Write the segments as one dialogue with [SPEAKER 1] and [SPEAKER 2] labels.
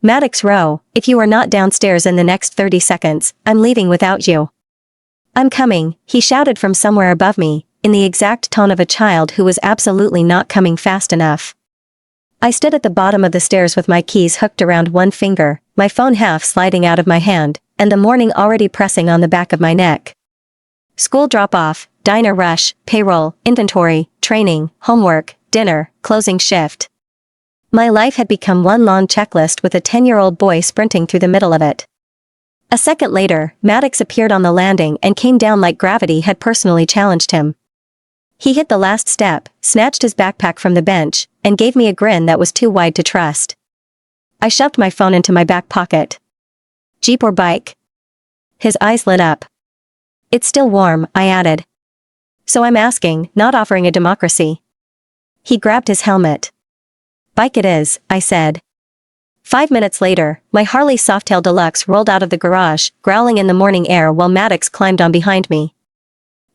[SPEAKER 1] Maddox Rowe, if you are not downstairs in the next 30 seconds, I'm leaving without you. I'm coming, he shouted from somewhere above me, in the exact tone of a child who was absolutely not coming fast enough. I stood at the bottom of the stairs with my keys hooked around one finger, my phone half sliding out of my hand, and the morning already pressing on the back of my neck. School drop-off, diner rush, payroll, inventory, training, homework, dinner, closing shift. My life had become one long checklist with a 10-year-old boy sprinting through the middle of it. A second later, Maddox appeared on the landing and came down like gravity had personally challenged him. He hit the last step, snatched his backpack from the bench, and gave me a grin that was too wide to trust. I shoved my phone into my back pocket. Jeep or bike? His eyes lit up. It's still warm, I added. So I'm asking, not offering a democracy. He grabbed his helmet. Bike it is, I said. 5 minutes later, my Harley Softail Deluxe rolled out of the garage, growling in the morning air while Maddox climbed on behind me.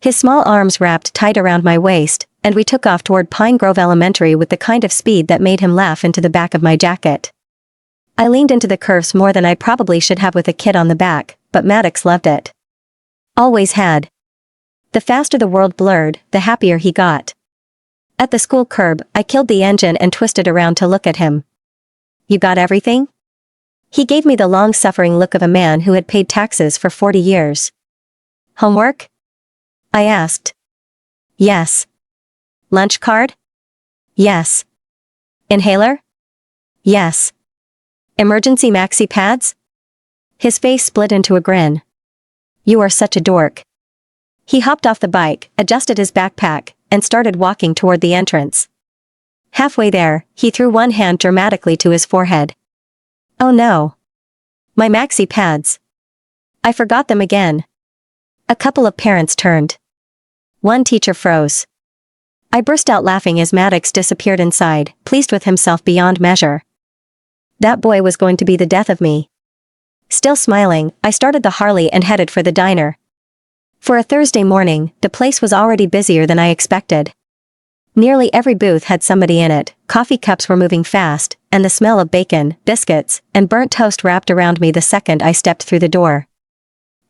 [SPEAKER 1] His small arms wrapped tight around my waist, and we took off toward Pine Grove Elementary with the kind of speed that made him laugh into the back of my jacket. I leaned into the curves more than I probably should have with a kid on the back, but Maddox loved it. Always had. The faster the world blurred, the happier he got. At the school curb, I killed the engine and twisted around to look at him. You got everything? He gave me the long-suffering look of a man who had paid taxes for 40 years. Homework? I asked. Yes. Lunch card? Yes. Inhaler? Yes. Emergency maxi pads? His face split into a grin. You are such a dork. He hopped off the bike, adjusted his backpack, and started walking toward the entrance. Halfway there, he threw one hand dramatically to his forehead. Oh no. My maxi pads. I forgot them again. A couple of parents turned. One teacher froze. I burst out laughing as Maddox disappeared inside, pleased with himself beyond measure. That boy was going to be the death of me. Still smiling, I started the Harley and headed for the diner. For a Thursday morning, the place was already busier than I expected. Nearly every booth had somebody in it, coffee cups were moving fast, and the smell of bacon, biscuits, and burnt toast wrapped around me the second I stepped through the door.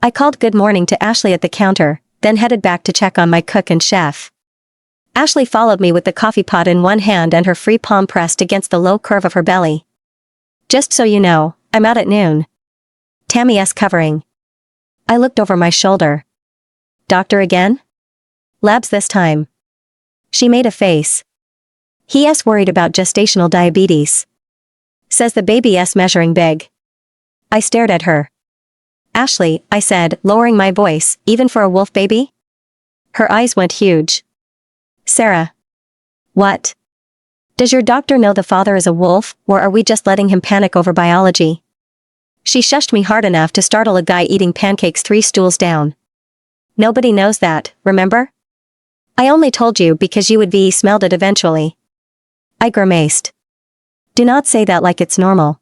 [SPEAKER 1] I called good morning to Ashley at the counter, then headed back to check on my cook and chef. Ashley followed me with the coffee pot in one hand and her free palm pressed against the low curve of her belly. Just so you know, I'm out at noon. Tammy S. covering. I looked over my shoulder. Doctor again? Labs this time. She made a face. He S. worried about gestational diabetes. Says the baby S. measuring big. I stared at her. Ashley, I said, lowering my voice, even for a wolf baby? Her eyes went huge. Sarah. What? Does your doctor know the father is a wolf, or are we just letting him panic over biology? She shushed me hard enough to startle a guy eating pancakes 3 stools down. Nobody knows that, remember? I only told you because you would be smelled it eventually. I grimaced. Do not say that like it's normal.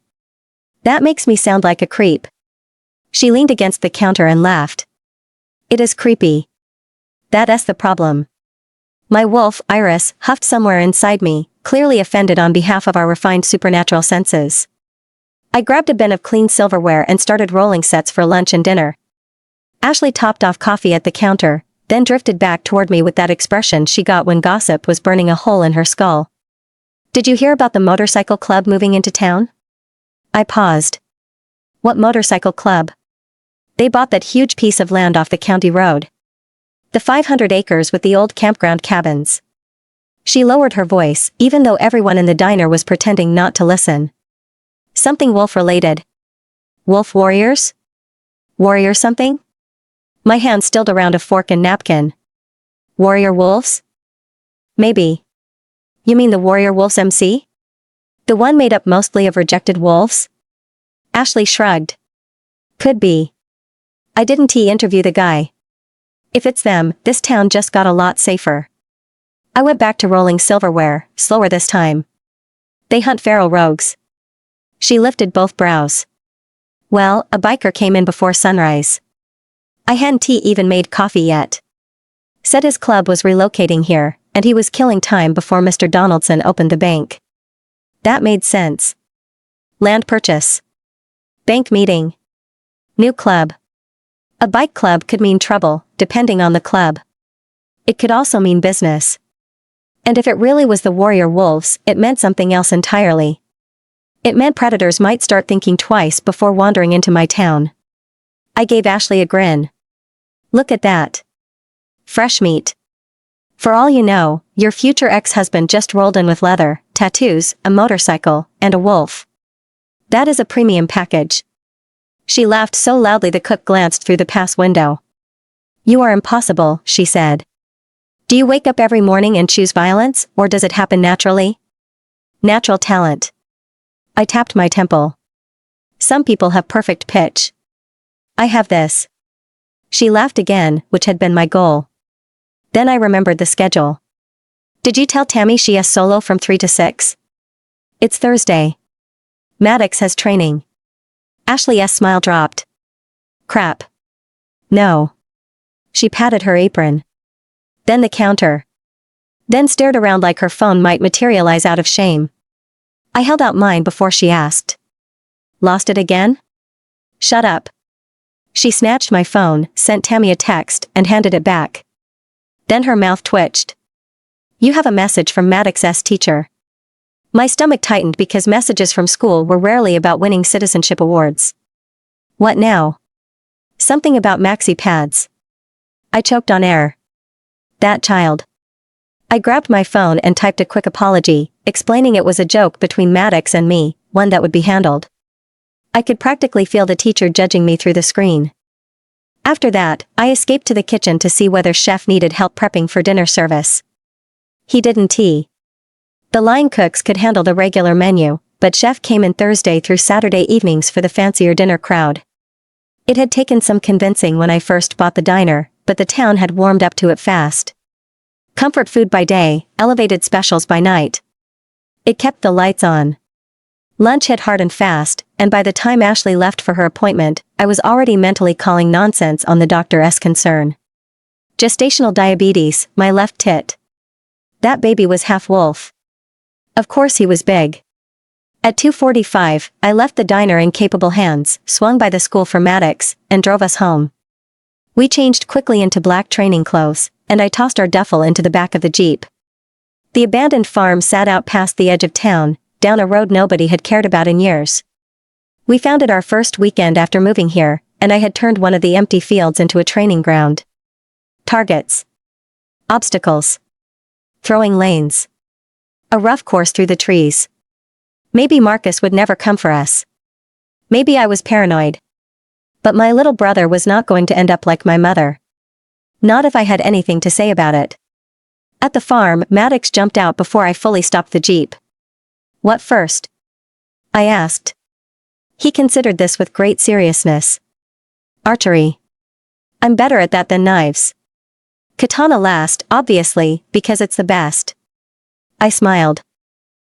[SPEAKER 1] That makes me sound like a creep. She leaned against the counter and laughed. It is creepy. That's the problem. My wolf, Iris, huffed somewhere inside me, clearly offended on behalf of our refined supernatural senses. I grabbed a bin of clean silverware and started rolling sets for lunch and dinner. Ashley topped off coffee at the counter, then drifted back toward me with that expression she got when gossip was burning a hole in her skull. Did you hear about the motorcycle club moving into town? I paused. What motorcycle club? They bought that huge piece of land off the county road. The 500 acres with the old campground cabins. She lowered her voice, even though everyone in the diner was pretending not to listen. Something wolf-related. Wolf warriors? Warrior something? My hand stilled around a fork and napkin. Warrior wolves? Maybe. You mean the Warrior Wolves MC? The one made up mostly of rejected wolves? Ashley shrugged. Could be. I didn't interview the guy. If it's them, this town just got a lot safer. I went back to rolling silverware, slower this time. They hunt feral rogues. She lifted both brows. Well, a biker came in before sunrise. I hadn't even made coffee yet. Said his club was relocating here, and he was killing time before Mr. Donaldson opened the bank. That made sense. Land purchase. Bank meeting. New club. A bike club could mean trouble, depending on the club. It could also mean business. And if it really was the warrior wolves, it meant something else entirely. It meant predators might start thinking twice before wandering into my town. I gave Ashley a grin. Look at that. Fresh meat. For all you know, your future ex-husband just rolled in with leather, tattoos, a motorcycle, and a wolf. That is a premium package. She laughed so loudly the cook glanced through the pass window. You are impossible, she said. Do you wake up every morning and choose violence, or does it happen naturally? Natural talent. I tapped my temple. Some people have perfect pitch. I have this. She laughed again, which had been my goal. Then I remembered the schedule. Did you tell Tammy she has solo from 3 to 6? It's Thursday. Maddox has training. Ashley's smile dropped. Crap. No. She patted her apron. Then the counter. Then stared around like her phone might materialize out of shame. I held out mine before she asked. Lost it again? Shut up. She snatched my phone, sent Tammy a text, and handed it back. Then her mouth twitched. You have a message from Maddox's teacher. My stomach tightened because messages from school were rarely about winning citizenship awards. What now? Something about maxi pads. I choked on air. That child. I grabbed my phone and typed a quick apology, explaining it was a joke between Maddox and me, one that would be handled. I could practically feel the teacher judging me through the screen. After that, I escaped to the kitchen to see whether Chef needed help prepping for dinner service. He didn't. The line cooks could handle the regular menu, but Chef came in Thursday through Saturday evenings for the fancier dinner crowd. It had taken some convincing when I first bought the diner, but the town had warmed up to it fast. Comfort food by day, elevated specials by night. It kept the lights on. Lunch hit hard and fast, and by the time Ashley left for her appointment, I was already mentally calling nonsense on the doctor's concern. Gestational diabetes, my left tit. That baby was half wolf. Of course he was big. At 2:45, I left the diner in capable hands, swung by the school for Maddox, and drove us home. We changed quickly into black training clothes, and I tossed our duffel into the back of the Jeep. The abandoned farm sat out past the edge of town, down a road nobody had cared about in years. We found it our first weekend after moving here, and I had turned one of the empty fields into a training ground. Targets. Obstacles. Throwing lanes. A rough course through the trees. Maybe Marcus would never come for us. Maybe I was paranoid. But my little brother was not going to end up like my mother. Not if I had anything to say about it. At the farm, Maddox jumped out before I fully stopped the Jeep. What first? I asked. He considered this with great seriousness. Archery. I'm better at that than knives. Katana last, obviously, because it's the best. I smiled.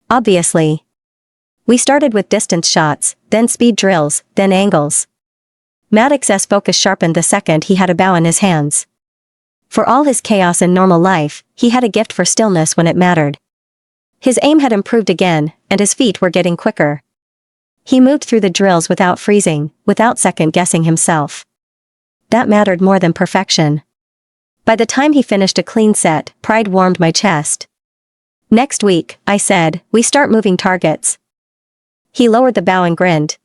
[SPEAKER 1] Obviously. We started with distance shots, then speed drills, then angles. Maddox's focus sharpened the second he had a bow in his hands. For all his chaos in normal life, he had a gift for stillness when it mattered. His aim had improved again, and his feet were getting quicker. He moved through the drills without freezing, without second-guessing himself. That mattered more than perfection. By the time he finished a clean set, pride warmed my chest. Next week, I said, we start moving targets. He lowered the bow and grinned.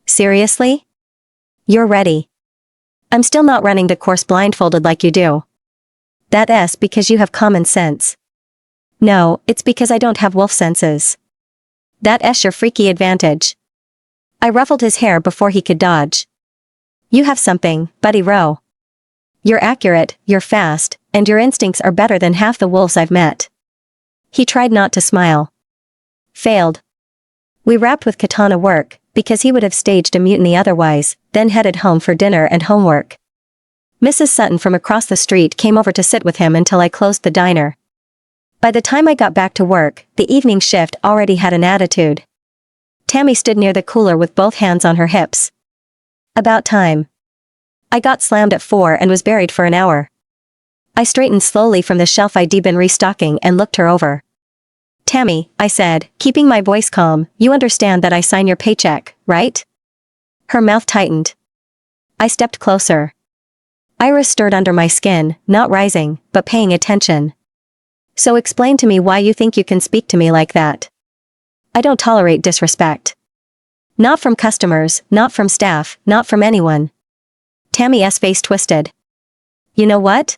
[SPEAKER 1] Seriously? You're ready. I'm still not running the course blindfolded like you do. That's because you have common sense. No, it's because I don't have wolf senses. That's your freaky advantage. I ruffled his hair before he could dodge. You have something, Buddy Rowe. You're accurate, you're fast, and your instincts are better than half the wolves I've met. He tried not to smile. Failed. We wrapped with katana work, because he would have staged a mutiny otherwise, then headed home for dinner and homework. Mrs. Sutton from across the street came over to sit with him until I closed the diner. By the time I got back to work, the evening shift already had an attitude. Tammy stood near the cooler with both hands on her hips. About time. I got slammed at 4 and was buried for an hour. I straightened slowly from the shelf I'd been restocking and looked her over. Tammy, I said, keeping my voice calm, you understand that I sign your paycheck, right? Her mouth tightened. I stepped closer. Iris stirred under my skin, not rising, but paying attention. So explain to me why you think you can speak to me like that. I don't tolerate disrespect. Not from customers, not from staff, not from anyone. Tammy's face twisted. You know what?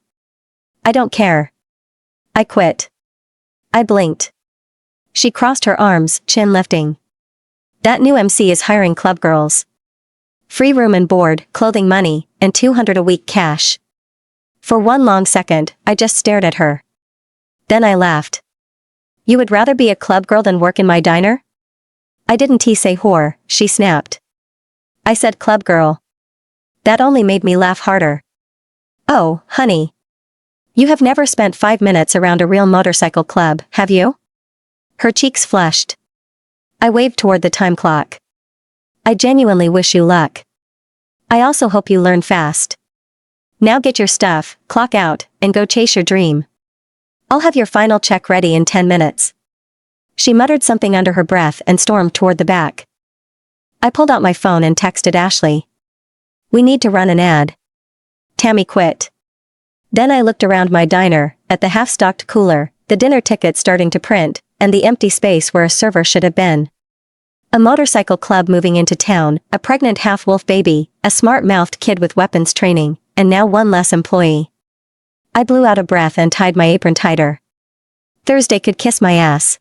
[SPEAKER 1] I don't care. I quit. I blinked. She crossed her arms, chin lifting. That new MC is hiring club girls. Free room and board, clothing money, and $200 a week cash. For one long second, I just stared at her. Then I laughed. You would rather be a club girl than work in my diner? I didn't say whore, she snapped. I said club girl. That only made me laugh harder. Oh, honey. You have never spent 5 minutes around a real motorcycle club, have you? Her cheeks flushed. I waved toward the time clock. I genuinely wish you luck. I also hope you learn fast. Now get your stuff, clock out, and go chase your dream. I'll have your final check ready in 10 minutes. She muttered something under her breath and stormed toward the back. I pulled out my phone and texted Ashley. We need to run an ad. Tammy quit. Then I looked around my diner, at the half-stocked cooler, the dinner ticket starting to print, and the empty space where a server should have been. A motorcycle club moving into town, a pregnant half-wolf baby, a smart-mouthed kid with weapons training, and now one less employee. I blew out a breath and tied my apron tighter. Thursday could kiss my ass.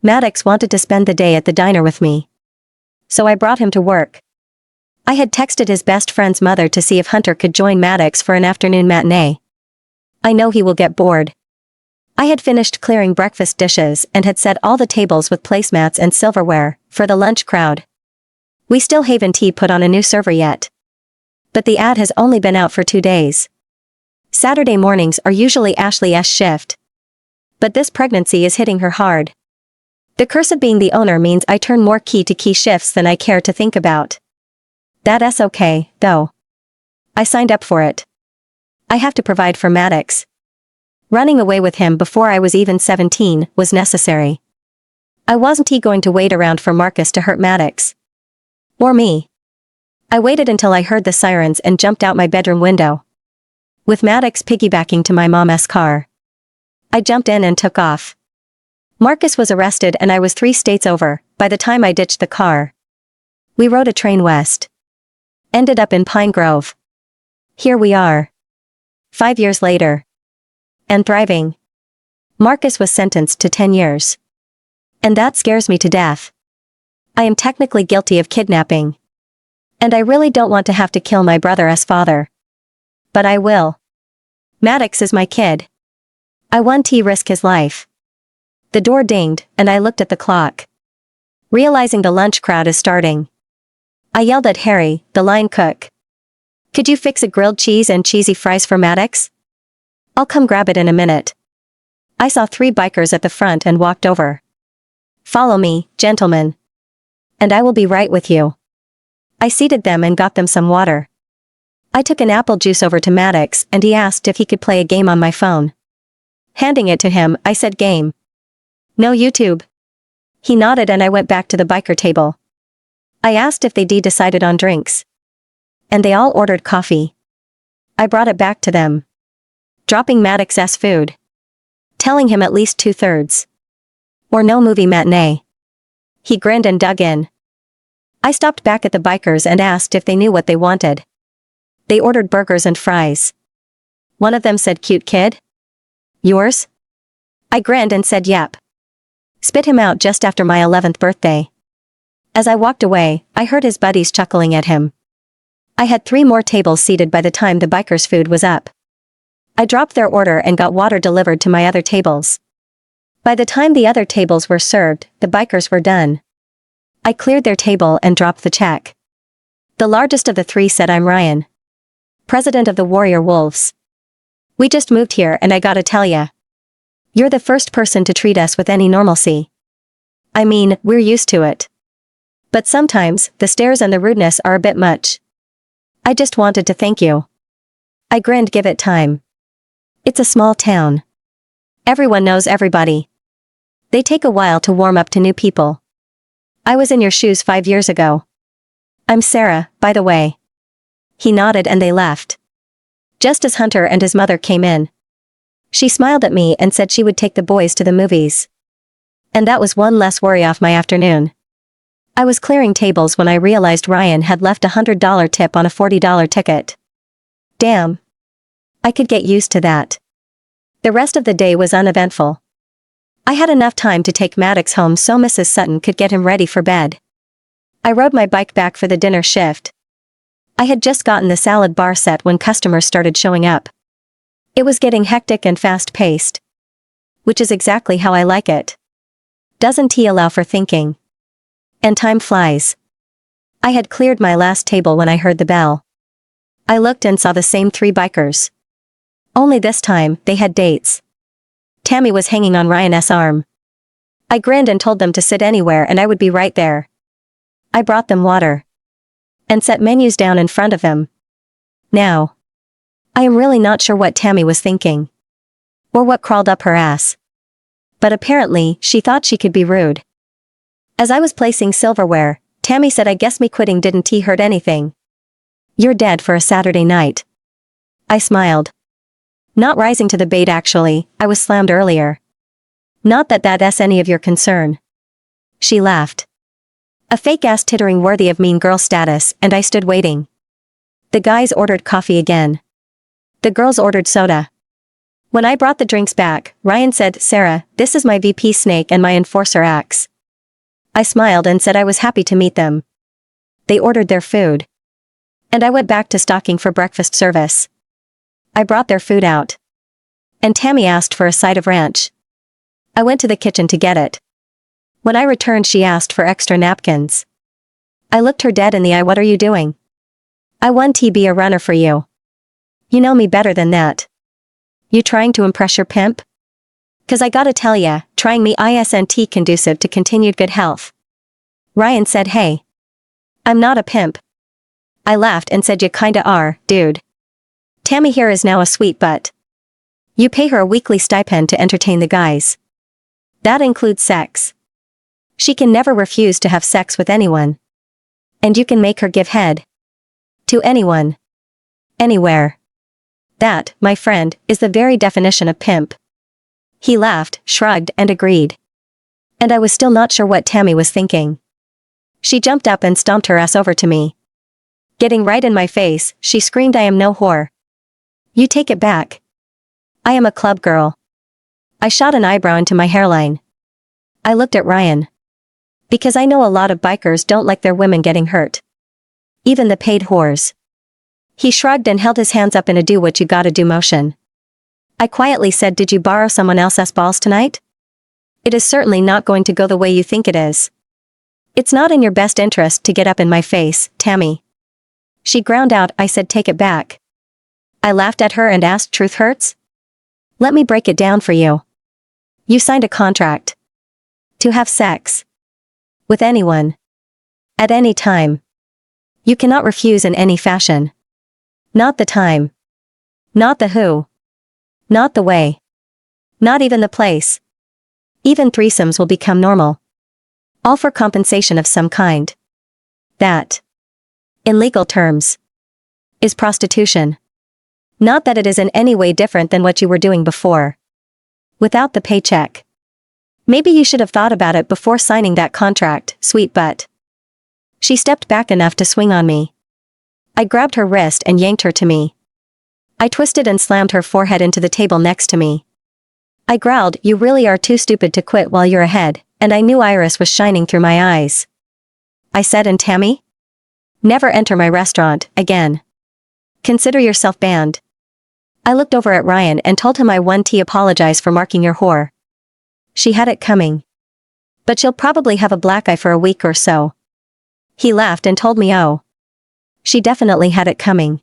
[SPEAKER 1] Maddox wanted to spend the day at the diner with me. So I brought him to work. I had texted his best friend's mother to see if Hunter could join Maddox for an afternoon matinee. I know he will get bored. I had finished clearing breakfast dishes and had set all the tables with placemats and silverware, for the lunch crowd. We still haven't put on a new server yet. But the ad has only been out for 2 days. Saturday mornings are usually Ashley's shift. But this pregnancy is hitting her hard. The curse of being the owner means I turn more key-to-key shifts than I care to think about. That's okay, though. I signed up for it. I have to provide for Maddox. Running away with him before I was even 17 was necessary. I wasn't going to wait around for Marcus to hurt Maddox. Or me. I waited until I heard the sirens and jumped out my bedroom window. With Maddox piggybacking to my mom's car. I jumped in and took off. Marcus was arrested and I was 3 states over, by the time I ditched the car. We rode a train west. Ended up in Pine Grove. Here we are. 5 years later. And thriving. Marcus was sentenced to 10 years. And that scares me to death. I am technically guilty of kidnapping. And I really don't want to have to kill my brother's father. But I will. Maddox is my kid. I want to risk his life. The door dinged, and I looked at the clock. Realizing the lunch crowd is starting. I yelled at Harry, the line cook. Could you fix a grilled cheese and cheesy fries for Maddox? I'll come grab it in a minute. I saw 3 bikers at the front and walked over. Follow me, gentlemen. And I will be right with you. I seated them and got them some water. I took an apple juice over to Maddox and he asked if he could play a game on my phone. Handing it to him, I said game. No YouTube. He nodded and I went back to the biker table. I asked if they decided on drinks. And they all ordered coffee. I brought it back to them. Dropping Maddox's food. Telling him at least 2/3. Or no movie matinee. He grinned and dug in. I stopped back at the bikers and asked if they knew what they wanted. They ordered burgers and fries. One of them said, "Cute kid? Yours?" I grinned and said yep. Spit him out just after my 11th birthday. As I walked away, I heard his buddies chuckling at him. I had 3 more tables seated by the time the bikers' food was up. I dropped their order and got water delivered to my other tables. By the time the other tables were served, the bikers were done. I cleared their table and dropped the check. The largest of the 3 said, "I'm Ryan, president of the Warrior Wolves. We just moved here and I gotta tell ya. You're the first person to treat us with any normalcy. I mean, we're used to it. But sometimes, the stares and the rudeness are a bit much. I just wanted to thank you." I grinned. Give it time. It's a small town. Everyone knows everybody. They take a while to warm up to new people. I was in your shoes 5 years ago. I'm Sarah, by the way. He nodded and they left. Just as Hunter and his mother came in. She smiled at me and said she would take the boys to the movies. And that was one less worry off my afternoon. I was clearing tables when I realized Ryan had left $100 tip on a $40 ticket. Damn. I could get used to that. The rest of the day was uneventful. I had enough time to take Maddox home so Mrs. Sutton could get him ready for bed. I rode my bike back for the dinner shift. I had just gotten the salad bar set when customers started showing up. It was getting hectic and fast-paced. Which is exactly how I like it. Doesn't he allow for thinking? And time flies. I had cleared my last table when I heard the bell. I looked and saw the same 3 bikers. Only this time, they had dates. Tammy was hanging on Ryan's arm. I grinned and told them to sit anywhere and I would be right there. I brought them water. And set menus down in front of them. Now. I am really not sure what Tammy was thinking. Or what crawled up her ass. But apparently, she thought she could be rude. As I was placing silverware, Tammy said I guess me quitting didn't hurt anything. You're dead for a Saturday night. I smiled. Not rising to the bait actually, I was slammed earlier. Not that that's any of your concern. She laughed. A fake-ass tittering worthy of mean girl status, and I stood waiting. The guys ordered coffee again. The girls ordered soda. When I brought the drinks back, Ryan said, Sarah, this is my VP Snake and my enforcer Axe. I smiled and said I was happy to meet them. They ordered their food. And I went back to stocking for breakfast service. I brought their food out. And Tammy asked for a side of ranch. I went to the kitchen to get it. When I returned she asked for extra napkins. I looked her dead in the eye. What are you doing? I want to be a runner for you. You know me better than that. You trying to impress your pimp? 'Cause I gotta tell ya, trying me isn't conducive to continued good health. Ryan said hey. I'm not a pimp. I laughed and said you kinda are, dude. Tammy here is now a sweet butt. You pay her a weekly stipend to entertain the guys. That includes sex. She can never refuse to have sex with anyone. And you can make her give head. To anyone. Anywhere. That, my friend, is the very definition of pimp. He laughed, shrugged, and agreed. And I was still not sure what Tammy was thinking. She jumped up and stomped her ass over to me. Getting right in my face, she screamed I am no whore. You take it back. I am a club girl. I shot an eyebrow into my hairline. I looked at Ryan. Because I know a lot of bikers don't like their women getting hurt. Even the paid whores. He shrugged and held his hands up in a do what you gotta do motion. I quietly said, did you borrow someone else's balls tonight? It is certainly not going to go the way you think it is. It's not in your best interest to get up in my face, Tammy. She ground out, I said take it back. I laughed at her and asked, truth hurts? Let me break it down for you. You signed a contract. To have sex. With anyone. At any time. You cannot refuse in any fashion. Not the time. Not the who. Not the way. Not even the place. Even threesomes will become normal. All for compensation of some kind. That, in legal terms, is prostitution. Not that it is in any way different than what you were doing before. Without the paycheck. Maybe you should have thought about it before signing that contract, sweet butt. She stepped back enough to swing on me. I grabbed her wrist and yanked her to me. I twisted and slammed her forehead into the table next to me. I growled, you really are too stupid to quit while you're ahead, and I knew Iris was shining through my eyes. I said, and Tammy? Never enter my restaurant, again. Consider yourself banned. I looked over at Ryan and told him I want to apologize for marking your whore. She had it coming. But she'll probably have a black eye for a week or so. He laughed and told me, oh. She definitely had it coming.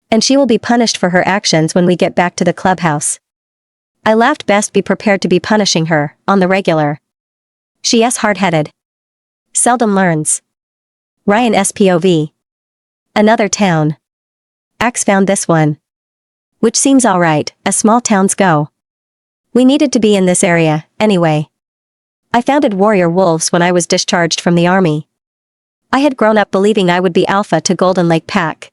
[SPEAKER 1] And she will be punished for her actions when we get back to the clubhouse. I laughed, best be prepared to be punishing her, on the regular. She is hard-headed. Seldom learns. Ryan SPOV. Another town. Axe found this one. Which seems alright, as small towns go. We needed to be in this area, anyway. I founded Warrior Wolves when I was discharged from the army. I had grown up believing I would be alpha to Golden Lake Pack.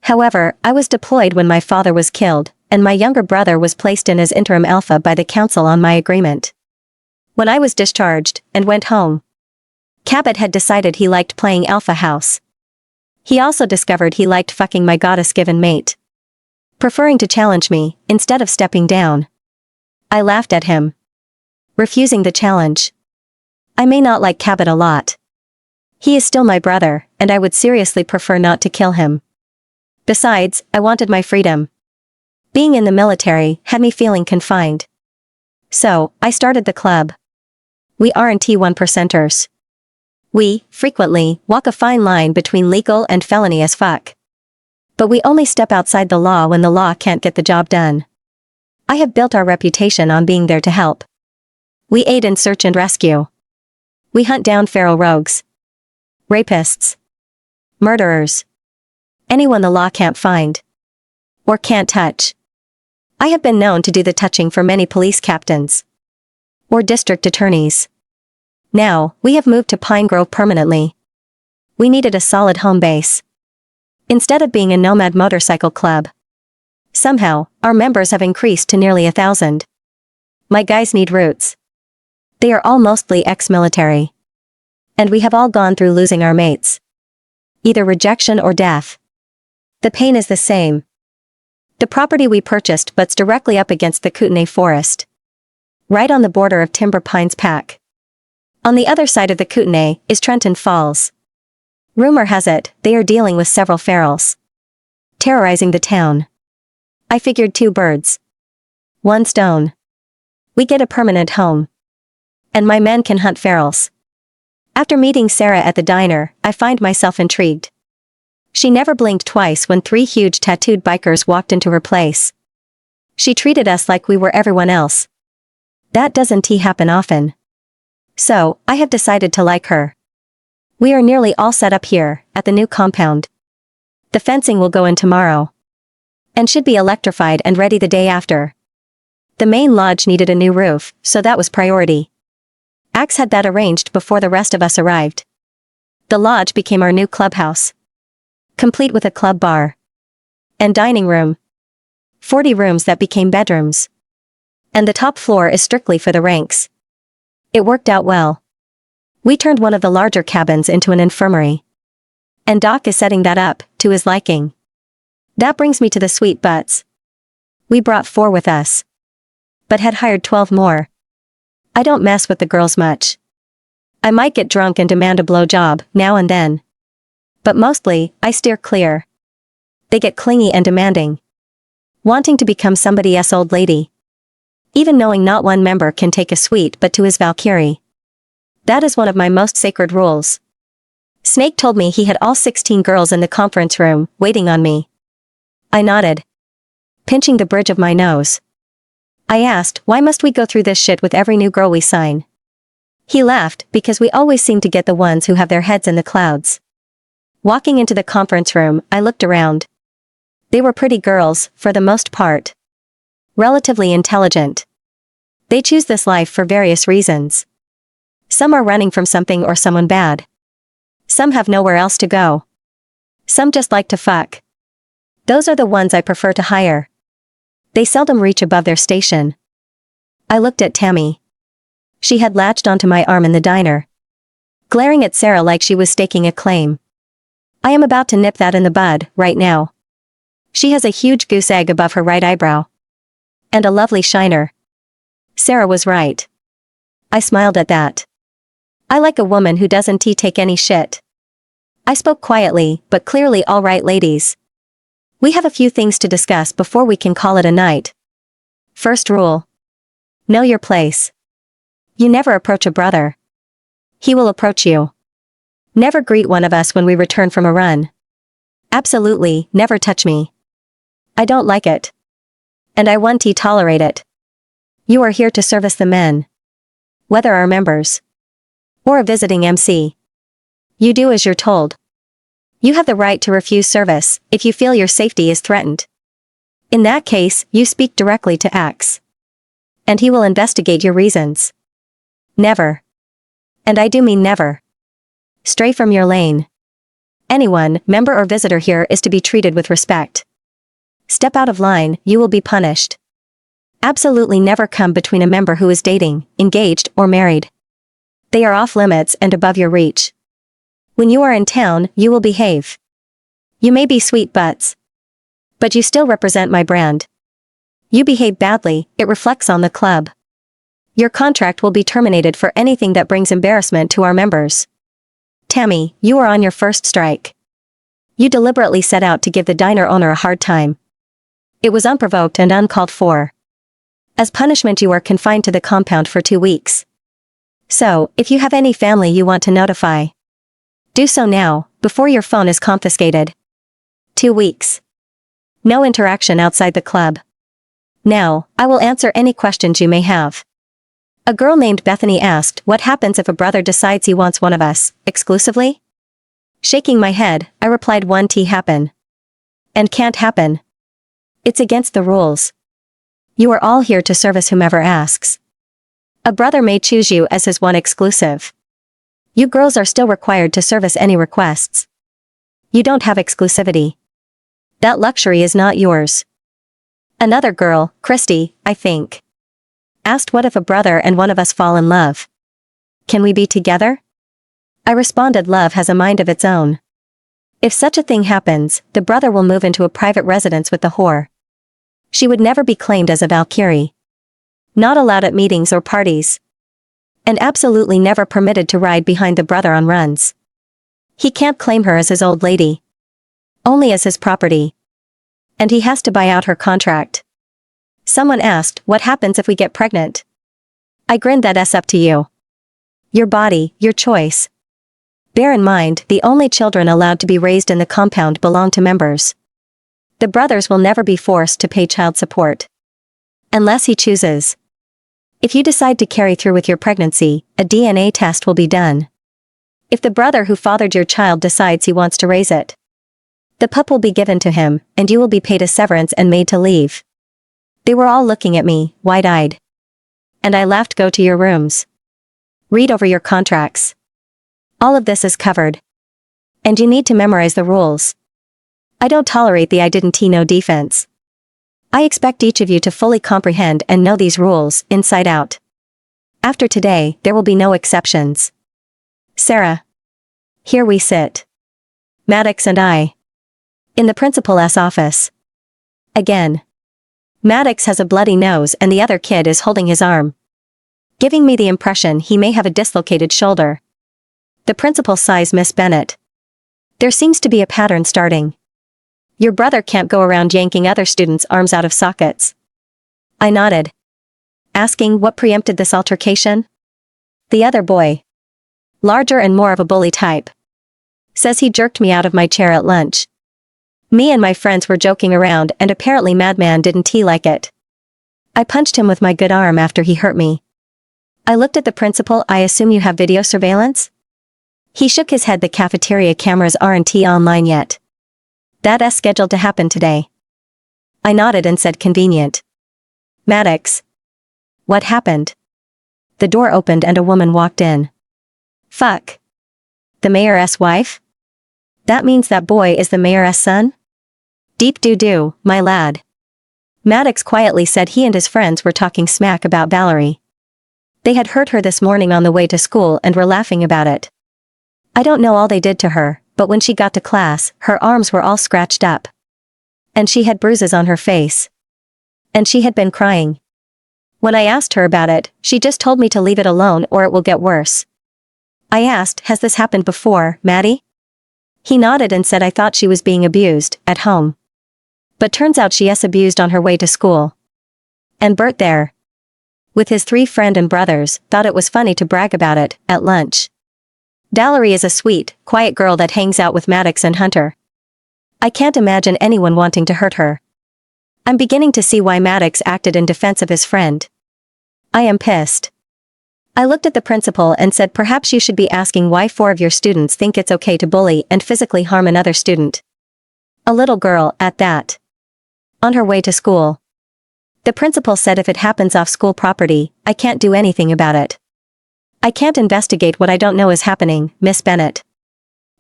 [SPEAKER 1] However, I was deployed when my father was killed, and my younger brother was placed in as interim alpha by the council on my agreement. When I was discharged, and went home, Cabot had decided he liked playing Alpha House. He also discovered he liked fucking my goddess-given mate, preferring to challenge me, instead of stepping down. I laughed at him, refusing the challenge. I may not like Cabot a lot. He is still my brother, and I would seriously prefer not to kill him. Besides, I wanted my freedom. Being in the military had me feeling confined. So, I started the club. We aren't 1%ers. We, frequently, walk a fine line between legal and felony as fuck. But we only step outside the law when the law can't get the job done. I have built our reputation on being there to help. We aid in search and rescue. We hunt down feral rogues, rapists, murderers, anyone the law can't find or can't touch. I have been known to do the touching for many police captains or district attorneys. Now, we have moved to Pine Grove permanently. We needed a solid home base. Instead of being a nomad motorcycle club, somehow, our members have increased to nearly 1,000. My guys need roots. They are all mostly ex-military. And we have all gone through losing our mates. Either rejection or death. The pain is the same. The property we purchased butts directly up against the Kootenai forest, right on the border of Timber Pines Pack. On the other side of the Kootenai is Trenton Falls. Rumor has it, they are dealing with several ferals, terrorizing the town. I figured 2 birds, 1 stone. We get a permanent home. And my men can hunt ferals. After meeting Sarah at the diner, I find myself intrigued. She never blinked twice when 3 huge tattooed bikers walked into her place. She treated us like we were everyone else. That doesn't happen often. So, I have decided to like her. We are nearly all set up here, at the new compound. The fencing will go in tomorrow. And should be electrified and ready the day after. The main lodge needed a new roof, so that was priority. Axe had that arranged before the rest of us arrived. The lodge became our new clubhouse, complete with a club bar and dining room. 40 rooms that became bedrooms. And the top floor is strictly for the ranks. It worked out well. We turned one of the larger cabins into an infirmary. And Doc is setting that up, to his liking. That brings me to the sweet butts. We brought 4 with us, but had hired 12 more. I don't mess with the girls much. I might get drunk and demand a blowjob, now and then. But mostly, I steer clear. They get clingy and demanding, wanting to become somebody else's old lady. Even knowing not one member can take a suite but to his Valkyrie. That is one of my most sacred rules. Snake told me he had all 16 girls in the conference room, waiting on me. I nodded, pinching the bridge of my nose. I asked, why must we go through this shit with every new girl we sign? He laughed, because we always seem to get the ones who have their heads in the clouds. Walking into the conference room, I looked around. They were pretty girls, for the most part. Relatively intelligent. They choose this life for various reasons. Some are running from something or someone bad. Some have nowhere else to go. Some just like to fuck. Those are the ones I prefer to hire. They seldom reach above their station. I looked at Tammy. She had latched onto my arm in the diner, glaring at Sarah like she was staking a claim. I am about to nip that in the bud, right now. She has a huge goose egg above her right eyebrow. And a lovely shiner. Sarah was right. I smiled at that. I like a woman who doesn't take any shit. I spoke quietly, but clearly. All right, ladies. We have a few things to discuss before we can call it a night. First rule. Know your place. You never approach a brother. He will approach you. Never greet one of us when we return from a run. Absolutely, never touch me. I don't like it. And I won't tolerate it. You are here to service the men. Whether our members or a visiting MC. You do as you're told. You have the right to refuse service if you feel your safety is threatened. In that case, you speak directly to Axe. And he will investigate your reasons. Never. And I do mean never. Stray from your lane. Anyone, member or visitor here is to be treated with respect. Step out of line, you will be punished. Absolutely never come between a member who is dating, engaged, or married. They are off limits and above your reach. When you are in town, you will behave. You may be sweet butts, but you still represent my brand. You behave badly, it reflects on the club. Your contract will be terminated for anything that brings embarrassment to our members. Tammy, you are on your first strike. You deliberately set out to give the diner owner a hard time. It was unprovoked and uncalled for. As punishment, you are confined to the compound for 2 weeks. So, if you have any family you want to notify, do so now, before your phone is confiscated. 2 weeks. No interaction outside the club. Now, I will answer any questions you may have. A girl named Bethany asked, what happens if a brother decides he wants one of us, exclusively? Shaking my head, I replied, 1T happen. And can't happen. It's against the rules. You are all here to service whomever asks. A brother may choose you as his one exclusive. You girls are still required to service any requests. You don't have exclusivity. That luxury is not yours. Another girl, Christy, I think, asked, what if a brother and one of us fall in love? Can we be together? I responded, love has a mind of its own. If such a thing happens, the brother will move into a private residence with the whore. She would never be claimed as a Valkyrie. Not allowed at meetings or parties. And absolutely never permitted to ride behind the brother on runs. He can't claim her as his old lady. Only as his property. And he has to buy out her contract. Someone asked, what happens if we get pregnant? I grinned, that's up to you. Your body, your choice. Bear in mind, the only children allowed to be raised in the compound belong to members. The brothers will never be forced to pay child support. Unless he chooses. If you decide to carry through with your pregnancy, a DNA test will be done. If the brother who fathered your child decides he wants to raise it, the pup will be given to him, and you will be paid a severance and made to leave. They were all looking at me, wide-eyed. And I laughed. Go to your rooms. Read over your contracts. All of this is covered. And you need to memorize the rules. I don't tolerate the I didn't know defense. I expect each of you to fully comprehend and know these rules, inside out. After today, there will be no exceptions. Sarah. Here we sit. Maddox and I. In the principal's office. Again. Maddox has a bloody nose and the other kid is holding his arm, giving me the impression he may have a dislocated shoulder. The principal sighs, Miss Bennett. There seems to be a pattern starting. Your brother can't go around yanking other students' arms out of sockets. I nodded, asking what preempted this altercation. The other boy, larger and more of a bully type, says he jerked me out of my chair at lunch. Me and my friends were joking around and apparently Madman didn't like it. I punched him with my good arm after he hurt me. I looked at the principal. I assume you have video surveillance? He shook his head. The cafeteria cameras aren't online yet. That's scheduled to happen today. I nodded and said, convenient. Maddox. What happened? The door opened and a woman walked in. Fuck. The mayor's wife? That means that boy is the mayor's son? Deep doo-doo, my lad. Maddox quietly said he and his friends were talking smack about Valerie. They had heard her this morning on the way to school and were laughing about it. I don't know all they did to her, but when she got to class, her arms were all scratched up. And she had bruises on her face. And she had been crying. When I asked her about it, she just told me to leave it alone or it will get worse. I asked, has this happened before, Maddie? He nodded and said, I thought she was being abused, at home. But turns out she's abused on her way to school. And Bert there, with his 3 friends and brothers, thought it was funny to brag about it, at lunch. Valerie is a sweet, quiet girl that hangs out with Maddox and Hunter. I can't imagine anyone wanting to hurt her. I'm beginning to see why Maddox acted in defense of his friend. I am pissed. I looked at the principal and said, perhaps you should be asking why 4 of your students think it's okay to bully and physically harm another student. A little girl, at that. On her way to school. The principal said, if it happens off school property, I can't do anything about it. I can't investigate what I don't know is happening, Miss Bennett.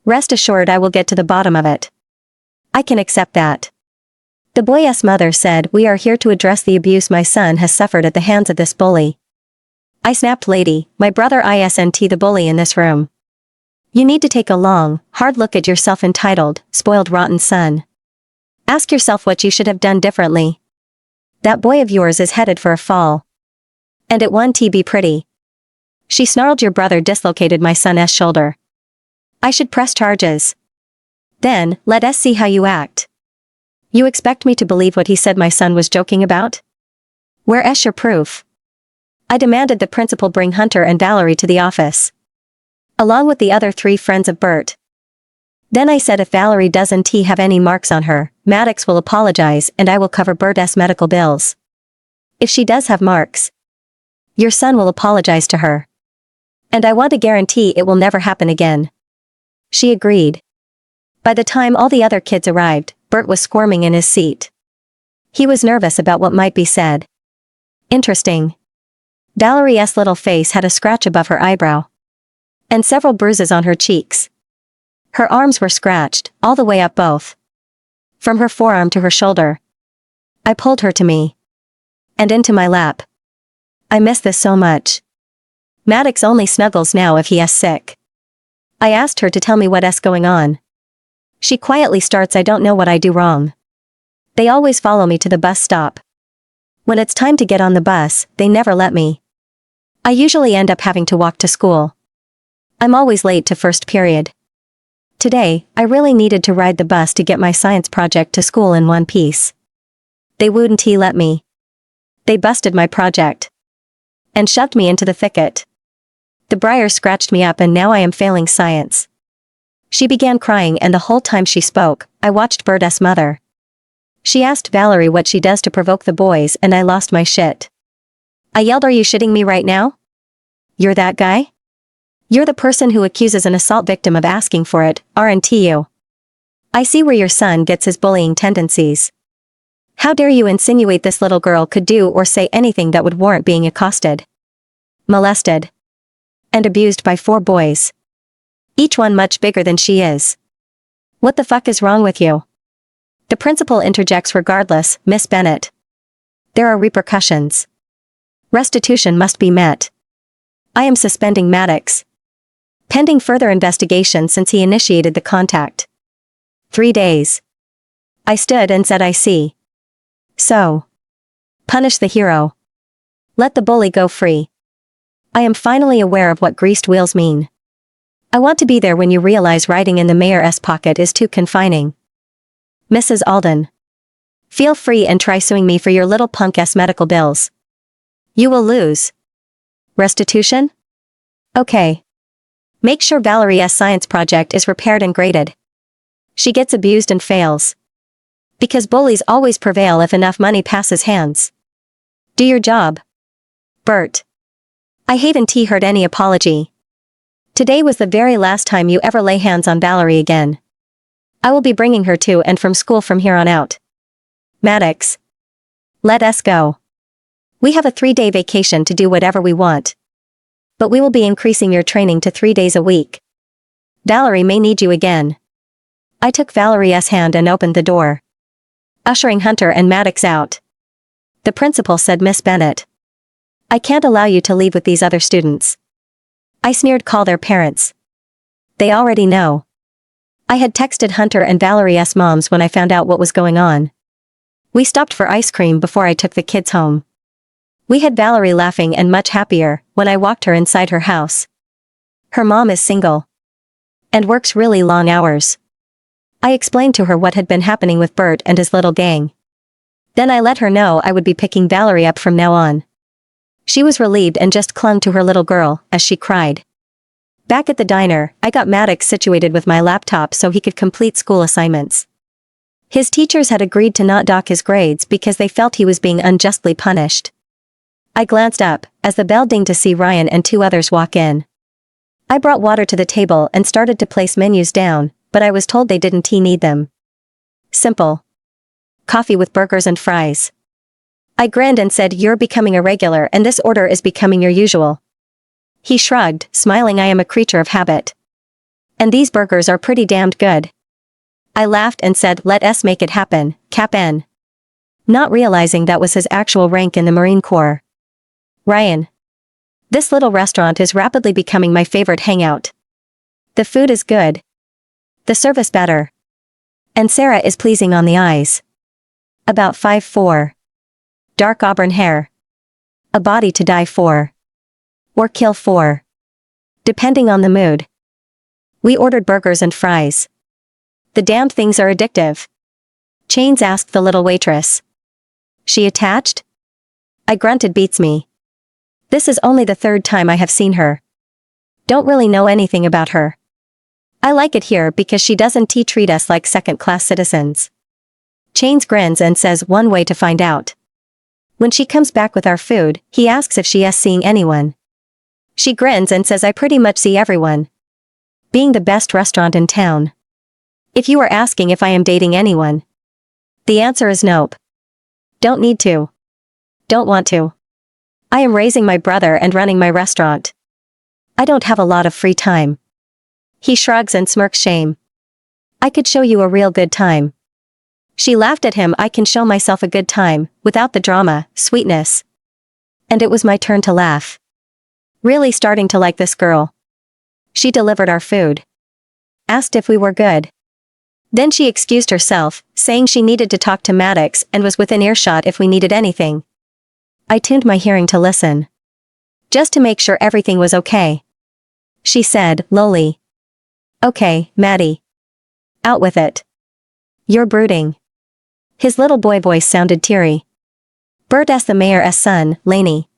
[SPEAKER 1] Rest assured I will get to the bottom of it. I can accept that. The boy's mother said, "We are here to address the abuse my son has suffered at the hands of this bully." I snapped, "Lady, my brother isn't the bully in this room. You need to take a long, hard look at yourself, entitled, spoiled rotten son. Ask yourself what you should have done differently. That boy of yours is headed for a fall. And it won't be pretty." She snarled, "Your brother dislocated my son's shoulder. I should press charges. Then, let us see how you act. You expect me to believe what he said my son was joking about? Where's your proof?" I demanded the principal bring Hunter and Valerie to the office, along with the other 3 friends of Bert. Then I said, if Valerie doesn't have any marks on her, Maddox will apologize and I will cover Bert's medical bills. If she does have marks, your son will apologize to her. And I want to guarantee it will never happen again. She agreed. By the time all the other kids arrived, Bert was squirming in his seat. He was nervous about what might be said. Interesting. Valerie's little face had a scratch above her eyebrow. And several bruises on her cheeks. Her arms were scratched, all the way up both. From her forearm to her shoulder. I pulled her to me. And into my lap. I miss this so much. Maddox only snuggles now if he is sick. I asked her to tell me what's going on. She quietly starts, "I don't know what I do wrong. They always follow me to the bus stop. When it's time to get on the bus, they never let me. I usually end up having to walk to school. I'm always late to first period. Today, I really needed to ride the bus to get my science project to school in one piece. They wouldn't let me. They busted my project. And shoved me into the thicket. The briar scratched me up and now I am failing science." She began crying and the whole time she spoke, I watched Bert's mother. She asked Valerie what she does to provoke the boys and I lost my shit. I yelled, "Are you shitting me right now? You're that guy? You're the person who accuses an assault victim of asking for it, aren't you? I see where your son gets his bullying tendencies. How dare you insinuate this little girl could do or say anything that would warrant being accosted, molested, and abused by 4 boys. Each one much bigger than she is. What the fuck is wrong with you?" The principal interjects, "Regardless, Miss Bennett. There are repercussions. Restitution must be met. I am suspending Maddox. Pending further investigation since he initiated the contact. 3 days. I stood and said, "I see. So. Punish the hero. Let the bully go free. I am finally aware of what greased wheels mean. I want to be there when you realize riding in the mayor's pocket is too confining. Mrs. Alden. Feel free and try suing me for your little punk-ass medical bills. You will lose. Restitution? Okay. Make sure Valerie's science project is repaired and graded. She gets abused and fails. Because bullies always prevail if enough money passes hands. Do your job. Bert. I haven't heard any apology. Today was the very last time you ever lay hands on Valerie again. I will be bringing her to and from school from here on out. Maddox. Let us go. We have a 3-day vacation to do whatever we want. But we will be increasing your training to 3 days a week. Valerie may need you again." I took Valerie's hand and opened the door, ushering Hunter and Maddox out. The principal said, "Miss Bennett. I can't allow you to leave with these other students." I sneered, "Call their parents. They already know." I had texted Hunter and Valerie's moms when I found out what was going on. We stopped for ice cream before I took the kids home. We had Valerie laughing and much happier when I walked her inside her house. Her mom is single. And works really long hours. I explained to her what had been happening with Bert and his little gang. Then I let her know I would be picking Valerie up from now on. She was relieved and just clung to her little girl as she cried. Back at the diner, I got Maddox situated with my laptop so he could complete school assignments. His teachers had agreed to not dock his grades because they felt he was being unjustly punished. I glanced up as the bell dinged to see Ryan and 2 others walk in. I brought water to the table and started to place menus down, but I was told they didn't need them. Simple. Coffee with burgers and fries. I grinned and said, "You're becoming a regular and this order is becoming your usual." He shrugged, smiling, "I am a creature of habit." And these burgers are pretty damned good. I laughed and said, let us make it happen, Cap'n. Not realizing that was his actual rank in the Marine Corps. Ryan. This little restaurant is rapidly becoming my favorite hangout. The food is good. The service better. And Sarah is pleasing on the eyes. About 5'4". Dark auburn hair. A body to die for. Or kill for. Depending on the mood. We ordered burgers and fries. The damned things are addictive. Chains asked the little waitress. She attached? I grunted, beats me. This is only the third time I have seen her. Don't really know anything about her. I like it here because she doesn't treat us like second-class citizens. Chains grins and says one way to find out. When she comes back with our food, he asks if she is seeing anyone. She grins and says I pretty much see everyone. Being the best restaurant in town. If you are asking if I am dating anyone, the answer is nope. Don't need to. Don't want to. I am raising my brother and running my restaurant. I don't have a lot of free time. He shrugs and smirks shame. I could show you a real good time. She laughed at him. I can show myself a good time, without the drama, sweetness. And it was my turn to laugh. Really starting to like this girl. She delivered our food. Asked if we were good. Then she excused herself, saying she needed to talk to Maddox and was within earshot if we needed anything. I tuned my hearing to listen. Just to make sure everything was okay. She said, lowly. Okay, Maddie. Out with it. You're brooding. His little boy voice sounded teary. Bert asked the mayor's son, Laney.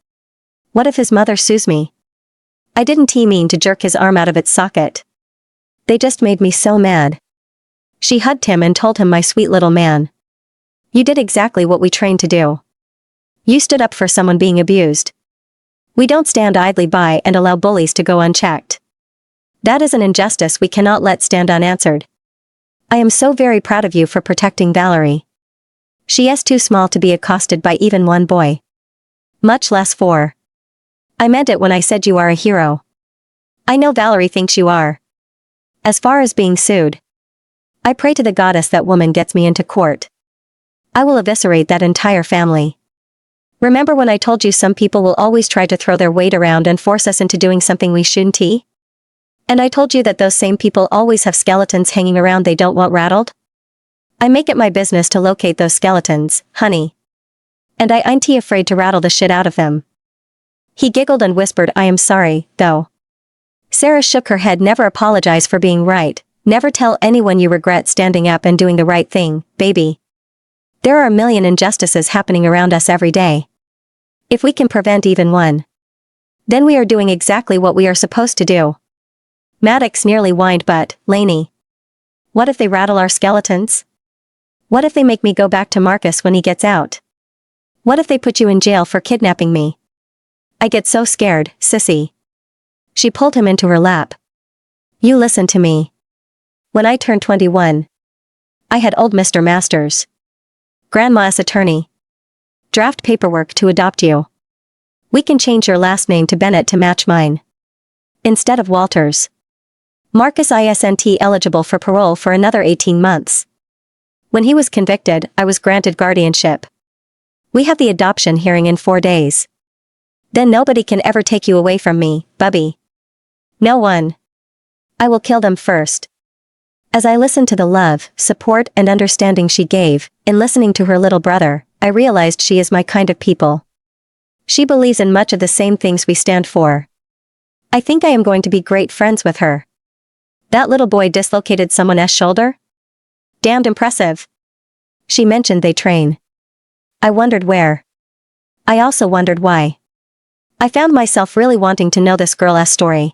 [SPEAKER 1] What if his mother sues me? I didn't mean to jerk his arm out of its socket. They just made me so mad. She hugged him and told him, my sweet little man. You did exactly what we trained to do. You stood up for someone being abused. We don't stand idly by and allow bullies to go unchecked. That is an injustice we cannot let stand unanswered. I am so very proud of you for protecting Valerie. She is too small to be accosted by even one boy. Much less four. I meant it when I said you are a hero. I know Valerie thinks you are. As far as being sued, I pray to the goddess that woman gets me into court. I will eviscerate that entire family. Remember when I told you some people will always try to throw their weight around and force us into doing something we shouldn't? And I told you that those same people always have skeletons hanging around they don't want rattled? I make it my business to locate those skeletons, honey. And I ain't afraid to rattle the shit out of them. He giggled and whispered, I am sorry, though. Sarah shook her head. Never apologize for being right. Never tell anyone you regret standing up and doing the right thing, baby. There are a million injustices happening around us every day. If we can prevent even one, then we are doing exactly what we are supposed to do. Maddox nearly whined, but, Laney. What if they rattle our skeletons? What if they make me go back to Marcus when he gets out? What if they put you in jail for kidnapping me? I get so scared, sissy. She pulled him into her lap. You listen to me. When I turned 21, I had old Mr. Masters, Grandma's attorney, draft paperwork to adopt you. We can change your last name to Bennett to match mine. Instead of Walters. Marcus isn't eligible for parole for another 18 months. When he was convicted, I was granted guardianship. We have the adoption hearing in 4 days. Then nobody can ever take you away from me, Bubby. No one. I will kill them first. As I listened to the love, support, and understanding she gave, in listening to her little brother, I realized she is my kind of people. She believes in much of the same things we stand for. I think I am going to be great friends with her. That little boy dislocated someone's shoulder? Damned impressive. She mentioned they train. I wondered where. I also wondered why. I found myself really wanting to know this girl's story.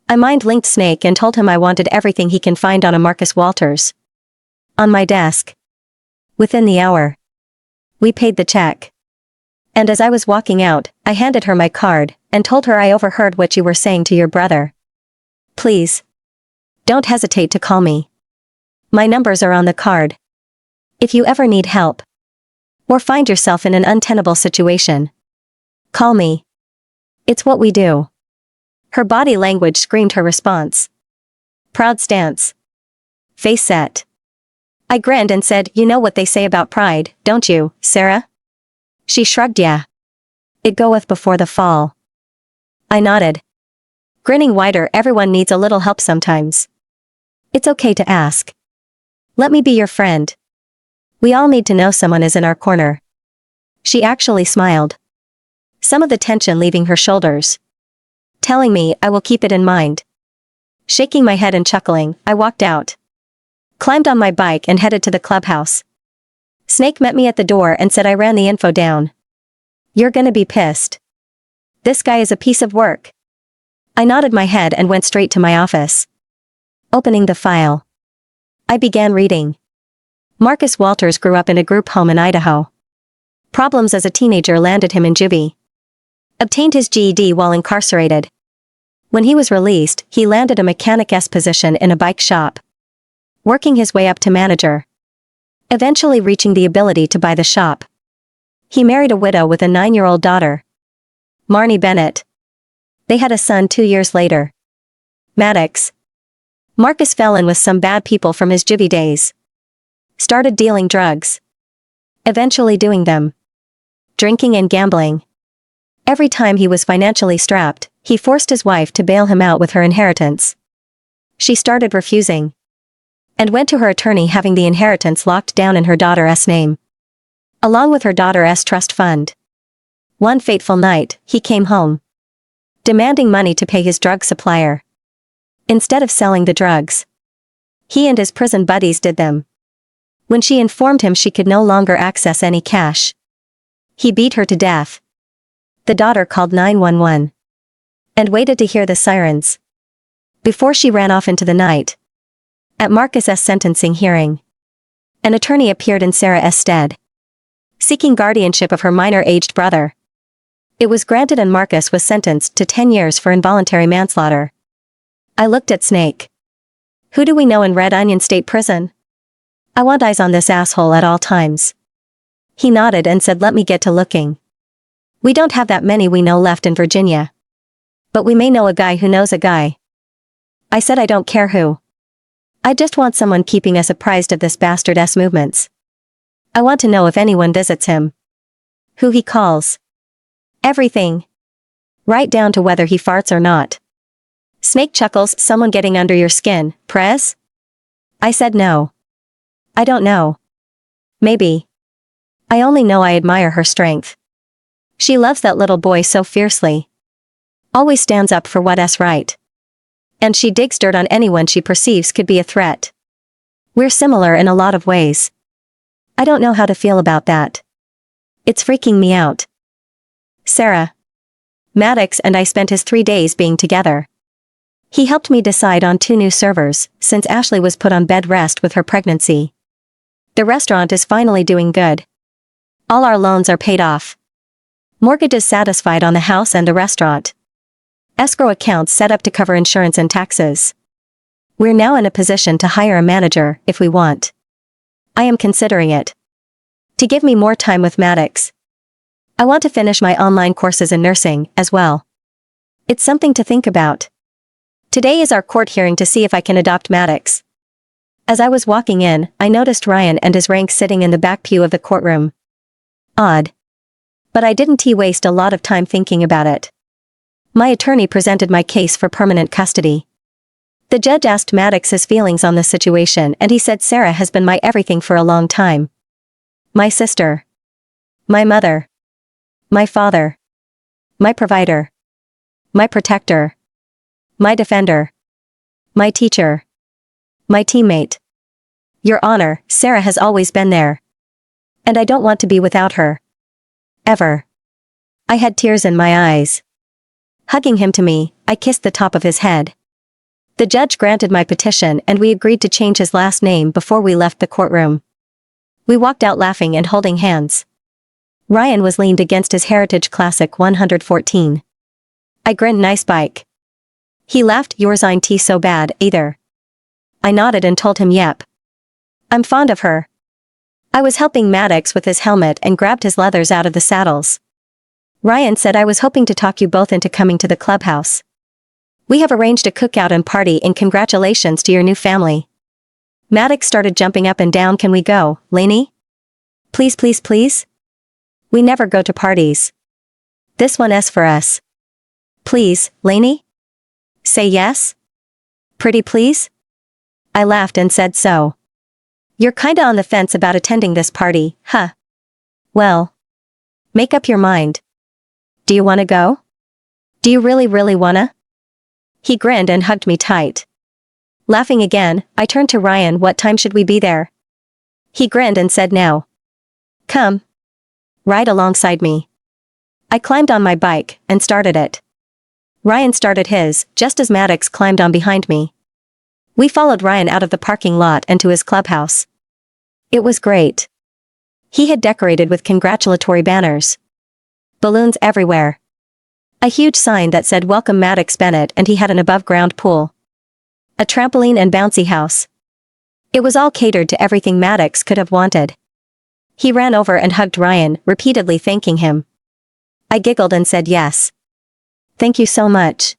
[SPEAKER 1] I mind-linked Snake and told him I wanted everything he can find on a Marcus Walters. On my desk. Within the hour. We paid the check. And as I was walking out, I handed her my card, and told her I overheard what you were saying to your brother. Please. Don't hesitate to call me. My numbers are on the card. If you ever need help, or find yourself in an untenable situation, call me. It's what we do. Her body language screamed her response. Proud stance. Face set. I grinned and said, "You know what they say about pride, don't you, Sarah?" She shrugged. "Yeah. It goeth before the fall." I nodded. Grinning wider. "Everyone needs a little help sometimes. It's okay to ask. Let me be your friend. We all need to know someone is in our corner." She actually smiled, some of the tension leaving her shoulders, telling me I will keep it in mind. Shaking my head and chuckling, I walked out, climbed on my bike and headed to the clubhouse. Snake met me at the door and said I ran the info down. "You're gonna be pissed. This guy is a piece of work." I nodded my head and went straight to my office. Opening the file, I began reading. Marcus Walters grew up in a group home in Idaho. Problems as a teenager landed him in juvie. Obtained his GED while incarcerated. When he was released, he landed a mechanic-esque position in a bike shop, working his way up to manager, eventually reaching the ability to buy the shop. He married a widow with a 9-year-old daughter, Marnie Bennett. They had a son 2 years later, Maddox. Marcus fell in with some bad people from his juvie days. Started dealing drugs. Eventually doing them. Drinking and gambling. Every time he was financially strapped, he forced his wife to bail him out with her inheritance. She started refusing, and went to her attorney having the inheritance locked down in her daughter's name, along with her daughter's trust fund. One fateful night, he came home, demanding money to pay his drug supplier. Instead of selling the drugs, he and his prison buddies did them. When she informed him she could no longer access any cash, he beat her to death. The daughter called 911 and waited to hear the sirens before she ran off into the night. At Marcus's sentencing hearing, an attorney appeared in Sarah's stead, seeking guardianship of her minor-aged brother. It was granted and Marcus was sentenced to 10 years for involuntary manslaughter. I looked at Snake. "Who do we know in Red Onion State Prison? I want eyes on this asshole at all times." He nodded and said, "Let me get to looking. We don't have that many we know left in Virginia. But we may know a guy who knows a guy." I said I don't care who. I just want someone keeping us apprised of this bastard's movements. I want to know if anyone visits him, who he calls, everything, right down to whether he farts or not. Snake chuckles. "Someone getting under your skin, Prez?" I said no. I don't know. Maybe. I only know I admire her strength. She loves that little boy so fiercely. Always stands up for what's right. And she digs dirt on anyone she perceives could be a threat. We're similar in a lot of ways. I don't know how to feel about that. It's freaking me out. Sarah. Maddox and I spent his 3 days being together. He helped me decide on 2 new servers, since Ashley was put on bed rest with her pregnancy. The restaurant is finally doing good. All our loans are paid off. Mortgages satisfied on the house and the restaurant. Escrow accounts set up to cover insurance and taxes. We're now in a position to hire a manager, if we want. I am considering it. To give me more time with Maddox. I want to finish my online courses in nursing, as well. It's something to think about. Today is our court hearing to see if I can adopt Maddox. As I was walking in, I noticed Ryan and his rank sitting in the back pew of the courtroom. Odd. But I didn't waste a lot of time thinking about it. My attorney presented my case for permanent custody. The judge asked Maddox's feelings on the situation and he said Sarah has been my everything for a long time. My sister. My mother. My father. My provider. My protector. My defender. My teacher. My teammate. Your Honor, Sarah has always been there. And I don't want to be without her. Ever. I had tears in my eyes. Hugging him to me, I kissed the top of his head. The judge granted my petition and we agreed to change his last name before we left the courtroom. We walked out laughing and holding hands. Ryan was leaned against his Heritage Classic 114. I grinned. Nice bike. He laughed. Yours ain't so bad, either. I nodded and told him yep. I'm fond of her. I was helping Maddox with his helmet and grabbed his leathers out of the saddles. Ryan said I was hoping to talk you both into coming to the clubhouse. We have arranged a cookout and party in congratulations to your new family. Maddox started jumping up and down. Can we go, Lainey? Please, please, please? We never go to parties. This one is for us. Please, Lainey? Say yes? Pretty please? I laughed and said so. You're kinda on the fence about attending this party, huh? Well, make up your mind. Do you wanna go? Do you really wanna? He grinned and hugged me tight. Laughing again, I turned to Ryan. What time should we be there? He grinned and said now. Come. Ride alongside me. I climbed on my bike and started it. Ryan started his, just as Maddox climbed on behind me. We followed Ryan out of the parking lot and to his clubhouse. It was great. He had decorated with congratulatory banners. Balloons everywhere. A huge sign that said Welcome Maddox Bennett, and he had an above-ground pool. A trampoline and bouncy house. It was all catered to everything Maddox could have wanted. He ran over and hugged Ryan, repeatedly thanking him. I giggled and said yes. Thank you so much.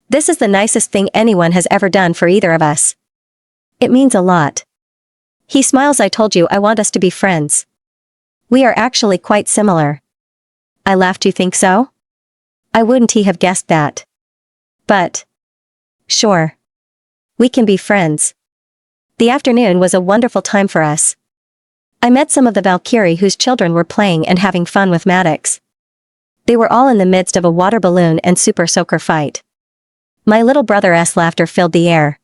[SPEAKER 1] This is the nicest thing anyone has ever done for either of us. It means a lot. He smiles. I told you I want us to be friends. We are actually quite similar. I laughed. You think so? I wouldn't he have guessed that. But. Sure. We can be friends. The afternoon was a wonderful time for us. I met some of the Valkyrie whose children were playing and having fun with Maddox. They were all in the midst of a water balloon and super soaker fight. My little brother's laughter filled the air.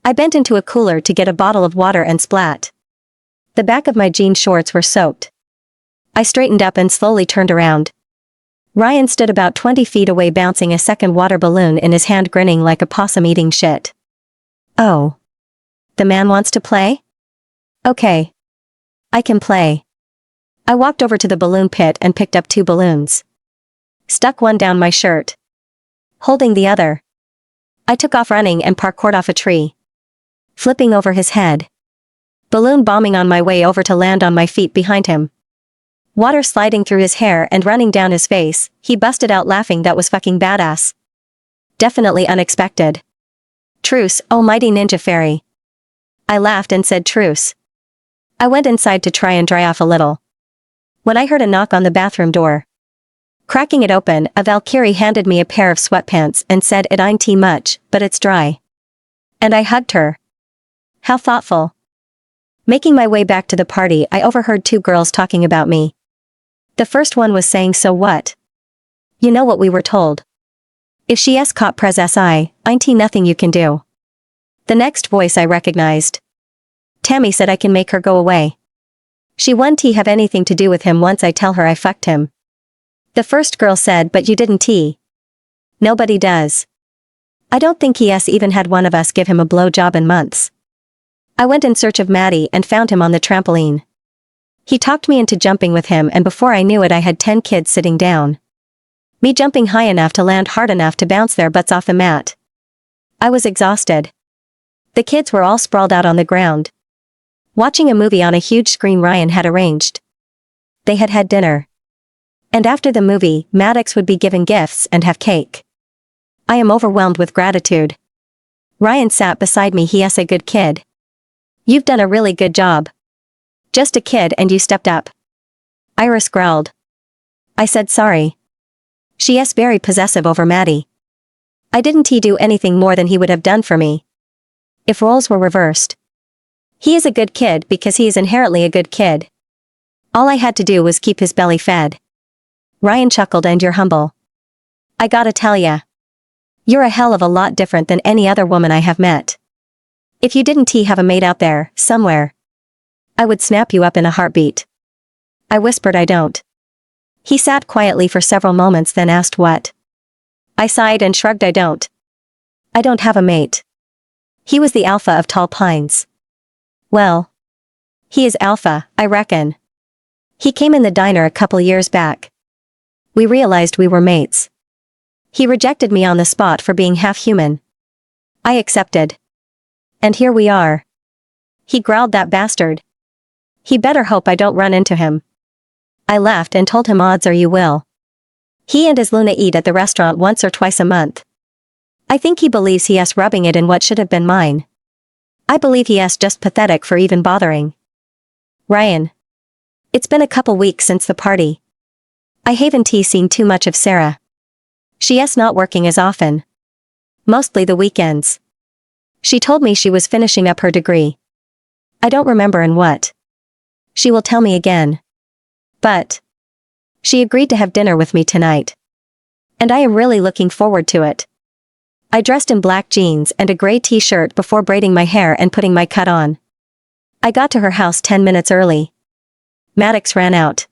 [SPEAKER 1] I bent into a cooler to get a bottle of water and splat. The back of my jean shorts were soaked. I straightened up and slowly turned around. Ryan stood about 20 feet away bouncing a second water balloon in his hand, grinning like a possum eating shit. Oh. The man wants to play? Okay. I can play. I walked over to the balloon pit and picked up 2 balloons. Stuck one down my shirt. Holding the other. I took off running and parkoured off a tree. Flipping over his head. Balloon bombing on my way over to land on my feet behind him. Water sliding through his hair and running down his face. He busted out laughing. That was fucking badass. Definitely unexpected. Truce, oh mighty ninja fairy. I laughed and said truce. I went inside to try and dry off a little. When I heard a knock on the bathroom door. Cracking it open, a Valkyrie handed me a pair of sweatpants and said it ain't too much, but it's dry. And I hugged her. How thoughtful. Making my way back to the party, I overheard 2 girls talking about me. The first one was saying, so what? You know what we were told. If she's caught pres si, ain't nothing you can do. The next voice I recognized. Tammy said I can make her go away. She won't have anything to do with him once I tell her I fucked him. The first girl said, but you didn't. Nobody does. I don't think he's even had one of us give him a blowjob in months. I went in search of Maddie and found him on the trampoline. He talked me into jumping with him, and before I knew it I had 10 kids sitting down. Me jumping high enough to land hard enough to bounce their butts off the mat. I was exhausted. The kids were all sprawled out on the ground. Watching a movie on a huge screen Ryan had arranged. They had had dinner. And after the movie, Maddox would be given gifts and have cake. I am overwhelmed with gratitude. Ryan sat beside me. He's a good kid. You've done a really good job. Just a kid and you stepped up. Iris growled. I said sorry. She is very possessive over Maddie. I didn't do anything more than he would have done for me. If roles were reversed. He is a good kid because he is inherently a good kid. All I had to do was keep his belly fed. Ryan chuckled. And you're humble. I gotta tell ya. You're a hell of a lot different than any other woman I have met. If you didn't have a mate out there, somewhere, I would snap you up in a heartbeat. I whispered I don't. He sat quietly for several moments, then asked what. I sighed and shrugged. I don't have a mate. He was the alpha of Tall Pines. Well, he is alpha, I reckon. He came in the diner a couple years back. We realized we were mates. He rejected me on the spot for being half human. I accepted. And here we are. He growled, that bastard. He better hope I don't run into him. I laughed and told him odds are you will. He and his Luna eat at the restaurant once or twice a month. I think he believes he's rubbing it in what should have been mine. I believe he's just pathetic for even bothering. Ryan. It's been a couple weeks since the party. I haven't seen too much of Sarah. She's not working as often. Mostly the weekends. She told me she was finishing up her degree. I don't remember in what. She will tell me again. But she agreed to have dinner with me tonight. And I am really looking forward to it. I dressed in black jeans and a gray t-shirt before braiding my hair and putting my cut on. I got to her house 10 minutes early. Maddox ran out,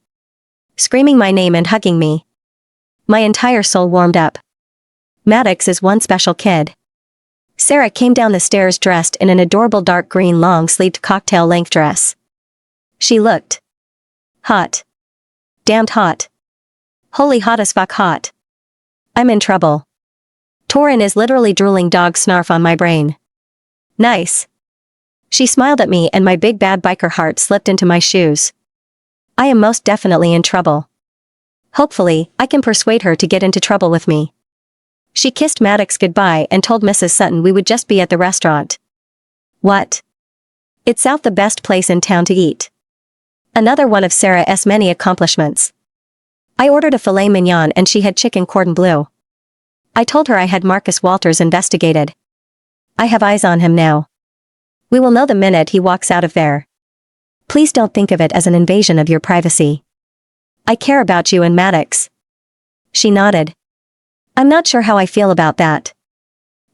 [SPEAKER 1] screaming my name and hugging me. My entire soul warmed up. Maddox is one special kid. Sarah came down the stairs dressed in an adorable dark green long-sleeved cocktail-length dress. She looked hot. Damned hot. Holy hot as fuck hot. I'm in trouble. Torin is literally drooling dog snarf on my brain. Nice. She smiled at me and my big bad biker heart slipped into my shoes. I am most definitely in trouble. Hopefully, I can persuade her to get into trouble with me. She kissed Maddox goodbye and told Mrs. Sutton we would just be at the restaurant. What? It's the best place in town to eat. Another one of Sarah's many accomplishments. I ordered a filet mignon and she had chicken cordon bleu. I told her I had Marcus Walters investigated. I have eyes on him now. We will know the minute he walks out of there. Please don't think of it as an invasion of your privacy. I care about you and Maddox. She nodded. I'm not sure how I feel about that.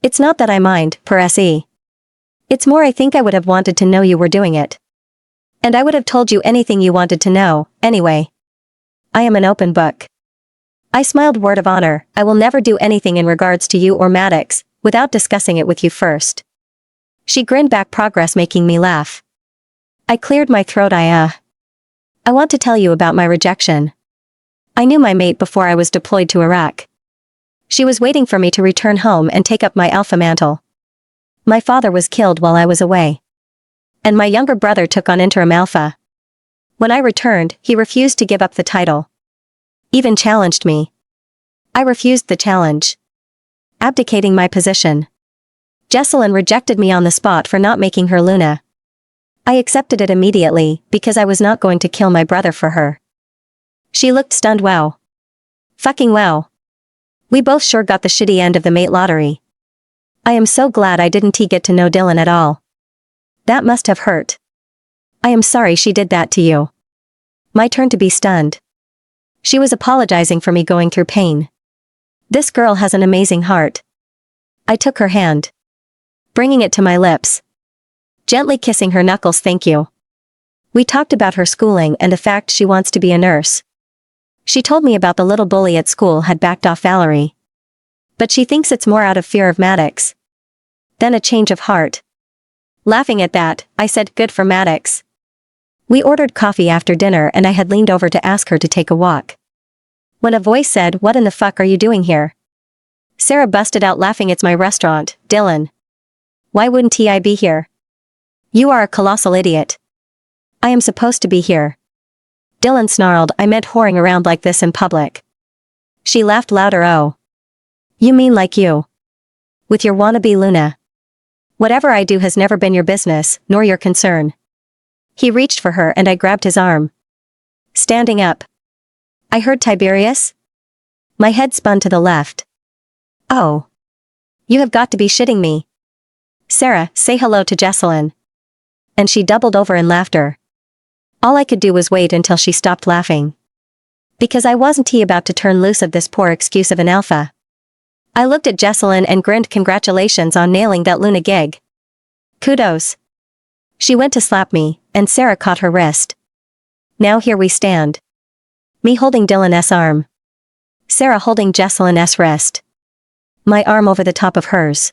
[SPEAKER 1] It's not that I mind, per se. It's more I think I would have wanted to know you were doing it. And I would have told you anything you wanted to know, anyway. I am an open book. I smiled. Word of honor, I will never do anything in regards to you or Maddox, without discussing it with you first. She grinned back, progress making me laugh. I cleared my throat. I want to tell you about my rejection. I knew my mate before I was deployed to Iraq. She was waiting for me to return home and take up my alpha mantle. My father was killed while I was away. And my younger brother took on interim alpha. When I returned, he refused to give up the title. Even challenged me. I refused the challenge, abdicating my position. Jesselyn rejected me on the spot for not making her Luna. I accepted it immediately, because I was not going to kill my brother for her. She looked stunned. Wow. Fucking wow. We both sure got the shitty end of the mate lottery. I am so glad I didn't get to know Dylan at all. That must have hurt. I am sorry she did that to you. My turn to be stunned. She was apologizing for me going through pain. This girl has an amazing heart. I took her hand, bringing it to my lips, gently kissing her knuckles. Thank you. We talked about her schooling and the fact she wants to be a nurse. She told me about the little bully at school had backed off Valerie. But she thinks it's more out of fear of Maddox than a change of heart. Laughing at that, I said, good for Maddox. We ordered coffee after dinner and I had leaned over to ask her to take a walk, when a voice said, what in the fuck are you doing here? Sarah busted out laughing. It's my restaurant, Dylan. Why wouldn't I be here? You are a colossal idiot. I am supposed to be here. Dylan snarled, I meant whoring around like this in public. She laughed louder. Oh. You mean like you? With your wannabe Luna. Whatever I do has never been your business, nor your concern. He reached for her and I grabbed his arm. Standing up. I heard Tiberius? My head spun to the left. Oh. You have got to be shitting me. Sarah, say hello to Jesselyn. And she doubled over in laughter. All I could do was wait until she stopped laughing. Because I wasn't about to turn loose of this poor excuse of an alpha. I looked at Jesselyn and grinned. Congratulations on nailing that Luna gig. Kudos. She went to slap me, and Sarah caught her wrist. Now here we stand. Me holding Dylan's arm. Sarah holding Jesselyn's wrist. My arm over the top of hers.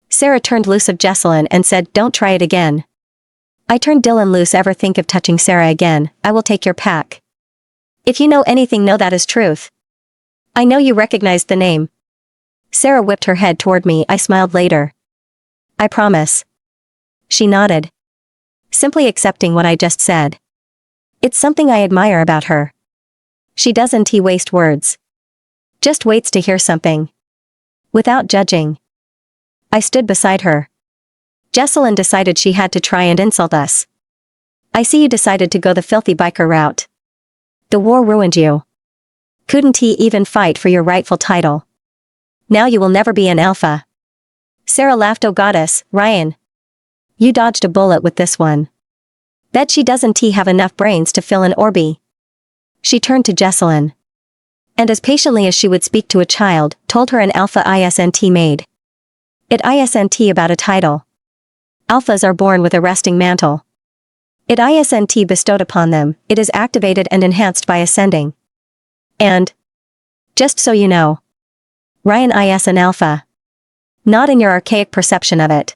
[SPEAKER 1] Sarah turned loose of Jesselyn and said, don't try it again. I turned Dylan loose. Ever think of touching Sarah again, I will take your pack. If you know anything, know that is truth. I know you recognized the name. Sarah whipped her head toward me. I smiled later. I promise. She nodded, simply accepting what I just said. It's something I admire about her. She doesn't waste words. Just waits to hear something. Without judging. I stood beside her. Jesselyn decided she had to try and insult us. I see you decided to go the filthy biker route. The war ruined you. Couldn't he even fight for your rightful title? Now you will never be an alpha. Sarah laughed. Oh goddess, Ryan. You dodged a bullet with this one. Bet she doesn't have enough brains to fill an Orby. She turned to Jesselyn. And as patiently as she would speak to a child, told her an alpha isn't made. It isn't about a title. Alphas are born with a resting mantle. It isn't bestowed upon them, it is activated and enhanced by ascending. And, just so you know, Ryan is an alpha. Not in your archaic perception of it,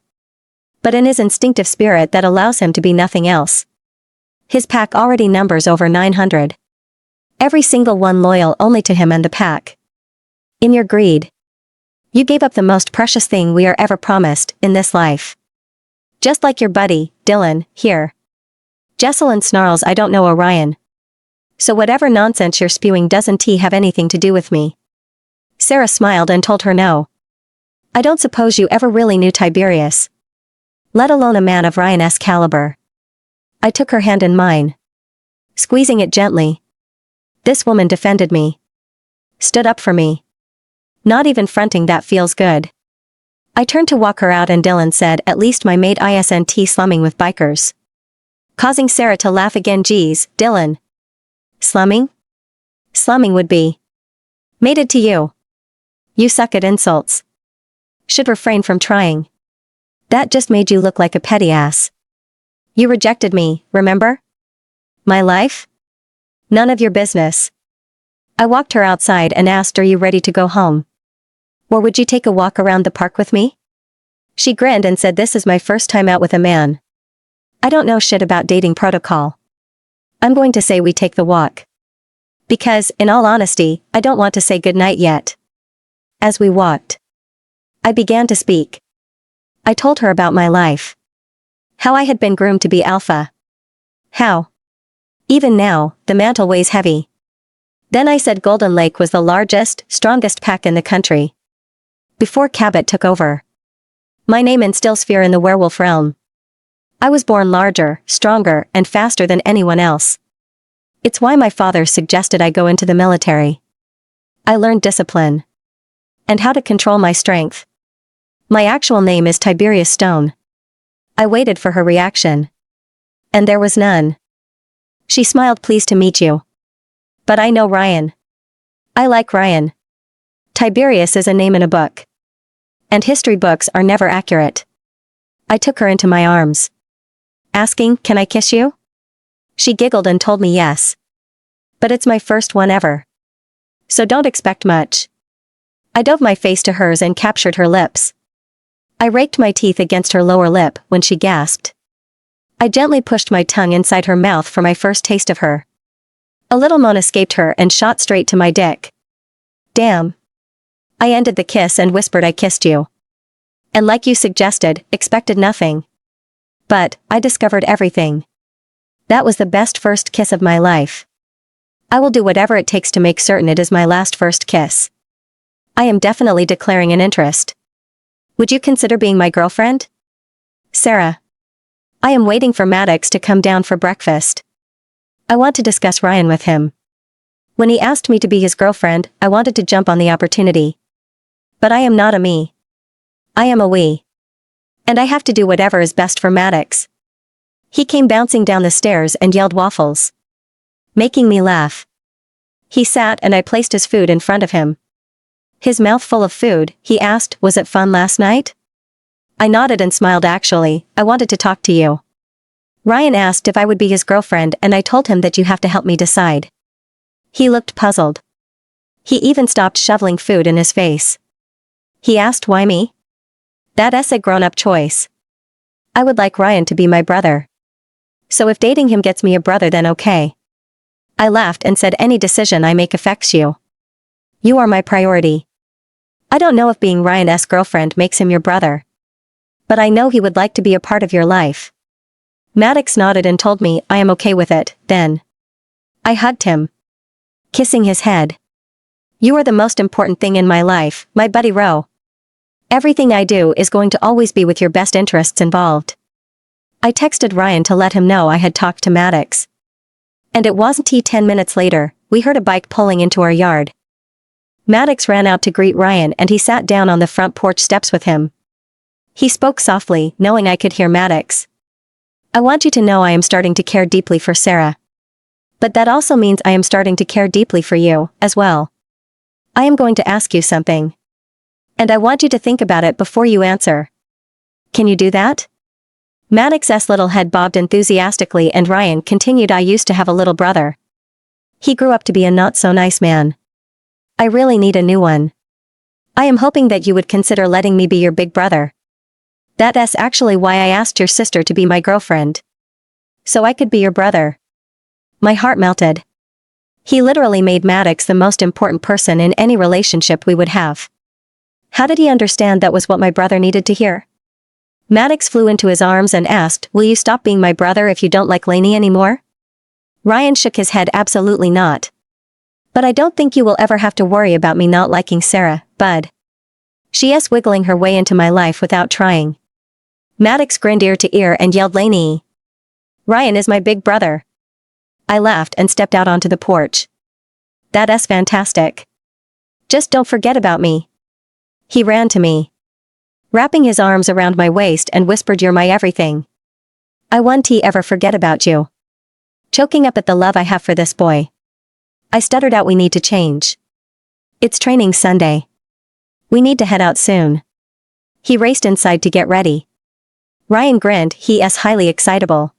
[SPEAKER 1] but in his instinctive spirit that allows him to be nothing else. His pack already numbers over 900. Every single one loyal only to him and the pack. In your greed, you gave up the most precious thing we are ever promised in this life. Just like your buddy, Dylan, here. Jesselyn snarls. I don't know Orion. So whatever nonsense you're spewing doesn't have anything to do with me. Sarah smiled and told her no. I don't suppose you ever really knew Tiberius. Let alone a man of Ryan's caliber. I took her hand in mine. Squeezing it gently. This woman defended me. Stood up for me. Not even fronting. That feels good. I turned to walk her out and Dylan said, at least my mate isn't slumming with bikers. Causing Sarah to laugh again. Geez, Dylan. Slumming? Slumming would be mated to you. You suck at insults. Should refrain from trying. That just made you look like a petty ass. You rejected me, remember? My life? None of your business. I walked her outside and asked, are you ready to go home? Or would you take a walk around the park with me? She grinned and said, this is my first time out with a man. I don't know shit about dating protocol. I'm going to say we take the walk. Because, in all honesty, I don't want to say goodnight yet. As we walked, I began to speak. I told her about my life. How I had been groomed to be alpha. How, even now, the mantle weighs heavy. Then I said Golden Lake was the largest, strongest pack in the country. Before Cabot took over. My name instills fear in the werewolf realm. I was born larger, stronger, and faster than anyone else. It's why my father suggested I go into the military. I learned discipline. And how to control my strength. My actual name is Tiberius Stone. I waited for her reaction. And there was none. She smiled. Pleased to meet you. But I know Ryan. I like Ryan. Tiberius is a name in a book. And history books are never accurate. I took her into my arms. Asking, can I kiss you? She giggled and told me yes. But it's my first one ever. So don't expect much. I dove my face to hers and captured her lips. I raked my teeth against her lower lip when she gasped. I gently pushed my tongue inside her mouth for my first taste of her. A little moan escaped her and shot straight to my dick. Damn. I ended the kiss and whispered, I kissed you. And like you suggested, expected nothing. But, I discovered everything. That was the best first kiss of my life. I will do whatever it takes to make certain it is my last first kiss. I am definitely declaring an interest. Would you consider being my girlfriend? Sarah. I am waiting for Maddox to come down for breakfast. I want to discuss Ryan with him. When he asked me to be his girlfriend, I wanted to jump on the opportunity. But I am not a me. I am a we. And I have to do whatever is best for Maddox. He came bouncing down the stairs and yelled waffles. Making me laugh. He sat and I placed his food in front of him. His mouth full of food, he asked, was it fun last night? I nodded and smiled. Actually, I wanted to talk to you. Ryan asked if I would be his girlfriend and I told him that you have to help me decide. He looked puzzled. He even stopped shoveling food in his face. He asked why me? That's a grown-up choice. I would like Ryan to be my brother. So if dating him gets me a brother then okay. I laughed and said any decision I make affects you. You are my priority. I don't know if being Ryan's girlfriend makes him your brother. But I know he would like to be a part of your life. Maddox nodded and told me I am okay with it, then. I hugged him. Kissing his head. You are the most important thing in my life, my buddy Ro. Everything I do is going to always be with your best interests involved. I texted Ryan to let him know I had talked to Maddox. And it wasn't 10 minutes later, we heard a bike pulling into our yard. Maddox ran out to greet Ryan and he sat down on the front porch steps with him. He spoke softly, knowing I could hear Maddox. I want you to know I am starting to care deeply for Sarah. But that also means I am starting to care deeply for you, as well. I am going to ask you something. And I want you to think about it before you answer. Can you do that? Maddox's little head bobbed enthusiastically and Ryan continued, I used to have a little brother. He grew up to be a not-so-nice man. I really need a new one. I am hoping that you would consider letting me be your big brother. That's actually why I asked your sister to be my girlfriend. So I could be your brother. My heart melted. He literally made Maddox the most important person in any relationship we would have. How did he understand that was what my brother needed to hear? Maddox flew into his arms and asked, will you stop being my brother if you don't like Lainey anymore? Ryan shook his head, absolutely not. But I don't think you will ever have to worry about me not liking Sarah, bud. She's wiggling her way into my life without trying. Maddox grinned ear to ear and yelled, Lainey. Ryan is my big brother. I laughed and stepped out onto the porch. That's fantastic. Just don't forget about me. He ran to me, wrapping his arms around my waist and whispered, you're my everything. I won't ever forget about you. Choking up at the love I have for this boy. I stuttered out, we need to change. It's training Sunday. We need to head out soon. He raced inside to get ready. Ryan grinned, he's highly excitable.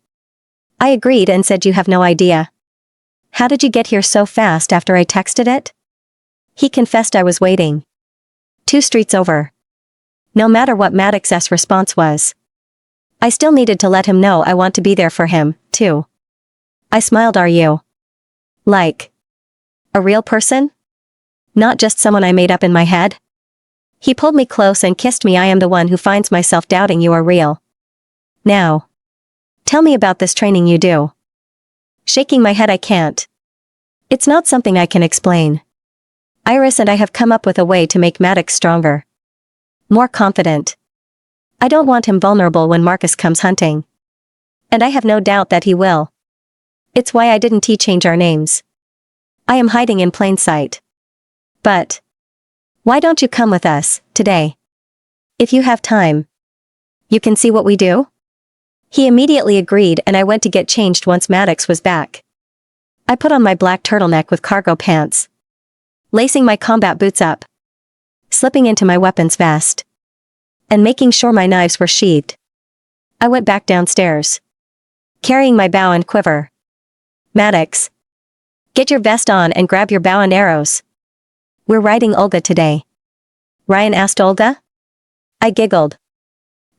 [SPEAKER 1] I agreed and said, you have no idea. How did you get here so fast after I texted it? He confessed, I was waiting. 2 streets over. No matter what Maddox's response was, I still needed to let him know I want to be there for him, too. I smiled, are you? Like a real person? Not just someone I made up in my head? He pulled me close and kissed me. I am the one who finds myself doubting you are real. Now, tell me about this training you do. Shaking my head, I can't. It's not something I can explain. Iris and I have come up with a way to make Maddox stronger. More confident. I don't want him vulnerable when Marcus comes hunting. And I have no doubt that he will. It's why I didn't change our names. I am hiding in plain sight. But why don't you come with us, today? If you have time. You can see what we do? He immediately agreed and I went to get changed once Maddox was back. I put on my black turtleneck with cargo pants, lacing my combat boots up, slipping into my weapons vest, and making sure my knives were sheathed. I went back downstairs, carrying my bow and quiver. Maddox, get your vest on and grab your bow and arrows. We're riding Olga today. Ryan asked. Olga? I giggled,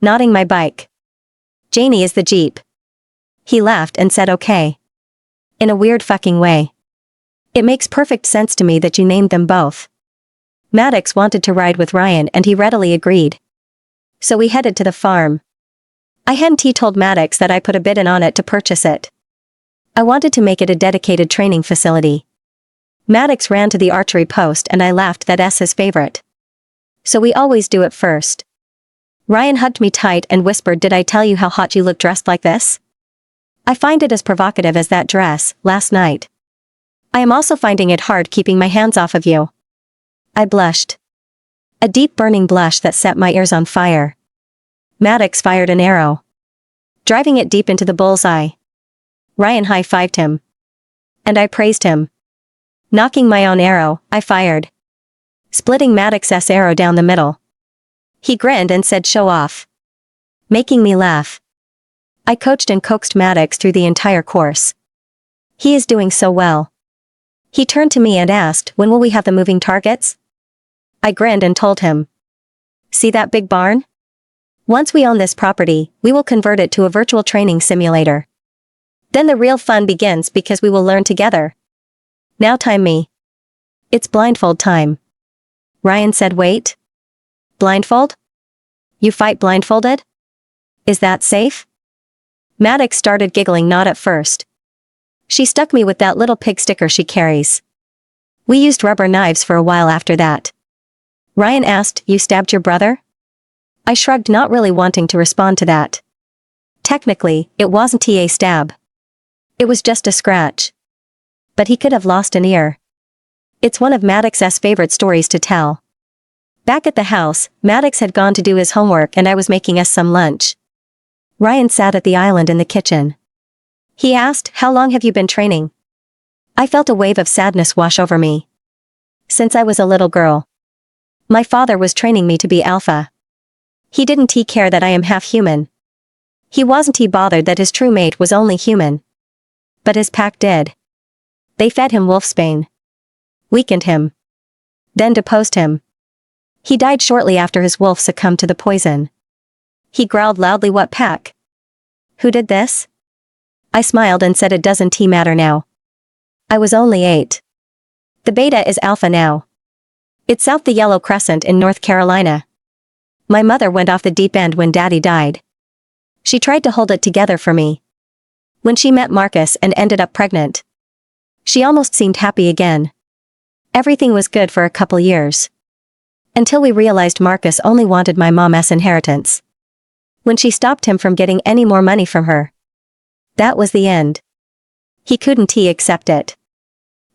[SPEAKER 1] nodding my bike. Janie is the jeep. He laughed and said okay. In a weird fucking way. It makes perfect sense to me that you named them both. Maddox wanted to ride with Ryan and he readily agreed. So we headed to the farm. I hadn't told Maddox that I put a bid in on it to purchase it. I wanted to make it a dedicated training facility. Maddox ran to the archery post and I laughed, that's his favorite. So we always do it first. Ryan hugged me tight and whispered, did I tell you how hot you look dressed like this? I find it as provocative as that dress, last night. I am also finding it hard keeping my hands off of you. I blushed. A deep burning blush that set my ears on fire. Maddox fired an arrow, driving it deep into the bullseye. Ryan high-fived him. And I praised him. Knocking my own arrow, I fired, splitting Maddox's arrow down the middle. He grinned and said, show off. Making me laugh. I coached and coaxed Maddox through the entire course. He is doing so well. He turned to me and asked, when will we have the moving targets? I grinned and told him. See that big barn? Once we own this property, we will convert it to a virtual training simulator. Then the real fun begins because we will learn together. Now time me. It's blindfold time. Ryan said, wait. Blindfold? You fight blindfolded? Is that safe? Maddox started giggling, not at first. She stuck me with that little pig sticker she carries. We used rubber knives for a while after that. Ryan asked, you stabbed your brother? I shrugged, not really wanting to respond to that. Technically, it wasn't a stab. It was just a scratch. But he could have lost an ear. It's one of Maddox's favorite stories to tell. Back at the house, Maddox had gone to do his homework and I was making us some lunch. Ryan sat at the island in the kitchen. He asked, "How long have you been training?" I felt a wave of sadness wash over me. Since I was a little girl. My father was training me to be alpha. He didn't care that I am half human. He wasn't bothered that his true mate was only human. But his pack did. They fed him wolfsbane. Weakened him. Then deposed him. He died shortly after his wolf succumbed to the poison. He growled loudly, "What pack? Who did this?" I smiled and said, "It doesn't matter now. I was only 8. The beta is alpha now. It's south the Yellow Crescent in North Carolina. My mother went off the deep end when Daddy died. She tried to hold it together for me. When she met Marcus and ended up pregnant. She almost seemed happy again. Everything was good for a couple years. Until we realized Marcus only wanted my mom's inheritance. When she stopped him from getting any more money from her. That was the end. He couldn't accept it.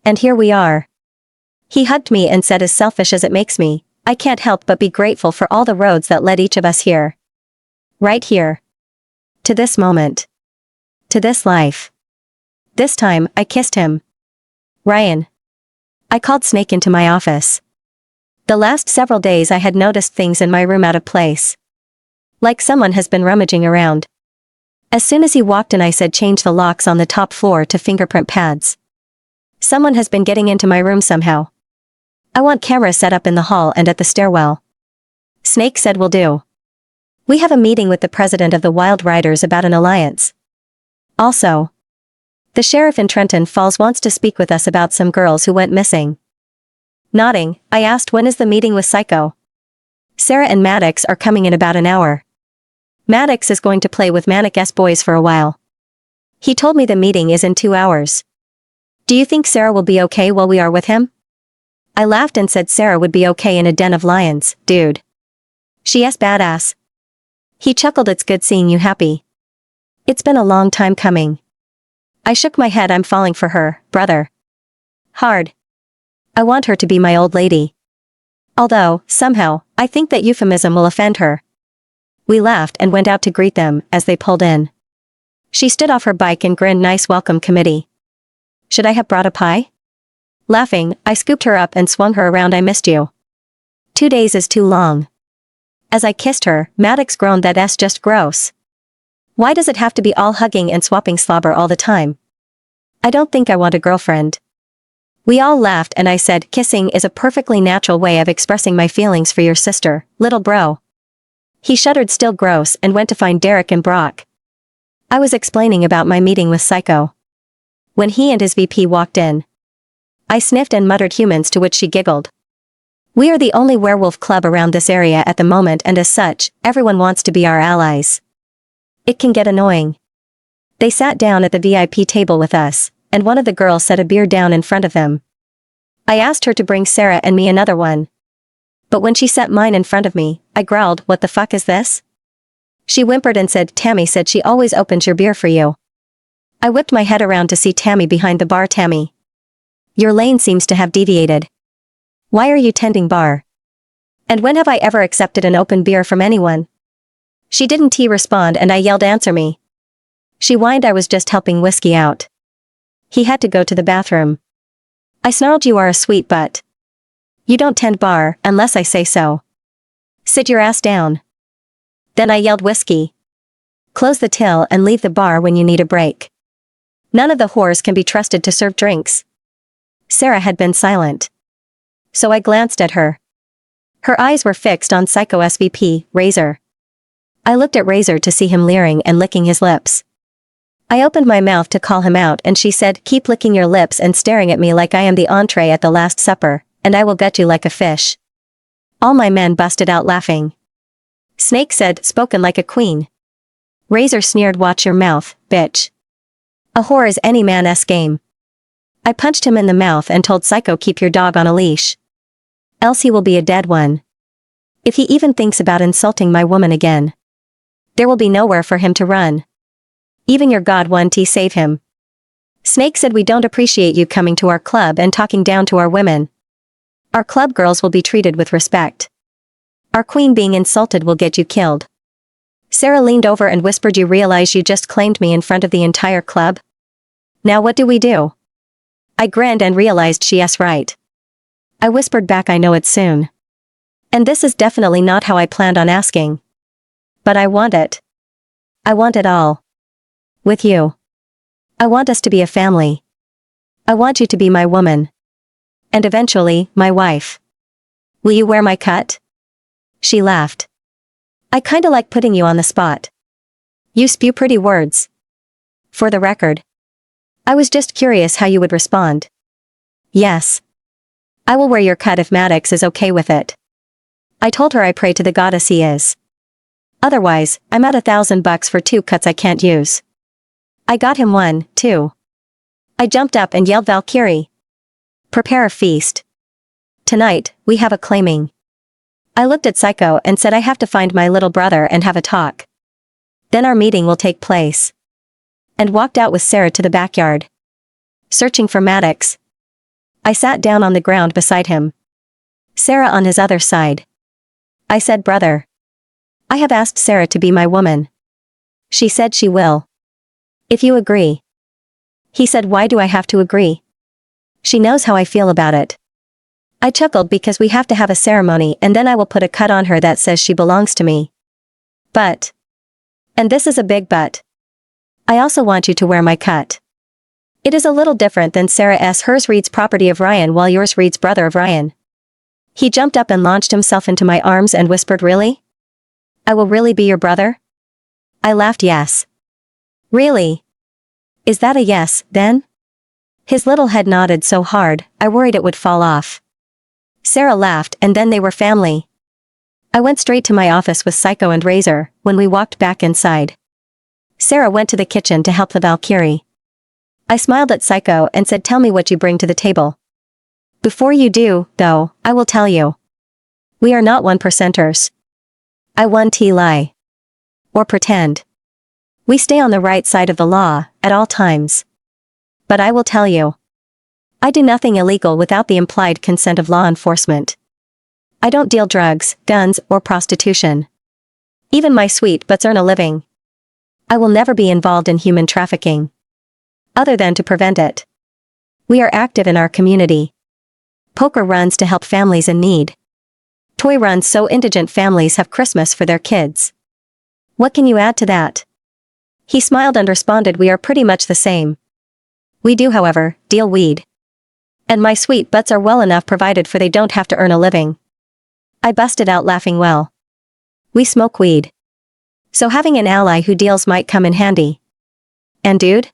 [SPEAKER 1] And here we are. He hugged me and said, "As selfish as it makes me, I can't help but be grateful for all the roads that led each of us here. Right here. To this moment. To this life." This time, I kissed him. "Ryan." I called Snake into my office. The last several days I had noticed things in my room out of place. Like someone has been rummaging around. As soon as he walked in I said, "Change the locks on the top floor to fingerprint pads. Someone has been getting into my room somehow. I want cameras set up in the hall and at the stairwell." Snake said, "Will do. We have a meeting with the president of the Wild Riders about an alliance. Also, the sheriff in Trenton Falls wants to speak with us about some girls who went missing." Nodding, I asked, "When is the meeting with Psycho?" "Sarah and Maddox are coming in about an hour. Maddox is going to play with Manic's boys for a while. He told me the meeting is in 2 hours. Do you think Sarah will be okay while we are with him?" I laughed and said Sarah would be okay in a den of lions, dude. She's badass. He chuckled, "It's good seeing you happy. It's been a long time coming." I shook my head. "I'm falling for her, brother. Hard. I want her to be my old lady. Although, somehow, I think that euphemism will offend her." We laughed and went out to greet them as they pulled in. She stood off her bike and grinned, "Nice welcome committee. Should I have brought a pie?" Laughing, I scooped her up and swung her around. "I missed you. 2 days is too long." As I kissed her, Maddox groaned, "That's just gross. Why does it have to be all hugging and swapping slobber all the time? I don't think I want a girlfriend." We all laughed and I said, "Kissing is a perfectly natural way of expressing my feelings for your sister, little bro." He shuddered, "Still gross," and went to find Derek and Brock. I was explaining about my meeting with Psycho. When he and his VP walked in, I sniffed and muttered humans, to which she giggled. We are the only werewolf club around this area at the moment, and as such, everyone wants to be our allies. It can get annoying. They sat down at the VIP table with us, and one of the girls set a beer down in front of them. I asked her to bring Sarah and me another one. But when she set mine in front of me, I growled, "What the fuck is this?" She whimpered and said, "Tammy said she always opens your beer for you." I whipped my head around to see Tammy behind the bar. "Tammy, your lane seems to have deviated. Why are you tending bar? And when have I ever accepted an open beer from anyone?" She didn't respond and I yelled, "Answer me." She whined, "I was just helping Whiskey out. He had to go to the bathroom." I snarled, "You are a sweet butt. You don't tend bar, unless I say so. Sit your ass down." Then I yelled, "Whiskey, close the till and leave the bar when you need a break. None of the whores can be trusted to serve drinks." Sarah had been silent. So I glanced at her. Her eyes were fixed on Psycho SVP, Razor. I looked at Razor to see him leering and licking his lips. I opened my mouth to call him out and she said, "Keep licking your lips and staring at me like I am the entree at the Last Supper, and I will gut you like a fish." All my men busted out laughing. Snake said, "Spoken like a queen." Razor sneered, "Watch your mouth, bitch. A whore is any man's game." I punched him in the mouth and told Psycho, "Keep your dog on a leash. Else he will be a dead one." If he even thinks about insulting my woman again, there will be nowhere for him to run. Even your god won't save him. Snake said we don't appreciate you coming to our club and talking down to our women. Our club girls will be treated with respect. Our queen being insulted will get you killed. Sarah leaned over and whispered, you realize you just claimed me in front of the entire club? Now what do we do? I grinned and realized she's right. I whispered back, I know it soon. And this is definitely not how I planned on asking. But I want it. I want it all. With you. I want us to be a family. I want you to be my woman. And eventually, my wife. Will you wear my cut? She laughed. I kinda like putting you on the spot. You spew pretty words. For the record. I was just curious how you would respond. Yes. I will wear your cut if Maddox is okay with it. I told her I pray to the goddess he is. Otherwise, I'm at $1,000 for 2 cuts I can't use. I got him one, too. I jumped up and yelled, Valkyrie. Prepare a feast. Tonight, we have a claiming. I looked at Psycho and said I have to find my little brother and have a talk. Then our meeting will take place. And walked out with Sarah to the backyard. Searching for Maddox. I sat down on the ground beside him. Sarah on his other side. I said, brother. I have asked Sarah to be my woman. She said she will. If you agree. He said, why do I have to agree? She knows how I feel about it. I chuckled because we have to have a ceremony and then I will put a cut on her that says she belongs to me. But. And this is a big but. I also want you to wear my cut. It is a little different than Sarah's. Hers reads property of Ryan while yours reads brother of Ryan. He jumped up and launched himself into my arms and whispered, really? I will really be your brother? I laughed, yes. Really? Is that a yes, then? His little head nodded so hard, I worried it would fall off. Sarah laughed and then they were family. I went straight to my office with Psycho and Razor when we walked back inside. Sarah went to the kitchen to help the Valkyrie. I smiled at Psycho and said, tell me what you bring to the table. Before you do, though, I will tell you. We are not 1%ers. I won't lie. Or pretend. We stay on the right side of the law, at all times. But I will tell you. I do nothing illegal without the implied consent of law enforcement. I don't deal drugs, guns, or prostitution. Even my sweet butts earn a living. I will never be involved in human trafficking. Other than to prevent it. We are active in our community. Poker runs to help families in need. Toy runs so indigent families have Christmas for their kids. What can you add to that? He smiled and responded, we are pretty much the same. We do, however, deal weed. And my sweet butts are well enough provided for, they don't have to earn a living. I busted out laughing, well. We smoke weed. So having an ally who deals might come in handy. And dude?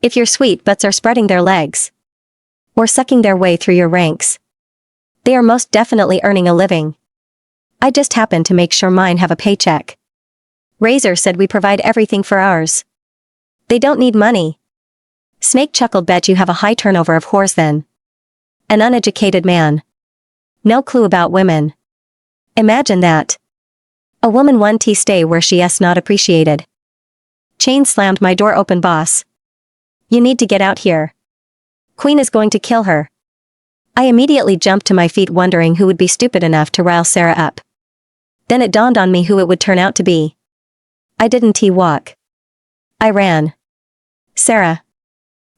[SPEAKER 1] If your sweet butts are spreading their legs. Or sucking their way through your ranks. They are most definitely earning a living. I just happen to make sure mine have a paycheck. Razor said we provide everything for ours. They don't need money. Snake chuckled, bet you have a high turnover of whores then. An uneducated man. No clue about women. Imagine that. A woman won't stay where she is not appreciated. Chain slammed my door open, boss. You need to get out here. Queen is going to kill her. I immediately jumped to my feet wondering who would be stupid enough to rile Sarah up. Then it dawned on me who it would turn out to be. I didn't walk. I ran. Sarah.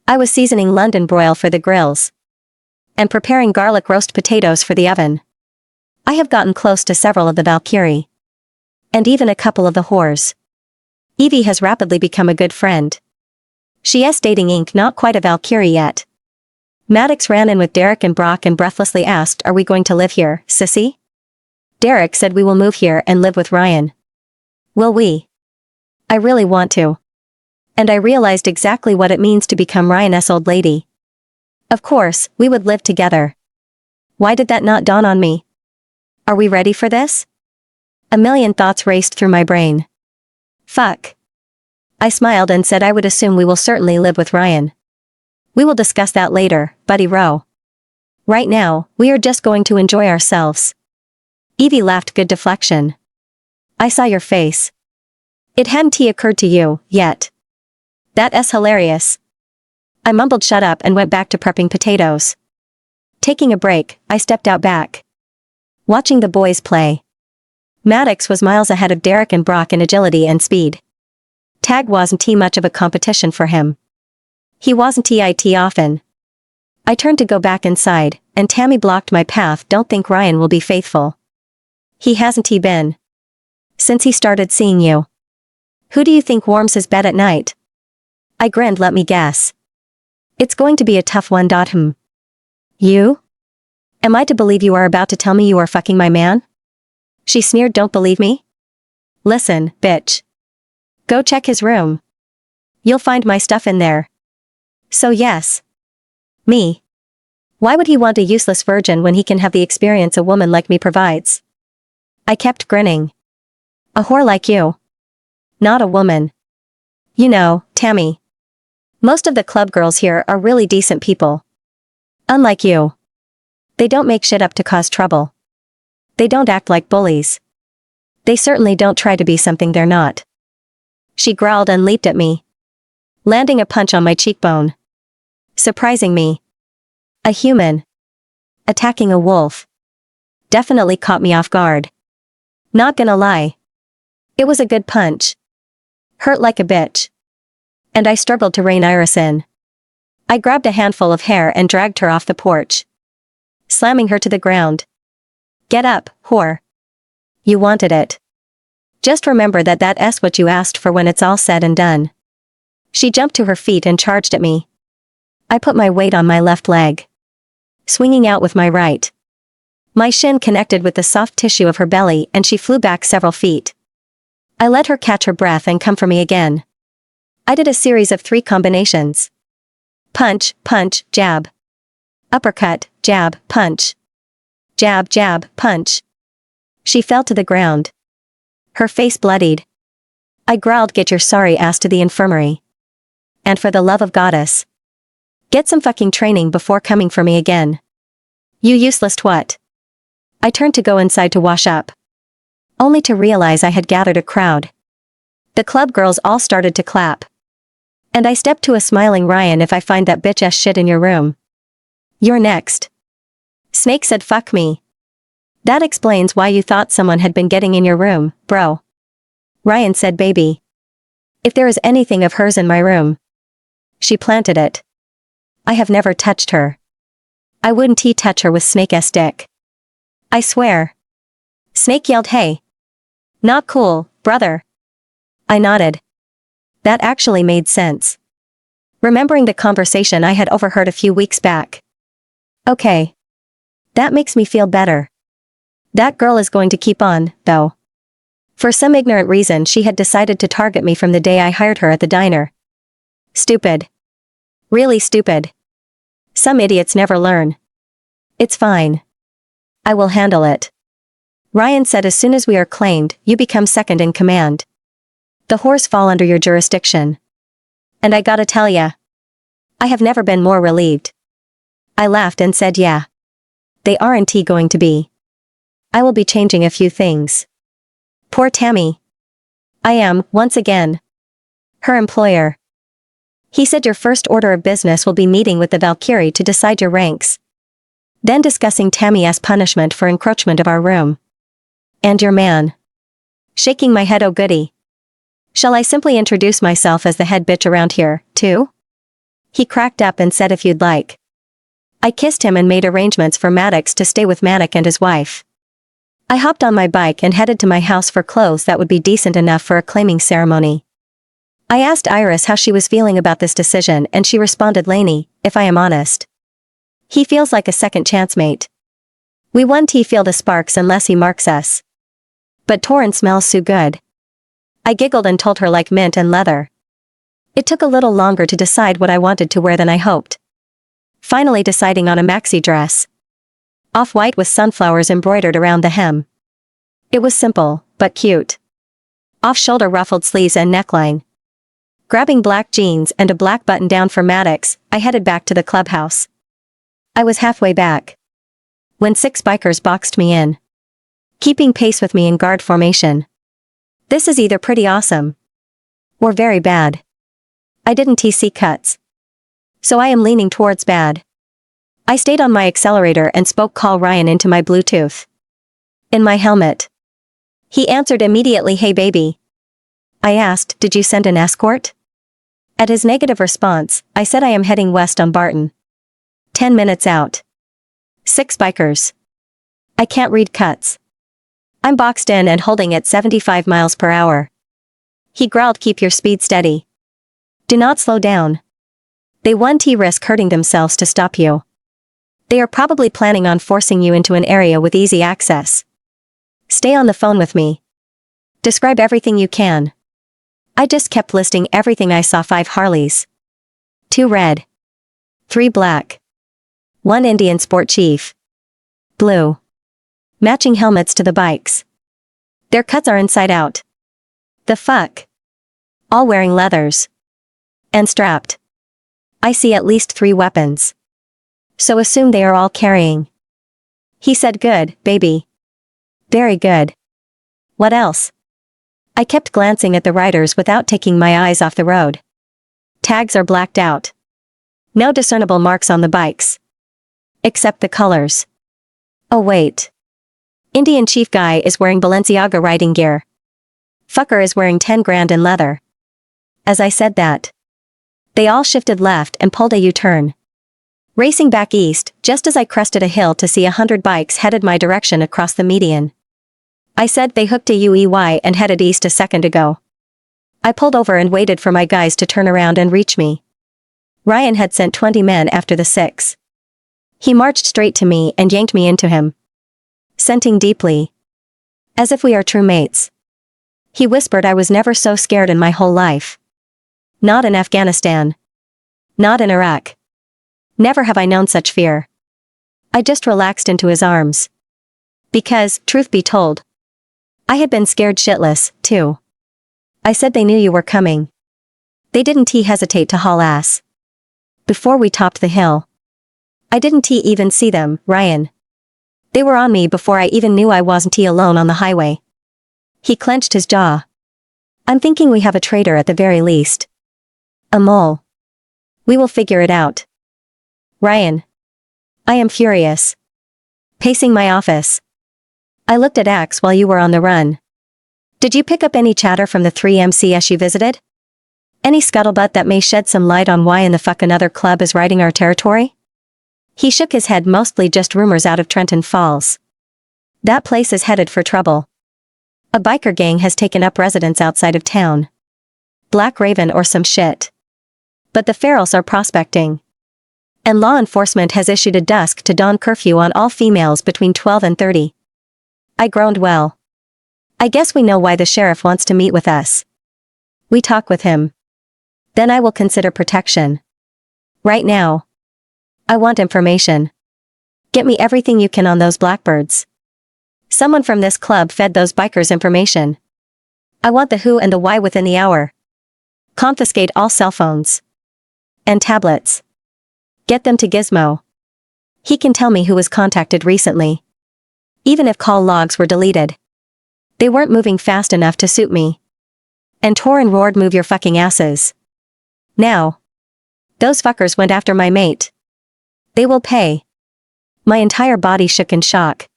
[SPEAKER 1] I was seasoning London broil for the grills. And preparing garlic roast potatoes for the oven. I have gotten close to several of the Valkyrie. And even a couple of the whores. Evie has rapidly become a good friend. She is dating Ink, not quite a Valkyrie yet. Maddox ran in with Derek and Brock and breathlessly asked, are we going to live here, sissy? Derek said we will move here and live with Ryan. Will we? I really want to. And I realized exactly what it means to become Ryan's old lady. Of course, we would live together. Why did that not dawn on me? Are we ready for this? A million thoughts raced through my brain. Fuck. I smiled and said I would assume we will certainly live with Ryan. We will discuss that later, Buddy Row. Right now, we are just going to enjoy ourselves. Evie laughed. Good deflection. I saw your face. It hadn't occurred to you, yet. That's hilarious. I mumbled shut up and went back to prepping potatoes. Taking a break, I stepped out back. Watching the boys play. Maddox was miles ahead of Derek and Brock in agility and speed. Tag wasn't much of a competition for him. He wasn't it often. I turned to go back inside, and Tammy blocked my path. Don't think Ryan will be faithful. He hasn't been. Since he started seeing you. Who do you think warms his bed at night? I grinned. Let me guess. It's going to be a tough one. You? Am I to believe you are about to tell me you are fucking my man? She sneered. Don't believe me? Listen, bitch. Go check his room. You'll find my stuff in there. So yes. Me. Why would he want a useless virgin when he can have the experience a woman like me provides? I kept grinning. A whore like you. Not a woman. You know, Tammy. Most of the club girls here are really decent people. Unlike you. They don't make shit up to cause trouble. They don't act like bullies. They certainly don't try to be something they're not. She growled and leaped at me, landing a punch on my cheekbone. Surprising me. A human attacking a wolf definitely caught me off guard. Not gonna lie. It was a good punch. Hurt like a bitch. And I struggled to rein Iris in. I grabbed a handful of hair and dragged her off the porch, slamming her to the ground. Get up, whore. You wanted it. Just remember that's what you asked for when it's all said and done. She jumped to her feet and charged at me. I put my weight on my left leg, swinging out with my right. My shin connected with the soft tissue of her belly and she flew back several feet. I let her catch her breath and come for me again. I did a series of 3 combinations. Punch, punch, jab. Uppercut, jab, punch. Jab, jab, punch. She fell to the ground. Her face bloodied. I growled, get your sorry ass to the infirmary. And for the love of goddess, get some fucking training before coming for me again. You useless twat. I turned to go inside to wash up, only to realize I had gathered a crowd. The club girls all started to clap. And I stepped to a smiling Ryan. If I find that bitch ass shit in your room, you're next. Snake said fuck me. That explains why you thought someone had been getting in your room, bro. Ryan said baby. If there is anything of hers in my room, she planted it. I have never touched her. I wouldn't touch her with Snake's dick. I swear. Snake yelled hey. Not cool, brother. I nodded. That actually made sense, remembering the conversation I had overheard a few weeks back. Okay. That makes me feel better. That girl is going to keep on, though. For some ignorant reason she had decided to target me from the day I hired her at the diner. Stupid. Really stupid. Some idiots never learn. It's fine. I will handle it. Ryan said as soon as we are claimed, you become second in command. The whores fall under your jurisdiction. And I gotta tell ya, I have never been more relieved. I laughed and said yeah. They aren't going to be. I will be changing a few things. Poor Tammy. I am, once again, her employer. He said your first order of business will be meeting with the Valkyrie to decide your ranks. Then discussing Tammy's punishment for encroachment of our room. And your man. Shaking my head, oh goody. Shall I simply introduce myself as the head bitch around here, too? He cracked up and said if you'd like. I kissed him and made arrangements for Maddox to stay with Manic and his wife. I hopped on my bike and headed to my house for clothes that would be decent enough for a claiming ceremony. I asked Iris how she was feeling about this decision and she responded, Lainey, if I am honest. He feels like a second chance mate. We won't feel the sparks unless he marks us. But Torrin smells so good. I giggled and told her like mint and leather. It took a little longer to decide what I wanted to wear than I hoped. Finally deciding on a maxi dress. Off-white with sunflowers embroidered around the hem. It was simple, but cute. Off-shoulder ruffled sleeves and neckline. Grabbing black jeans and a black button-down for Maddox, I headed back to the clubhouse. I was halfway back when 6 bikers boxed me in. keeping pace with me in guard formation. This is either pretty awesome or very bad. I didn't see cuts, so I am leaning towards bad. I stayed on my accelerator and spoke call Ryan into my Bluetooth. In my helmet. He answered immediately, "Hey baby." I asked, "Did you send an escort?" At his negative response, I said I am heading west on Barton. 10 minutes out. 6 bikers. I can't read cuts. I'm boxed in and holding at 75 miles per hour. He growled, "Keep your speed steady. Do not slow down. They won't risk hurting themselves to stop you. They are probably planning on forcing you into an area with easy access. Stay on the phone with me. Describe everything you can." I just kept listing everything I saw: 5 Harleys. 2 red. 3 black. 1 Indian sport chief. Blue. Matching helmets to the bikes. Their cuts are inside out. The fuck? All wearing leathers. And strapped. I see at least 3 weapons. So assume they are all carrying. He said, "Good, baby. Very good. What else?" I kept glancing at the riders without taking my eyes off the road. Tags are blacked out. No discernible marks on the bikes. Except the colors. Oh wait. Indian chief guy is wearing Balenciaga riding gear. Fucker is wearing 10 grand in leather. As I said that, they all shifted left and pulled a U-turn. Racing back east, just as I crested a hill to see 100 bikes headed my direction across the median. I said they hooked a UEY and headed east a second ago. I pulled over and waited for my guys to turn around and reach me. Ryan had sent 20 men after the 6. He marched straight to me and yanked me into him. Scenting deeply. As if we are true mates. He whispered, "I was never so scared in my whole life. Not in Afghanistan. Not in Iraq. Never have I known such fear." I just relaxed into his arms. Because, truth be told, I had been scared shitless, too. I said, "They knew you were coming. They didn't hesitate to haul ass. Before we topped the hill. I didn't even see them, Ryan. They were on me before I even knew I wasn't alone on the highway." He clenched his jaw. "I'm thinking we have a traitor at the very least. A mole. We will figure it out." Ryan. I am furious. Pacing my office. I looked at Axe while you were on the run. Did you pick up any chatter from the 3 MCS you visited? Any scuttlebutt that may shed some light on why in the fuck another club is riding our territory? He shook his head. "Mostly just rumors out of Trenton Falls. That place is headed for trouble. A biker gang has taken up residence outside of town. Black Raven or some shit. But the ferals are prospecting. And law enforcement has issued a dusk to dawn curfew on all females between 12 and 30. I groaned. "Well, I guess we know why the sheriff wants to meet with us. We talk with him. Then I will consider protection. Right now, I want information. Get me everything you can on those blackbirds. Someone from this club fed those bikers information. I want the who and the why within the hour. Confiscate all cell phones. And tablets. Get them to Gizmo. He can tell me who was contacted recently. Even if call logs were deleted. They weren't moving fast enough to suit me." And Torin roared, "Move your fucking asses. Now. Those fuckers went after my mate. They will pay." My entire body shook in shock.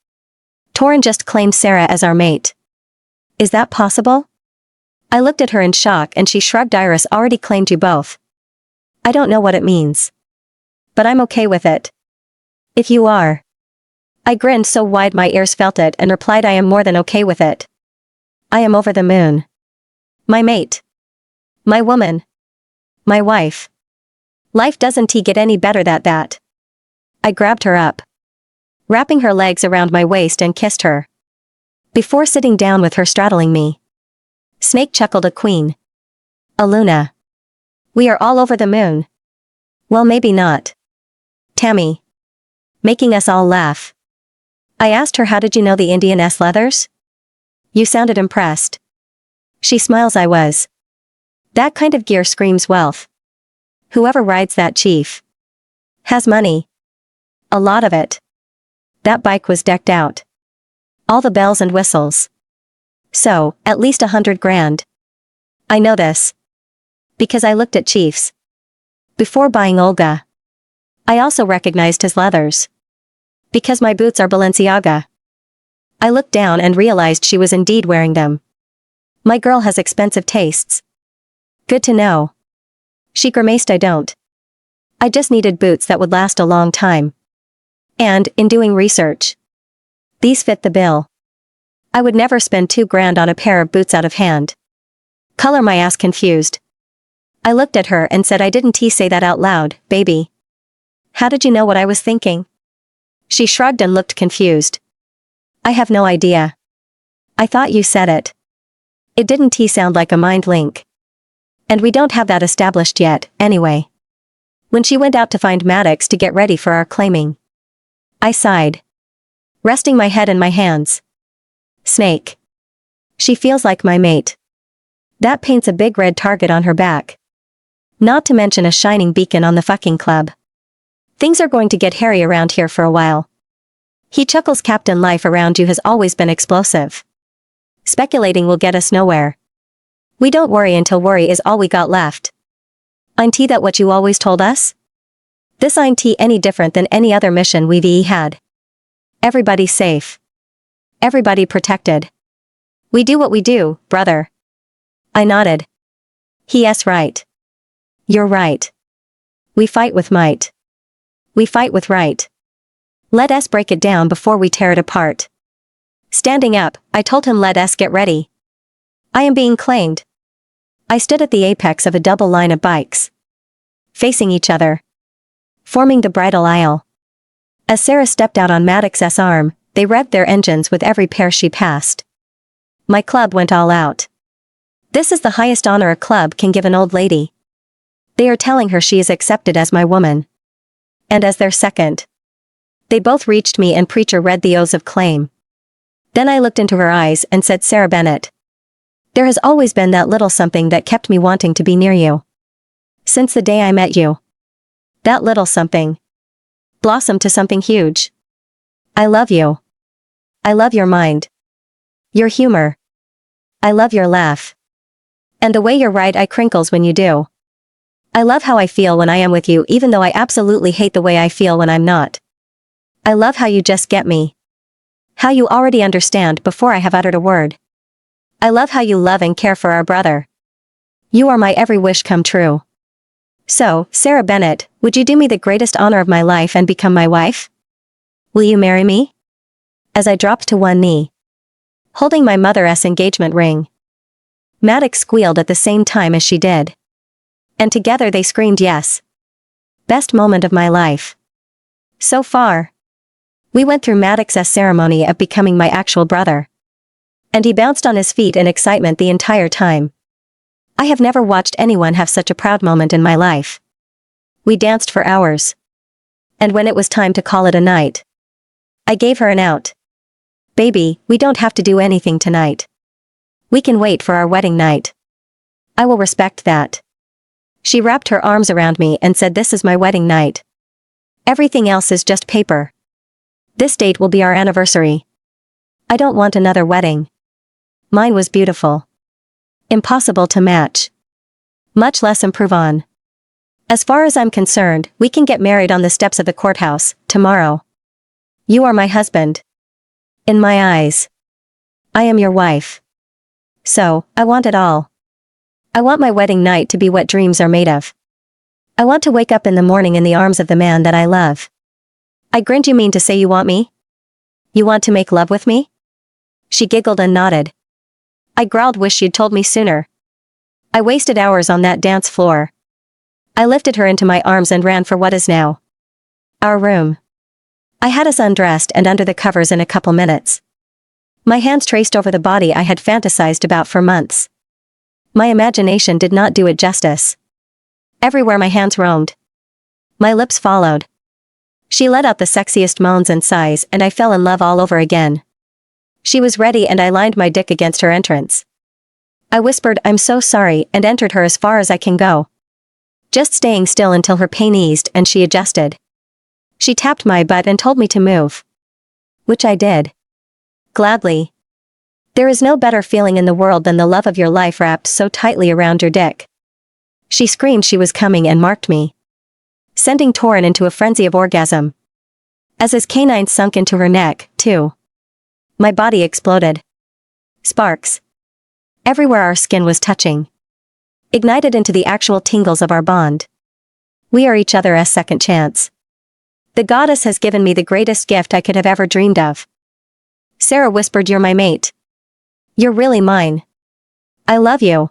[SPEAKER 1] Torin just claimed Sarah as our mate. Is that possible? I looked at her in shock and she shrugged. "Iris already claimed you both. I don't know what it means. But I'm okay with it. If you are." I grinned so wide my ears felt it and replied, "I am more than okay with it. I am over the moon. My mate. My woman. My wife. Life doesn't get any better than that." I grabbed her up. Wrapping her legs around my waist and kissed her. Before sitting down with her straddling me. Snake chuckled, "A queen. A Luna. We are all over the moon." Well, maybe not. Tammy. Making us all laugh. I asked her, "How did you know the Indian S leathers? You sounded impressed." She smiles. I was. That kind of gear screams wealth. Whoever rides that chief has money. A lot of it. That bike was decked out. All the bells and whistles. So, at least 100 grand. I know this. Because I looked at Chief's. Before buying Olga. I also recognized his leathers. Because my boots are Balenciaga. I looked down and realized she was indeed wearing them. My girl has expensive tastes. Good to know. She grimaced. I don't. I just needed boots that would last a long time. And, in doing research, these fit the bill. I would never spend 2 grand on a pair of boots out of hand. Color my ass confused. I looked at her and said, I didn't say that out loud, baby. How did you know what I was thinking? She shrugged and looked confused. I have no idea. I thought you said it. It didn't sound like a mind link. And we don't have that established yet, anyway. When she went out to find Maddox to get ready for our claiming, I sighed, resting my head in my hands. Snake. She feels like my mate. That paints a big red target on her back. Not to mention a shining beacon on the fucking club. Things are going to get hairy around here for a while. He chuckles. Captain, life around you has always been explosive. Speculating will get us nowhere. We don't worry until worry is all we got left. Ain't that what you always told us? This ain't any different than any other mission we've had. Everybody safe. Everybody protected. We do what we do, brother. I nodded. Yes, right. You're right. We fight with might. We fight with right. Let us break it down before we tear it apart. Standing up, I told him, let us get ready. I am being claimed. I stood at the apex of a double line of bikes, facing each other, forming the bridle aisle. As Sarah stepped out on Maddox's arm, they revved their engines with every pair she passed. My club went all out. This is the highest honor a club can give an old lady. They are telling her she is accepted as my woman. And as their second. They both reached me and preacher read the oaths of claim. Then I looked into her eyes and said, Sarah Bennett. There has always been that little something that kept me wanting to be near you. Since the day I met you. That little something blossomed to something huge. I love you. I love your mind. Your humor. I love your laugh. And the way your right eye crinkles when you do. I love how I feel when I am with you, even though I absolutely hate the way I feel when I'm not. I love how you just get me. How you already understand before I have uttered a word. I love how you love and care for our brother. You are my every wish come true. So, Sarah Bennett, would you do me the greatest honor of my life and become my wife? Will you marry me? As I dropped to one knee, holding my mother's engagement ring. Maddox squealed at the same time as she did. And together they screamed yes. Best moment of my life. So far. We went through Maddox's ceremony of becoming my actual brother. And he bounced on his feet in excitement the entire time. I have never watched anyone have such a proud moment in my life. We danced for hours. And when it was time to call it a night, I gave her an out. Baby, we don't have to do anything tonight. We can wait for our wedding night. I will respect that. She wrapped her arms around me and said, this is my wedding night. Everything else is just paper. This date will be our anniversary. I don't want another wedding. Mine was beautiful. Impossible to match. Much less improve on. As far as I'm concerned, we can get married on the steps of the courthouse, tomorrow. You are my husband. In my eyes. I am your wife. So, I want it all. I want my wedding night to be what dreams are made of. I want to wake up in the morning in the arms of the man that I love. I grinned. You mean to say you want me? You want to make love with me? She giggled and nodded. I growled, wish you'd told me sooner. I wasted hours on that dance floor. I lifted her into my arms and ran for what is now our room. I had us undressed and under the covers in a couple minutes. My hands traced over the body I had fantasized about for months. My imagination did not do it justice. Everywhere my hands roamed. My lips followed. She let out the sexiest moans and sighs, and I fell in love all over again. She was ready and I lined my dick against her entrance. I whispered, I'm so sorry, and entered her as far as I can go. Just staying still until her pain eased and she adjusted. She tapped my butt and told me to move. Which I did. Gladly. There is no better feeling in the world than the love of your life wrapped so tightly around your dick. She screamed she was coming and marked me, sending Torin into a frenzy of orgasm. As his canines sunk into her neck, too. My body exploded. Sparks. Everywhere our skin was touching. Ignited into the actual tingles of our bond. We are each other's second chance. The goddess has given me the greatest gift I could have ever dreamed of. Sarah whispered, "You're my mate. You're really mine. I love you.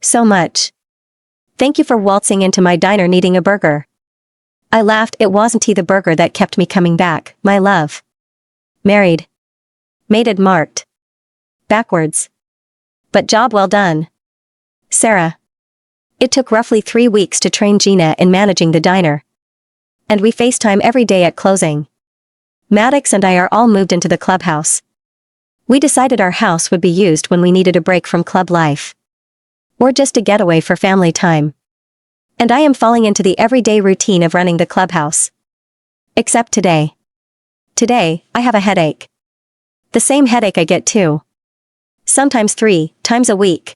[SPEAKER 1] So much. Thank you for waltzing into my diner needing a burger." I laughed. It wasn't the burger that kept me coming back, my love. Married. Mated marked. Backwards. But job well done. Sarah. It took roughly 3 weeks to train Gina in managing the diner. And we FaceTime every day at closing. Maddox and I are all moved into the clubhouse. We decided our house would be used when we needed a break from club life. Or just a getaway for family time. And I am falling into the everyday routine of running the clubhouse. Except today. Today, I have a headache. The same headache I get 2. Sometimes 3 times a week.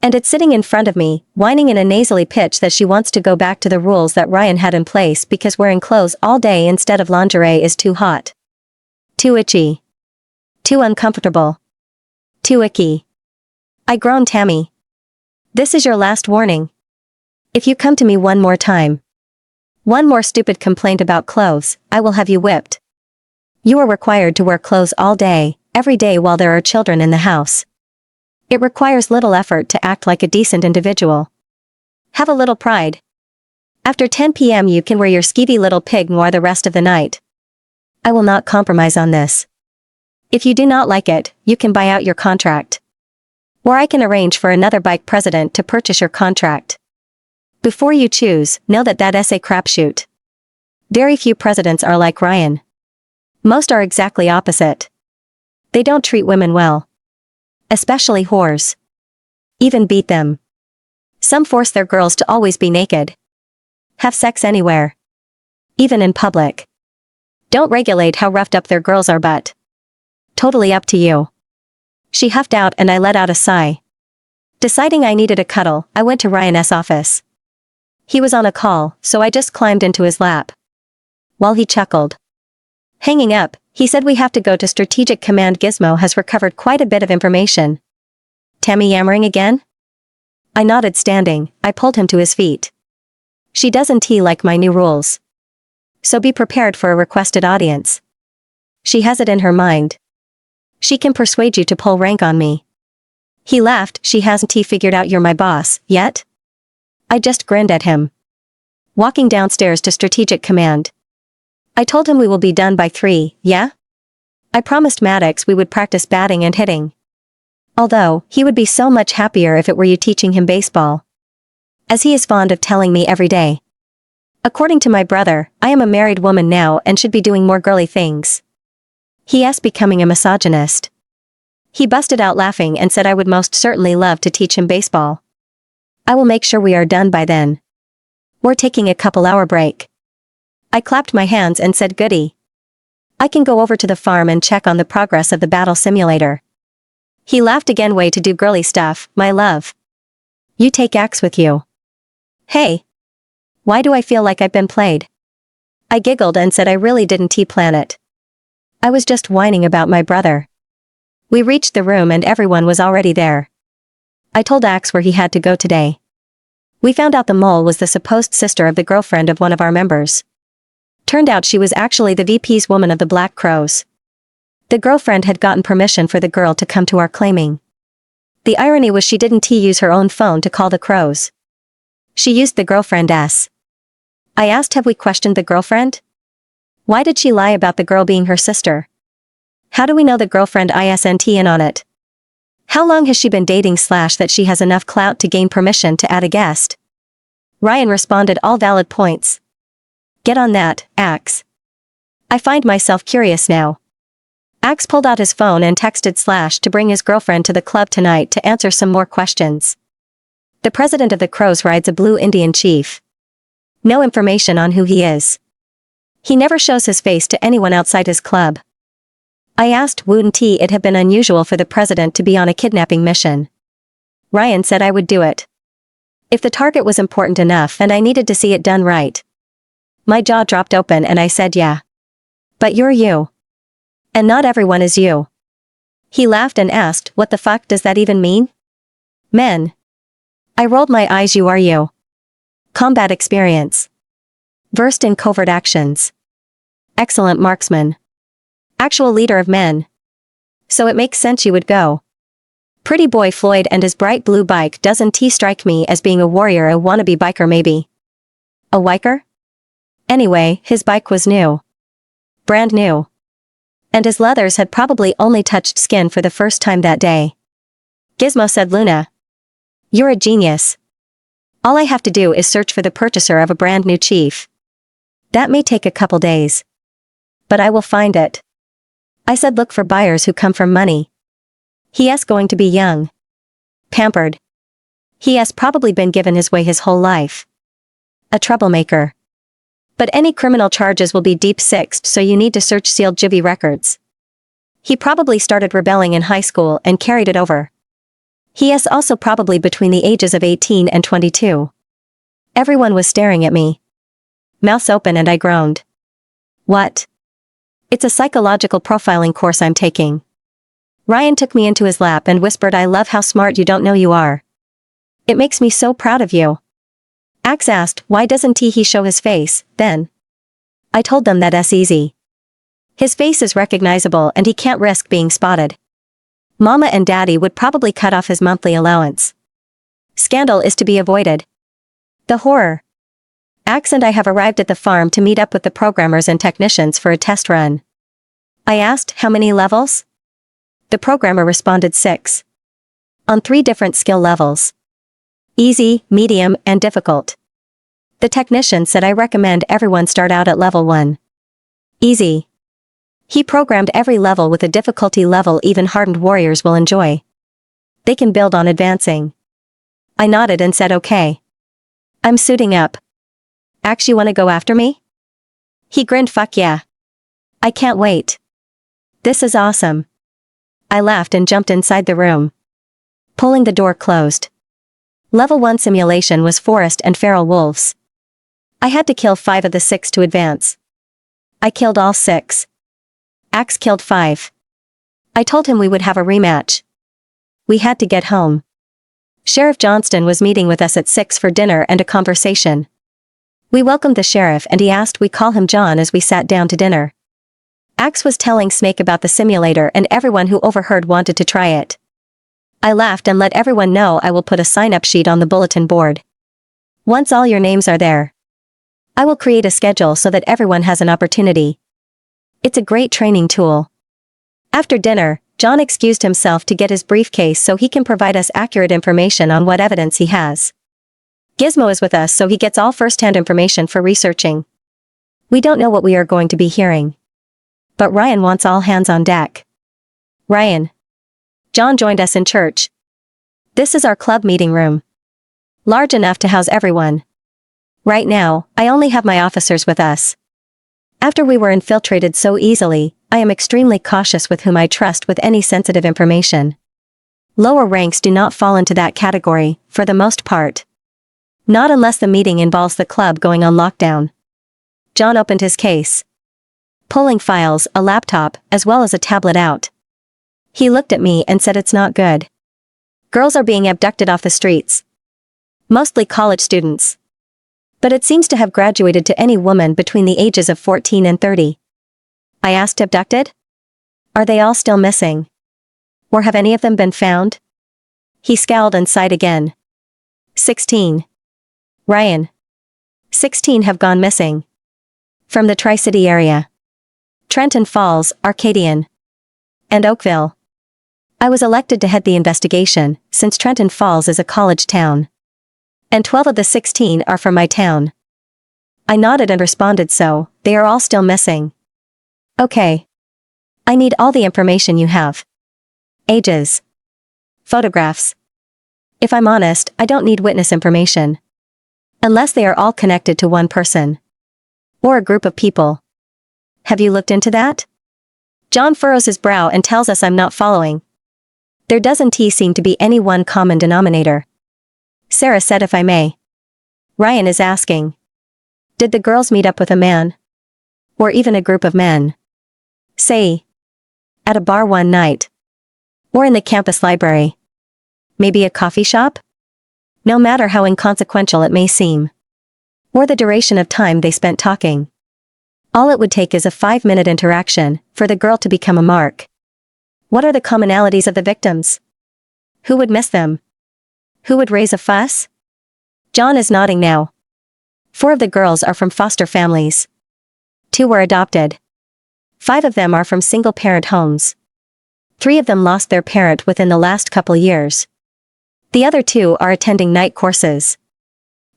[SPEAKER 1] And it's sitting in front of me, whining in a nasally pitch that she wants to go back to the rules that Ryan had in place because wearing clothes all day instead of lingerie is too hot. Too itchy. Too uncomfortable. Too icky. I groaned. Tammy. This is your last warning. If you come to me one more time, one more stupid complaint about clothes, I will have you whipped. You are required to wear clothes all day, every day while there are children in the house. It requires little effort to act like a decent individual. Have a little pride. After 10 p.m. you can wear your skeevy little pig noir the rest of the night. I will not compromise on this. If you do not like it, you can buy out your contract. Or I can arrange for another bike president to purchase your contract. Before you choose, know that that's a crapshoot. Very few presidents are like Ryan. Most are exactly opposite. They don't treat women well. Especially whores. Even beat them. Some force their girls to always be naked. Have sex anywhere. Even in public. Don't regulate how roughed up their girls are, but totally up to you. She huffed out and I let out a sigh. Deciding I needed a cuddle, I went to Ryan's office. He was on a call, so I just climbed into his lap. While he chuckled. Hanging up, he said we have to go to Strategic Command. Gizmo has recovered quite a bit of information. Tammy yammering again? I nodded. Standing, I pulled him to his feet. She doesn't like my new rules. So be prepared for a requested audience. She has it in her mind. She can persuade you to pull rank on me. He laughed. She hasn't figured out you're my boss, yet? I just grinned at him. Walking downstairs to Strategic Command. I told him we will be done by 3, yeah? I promised Maddox we would practice batting and hitting. Although, he would be so much happier if it were you teaching him baseball. As he is fond of telling me every day. According to my brother, I am a married woman now and should be doing more girly things. He is becoming a misogynist. He busted out laughing and said I would most certainly love to teach him baseball. I will make sure we are done by then. We're taking a couple-hour break. I clapped my hands and said goody. I can go over to the farm and check on the progress of the battle simulator. He laughed again. Way to do girly stuff, my love. You take Axe with you. Hey. Why do I feel like I've been played? I giggled and said I really didn't plan it. I was just whining about my brother. We reached the room and everyone was already there. I told Axe where he had to go today. We found out the mole was the supposed sister of the girlfriend of one of our members. Turned out she was actually the VP's woman of the Black Crows. The girlfriend had gotten permission for the girl to come to our claiming. The irony was she didn't use her own phone to call the Crows. She used the girlfriend's. I asked, have we questioned the girlfriend? Why did she lie about the girl being her sister? How do we know the girlfriend isn't in on it? How long has she been dating / that she has enough clout to gain permission to add a guest? Ryan responded, all valid points. Get on that, Axe. I find myself curious now. Axe pulled out his phone and texted / to bring his girlfriend to the club tonight to answer some more questions. The president of the Crows rides a blue Indian chief. No information on who he is. He never shows his face to anyone outside his club. I asked wouldn't it have been unusual for the president to be on a kidnapping mission. Ryan said I would do it. If the target was important enough and I needed to see it done right. My jaw dropped open and I said yeah. But you're you. And not everyone is you. He laughed and asked, what the fuck does that even mean? Men. I rolled my eyes. You are you. Combat experience. Versed in covert actions. Excellent marksman. Actual leader of men. So it makes sense you would go. Pretty boy Floyd and his bright blue bike doesn't strike me as being a warrior, a wannabe biker maybe. A wiker? Anyway, his bike was new. Brand new. And his leathers had probably only touched skin for the first time that day. Gizmo said, Luna. You're a genius. All I have to do is search for the purchaser of a brand new chief. That may take a couple days. But I will find it. I said look for buyers who come from money. He's going to be young. Pampered. He has probably been given his way his whole life. A troublemaker. But any criminal charges will be deep sixed, so you need to search sealed juvie records. He probably started rebelling in high school and carried it over. He is also probably between the ages of 18 and 22. Everyone was staring at me. Mouths open and I groaned. What? It's a psychological profiling course I'm taking. Ryan took me into his lap and whispered, I love how smart you don't know you are. It makes me so proud of you. Axe asked, why doesn't he show his face, then? I told them that's easy. His face is recognizable and he can't risk being spotted. Mama and Daddy would probably cut off his monthly allowance. Scandal is to be avoided. The horror. Axe and I have arrived at the farm to meet up with the programmers and technicians for a test run. I asked, how many levels? The programmer responded 6. On 3 different skill levels. Easy, medium, and difficult. The technician said I recommend everyone start out at level 1. Easy. He programmed every level with a difficulty level even hardened warriors will enjoy. They can build on advancing. I nodded and said okay. I'm suiting up. Axe, you wanna go after me? He grinned, fuck yeah. I can't wait. This is awesome. I laughed and jumped inside the room. Pulling the door closed. Level 1 simulation was forest and feral wolves. I had to kill 5 of the 6 to advance. I killed all 6. Axe killed 5. I told him we would have a rematch. We had to get home. Sheriff Johnston was meeting with us at 6 for dinner and a conversation. We welcomed the sheriff and he asked we call him John as we sat down to dinner. Axe was telling Snake about the simulator and everyone who overheard wanted to try it. I laughed and let everyone know I will put a sign-up sheet on the bulletin board. Once all your names are there, I will create a schedule so that everyone has an opportunity. It's a great training tool. After dinner, John excused himself to get his briefcase so he can provide us accurate information on what evidence he has. Gizmo is with us so he gets all first-hand information for researching. We don't know what we are going to be hearing. But Ryan wants all hands on deck. Ryan. John joined us in church. This is our club meeting room. Large enough to house everyone. Right now, I only have my officers with us. After we were infiltrated so easily, I am extremely cautious with whom I trust with any sensitive information. Lower ranks do not fall into that category, for the most part. Not unless the meeting involves the club going on lockdown. John opened his case. Pulling files, a laptop, as well as a tablet out. He looked at me and said it's not good. Girls are being abducted off the streets. Mostly college students. But it seems to have graduated to any woman between the ages of 14 and 30. I asked, abducted? Are they all still missing? Or have any of them been found? He scowled and sighed again. 16. Ryan. 16 have gone missing. From the Tri-City area. Trenton Falls, Arcadian. And Oakville. I was elected to head the investigation, since Trenton Falls is a college town. And 12 of the 16 are from my town. I nodded and responded, so, they are all still missing. Okay. I need all the information you have. Ages. Photographs. If I'm honest, I don't need witness information. Unless they are all connected to one person. Or a group of people. Have you looked into that? John furrows his brow and tells us I'm not following. There doesn't seem to be any one common denominator. Sarah said if I may. Ryan is asking. Did the girls meet up with a man? Or even a group of men? Say. At a bar one night. Or in the campus library. Maybe a coffee shop? No matter how inconsequential it may seem. Or the duration of time they spent talking. All it would take is a 5-minute interaction for the girl to become a mark. What are the commonalities of the victims? Who would miss them? Who would raise a fuss? John is nodding now. 4 of the girls are from foster families. 2 were adopted. 5 of them are from single-parent homes. 3 of them lost their parent within the last couple years. The other 2 are attending night courses.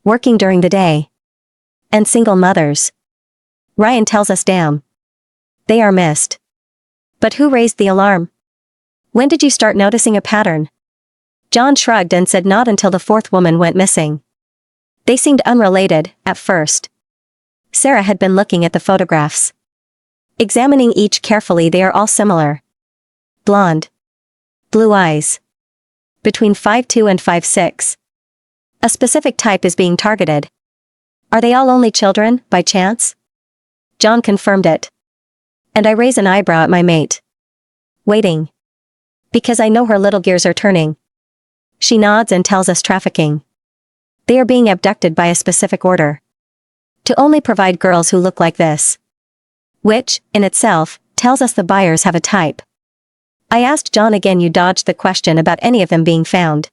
[SPEAKER 1] Working during the day. And single mothers. Ryan tells us damn. They are missed. But who raised the alarm? When did you start noticing a pattern? John shrugged and said not until the 4th woman went missing. They seemed unrelated, at first. Sarah had been looking at the photographs. Examining each carefully, they are all similar. Blonde. Blue eyes. Between 5'2" and 5'6". A specific type is being targeted. Are they all only children, by chance? John confirmed it. And I raise an eyebrow at my mate. Waiting. Because I know her little gears are turning. She nods and tells us trafficking. They are being abducted by a specific order. To only provide girls who look like this. Which, in itself, tells us the buyers have a type. I asked John again. You dodged the question about any of them being found.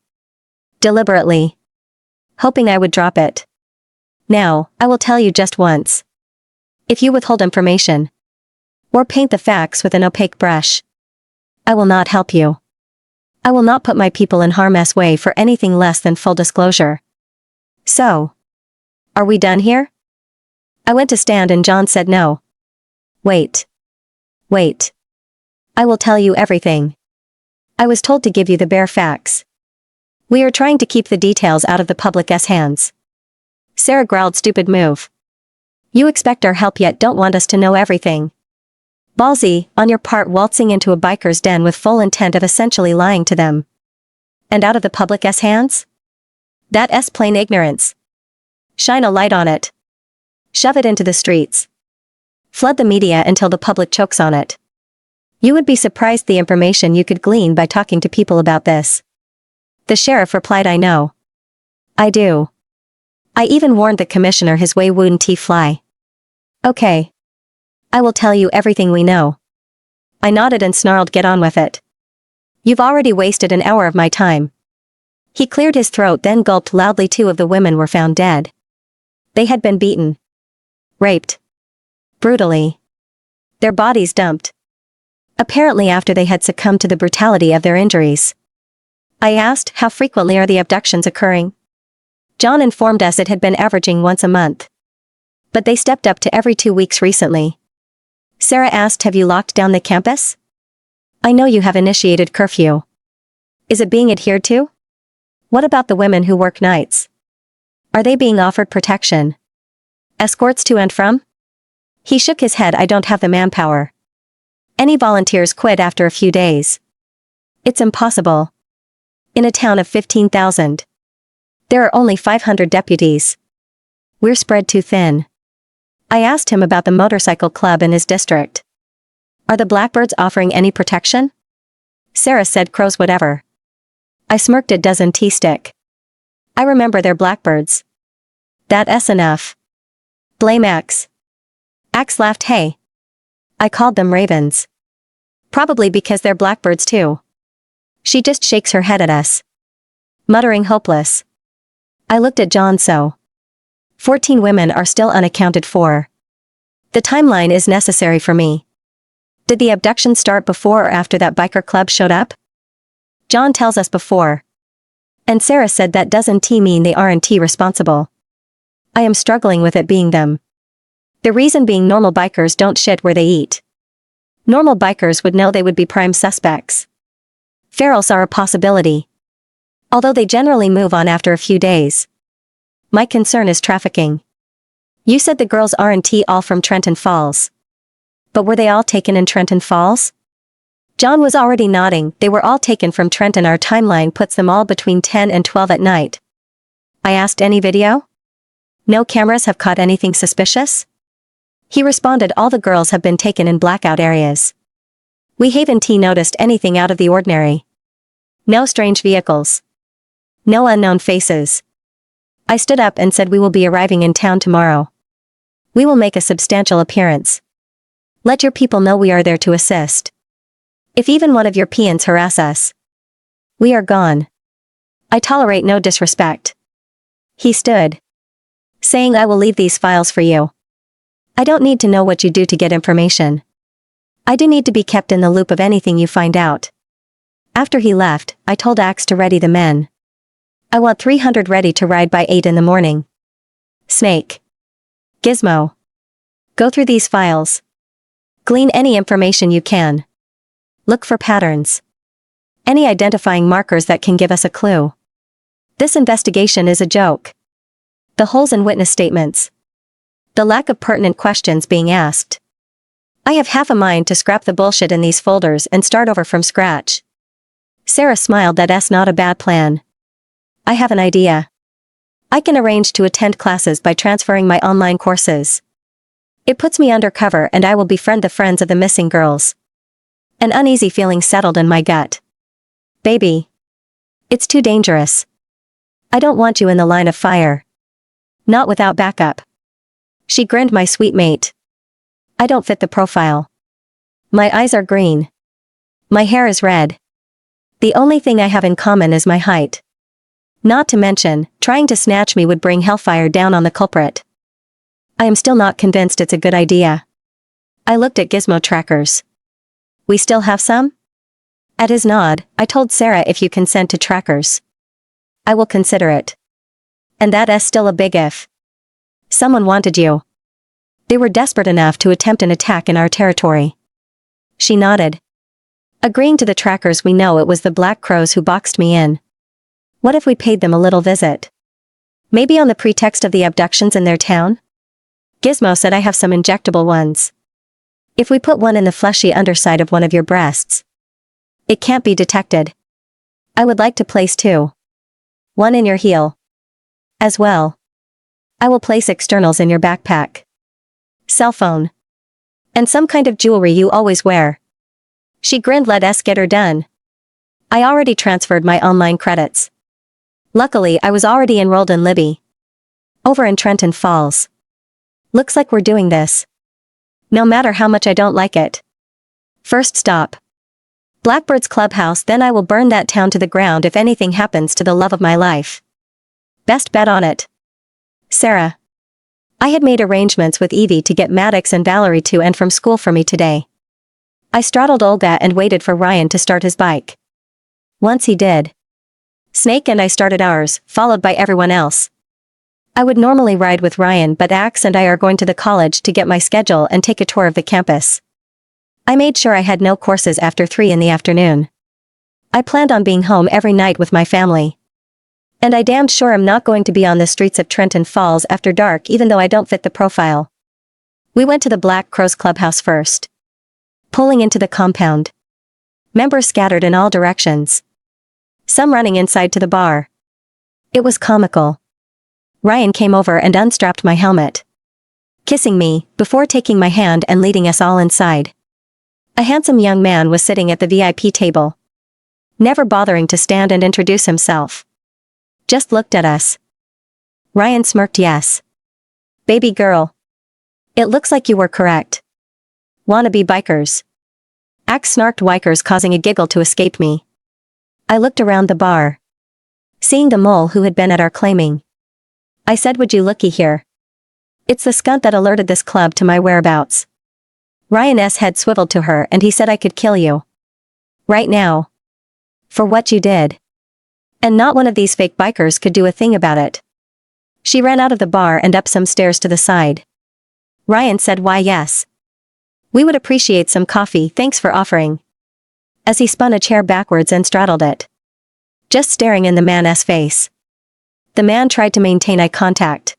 [SPEAKER 1] Deliberately. Hoping I would drop it. Now, I will tell you just once. If you withhold information. Or paint the facts with an opaque brush. I will not help you. I will not put my people in harm's way for anything less than full disclosure. So. Are we done here? I went to stand and John said no. Wait. Wait. I will tell you everything. I was told to give you the bare facts. We are trying to keep the details out of the public's hands. Sarah growled, stupid move. You expect our help yet don't want us to know everything. Ballsy, on your part, waltzing into a biker's den with full intent of essentially lying to them. And out of the public's hands? That's plain ignorance. Shine a light on it. Shove it into the streets. Flood the media until the public chokes on it. You would be surprised the information you could glean by talking to people about this. The sheriff replied, I know. I do. I even warned the commissioner his way wouldn't fly. Okay. I will tell you everything we know. I nodded and snarled, get on with it. You've already wasted an hour of my time. He cleared his throat, then gulped loudly. 2 of the women were found dead. They had been beaten. Raped. Brutally. Their bodies dumped. Apparently after they had succumbed to the brutality of their injuries. I asked, how frequently are the abductions occurring? John informed us it had been averaging once a month. But they stepped up to every 2 weeks recently. Sarah asked, have you locked down the campus? I know you have initiated curfew. Is it being adhered to? What about the women who work nights? Are they being offered protection? Escorts to and from? He shook his head. I don't have the manpower. Any volunteers quit after a few days. It's impossible. In a town of 15,000. There are only 500 deputies. We're spread too thin. I asked him about the motorcycle club in his district. Are the blackbirds offering any protection? Sarah said, crows whatever. I smirked. It doesn't stick. I remember they're blackbirds. That's enough. Blame X. Axe laughed. Hey. I called them ravens. Probably because they're blackbirds too. She just shakes her head at us. Muttering hopeless. I looked at John. So. 14 women are still unaccounted for. The timeline is necessary for me. Did the abduction start before or after that biker club showed up? John tells us before. And Sarah said that doesn't mean they aren't responsible. I am struggling with it being them. The reason being normal bikers don't shit where they eat. Normal bikers would know they would be prime suspects. Ferals are a possibility. Although they generally move on after a few days. My concern is trafficking. You said the girls aren't all from Trenton Falls. But were they all taken in Trenton Falls? John was already nodding. They were all taken from Trenton. Our timeline puts them all between 10 and 12 at night. I asked, any video? No cameras have caught anything suspicious? He responded, all the girls have been taken in blackout areas. We haven't noticed anything out of the ordinary. No strange vehicles. No unknown faces. I stood up and said, we will be arriving in town tomorrow. We will make a substantial appearance. Let your people know we are there to assist. If even one of your peons harass us, we are gone. I tolerate no disrespect. He stood, saying, I will leave these files for you. I don't need to know what you do to get information. I do need to be kept in the loop of anything you find out. After he left, I told Axe to ready the men. I want 300 ready to ride by 8 in the morning. Snake. Gizmo. Go through these files. Glean any information you can. Look for patterns. Any identifying markers that can give us a clue. This investigation is a joke. The holes in witness statements. The lack of pertinent questions being asked. I have half a mind to scrap the bullshit in these folders and start over from scratch. Sarah smiled. That's not a bad plan. I have an idea. I can arrange to attend classes by transferring my online courses. It puts me undercover and I will befriend the friends of the missing girls. An uneasy feeling settled in my gut. Baby. It's too dangerous. I don't want you in the line of fire. Not without backup. She grinned, my sweet mate. I don't fit the profile. My eyes are green. My hair is red. The only thing I have in common is my height. Not to mention, trying to snatch me would bring hellfire down on the culprit. I am still not convinced it's a good idea. I looked at gizmo trackers. We still have some? At his nod, I told Sarah, if you consent to trackers, I will consider it. And that's still a big if. Someone wanted you. They were desperate enough to attempt an attack in our territory. She nodded. Agreeing to the trackers, we know it was the Black Crows who boxed me in. What if we paid them a little visit? Maybe on the pretext of the abductions in their town? Gizmo said, I have some injectable ones. If we put one in the fleshy underside of one of your breasts, it can't be detected. I would like to place 2. One in your heel. As well. I will place externals in your backpack. Cell phone. And some kind of jewelry you always wear. She grinned. Let us get her done. I already transferred my online credits. Luckily, I was already enrolled in Libby. Over in Trenton Falls. Looks like we're doing this. No matter how much I don't like it. First stop. Blackbird's clubhouse, then I will burn that town to the ground if anything happens to the love of my life. Best bet on it. Sarah. I had made arrangements with Evie to get Maddox and Valerie to and from school for me today. I straddled Olga and waited for Ryan to start his bike. Once he did, Snake and I started ours, followed by everyone else. I would normally ride with Ryan, but Axe and I are going to the college to get my schedule and take a tour of the campus. I made sure I had no courses after 3 in the afternoon. I planned on being home every night with my family. And I damned sure am not going to be on the streets of Trenton Falls after dark, even though I don't fit the profile. We went to the Black Crows clubhouse first. Pulling into the compound. Members scattered in all directions. Some running inside to the bar. It was comical. Ryan came over and unstrapped my helmet, kissing me, before taking my hand and leading us all inside. A handsome young man was sitting at the VIP table, never bothering to stand and introduce himself. Just looked at us. Ryan smirked. Yes. Baby girl. It looks like you were correct. Wannabe bikers. Axe snarked, Wikers, causing a giggle to escape me. I looked around the bar, seeing the mole who had been at our claiming. I said, would you looky here? It's the skunt that alerted this club to my whereabouts. Ryan's head swiveled to her and he said, I could kill you. Right now. For what you did. And not one of these fake bikers could do a thing about it. She ran out of the bar and up some stairs to the side. Ryan said, why yes. We would appreciate some coffee, thanks for offering. As he spun a chair backwards and straddled it. Just staring in the man's face. The man tried to maintain eye contact.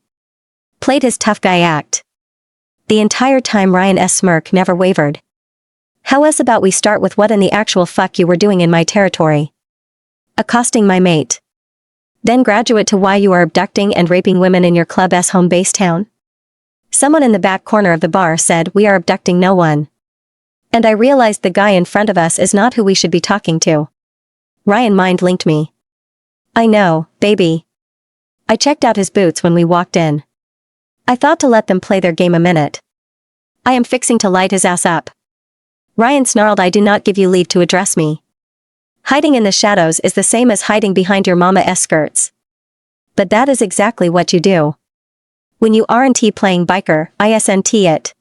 [SPEAKER 1] Played his tough guy act. The entire time Ryan's smirk never wavered. How else about we start with what in the actual fuck you were doing in my territory? Accosting my mate. Then graduate to why you are abducting and raping women in your club's home base town? Someone in the back corner of the bar said we are abducting no one. And I realized the guy in front of us is not who we should be talking to. Ryan mind-linked me. I know, baby. I checked out his boots when we walked in. I thought to let them play their game a minute. I am fixing to light his ass up. Ryan snarled, I do not give you leave to address me. Hiding in the shadows is the same as hiding behind your mama's skirts. But that is exactly what you do. When you aren't playing biker, isn't it?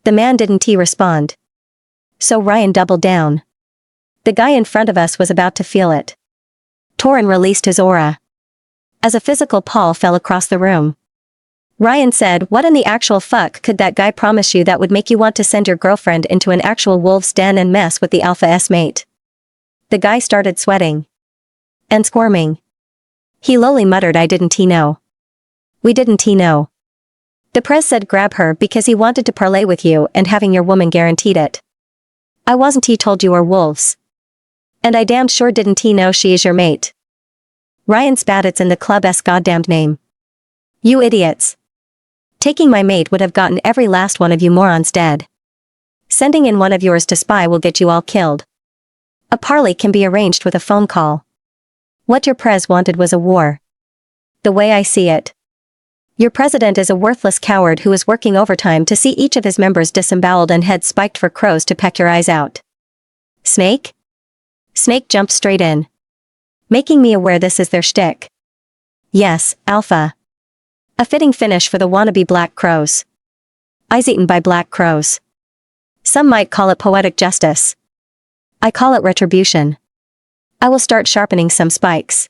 [SPEAKER 1] The man didn't respond. So Ryan doubled down. The guy in front of us was about to feel it. Torin released his aura. As a physical pall fell across the room. Ryan said, what in the actual fuck could that guy promise you that would make you want to send your girlfriend into an actual wolf's den and mess with the alpha-S mate? The guy started sweating. And squirming. He lowly muttered, I didn't know. We didn't know. The press said grab her because he wanted to parlay with you and having your woman guaranteed it. I wasn't told you are wolves. And I damned sure didn't know she is your mate. Ryan spat, it's in the club's goddamned name. You idiots. Taking my mate would have gotten every last one of you morons dead. Sending in one of yours to spy will get you all killed. A parley can be arranged with a phone call. What your prez wanted was a war. The way I see it. Your president is a worthless coward who is working overtime to see each of his members disemboweled and heads spiked for crows to peck your eyes out. Snake? Snake jumped straight in. Making me aware this is their shtick. Yes, Alpha. A fitting finish for the wannabe black crows. Eyes eaten by black crows. Some might call it poetic justice. I call it retribution. I will start sharpening some spikes.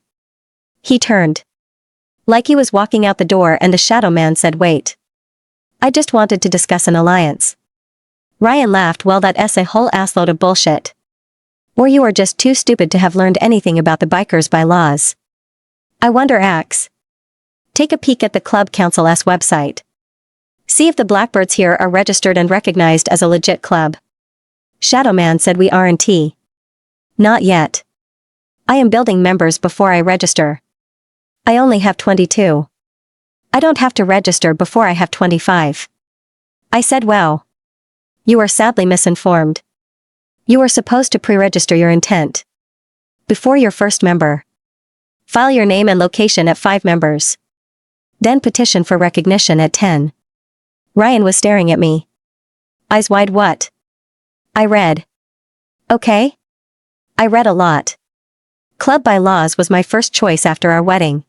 [SPEAKER 1] He turned. Like he was walking out the door, and the shadow man said, wait. I just wanted to discuss an alliance. Ryan laughed, well that's a whole assload of bullshit. Or you are just too stupid to have learned anything about the bikers bylaws. I wonder Axe. Take a peek at the club council's website. See if the Blackbirds here are registered and recognized as a legit club. Shadow Man said we aren't. Not yet. I am building members before I register. I only have 22. I don't have to register before I have 25. I said wow. You are sadly misinformed. You are supposed to pre-register your intent. Before your first member. File your name and location at 5 members. Then petition for recognition at 10. Ryan was staring at me. Eyes wide what? I read. Okay? I read a lot. Club bylaws was my first choice after our wedding.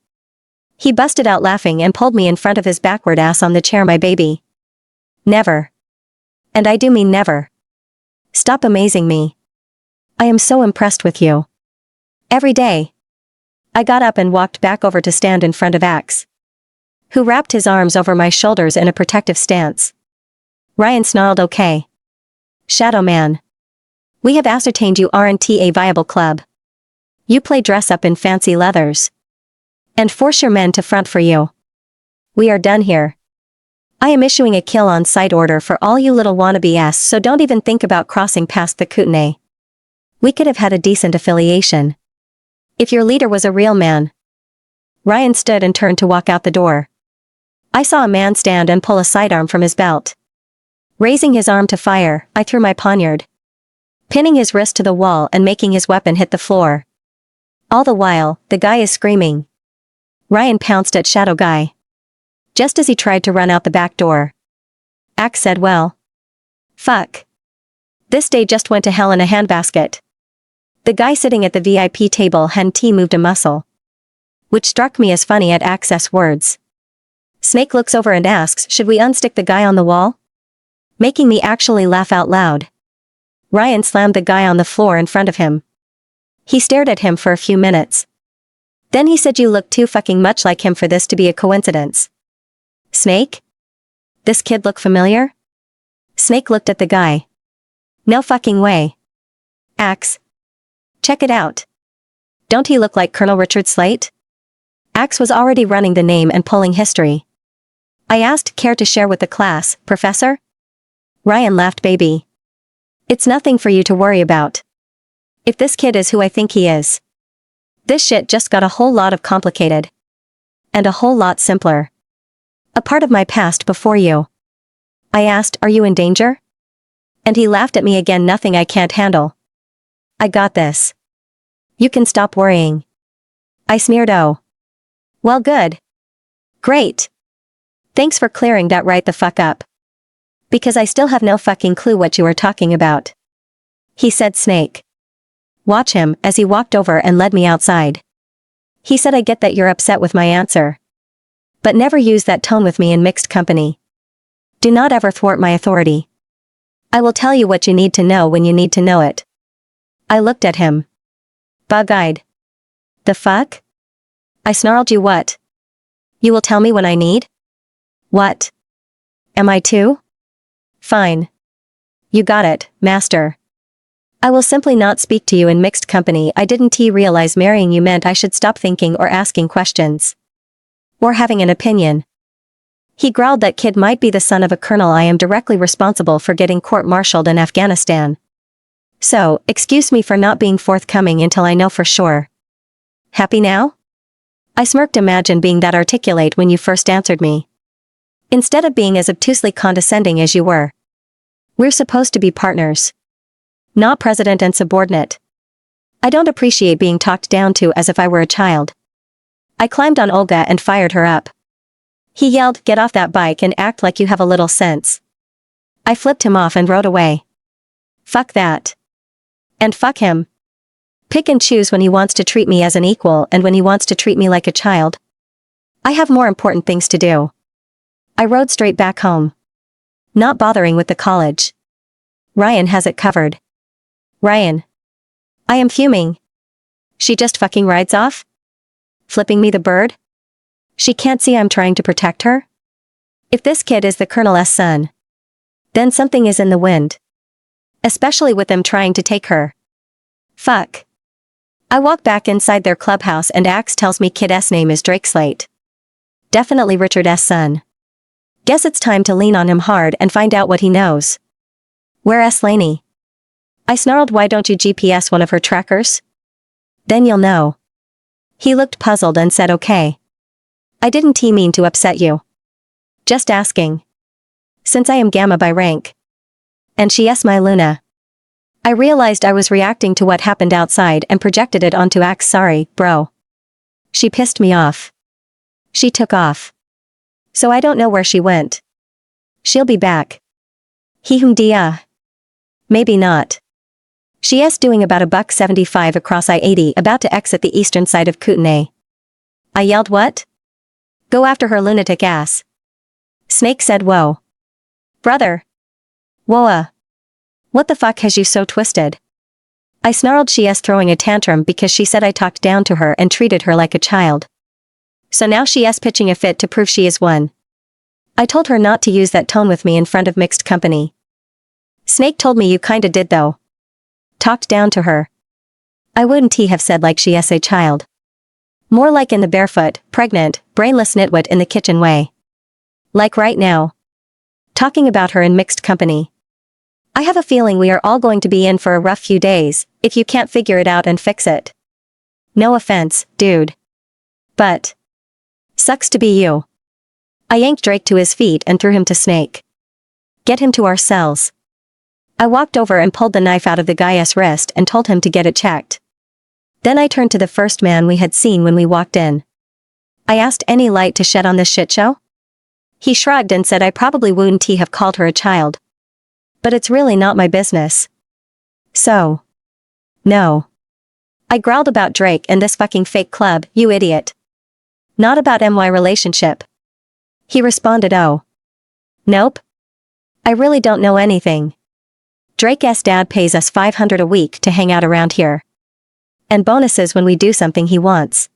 [SPEAKER 1] He busted out laughing and pulled me in front of his backward ass on the chair, my baby. Never. And I do mean never. Stop amazing me. I am so impressed with you. Every day. I got up and walked back over to stand in front of Axe, who wrapped his arms over my shoulders in a protective stance. Ryan snarled, okay. Shadow Man. We have ascertained you aren't a viable club. You play dress up in fancy leathers. And force your men to front for you. We are done here. I am issuing a kill on sight order for all you little wannabe ass, so don't even think about crossing past the kootenai. We could have had a decent affiliation. If your leader was a real man. Ryan stood and turned to walk out the door. I saw a man stand and pull a sidearm from his belt. Raising his arm to fire, I threw my poniard, pinning his wrist to the wall and making his weapon hit the floor. All the while, the guy is screaming. Ryan pounced at Shadow Guy. Just as he tried to run out the back door. Axe said, well. Fuck. This day just went to hell in a handbasket. The guy sitting at the VIP table hadn't moved a muscle. Which struck me as funny at Axe's words. Snake looks over and asks, should we unstick the guy on the wall? Making me actually laugh out loud. Ryan slammed the guy on the floor in front of him. He stared at him for a few minutes. Then he said, you look too fucking much like him for this to be a coincidence. Snake? This kid look familiar? Snake looked at the guy. No fucking way. Axe. Check it out. Don't he look like Colonel Richard Slate? Axe was already running the name and pulling history. I asked, care to share with the class, Professor? Ryan laughed, baby. It's nothing for you to worry about. If this kid is who I think he is. This shit just got a whole lot of complicated. And a whole lot simpler. A part of my past before you. I asked, are you in danger? And he laughed at me again, nothing I can't handle. I got this. You can stop worrying. I sneered, oh. Well, good. Great. Thanks for clearing that right the fuck up. Because I still have no fucking clue what you are talking about. He said, Snake. Watch him, as he walked over and led me outside. He said, I get that you're upset with my answer. But never use that tone with me in mixed company. Do not ever thwart my authority. I will tell you what you need to know when you need to know it. I looked at him. Bug-eyed. The fuck? I snarled, you what? You will tell me when I need? What? Am I too? Fine. You got it, master. I will simply not speak to you in mixed company. I didn't realize marrying you meant I should stop thinking or asking questions. Or having an opinion. He growled, that kid might be the son of a colonel. I am directly responsible for getting court-martialed in Afghanistan. So, excuse me for not being forthcoming until I know for sure. Happy now? I smirked. Imagine being that articulate when you first answered me. Instead of being as obtusely condescending as you were. We're supposed to be partners. Not president and subordinate. I don't appreciate being talked down to as if I were a child. I climbed on Olga and fired her up. He yelled, get off that bike and act like you have a little sense. I flipped him off and rode away. Fuck that. And fuck him. Pick and choose when he wants to treat me as an equal and when he wants to treat me like a child. I have more important things to do. I rode straight back home. Not bothering with the college. Ryan has it covered. Ryan. I am fuming. She just fucking rides off? Flipping me the bird? She can't see I'm trying to protect her? If this kid is the colonel's son, then something is in the wind. Especially with them trying to take her. Fuck. I walk back inside their clubhouse and Axe tells me kid's name is Drake Slate. Definitely Richard's son. Guess it's time to lean on him hard and find out what he knows. Where's Lainey? I snarled, why don't you GPS one of her trackers? Then you'll know. He looked puzzled and said, okay. I didn't mean to upset you. Just asking. Since I am Gamma by rank. And she's my Luna. I realized I was reacting to what happened outside and projected it onto Axe. Sorry, bro. She pissed me off. She took off. So I don't know where she went. She'll be back. Maybe not. She is doing about $1.75 across I-80, about to exit the eastern side of Kootenai. I yelled, what? Go after her lunatic ass. Snake said, whoa. Brother. Whoa. What the fuck has you so twisted? I snarled, she is throwing a tantrum because she said I talked down to her and treated her like a child. So now she is pitching a fit to prove she is one. I told her not to use that tone with me in front of mixed company. Snake told me you kinda did though. Talked down to her. I wouldn't have said like she is a child. More like in the barefoot, pregnant, brainless nitwit in the kitchen way. Like right now. Talking about her in mixed company. I have a feeling we are all going to be in for a rough few days, if you can't figure it out and fix it. No offense, dude. But. Sucks to be you. I yanked Drake to his feet and threw him to Snake. Get him to our cells. I walked over and pulled the knife out of the guy's wrist and told him to get it checked. Then I turned to the first man we had seen when we walked in. I asked, any light to shed on this shit show? He shrugged and said I probably wouldn't have called her a child. But it's really not my business. So. No. I growled about Drake and this fucking fake club, you idiot. Not about my relationship. He responded, oh. Nope. I really don't know anything. Drake's dad pays us $500 a week to hang out around here. And bonuses when we do something he wants.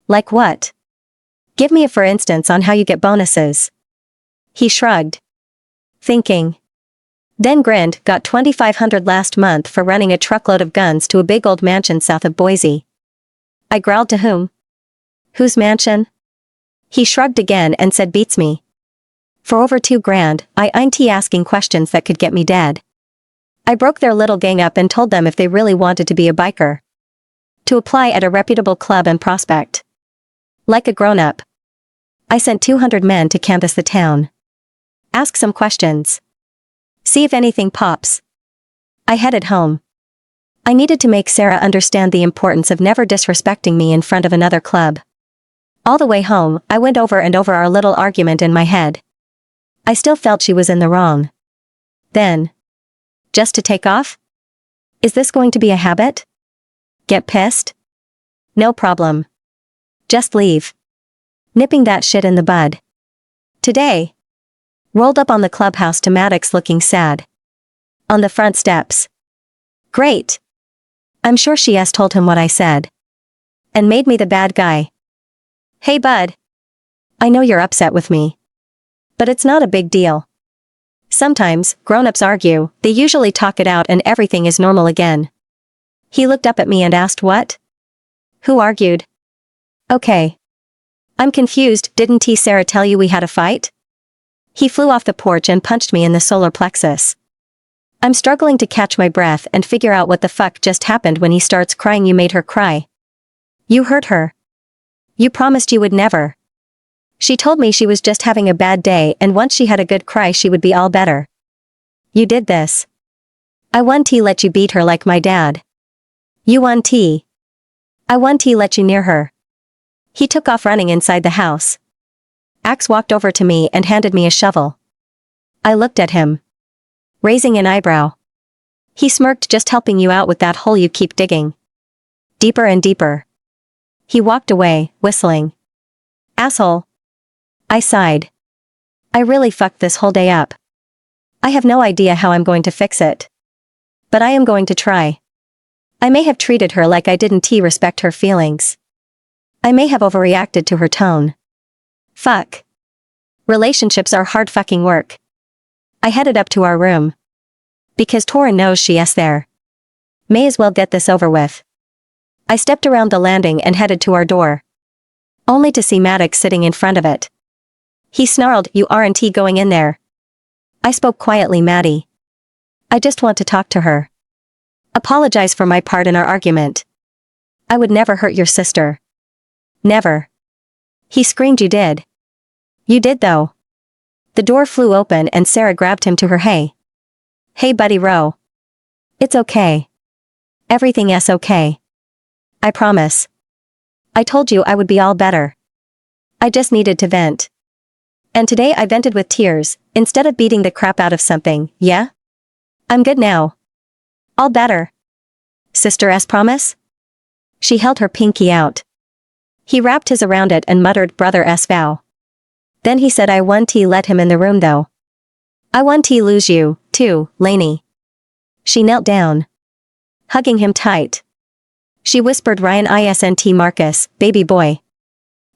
[SPEAKER 1] Like what? Give me a for instance on how you get bonuses. He shrugged. Thinking. Then grinned, got $2,500 last month for running a truckload of guns to a big old mansion south of Boise. I growled, to whom? Whose mansion? He shrugged again and said, beats me. For over 2 grand, I ain't asking questions that could get me dead. I broke their little gang up and told them if they really wanted to be a biker, to apply at a reputable club and prospect. Like a grown-up. I sent 200 men to canvass the town. Ask some questions. See if anything pops. I headed home. I needed to make Sarah understand the importance of never disrespecting me in front of another club. All the way home, I went over and over our little argument in my head. I still felt she was in the wrong. Then. Just to take off? Is this going to be a habit? Get pissed? No problem. Just leave. Nipping that shit in the bud. Today. Rolled up on the clubhouse to Maddox looking sad. On the front steps. Great. I'm sure she has told him what I said. And made me the bad guy. Hey bud. I know you're upset with me. But it's not a big deal. Sometimes, grown-ups argue, they usually talk it out and everything is normal again. He looked up at me and asked what? Who argued? Okay. I'm confused, didn't Sarah tell you we had a fight? He flew off the porch and punched me in the solar plexus. I'm struggling to catch my breath and figure out what the fuck just happened when he starts crying. You made her cry. You hurt her. You promised you would never. She told me she was just having a bad day and once she had a good cry she would be all better. You did this. I won't let you beat her like my dad. You won't. I won't let you near her. He took off running inside the house. Axe walked over to me and handed me a shovel. I looked at him. Raising an eyebrow. He smirked. Just helping you out with that hole you keep digging. Deeper and deeper. He walked away, whistling. Asshole. I sighed. I really fucked this whole day up. I have no idea how I'm going to fix it. But I am going to try. I may have treated her like I didn't respect her feelings. I may have overreacted to her tone. Fuck. Relationships are hard fucking work. I headed up to our room. Because Torin knows she's there. May as well get this over with. I stepped around the landing and headed to our door. Only to see Maddox sitting in front of it. He snarled, you aren't going in there. I spoke quietly. Maddie. I just want to talk to her. Apologize for my part in our argument. I would never hurt your sister. Never. He screamed. You did. You did though. The door flew open and Sarah grabbed him to her. Hey. Hey buddy Ro. It's okay. Everything's okay. I promise. I told you I would be all better. I just needed to vent. And today I vented with tears, instead of beating the crap out of something, yeah? I'm good now. All better. Sister's promise? She held her pinky out. He wrapped his around it and muttered brother's vow. Then he said I won't let him in the room though. I won't lose you, too, Lainey. She knelt down. Hugging him tight. She whispered Ryan isn't Marcus, baby boy.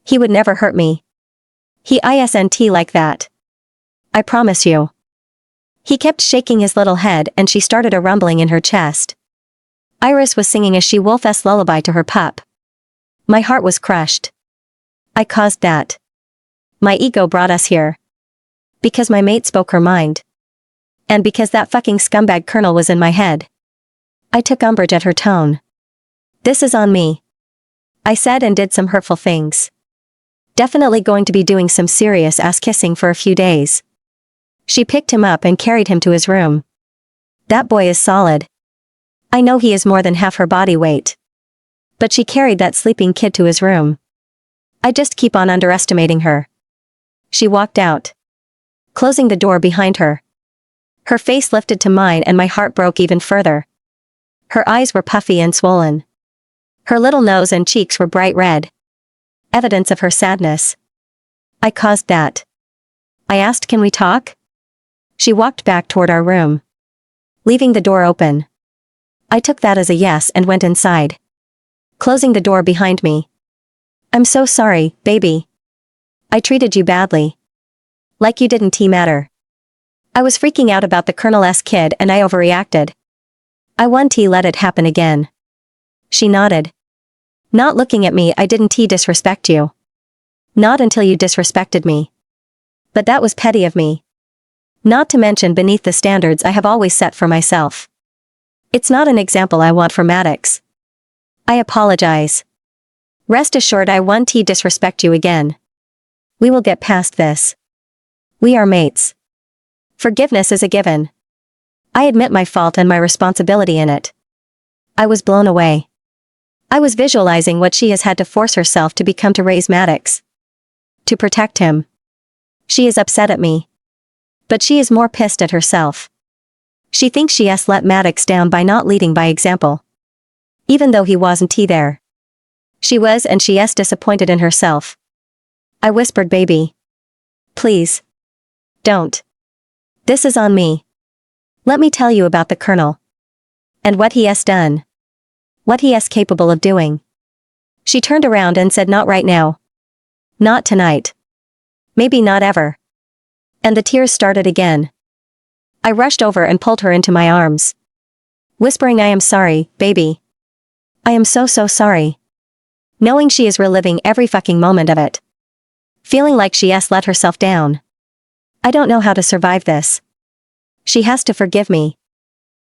[SPEAKER 1] He would never hurt me. He isn't like that. I promise you. He kept shaking his little head and she started a rumbling in her chest. Iris was singing a she-wolf's lullaby to her pup. My heart was crushed. I caused that. My ego brought us here. Because my mate spoke her mind. And because that fucking scumbag colonel was in my head. I took umbrage at her tone. This is on me. I said and did some hurtful things. Definitely going to be doing some serious ass kissing for a few days. She picked him up and carried him to his room. That boy is solid. I know he is more than half her body weight. But she carried that sleeping kid to his room. I just keep on underestimating her. She walked out. Closing the door behind her. Her face lifted to mine and my heart broke even further. Her eyes were puffy and swollen. Her little nose and cheeks were bright red. Evidence of her sadness. I caused that. I asked, can we talk? She walked back toward our room. Leaving the door open. I took that as a yes and went inside. Closing the door behind me. I'm so sorry, baby. I treated you badly. Like you didn't matter. I was freaking out about the Colonel's kid and I overreacted. I won't let it happen again. She nodded. Not looking at me, I didn't disrespect you. Not until you disrespected me. But that was petty of me. Not to mention beneath the standards I have always set for myself. It's not an example I want for Maddox. I apologize. Rest assured I won't disrespect you again. We will get past this. We are mates. Forgiveness is a given. I admit my fault and my responsibility in it. I was blown away. I was visualizing what she has had to force herself to become to raise Maddox. To protect him. She is upset at me. But she is more pissed at herself. She thinks she has let Maddox down by not leading by example. Even though he wasn't there. She was and she is disappointed in herself. I whispered, baby. Please. Don't. This is on me. Let me tell you about the Colonel. And what he has done. What he is capable of doing. She turned around and said, not right now. Not tonight. Maybe not ever. And the tears started again. I rushed over and pulled her into my arms. Whispering, I am sorry, baby. I am so sorry. Knowing she is reliving every fucking moment of it. Feeling like she has let herself down. I don't know how to survive this. She has to forgive me.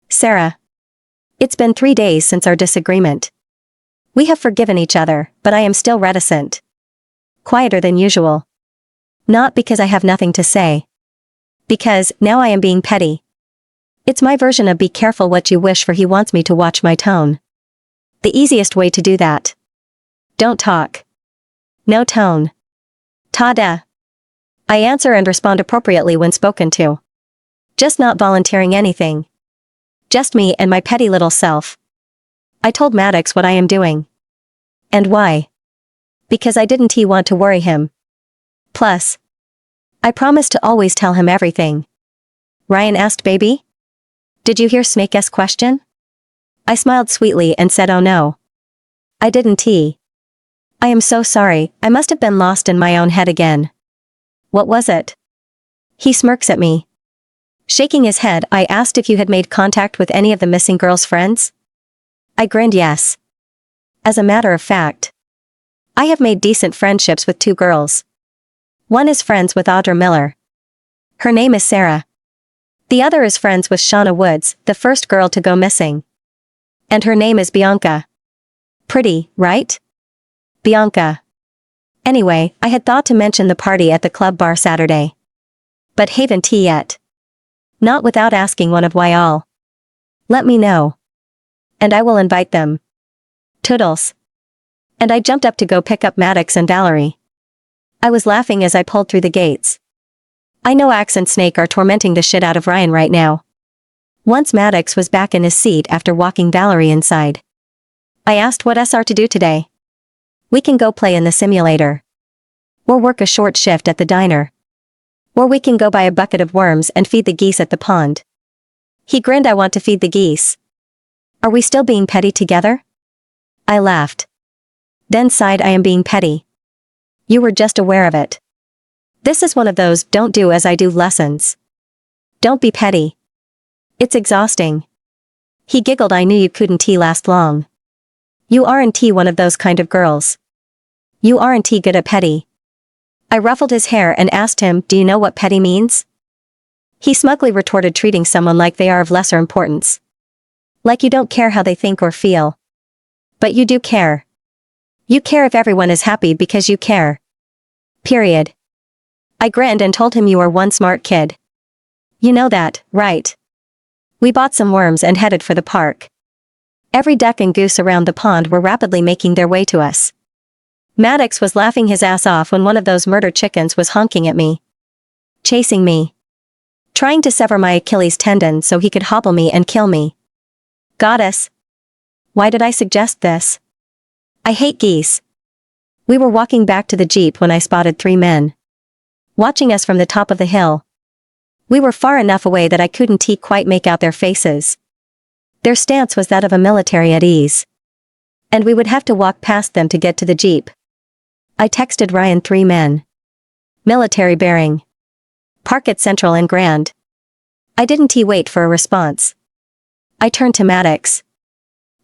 [SPEAKER 1] Sarah. It's been 3 days since our disagreement. We have forgiven each other, but I am still reticent. Quieter than usual. Not because I have nothing to say. Because, now I am being petty. It's my version of be careful what you wish for. He wants me to watch my tone. The easiest way to do that. Don't talk. No tone. Ta-da. I answer and respond appropriately when spoken to. Just not volunteering anything. Just me and my petty little self. I told Maddox what I am doing. And why? Because I didn't want to worry him. Plus. I promised to always tell him everything. Ryan asked, baby? Did you hear Snake's question? I smiled sweetly and said, oh no. I didn't. I am so sorry, I must have been lost in my own head again. What was it? He smirks at me. Shaking his head, I asked if you had made contact with any of the missing girls' friends? I grinned yes. As a matter of fact. I have made decent friendships with 2 girls. One is friends with Audra Miller. Her name is Sarah. The other is friends with Shauna Woods, the first girl to go missing. And her name is Bianca. Pretty, right? Bianca. Anyway, I had thought to mention the party at the club bar Saturday. But haven't yet. Not without asking one of y'all. Let me know. And I will invite them. Toodles. And I jumped up to go pick up Maddox and Valerie. I was laughing as I pulled through the gates. I know Axe and Snake are tormenting the shit out of Ryan right now. Once Maddox was back in his seat after walking Valerie inside. I asked what us are to do today. We can go play in the simulator. Or work a short shift at the diner. Or we can go buy a bucket of worms and feed the geese at the pond. He grinned. I want to feed the geese. Are we still being petty together? I laughed. Then sighed. I am being petty. You were just aware of it. This is one of those don't do as I do lessons. Don't be petty. It's exhausting. He giggled. I knew you couldn't last long. You aren't one of those kind of girls. You aren't good at petty. I ruffled his hair and asked him, do you know what petty means? He smugly retorted, treating someone like they are of lesser importance. Like you don't care how they think or feel. But you do care. You care if everyone is happy because you care. Period. I grinned and told him you are one smart kid. You know that, right? We bought some worms and headed for the park. Every duck and goose around the pond were rapidly making their way to us. Maddox was laughing his ass off when one of those murder chickens was honking at me. Chasing me. Trying to sever my Achilles tendon so he could hobble me and kill me. Goddess. Why did I suggest this? I hate geese. We were walking back to the jeep when I spotted 3 men. Watching us from the top of the hill. We were far enough away that I couldn't quite make out their faces. Their stance was that of a military at ease. And we would have to walk past them to get to the jeep. I texted Ryan 3 men. Military bearing. Park at Central and Grand. I didn't wait for a response. I turned to Maddox.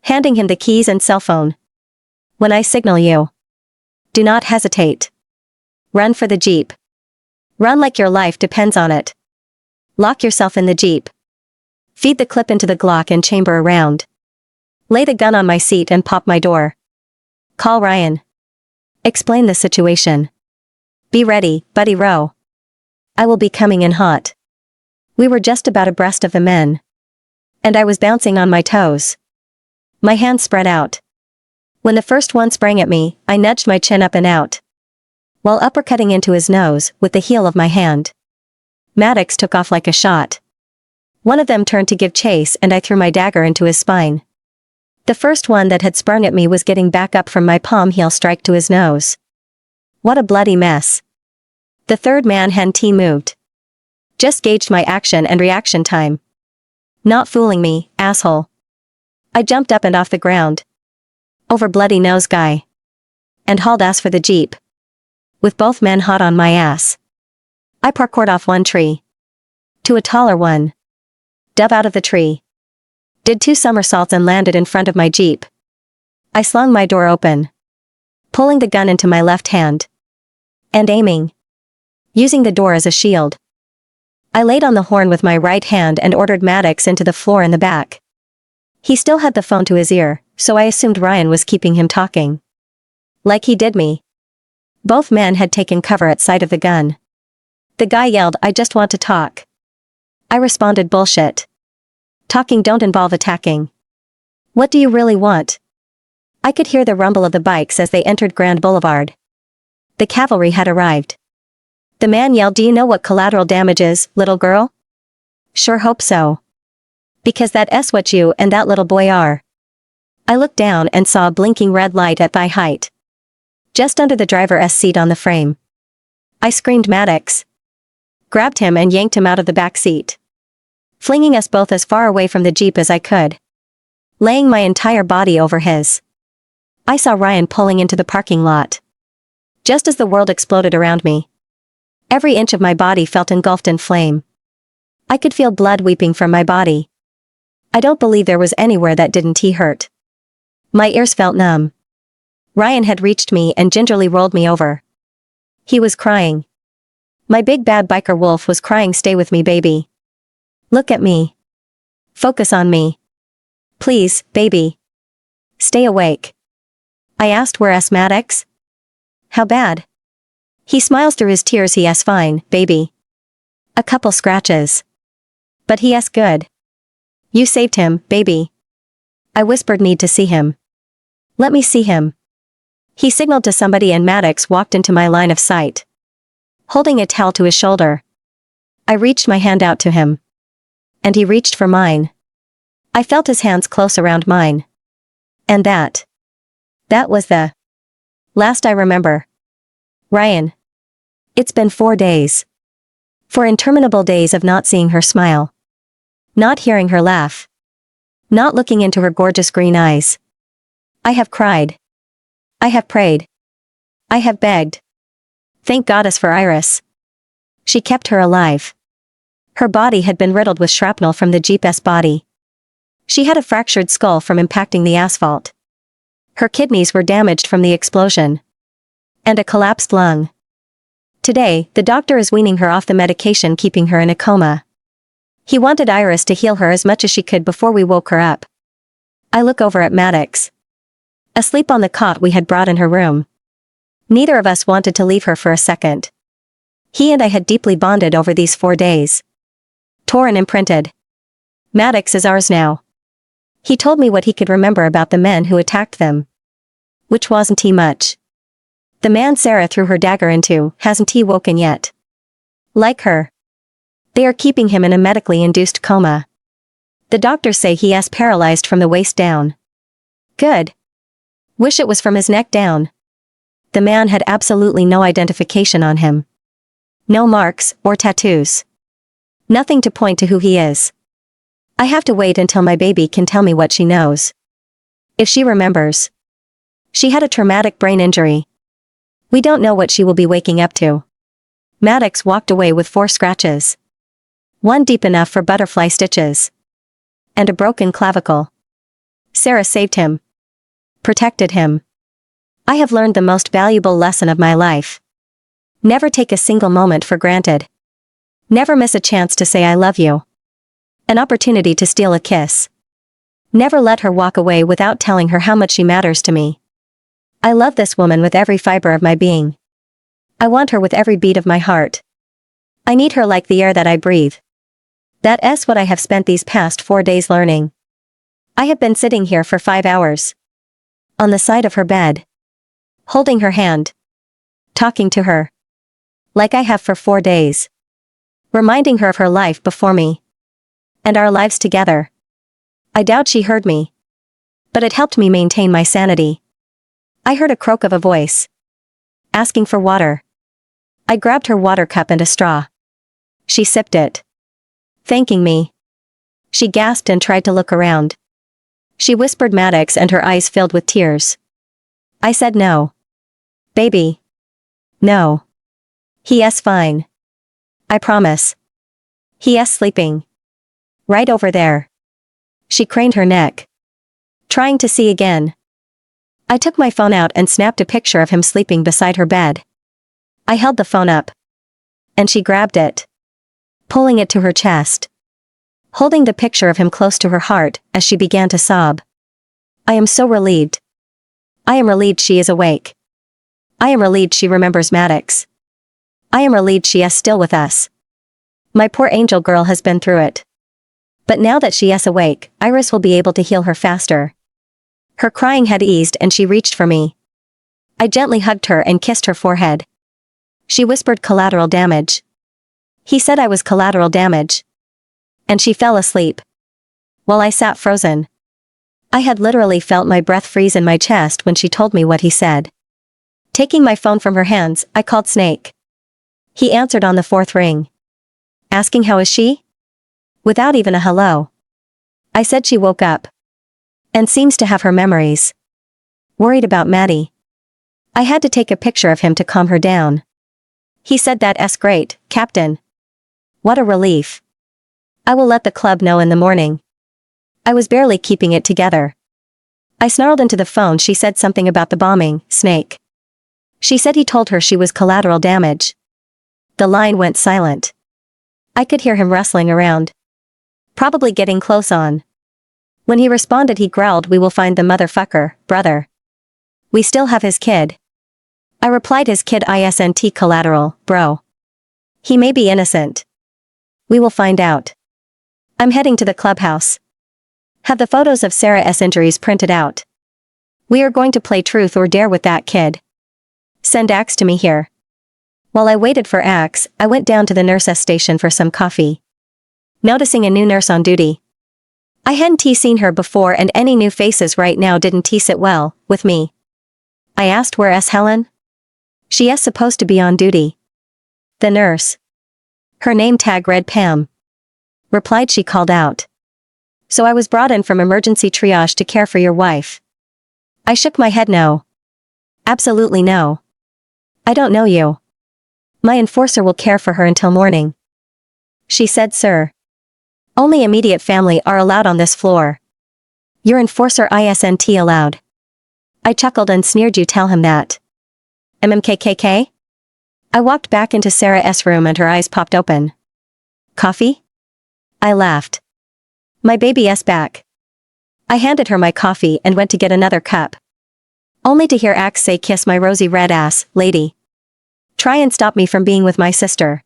[SPEAKER 1] Handing him the keys and cell phone. When I signal you. Do not hesitate. Run for the jeep. Run like your life depends on it. Lock yourself in the Jeep. Feed the clip into the Glock and chamber around. Lay the gun on my seat and pop my door. Call Ryan. Explain the situation. Be ready, Buddy Row. I will be coming in hot. We were just about abreast of the men. And I was bouncing on my toes. My hands spread out. When the first one sprang at me, I nudged my chin up and out, while uppercutting into his nose with the heel of my hand. Maddox took off like a shot. One of them turned to give chase and I threw my dagger into his spine. The first one that had sprung at me was getting back up from my palm heel strike to his nose. What a bloody mess. The third man Hen-T moved. Just gauged my action and reaction time. Not fooling me, asshole. I jumped up and off the ground. Over bloody nose guy. And hauled ass for the Jeep. With both men hot on my ass. I parkoured off one tree. To a taller one. Dove out of the tree. Did 2 somersaults and landed in front of my Jeep. I slung my door open. Pulling the gun into my left hand. And aiming. Using the door as a shield. I laid on the horn with my right hand and ordered Maddox into the floor in the back. He still had the phone to his ear, so I assumed Ryan was keeping him talking. Like he did me. Both men had taken cover at sight of the gun. The guy yelled, "I just want to talk." I responded, "Bullshit. Talking don't involve attacking. What do you really want?" I could hear the rumble of the bikes as they entered Grand Boulevard. The cavalry had arrived. The man yelled, "Do you know what collateral damage is, little girl?" "Sure hope so. Because that's what you and that little boy are." I looked down and saw a blinking red light at thigh height. Just under the driver's seat on the frame. I screamed, "Maddox." Grabbed him and yanked him out of the back seat. Flinging us both as far away from the Jeep as I could. Laying my entire body over his. I saw Ryan pulling into the parking lot. Just as the world exploded around me. Every inch of my body felt engulfed in flame. I could feel blood weeping from my body. I don't believe there was anywhere that didn't hurt. My ears felt numb. Ryan had reached me and gingerly rolled me over. He was crying. My big bad biker wolf was crying, "Stay with me, baby. Look at me. Focus on me. Please, baby. Stay awake." I asked, "Where's Maddox?" "How bad?" He smiles through his tears. "He fine, baby. A couple scratches. But he good. You saved him, baby." I whispered, "Need to see him." "Let me see him." He signaled to somebody and Maddox walked into my line of sight. Holding a towel to his shoulder. I reached my hand out to him. And he reached for mine. I felt his hands close around mine. And that was the last I remember. Ryan. It's been 4 days. 4 interminable days of not seeing her smile. Not hearing her laugh. Not looking into her gorgeous green eyes. I have cried. I have prayed. I have begged. Thank goddess for Iris. She kept her alive. Her body had been riddled with shrapnel from the Jeep's body. She had a fractured skull from impacting the asphalt. Her kidneys were damaged from the explosion. And a collapsed lung. Today, the doctor is weaning her off the medication keeping her in a coma. He wanted Iris to heal her as much as she could before we woke her up. I look over at Maddox. Asleep on the cot we had brought in her room. Neither of us wanted to leave her for a second. He and I had deeply bonded over these 4 days. Torn and imprinted. Maddox is ours now. He told me what he could remember about the men who attacked them. Which wasn't much. The man Sarah threw her dagger into, hasn't he woken yet? Like her. They are keeping him in a medically induced coma. The doctors say he is paralyzed from the waist down. Good. Wish it was from his neck down. The man had absolutely no identification on him. No marks, or tattoos. Nothing to point to who he is. I have to wait until my baby can tell me what she knows. If she remembers. She had a traumatic brain injury. We don't know what she will be waking up to. Maddox walked away with 4 scratches. 1 deep enough for butterfly stitches. And a broken clavicle. Sarah saved him. Protected him. I have learned the most valuable lesson of my life. Never take a single moment for granted. Never miss a chance to say I love you. An opportunity to steal a kiss. Never let her walk away without telling her how much she matters to me. I love this woman with every fiber of my being. I want her with every beat of my heart. I need her like the air that I breathe. That's what I have spent these past 4 days learning. I have been sitting here for 5 hours. On the side of her bed. Holding her hand. Talking to her. Like I have for 4 days. Reminding her of her life before me. And our lives together. I doubt she heard me. But it helped me maintain my sanity. I heard a croak of a voice. Asking for water. I grabbed her water cup and a straw. She sipped it. Thanking me. She gasped and tried to look around. She whispered Maddox and her eyes filled with tears. I said no. Baby. No. He*s fine. I promise. He*s sleeping. Right over there. She craned her neck. Trying to see again. I took my phone out and snapped a picture of him sleeping beside her bed. I held the phone up. And she grabbed it. Pulling it to her chest. Holding the picture of him close to her heart as she began to sob. I am so relieved. I am relieved she is awake. I am relieved she remembers Maddox. I am relieved she is still with us. My poor angel girl has been through it. But now that she is awake, Iris will be able to heal her faster. Her crying had eased and she reached for me. I gently hugged her and kissed her forehead. She whispered collateral damage. He said I was collateral damage. And she fell asleep. While I sat frozen. I had literally felt my breath freeze in my chest when she told me what he said. Taking my phone from her hands, I called Snake. He answered on the 4th ring. Asking how is she? Without even a hello. I said she woke up. And seems to have her memories. Worried about Maddie. I had to take a picture of him to calm her down. He said that's great, Captain. What a relief. I will let the club know in the morning. I was barely keeping it together. I snarled into the phone. She said something about the bombing, Snake. She said he told her she was collateral damage. The line went silent. I could hear him wrestling around. Probably getting close on. When he responded he growled, we will find the motherfucker, brother. We still have his kid. I replied his kid isn't collateral, bro. He may be innocent. We will find out. I'm heading to the clubhouse. Have the photos of Sarah's injuries printed out. We are going to play truth or dare with that kid. Send Axe to me here. While I waited for Axe, I went down to the nurse's station for some coffee. Noticing a new nurse on duty. I hadn't seen her before and any new faces right now didn't sit well with me. I asked where's Helen? She is supposed to be on duty. The nurse. Her name tag read Pam. Replied she called out. So I was brought in from emergency triage to care for your wife. I shook my head no. Absolutely no. I don't know you. My enforcer will care for her until morning. She said sir. Only immediate family are allowed on this floor. Your enforcer isn't allowed. I chuckled and sneered you tell him that. MMKKK? I walked back into Sarah's room and her eyes popped open. Coffee? I laughed. My baby's back. I handed her my coffee and went to get another cup. Only to hear Axe say kiss my rosy red ass, lady. Try and stop me from being with my sister.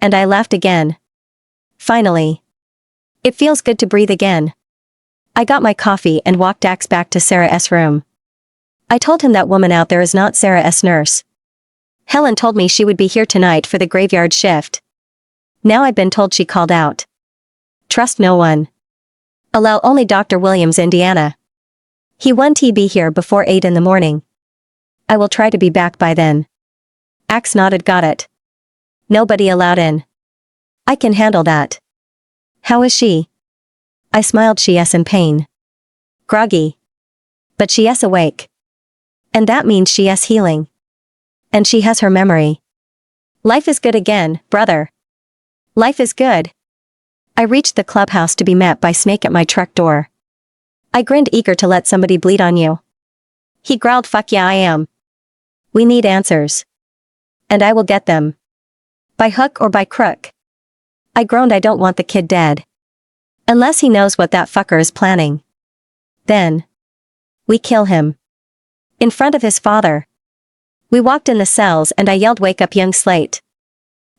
[SPEAKER 1] And I laughed again. Finally. It feels good to breathe again. I got my coffee and walked Axe back to Sarah's room. I told him that woman out there is not Sarah's nurse. Helen told me she would be here tonight for the graveyard shift. Now I'd been told she called out. Trust no one. Allow only Dr. Williams, Indiana. He won't be here before 8 in the morning. I will try to be back by then. Axe nodded. Got it. Nobody allowed in. I can handle that. How is she? I smiled. She is in pain. Groggy. But she is awake. And that means she is healing. And she has her memory. Life is good again, brother. Life is good. I reached the clubhouse to be met by Snake at my truck door. I grinned, eager to let somebody bleed on you. He growled, fuck yeah I am. We need answers. And I will get them. By hook or by crook. I groaned. I don't want the kid dead. Unless he knows what that fucker is planning. Then. We kill him. In front of his father. We walked in the cells and I yelled, "Wake up, young Slate.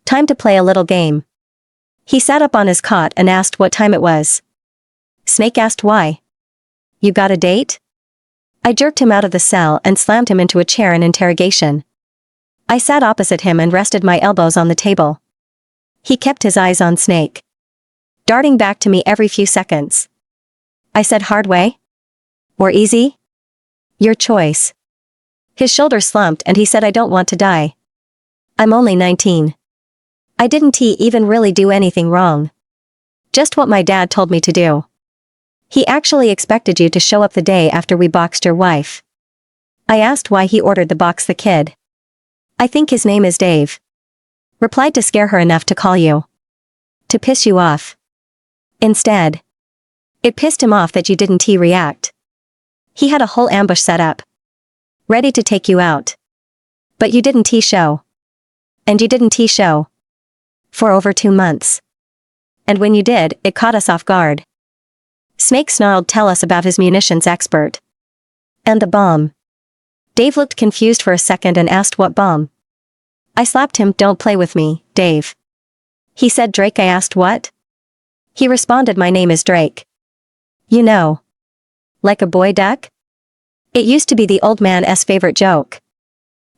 [SPEAKER 1] Time to play a little game." He sat up on his cot and asked what time it was. Snake asked why. You got a date? I jerked him out of the cell and slammed him into a chair in interrogation. I sat opposite him and rested my elbows on the table. He kept his eyes on Snake. Darting back to me every few seconds. I said, hard way? Or easy? Your choice. His shoulders slumped and he said, I don't want to die. I'm only 19. I didn't even really do anything wrong. Just what my dad told me to do. He actually expected you to show up the day after we boxed your wife. I asked why he ordered the box the kid. I think his name is Dave. Replied to scare her enough to call you. To piss you off. Instead. It pissed him off that you didn't react. He had a whole ambush set up. Ready to take you out. But you didn't show. And you didn't show. For over 2 months. And when you did, it caught us off guard. Snake snarled, tell us about his munitions expert. And the bomb. Dave looked confused for a second and asked what bomb. I slapped him, don't play with me, Dave. He said Drake. I asked what? He responded, my name is Drake. You know. Like a boy duck? It used to be the old man's favorite joke.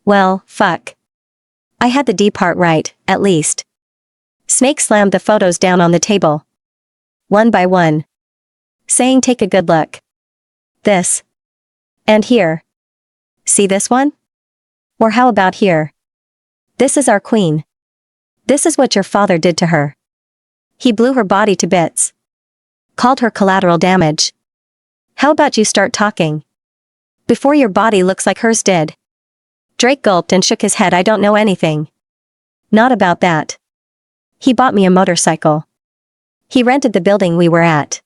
[SPEAKER 1] Well, fuck. I had the D part right, at least. Snake slammed the photos down on the table. One by one. Saying take a good look. This. And here. See this one? Or how about here? This is our queen. This is what your father did to her. He blew her body to bits. Called her collateral damage. How about you start talking? Before your body looks like hers did. Drake gulped and shook his head. I don't know anything. Not about that. He bought me a motorcycle. He rented the building we were at.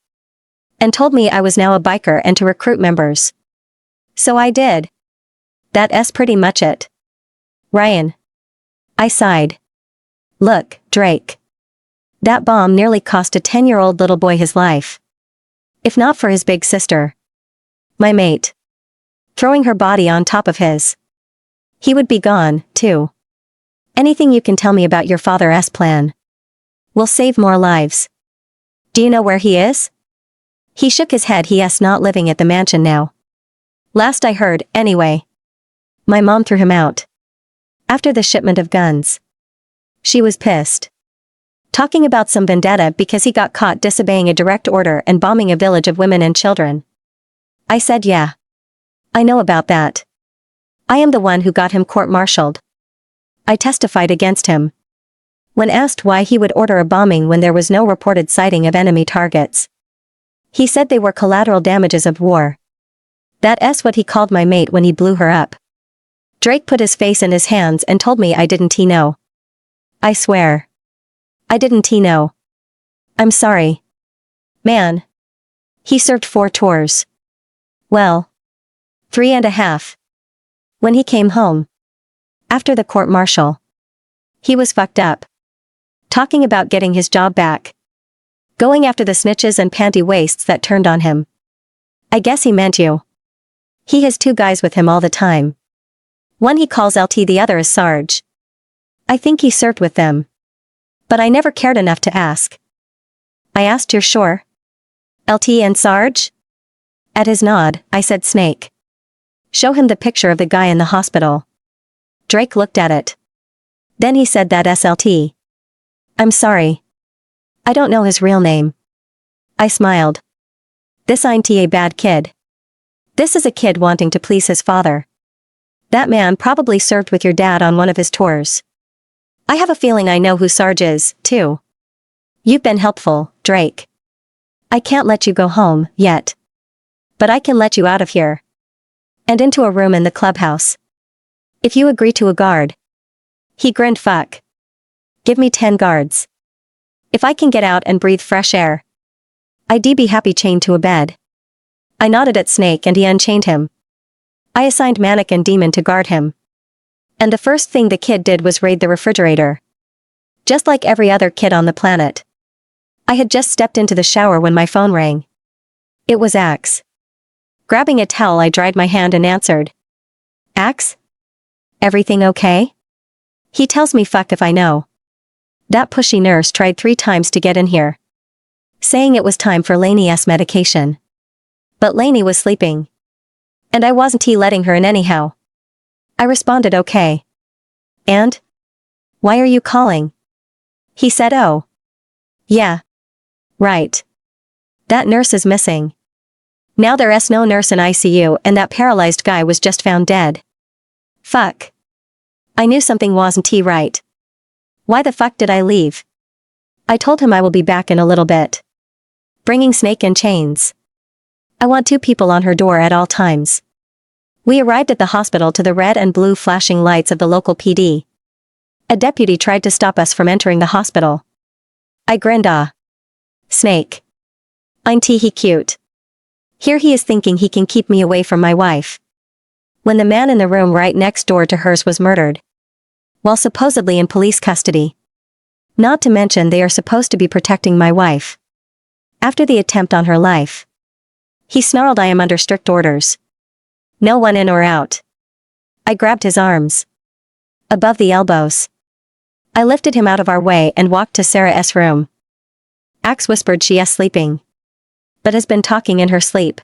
[SPEAKER 1] And told me I was now a biker and to recruit members. So I did. That's pretty much it. Ryan. I sighed. Look, Drake. That bomb nearly cost a 10-year-old little boy his life. If not for his big sister. My mate. Throwing her body on top of his. He would be gone, too. Anything you can tell me about your father's plan will save more lives. Do you know where he is? He shook his head. He's not living at the mansion now. Last I heard, anyway. My mom threw him out. After the shipment of guns. She was pissed. Talking about some vendetta because he got caught disobeying a direct order and bombing a village of women and children. I said yeah. I know about that. I am the one who got him court-martialed. I testified against him. When asked why he would order a bombing when there was no reported sighting of enemy targets. He said they were collateral damages of war. That's what he called my mate when he blew her up. Drake put his face in his hands and told me I didn't know. I swear. I didn't know. I'm sorry. Man. He served 4 tours. Well. 3.5. When he came home. After the court-martial. He was fucked up. Talking about getting his job back. Going after the snitches and panty waists that turned on him. I guess he meant you. He has 2 guys with him all the time. One he calls LT, the other is Sarge. I think he served with them. But I never cared enough to ask. I asked, you're sure? LT and Sarge? At his nod, I said Snake. Show him the picture of the guy in the hospital. Drake looked at it. Then he said that SLT. I'm sorry. I don't know his real name. I smiled. This ain't a bad kid. This is a kid wanting to please his father. That man probably served with your dad on one of his tours. I have a feeling I know who Sarge is, too. You've been helpful, Drake. I can't let you go home, yet. But I can let you out of here. And into a room in the clubhouse. If you agree to a guard. He grinned. Fuck. Give me 10 guards. If I can get out and breathe fresh air. I'd be happy chained to a bed. I nodded at Snake and he unchained him. I assigned Manic and Demon to guard him. And the first thing the kid did was raid the refrigerator. Just like every other kid on the planet. I had just stepped into the shower when my phone rang. It was Axe. Grabbing a towel, I dried my hand and answered. Axe? Everything okay? He tells me fuck if I know. That pushy nurse tried 3 times to get in here, saying it was time for Lainey's medication. But Lainey was sleeping. And I wasn't letting her in anyhow. I responded okay. And? Why are you calling? He said, oh. Yeah. Right. That nurse is missing. Now there's no nurse in ICU and that paralyzed guy was just found dead. Fuck. I knew something wasn't right. Why the fuck did I leave? I told him I will be back in a little bit. Bringing Snake and chains. I want 2 people on her door at all times. We arrived at the hospital to the red and blue flashing lights of the local PD. A deputy tried to stop us from entering the hospital. I grinned. Snake. Ain't he cute? Here he is thinking he can keep me away from my wife. When the man in the room right next door to hers was murdered. While supposedly in police custody. Not to mention they are supposed to be protecting my wife. After the attempt on her life. He snarled, I am under strict orders. No one in or out. I grabbed his arms. Above the elbows. I lifted him out of our way and walked to Sarah's room. Axe whispered she is sleeping. But has been talking in her sleep.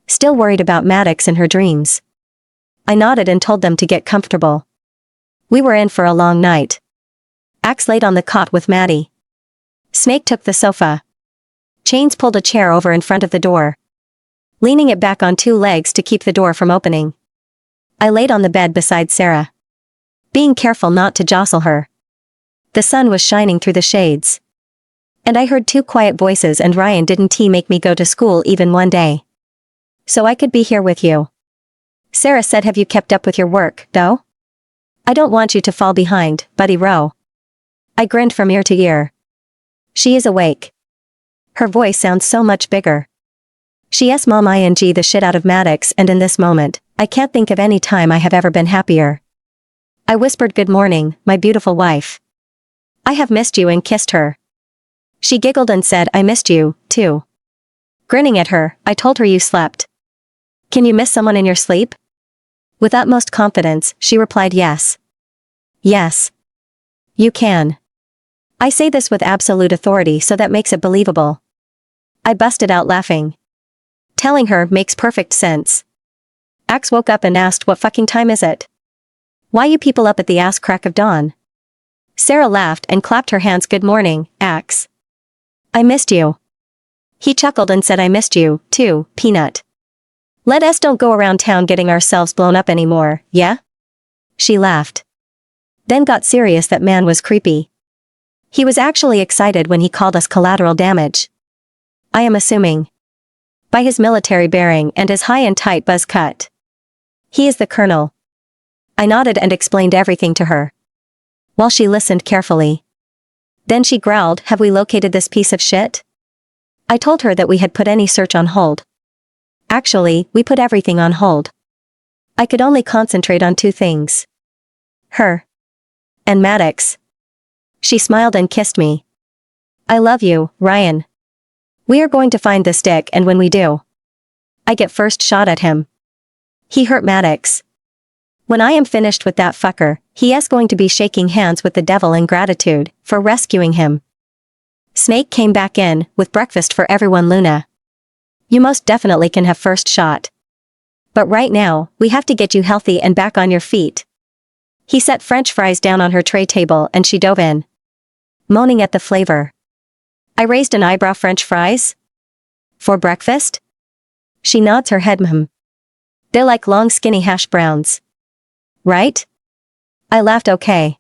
[SPEAKER 1] Still worried about Maddox in her dreams. I nodded and told them to get comfortable. We were in for a long night. Axe laid on the cot with Maddie. Snake took the sofa. Chains pulled a chair over in front of the door, leaning it back on 2 legs to keep the door from opening. I laid on the bed beside Sarah, being careful not to jostle her. The sun was shining through the shades. And I heard 2 quiet voices, and Ryan didn't make me go to school even one day. So I could be here with you. Sarah said, have you kept up with your work, though? I don't want you to fall behind, Buddy Rowe. I grinned from ear to ear. She is awake. Her voice sounds so much bigger. She is mom ing the shit out of Maddox, and in this moment, I can't think of any time I have ever been happier. I whispered good morning, my beautiful wife. I have missed you, and kissed her. She giggled and said I missed you, too. Grinning at her, I told her you slept. Can you miss someone in your sleep? With utmost confidence, she replied yes. Yes. You can. I say this with absolute authority, so that makes it believable. I busted out laughing. Telling her makes perfect sense. Axe woke up and asked, what fucking time is it? Why you people up at the ass crack of dawn? Sarah laughed and clapped her hands. Good morning, Axe. I missed you. He chuckled and said I missed you, too, Peanut. Let us don't go around town getting ourselves blown up anymore, yeah? She laughed. Then got serious. That man was creepy. He was actually excited when he called us collateral damage. I am assuming. By his military bearing and his high and tight buzz cut. He is the colonel. I nodded and explained everything to her, while she listened carefully. Then she growled, have we located this piece of shit? I told her that we had put any search on hold. Actually, we put everything on hold. I could only concentrate on 2 things. Her. And Maddox. She smiled and kissed me. I love you, Ryan. We are going to find this dick, and when we do, I get first shot at him. He hurt Maddox. When I am finished with that fucker, he is going to be shaking hands with the devil in gratitude for rescuing him. Snake came back in with breakfast for everyone. Luna. You most definitely can have first shot. But right now, we have to get you healthy and back on your feet. He set French fries down on her tray table and she dove in, moaning at the flavor. I raised an eyebrow. French fries? For breakfast? She nods her head. They're like long skinny hash browns. Right? I laughed. Okay.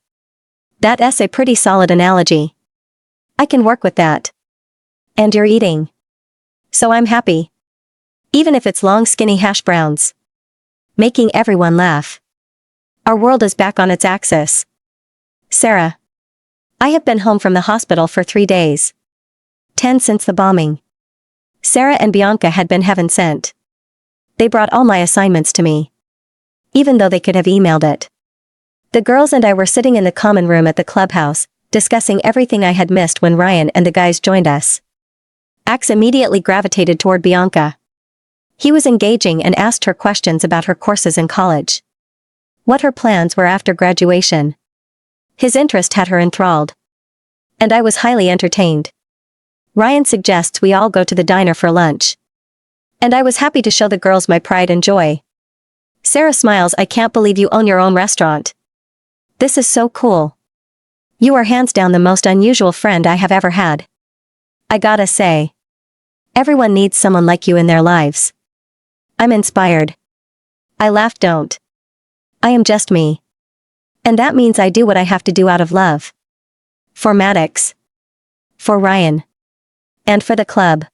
[SPEAKER 1] That's a pretty solid analogy. I can work with that. And you're eating. So I'm happy. Even if it's long skinny hash browns. Making everyone laugh. Our world is back on its axis. Sarah. I have been home from the hospital for 3 days. 10 since the bombing. Sarah and Bianca had been heaven sent. They brought all my assignments to me. Even though they could have emailed it. The girls and I were sitting in the common room at the clubhouse, discussing everything I had missed when Ryan and the guys joined us. Axe immediately gravitated toward Bianca. He was engaging and asked her questions about her courses in college. What her plans were after graduation. His interest had her enthralled. And I was highly entertained. Ryan suggests we all go to the diner for lunch. And I was happy to show the girls my pride and joy. Sarah smiles. I can't believe you own your own restaurant. This is so cool. You are hands down the most unusual friend I have ever had. I gotta say. Everyone needs someone like you in their lives. I'm inspired. I laughed. Don't. I am just me. And that means I do what I have to do out of love. For Maddox. For Ryan. And for the club.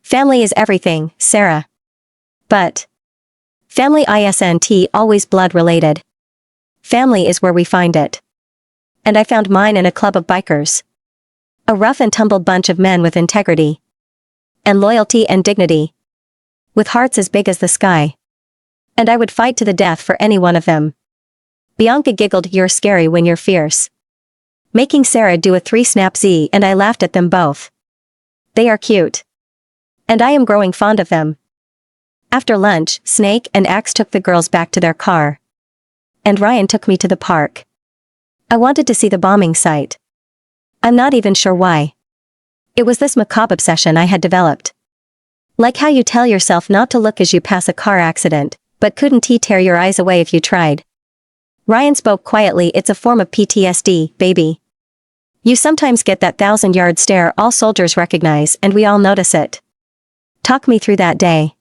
[SPEAKER 1] Family is everything, Sarah. But. Family isn't always blood related. Family is where we find it. And I found mine in a club of bikers. A rough and tumbled bunch of men with integrity. And loyalty and dignity. With hearts as big as the sky. And I would fight to the death for any one of them. Bianca giggled. You're scary when you're fierce. Making Sarah do a 3-snap Z, and I laughed at them both. They are cute. And I am growing fond of them. After lunch, Snake and Axe took the girls back to their car. And Ryan took me to the park. I wanted to see the bombing site. I'm not even sure why. It was this macabre obsession I had developed. Like how you tell yourself not to look as you pass a car accident, but couldn't tear your eyes away if you tried. Ryan spoke quietly. It's a form of PTSD, baby. You sometimes get that 1,000-yard stare all soldiers recognize, and we all notice it. Talk me through that day.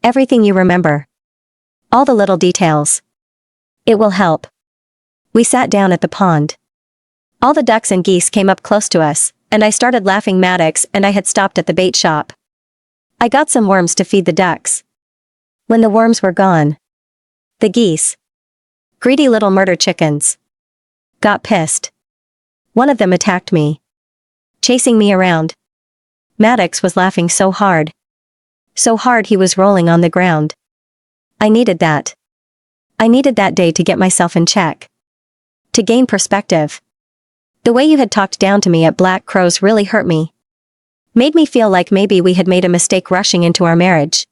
[SPEAKER 1] Everything you remember. All the little details. It will help. We sat down at the pond. All the ducks and geese came up close to us, and I started laughing. Maddox and I had stopped at the bait shop. I got some worms to feed the ducks. When the worms were gone, the geese, greedy little murder chickens, got pissed. One of them attacked me, chasing me around. Maddox was laughing so hard. So hard he was rolling on the ground. I needed that. I needed that day to get myself in check. To gain perspective. The way you had talked down to me at Black Crow's really hurt me. Made me feel like maybe we had made a mistake rushing into our marriage.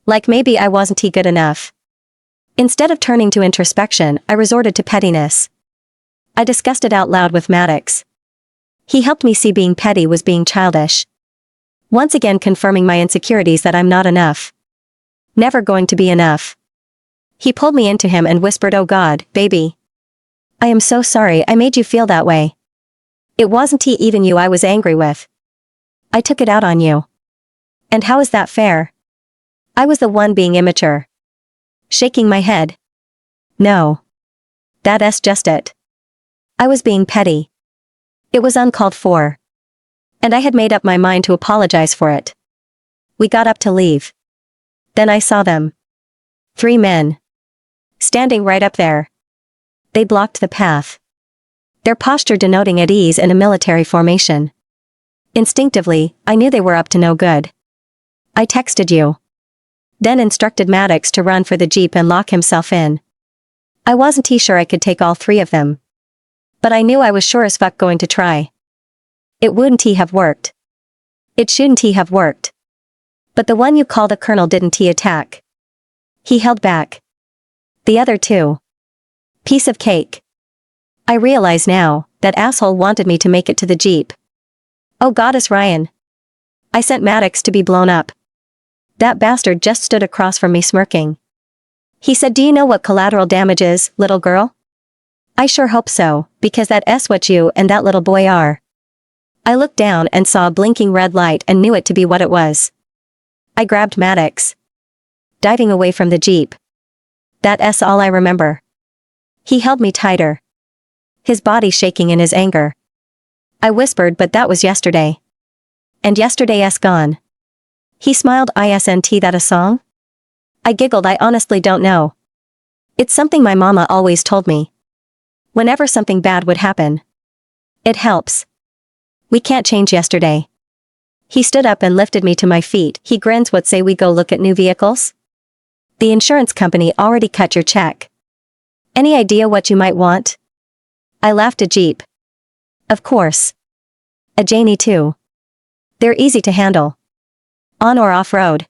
[SPEAKER 1] Like maybe I wasn't good enough. Instead of turning to introspection, I resorted to pettiness. I discussed it out loud with Maddox. He helped me see being petty was being childish. Once again confirming my insecurities that I'm not enough. Never going to be enough. He pulled me into him and whispered, oh God, baby. I am so sorry I made you feel that way. It wasn't even you I was angry with. I took it out on you. And how is that fair? I was the one being immature. Shaking my head. No. That's just it. I was being petty. It was uncalled for. And I had made up my mind to apologize for it. We got up to leave. Then I saw them. 3 men. Standing right up there. They blocked the path. Their posture denoting at ease in a military formation. Instinctively, I knew they were up to no good. I texted you. Then instructed Maddox to run for the jeep and lock himself in. I wasn't sure I could take all 3 of them. But I knew I was sure as fuck going to try. It wouldn't have worked. It shouldn't have worked. But the one you called a colonel didn't attack. He held back. The other 2. Piece of cake. I realize now, that asshole wanted me to make it to the jeep. Oh goddess Ryan. I sent Maddox to be blown up. That bastard just stood across from me smirking. He said, do you know what collateral damage is, little girl? I sure hope so, because that's what you and that little boy are. I looked down and saw a blinking red light and knew it to be what it was. I grabbed Maddox. Diving away from the jeep. That's all I remember. He held me tighter. His body shaking in his anger. I whispered, but that was yesterday. And yesterday's gone. He smiled. Isn't that a song? I giggled. I honestly don't know. It's something my mama always told me. Whenever something bad would happen. It helps. We can't change yesterday. He stood up and lifted me to my feet. He grins. What say we go look at new vehicles? The insurance company already cut your check. Any idea what you might want? I laughed. A Jeep. Of course. A Janie too. They're easy to handle. On or off-road.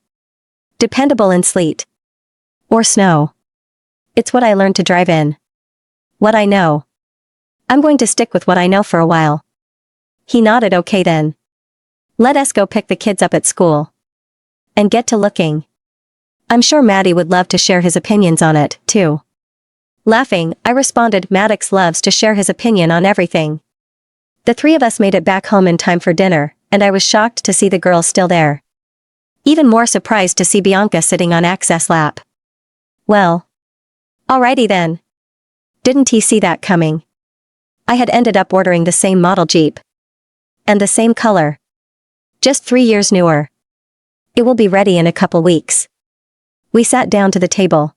[SPEAKER 1] Dependable in sleet. Or snow. It's what I learned to drive in. What I know. I'm going to stick with what I know for a while. He nodded. Okay then. Let us go pick the kids up at school. And get to looking. I'm sure Maddie would love to share his opinions on it, too. Laughing, I responded, Maddox loves to share his opinion on everything. The three of us made it back home in time for dinner, and I was shocked to see the girls still there. Even more surprised to see Bianca sitting on Access' lap. Well. Alrighty then. Didn't he see that coming? I had ended up ordering the same model Jeep. And the same color. Just 3 years newer. It will be ready in a couple weeks. We sat down to the table.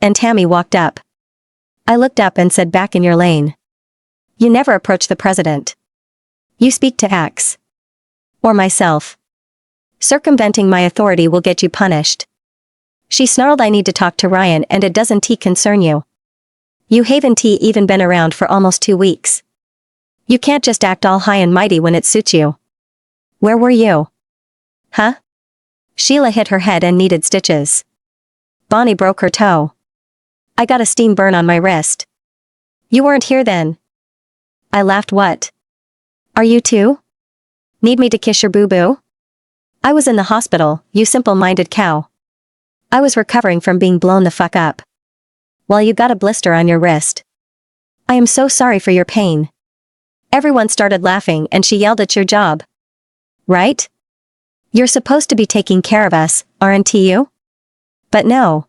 [SPEAKER 1] And Tammy walked up. I looked up and said, back in your lane. You never approach the president. You speak to Axe. Or myself. Circumventing my authority will get you punished. She snarled, I need to talk to Ryan and it doesn't concern you. You haven't even been around for almost 2 weeks. You can't just act all high and mighty when it suits you. Where were you? Huh? Sheila hit her head and needed stitches. Bonnie broke her toe. I got a steam burn on my wrist. You weren't here then. I laughed. What? Are you too? Need me to kiss your boo-boo? I was in the hospital, you simple-minded cow. I was recovering from being blown the fuck up. Well, you got a blister on your wrist. I am so sorry for your pain. Everyone started laughing and she yelled, it's your job. Right? You're supposed to be taking care of us, aren't you? But no.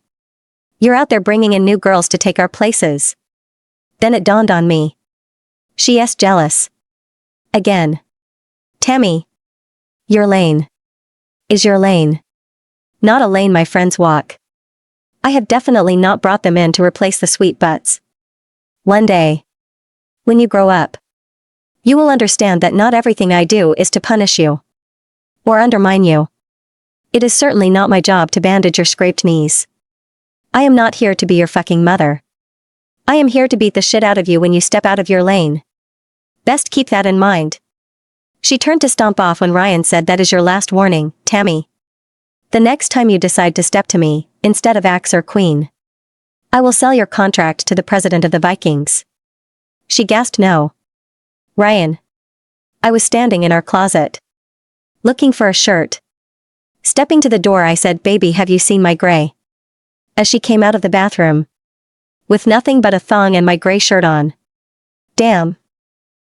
[SPEAKER 1] You're out there bringing in new girls to take our places. Then it dawned on me. She's jealous. Again. Tammy. Your lane. Is your lane. Not a lane my friends walk. I have definitely not brought them in to replace the sweet butts. One day. When you grow up. You will understand that not everything I do is to punish you. Or undermine you. It is certainly not my job to bandage your scraped knees. I am not here to be your fucking mother. I am here to beat the shit out of you when you step out of your lane. Best keep that in mind. She turned to stomp off when Ryan said, that is your last warning, Tammy. The next time you decide to step to me, instead of Axe or Queen, I will sell your contract to the president of the Vikings. She gasped. No. Ryan. I was standing in our closet. Looking for a shirt. Stepping to the door I said, baby, have you seen my gray? As she came out of the bathroom. With nothing but a thong and my gray shirt on. Damn.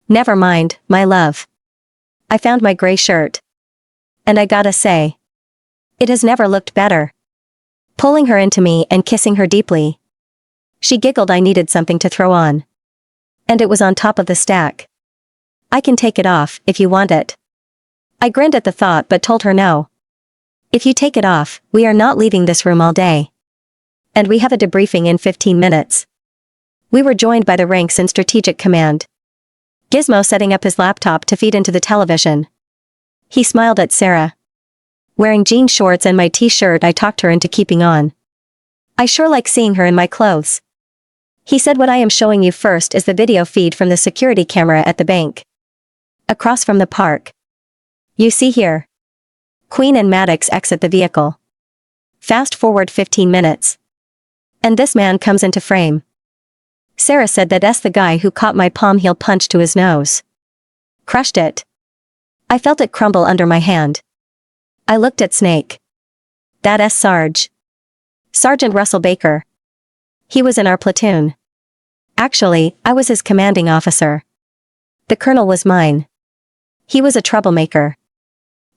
[SPEAKER 1] Never mind, my love. I found my gray shirt. And I gotta say. It has never looked better. Pulling her into me and kissing her deeply. She giggled. I needed something to throw on. And it was on top of the stack. I can take it off, if you want it. I grinned at the thought but told her no. If you take it off, we are not leaving this room all day. And we have a debriefing in 15 minutes. We were joined by the ranks in Strategic Command. Gizmo setting up his laptop to feed into the television. He smiled at Sarah. Wearing jean shorts and my t-shirt I talked her into keeping on. I sure like seeing her in my clothes. He said, what I am showing you first is the video feed from the security camera at the bank. Across from the park. You see here. Queen and Maddox exit the vehicle. Fast forward 15 minutes. And this man comes into frame. Sarah said that's the guy who caught my palm heel punch to his nose. Crushed it. I felt it crumble under my hand. I looked at Snake. That's Sarge. Sergeant Russell Baker. He was in our platoon. Actually, I was his commanding officer. The colonel was mine. He was a troublemaker.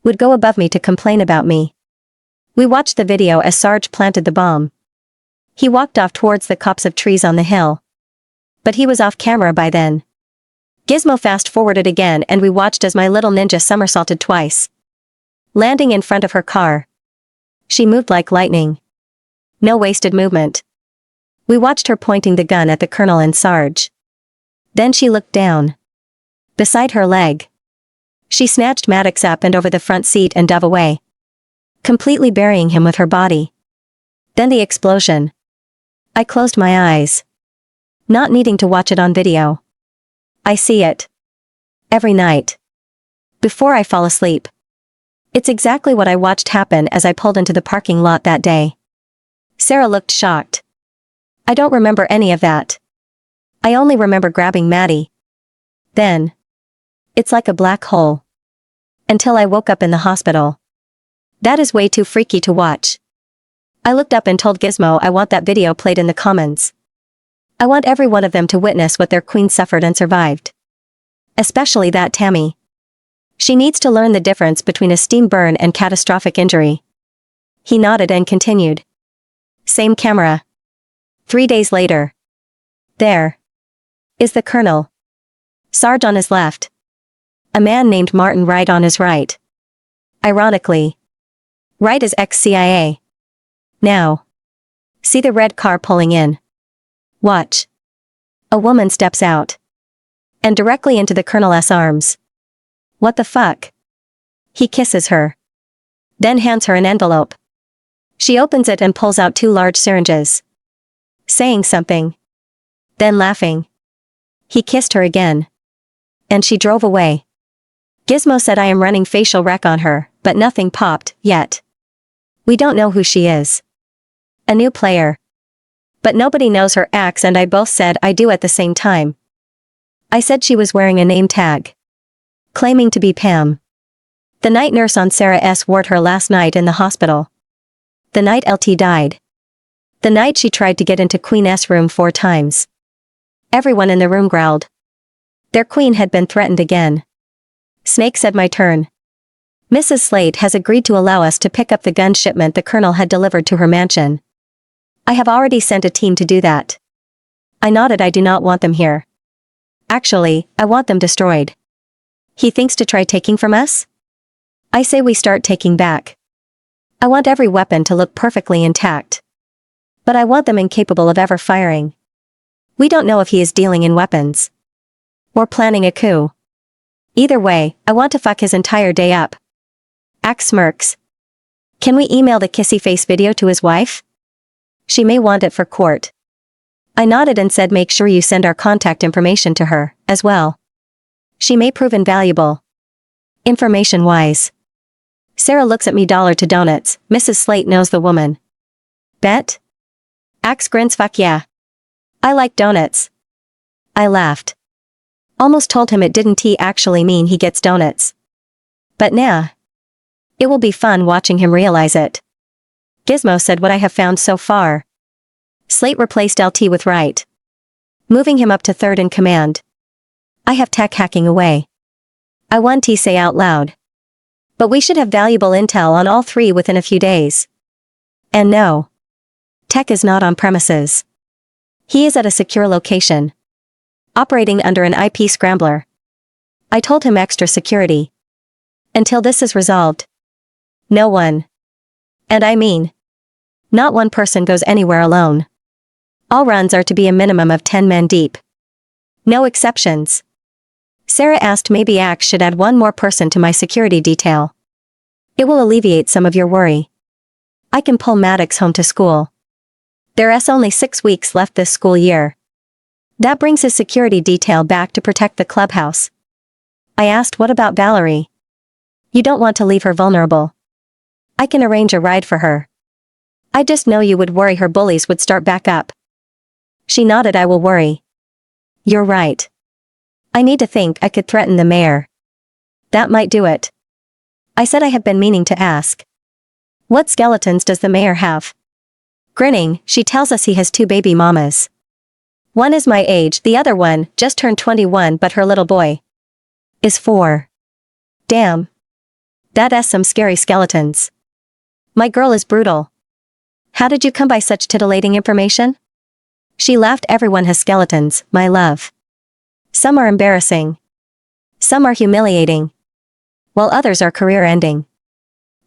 [SPEAKER 1] Would go above me to complain about me. We watched the video as Sarge planted the bomb. He walked off towards the copse of trees on the hill. But he was off camera by then. Gizmo fast-forwarded again and we watched as my little ninja somersaulted twice. Landing in front of her car. She moved like lightning. No wasted movement. We watched her pointing the gun at the colonel and Sarge. Then she looked down. Beside her leg. She snatched Maddox up and over the front seat and dove away. Completely burying him with her body. Then the explosion. I closed my eyes. not needing to watch it on video. I see it. Every night. Before I fall asleep. It's exactly what I watched happen as I pulled into the parking lot that day. Sarah looked shocked. I don't remember any of that. I only remember grabbing Maddie. Then. It's like a black hole. Until I woke up in the hospital. That is way too freaky to watch. I looked up and told Gizmo I want that video played in the comments. I want every one of them to witness what their queen suffered and survived. Especially that Tammy. She needs to learn the difference between a steam burn and catastrophic injury. He nodded and continued. Same camera. 3 days later. There. Is the colonel. Sarge on his left. A man named Martin Wright on his right. Ironically. Wright is ex-CIA. Now. See the red car pulling in. Watch. A woman steps out. And directly into the colonel's arms. What the fuck? He kisses her. Then hands her an envelope. She opens it and pulls out 2 large syringes. Saying something. Then laughing. He kissed her again. And she drove away. Gizmo said I am running facial rec on her, but nothing popped, yet. We don't know who she is. A new player. But nobody knows her ex and I both said I do at the same time. I said she was wearing a name tag. Claiming to be Pam. The night nurse on Sarah S. ward her last night in the hospital. The night LT died. The night she tried to get into Queen S. room 4 times. Everyone in the room growled. Their queen had been threatened again. Snake said my turn. Mrs. Slate has agreed to allow us to pick up the gun shipment the colonel had delivered to her mansion. I have already sent a team to do that. I nodded. I do not want them here. Actually, I want them destroyed. He thinks to try taking from us? I say we start taking back. I want every weapon to look perfectly intact. But I want them incapable of ever firing. We don't know if he is dealing in weapons. Or planning a coup. Either way, I want to fuck his entire day up. Axe smirks. Can we email the kissy face video to his wife? She may want it for court. I nodded and said make sure you send our contact information to her, as well. She may prove invaluable. Information-wise. Sarah looks at me. Dollar to donuts. Mrs. Slate knows the woman. Bet? Axe grins. Fuck yeah. I like donuts. I laughed. Almost told him it didn't he actually mean he gets donuts. But nah. It will be fun watching him realize it. Gizmo said what I have found so far. Slate replaced LT with Wright. Moving him up to 3rd in command. I have tech hacking away. I want to say out loud. But we should have valuable intel on all 3 within a few days. And no. Tech is not on premises. He is at a secure location. Operating under an IP scrambler. I told him extra security. Until this is resolved. No one. And I mean. Not one person goes anywhere alone. All runs are to be a minimum of 10 men deep. No exceptions. Sarah asked maybe Axe should add 1 more person to my security detail. It will alleviate some of your worry. I can pull Maddox home to school. There's only 6 weeks left this school year. That brings his security detail back to protect the clubhouse. I asked what about Valerie? You don't want to leave her vulnerable. I can arrange a ride for her. I just know you would worry her bullies would start back up. She nodded. I will worry. You're right. I need to think. I could threaten the mayor. That might do it. I said I have been meaning to ask. What skeletons does the mayor have? Grinning, she tells us he has 2 baby mamas. One is my age, the other one just turned 21, but her little boy is 4. Damn. That's some scary skeletons. My girl is brutal. How did you come by such titillating information? She laughed. Everyone has skeletons, my love. Some are embarrassing. Some are humiliating. While others are career-ending.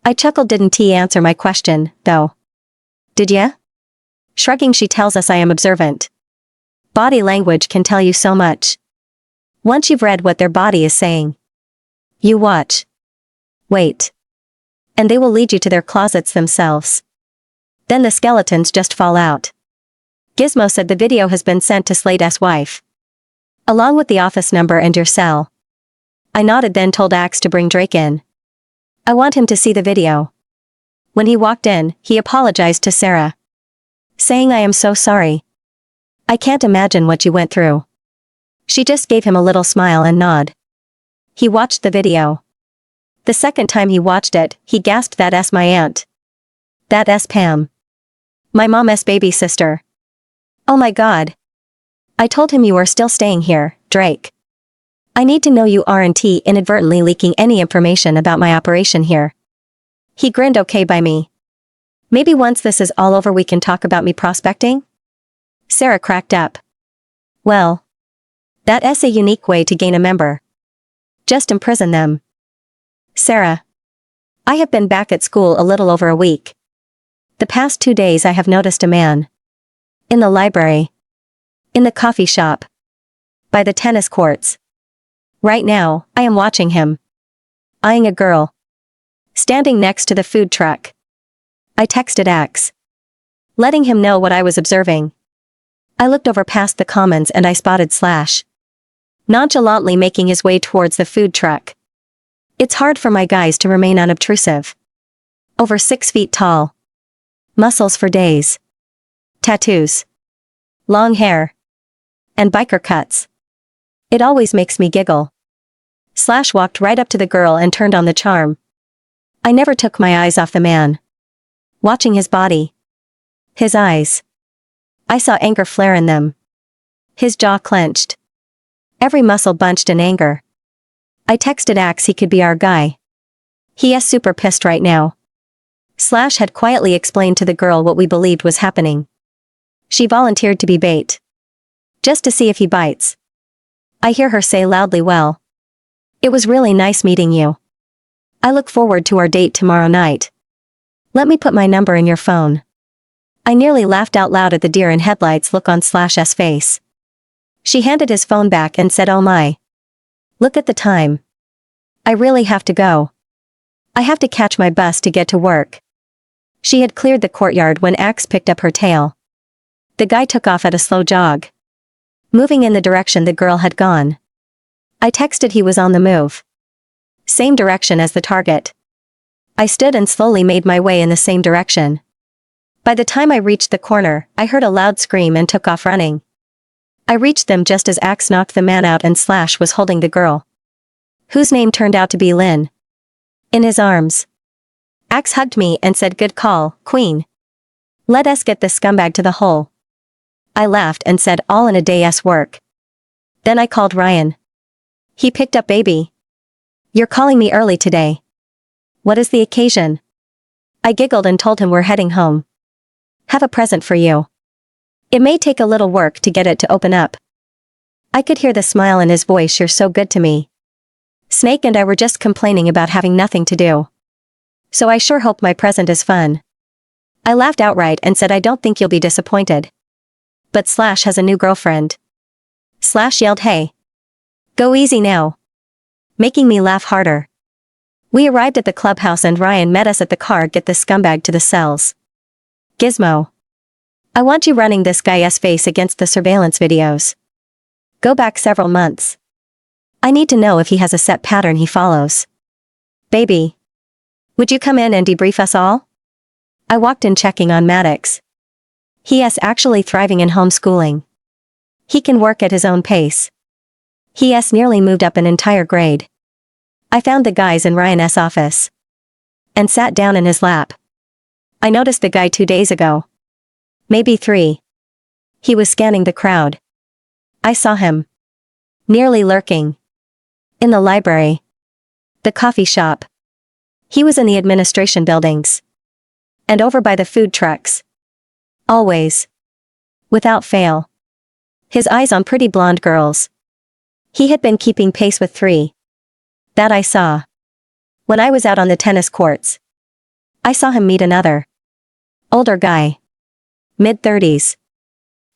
[SPEAKER 1] I chuckled. Didn't he answer my question, though? Did ya? Shrugging, she tells us I am observant. Body language can tell you so much. Once you've read what their body is saying. You watch. Wait. And they will lead you to their closets themselves. Then the skeletons just fall out. Gizmo said the video has been sent to Slade's wife. Along with the office number and your cell. I nodded, then told Axe to bring Drake in. I want him to see the video. When he walked in, he apologized to Sarah, saying, I am so sorry. I can't imagine what you went through. She just gave him a little smile and nod. He watched the video. The second time he watched it, he gasped, that's my aunt. That's Pam. My mom's baby sister. Oh my god. I told him you are still staying here, Drake. I need to know you aren't inadvertently leaking any information about my operation here. He grinned, okay by me. Maybe once this is all over we can talk about me prospecting? Sarah cracked up. Well, that's a unique way to gain a member. Just imprison them. Sarah. I have been back at school a little over a week. The past 2 days I have noticed a man. In the library. In the coffee shop. By the tennis courts. Right now, I am watching him. Eyeing a girl. Standing next to the food truck. I texted Axe, letting him know what I was observing. I looked over past the commons and I spotted Slash, nonchalantly making his way towards the food truck. It's hard for my guys to remain unobtrusive. Over 6 feet tall. Muscles for days. Tattoos. Long hair. And biker cuts. It always makes me giggle. Slash walked right up to the girl and turned on the charm. I never took my eyes off the man. Watching his body. His eyes. I saw anger flare in them. His jaw clenched. Every muscle bunched in anger. I texted Axe he could be our guy. He is super pissed right now. Slash had quietly explained to the girl what we believed was happening. She volunteered to be bait. Just to see if he bites. I hear her say loudly, well. It was really nice meeting you. I look forward to our date tomorrow night. Let me put my number in your phone. I nearly laughed out loud at the deer in headlights look on Slash's face. She handed his phone back and said, oh my. Look at the time. I really have to go. I have to catch my bus to get to work. She had cleared the courtyard when Axe picked up her tail. The guy took off at a slow jog, moving in the direction the girl had gone. I texted he was on the move. Same direction as the target. I stood and slowly made my way in the same direction. By the time I reached the corner, I heard a loud scream and took off running. I reached them just as Axe knocked the man out and Slash was holding the girl, whose name turned out to be Lynn, in his arms. Axe hugged me and said, good call, Queen. Let us get this scumbag to the hole. I laughed and said, all in a day's work. Then I called Ryan. He picked up, baby. You're calling me early today. What is the occasion? I giggled and told him we're heading home. Have a present for you. It may take a little work to get it to open up. I could hear the smile in his voice, you're so good to me. Snake and I were just complaining about having nothing to do. So I sure hope my present is fun. I laughed outright and said, I don't think you'll be disappointed. But Slash has a new girlfriend. Slash yelled, hey. Go easy now. Making me laugh harder. We arrived at the clubhouse and Ryan met us at the car. Get this scumbag to the cells. Gizmo. I want you running this guy's face against the surveillance videos. Go back several months. I need to know if he has a set pattern he follows. Baby. Would you come in and debrief us all? I walked in checking on Maddox. He is actually thriving in homeschooling. He can work at his own pace. He has nearly moved up an entire grade. I found the guys in Ryan's office and sat down in his lap. I noticed the guy 2 days ago. Maybe 3. He was scanning the crowd. I saw him. Nearly lurking. In the library. The coffee shop. He was in the administration buildings. And over by the food trucks. Always. Without fail. His eyes on pretty blonde girls. He had been keeping pace with 3. That I saw. When I was out on the tennis courts. I saw him meet another. Older guy. Mid-30s.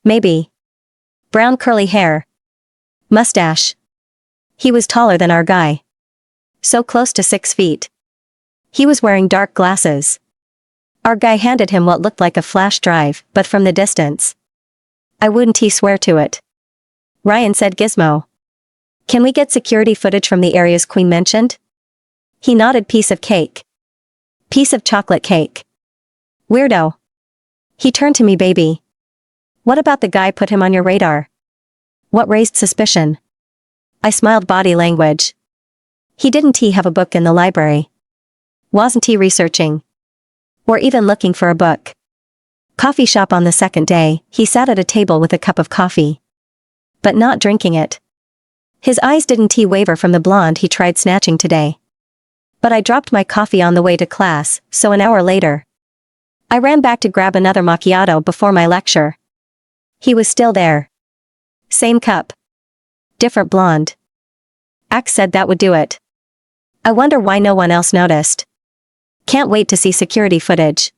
[SPEAKER 1] Maybe. Brown curly hair. Mustache. He was taller than our guy. So close to 6 feet. He was wearing dark glasses. Our guy handed him what looked like a flash drive, but from the distance. I wouldn't swear to it. Ryan said Gizmo. Can we get security footage from the areas Queen mentioned? He nodded. Piece of cake. Piece of chocolate cake. Weirdo. He turned to me. Baby. What about the guy? Put him on your radar? What raised suspicion? I smiled. Body language. He didn't have a book in the library. Wasn't he researching? Or even looking for a book? Coffee shop. On the second day, he sat at a table with a cup of coffee. But not drinking it. His eyes didn't waver from the blonde he tried snatching today. But I dropped my coffee on the way to class, so an hour later, I ran back to grab another macchiato before my lecture. He was still there. Same cup. Different blonde. Axe said that would do it. I wonder why no one else noticed. Can't wait to see security footage.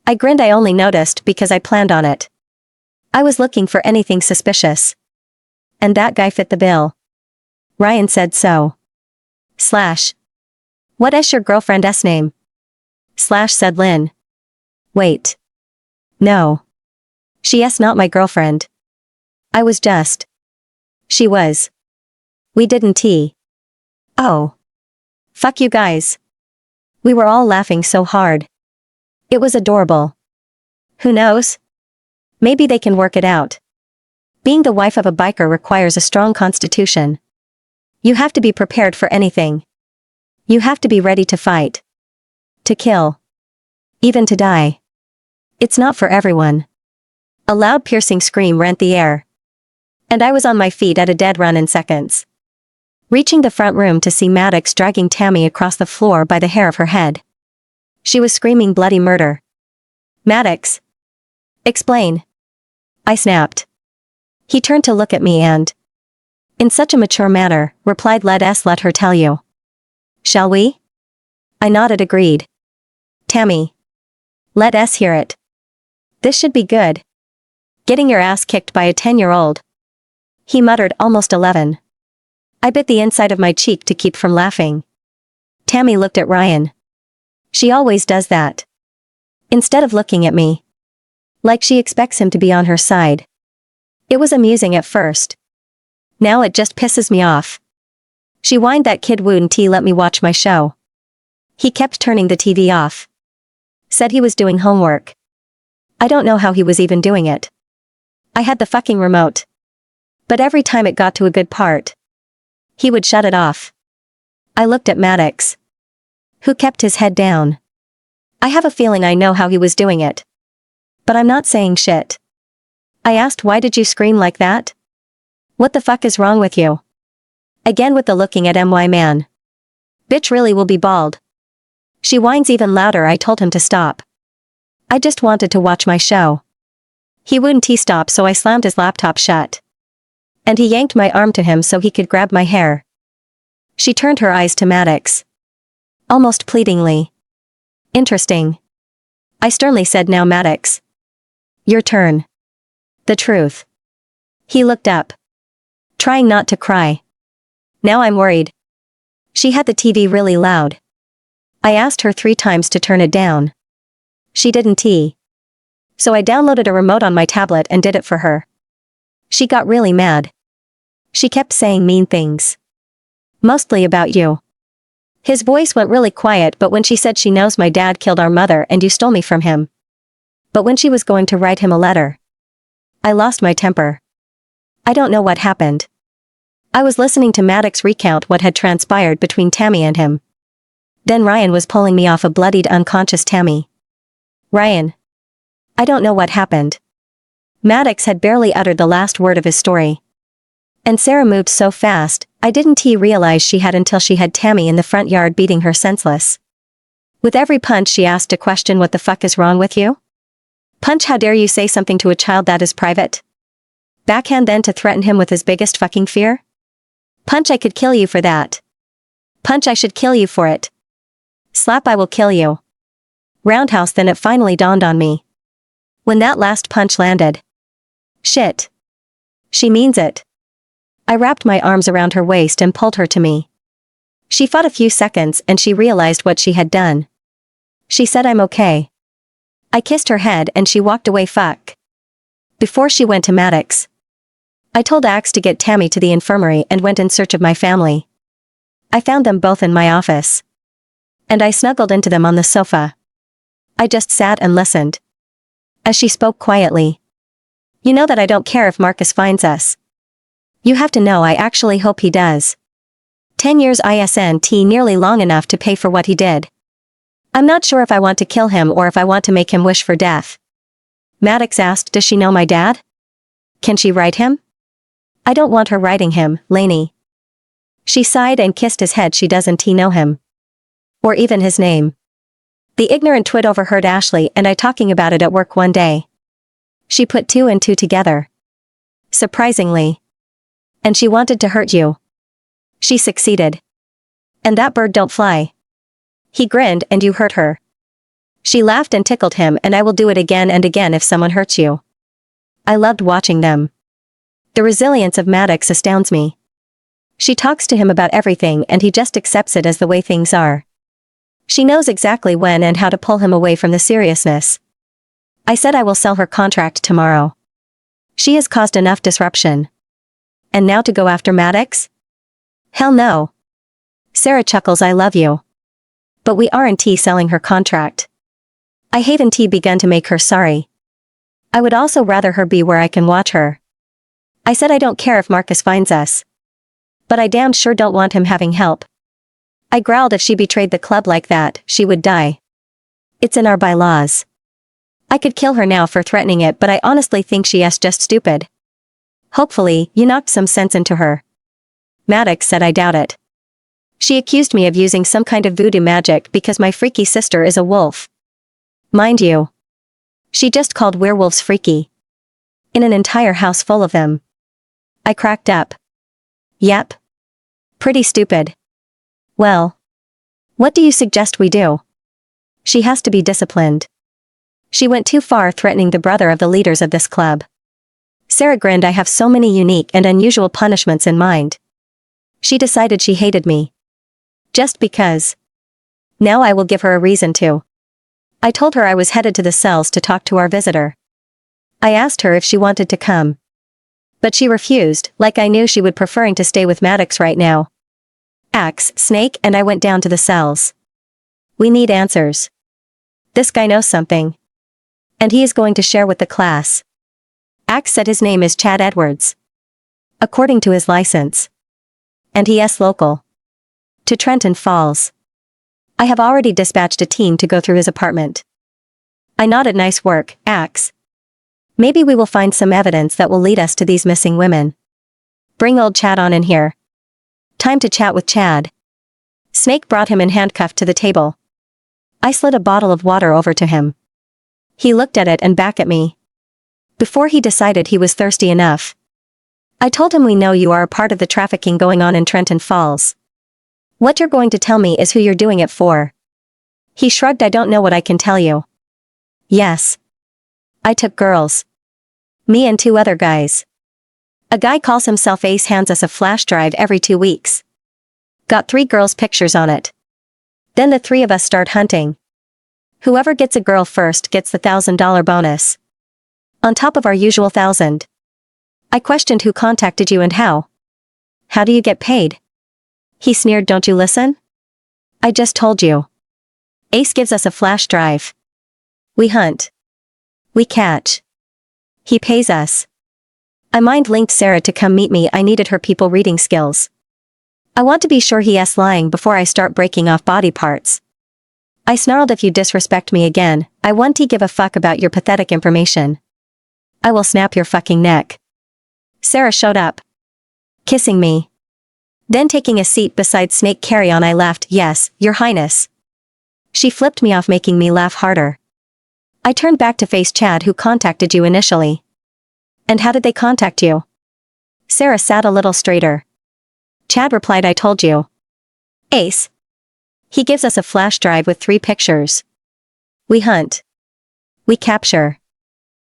[SPEAKER 1] I grinned. I only noticed because I planned on it. I was looking for anything suspicious. And that guy fit the bill. Ryan said so. Slash. What is your girlfriend's name? Slash said Lynn. Wait. No. She's not my girlfriend. I was just. She was. We didn't Oh. Fuck you guys. We were all laughing so hard. It was adorable. Who knows? Maybe they can work it out. Being the wife of a biker requires a strong constitution. You have to be prepared for anything. You have to be ready to fight. To kill. Even to die. It's not for everyone. A loud piercing scream rent the air. And I was on my feet at a dead run in seconds. Reaching the front room to see Maddox dragging Tammy across the floor by the hair of her head. She was screaming bloody murder. Maddox. Explain. I snapped. He turned to look at me and, in such a mature manner, replied, let her tell you. Shall we? I nodded. Agreed. Tammy. Let us hear it. This should be good. Getting your ass kicked by a 10-year-old. He muttered, almost 11. I bit the inside of my cheek to keep from laughing. Tammy looked at Ryan. She always does that. Instead of looking at me. Like she expects him to be on her side. It was amusing at first. Now it just pisses me off. She whined, that kid wouldn't let me watch my show. He kept turning the TV off. Said he was doing homework. I don't know how he was even doing it. I had the fucking remote. But every time it got to a good part, he would shut it off. I looked at Maddox, who kept his head down. I have a feeling I know how he was doing it. But I'm not saying shit. I asked, why did you scream like that? What the fuck is wrong with you? Again with the looking at my man. Bitch really will be bald. She whines even louder. I told him to stop. I just wanted to watch my show. He wouldn't stop, so I slammed his laptop shut. And he yanked my arm to him so he could grab my hair. She turned her eyes to Maddox. Almost pleadingly. Interesting. I sternly said, now Maddox. Your turn. The truth. He looked up. Trying not to cry. Now I'm worried. She had the TV really loud. I asked her 3 times to turn it down. She didn't. So I downloaded a remote on my tablet and did it for her. She got really mad. She kept saying mean things. Mostly about you. His voice went really quiet, but when she said she knows my dad killed our mother and you stole me from him. But when she was going to write him a letter, I lost my temper. I don't know what happened. I was listening to Maddox recount what had transpired between Tammy and him. Then Ryan was pulling me off a bloodied, unconscious Tammy. Ryan. I don't know what happened. Maddox had barely uttered the last word of his story. And Sarah moved so fast, I didn't realize she had until she had Tammy in the front yard beating her senseless. With every punch she asked a question, what the fuck is wrong with you? Punch, how dare you say something to a child that is private? Backhand then to threaten him with his biggest fucking fear? Punch, I could kill you for that. Punch, I should kill you for it. Slap, I will kill you. Roundhouse. Then it finally dawned on me. When that last punch landed. Shit. She means it. I wrapped my arms around her waist and pulled her to me. She fought a few seconds and she realized what she had done. She said, I'm okay. I kissed her head and she walked away. Fuck. Before she went to Maddox. I told Axe to get Tammy to the infirmary and went in search of my family. I found them both in my office. And I snuggled into them on the sofa. I just sat and listened. As she spoke quietly. You know that I don't care if Marcus finds us. You have to know I actually hope he does. 10 years isn't nearly long enough to pay for what he did. I'm not sure if I want to kill him or if I want to make him wish for death. Maddox asked, does she know my dad? Can she write him? I don't want her writing him, Lainey. She sighed and kissed his head. She doesn't know him. Or even his name. The ignorant twit overheard Ashley and I talking about it at work one day. She put 2 and 2 together. Surprisingly. And she wanted to hurt you. She succeeded. And that bird don't fly. He grinned and you hurt her. She laughed and tickled him, and I will do it again and again if someone hurts you. I loved watching them. The resilience of Maddox astounds me. She talks to him about everything and he just accepts it as the way things are. She knows exactly when and how to pull him away from the seriousness. I said I will sell her contract tomorrow. She has caused enough disruption. And now to go after Maddox? Hell no. Sarah chuckles. I love you. But we aren't selling her contract. I haven't begun to make her sorry. I would also rather her be where I can watch her. I said I don't care if Marcus finds us. But I damn sure don't want him having help. I growled if she betrayed the club like that, she would die. It's in our bylaws. I could kill her now for threatening it, but I honestly think she is just stupid. Hopefully, you knocked some sense into her. Maddox said I doubt it. She accused me of using some kind of voodoo magic because my freaky sister is a wolf. Mind you. She just called werewolves freaky. In an entire house full of them. I cracked up. Yep. Pretty stupid. Well. What do you suggest we do? She has to be disciplined. She went too far threatening the brother of the leaders of this club. Sarah grinned. I have so many unique and unusual punishments in mind. She decided she hated me. Just because. Now I will give her a reason to. I told her I was headed to the cells to talk to our visitor. I asked her if she wanted to come. But she refused, like I knew she would, preferring to stay with Maddox right now. Axe, Snake and I went down to the cells. We need answers. This guy knows something. And he is going to share with the class. Axe said his name is Chad Edwards. According to his license. And he is local. To Trenton Falls. I have already dispatched a team to go through his apartment. I nodded. Nice work, Axe. Maybe we will find some evidence that will lead us to these missing women. Bring old Chad on in here. Time to chat with Chad. Snake brought him in handcuffed to the table. I slid a bottle of water over to him. He looked at it and back at me. Before he decided he was thirsty enough. I told him we know you are a part of the trafficking going on in Trenton Falls. What you're going to tell me is who you're doing it for. He shrugged. I don't know what I can tell you. Yes. I took girls. Me and 2 other guys. A guy calls himself Ace hands us a flash drive every 2 weeks. Got 3 girls' pictures on it. Then the 3 of us start hunting. Whoever gets a girl first gets the $1,000 bonus. On top of our usual 1,000. I questioned who contacted you and how. How do you get paid? He sneered. Don't you listen? I just told you. Ace gives us a flash drive. We hunt. We catch. He pays us. I mind-linked Sarah to come meet me. I needed her people reading skills. I want to be sure he is lying before I start breaking off body parts. I snarled, if you disrespect me again, I won't give a fuck about your pathetic information. I will snap your fucking neck. Sarah showed up. Kissing me. Then taking a seat beside Snake. Carry on. I laughed. Yes, Your Highness. She flipped me off, making me laugh harder. I turned back to face Chad. Who contacted you initially? And how did they contact you? Sarah sat a little straighter. Chad replied, I told you. Ace. He gives us a flash drive with 3 pictures. We hunt. We capture.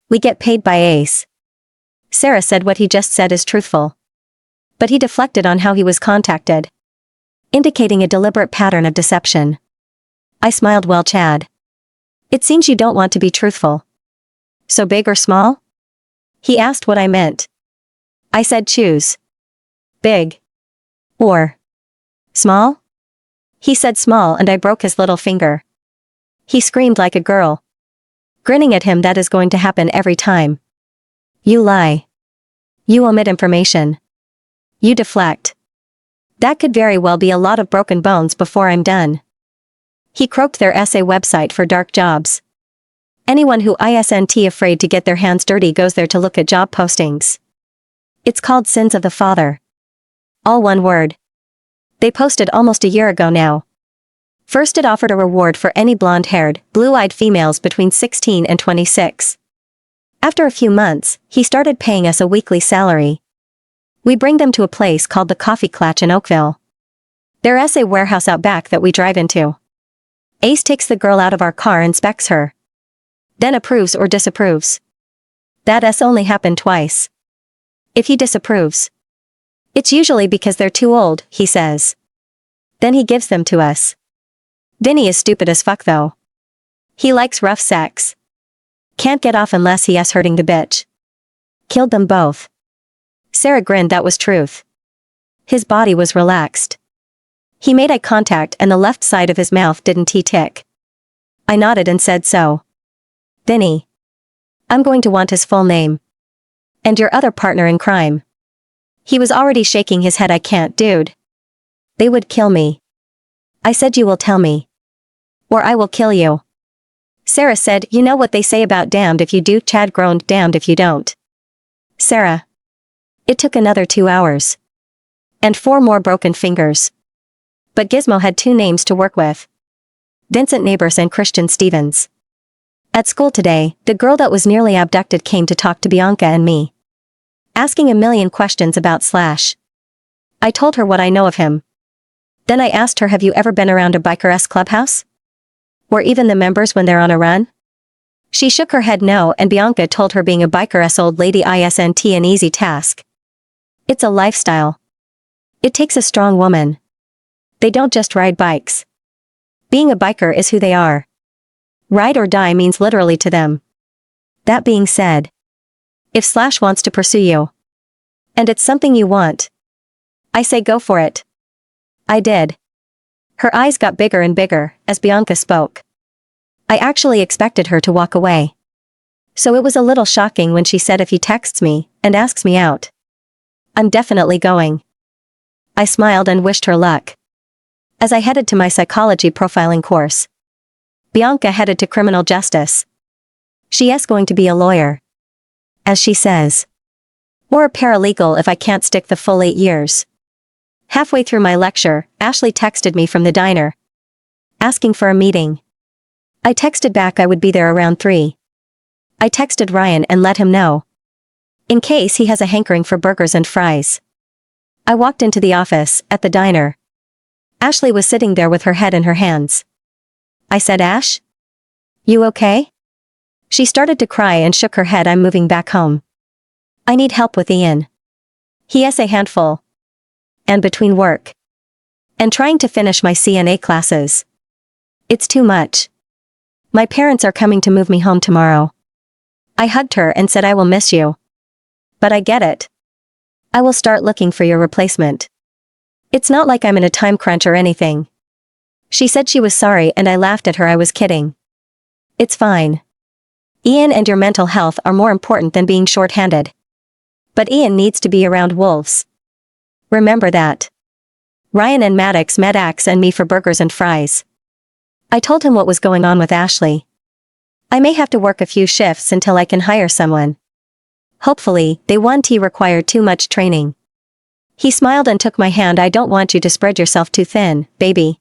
[SPEAKER 1] We get paid by Ace. Sarah said what he just said is truthful. But he deflected on how he was contacted. Indicating a deliberate pattern of deception. I smiled. Well, Chad. It seems you don't want to be truthful. So big or small? He asked what I meant. I said choose. Big. Or small? He said small and I broke his little finger. He screamed like a girl. Grinning at him, that is going to happen every time. You lie. You omit information. You deflect. That could very well be a lot of broken bones before I'm done. He croaked their essay website for dark jobs. Anyone who isn't afraid to get their hands dirty goes there to look at job postings. It's called Sins of the Father. All one word. They posted almost a year ago now. First it offered a reward for any blonde-haired, blue-eyed females between 16 and 26. After a few months, he started paying us a weekly salary. We bring them to a place called the Coffee Klatch in Oakville. There's a warehouse out back that we drive into. Ace takes the girl out of our car and inspects her. Then approves or disapproves. That's only happened twice. If he disapproves, it's usually because they're too old, he says. Then he gives them to us. Vinny is stupid as fuck though. He likes rough sex. Can't get off unless he's hurting the bitch. Killed them both. Sarah grinned, that was truth. His body was relaxed. He made eye contact and the left side of his mouth didn't tick. I nodded and said so. Vinny. I'm going to want his full name. And your other partner in crime. He was already shaking his head. I can't, dude. They would kill me. I said you will tell me. Or I will kill you. Sarah said, you know what they say about damned if you do. Chad groaned, damned if you don't. Sarah. It took another 2 hours. And 4 more broken fingers. But Gizmo had 2 names to work with. Vincent Neighbors and Christian Stevens. At school today, the girl that was nearly abducted came to talk to Bianca and me. Asking a million questions about Slash. I told her what I know of him. Then I asked her, have you ever been around a bikeress clubhouse? Or even the members when they're on a run? She shook her head no, and Bianca told her being a bikeress old lady isn't an easy task. It's a lifestyle. It takes a strong woman. They don't just ride bikes. Being a biker is who they are. Ride or die means literally to them. That being said, if Slash wants to pursue you, and it's something you want, I say go for it. I did. Her eyes got bigger and bigger as Bianca spoke. I actually expected her to walk away. So it was a little shocking when she said if he texts me and asks me out, I'm definitely going. I smiled and wished her luck. As I headed to my psychology profiling course, Bianca headed to criminal justice. She's going to be a lawyer. As she says. Or a paralegal if I can't stick the full 8 years. Halfway through my lecture, Ashley texted me from the diner. Asking for a meeting. I texted back I would be there around 3. I texted Ryan and let him know. In case he has a hankering for burgers and fries. I walked into the office, at the diner. Ashley was sitting there with her head in her hands. I said, Ash? You okay? She started to cry and shook her head. I'm moving back home. I need help with Ian. He has a handful. And between work and trying to finish my CNA classes, it's too much. My parents are coming to move me home tomorrow. I hugged her and said I will miss you. But I get it. I will start looking for your replacement. It's not like I'm in a time crunch or anything. She said she was sorry and I laughed at her. I was kidding. It's fine. Ian and your mental health are more important than being short-handed. But Ian needs to be around wolves. Remember that. Ryan and Maddox met Axe and me for burgers and fries. I told him what was going on with Ashley. I may have to work a few shifts until I can hire someone. Hopefully, they won't require too much training. He smiled and took my hand. I don't want you to spread yourself too thin, baby.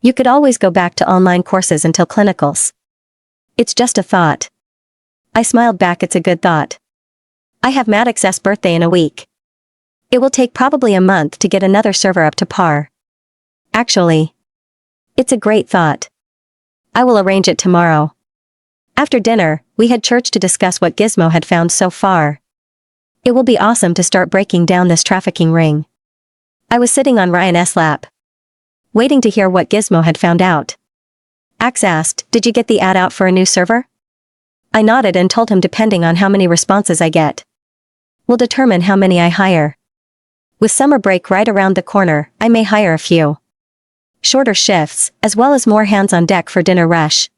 [SPEAKER 1] You could always go back to online courses until clinicals. It's just a thought. I smiled back. It's a good thought. I have Maddox's birthday in a week. It will take probably a month to get another server up to par. Actually, it's a great thought. I will arrange it tomorrow. After dinner, we had church to discuss what Gizmo had found so far. It will be awesome to start breaking down this trafficking ring. I was sitting on Ryan's lap, waiting to hear what Gizmo had found out. Axe asked, did you get the ad out for a new server? I nodded and told him depending on how many responses I get, will determine how many I hire. With summer break right around the corner, I may hire a few shorter shifts, as well as more hands on deck for dinner rush.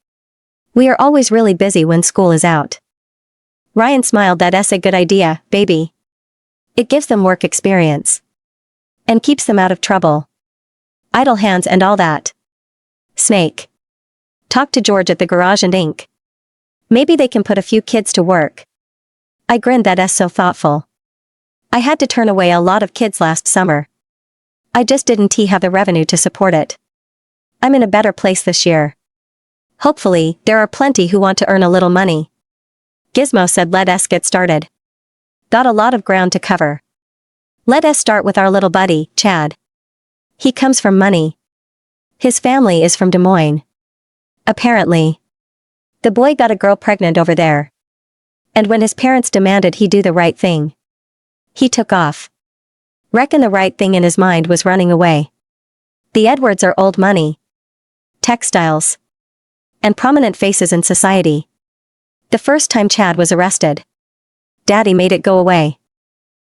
[SPEAKER 1] We are always really busy when school is out. Ryan smiled. That's a good idea, baby. It gives them work experience. And keeps them out of trouble. Idle hands and all that. Snake. Talk to George at the garage and ink. Maybe they can put a few kids to work. I grinned. That's so thoughtful. I had to turn away a lot of kids last summer. I just didn't have the revenue to support it. I'm in a better place this year. Hopefully, there are plenty who want to earn a little money. Gizmo said. Let's get started. Got a lot of ground to cover. Let us start with our little buddy, Chad. He comes from money. His family is from Des Moines. Apparently. The boy got a girl pregnant over there. And when his parents demanded he do the right thing, he took off. Reckon the right thing in his mind was running away. The Edwards are old money. Textiles. And prominent faces in society. The first time Chad was arrested, Daddy made it go away.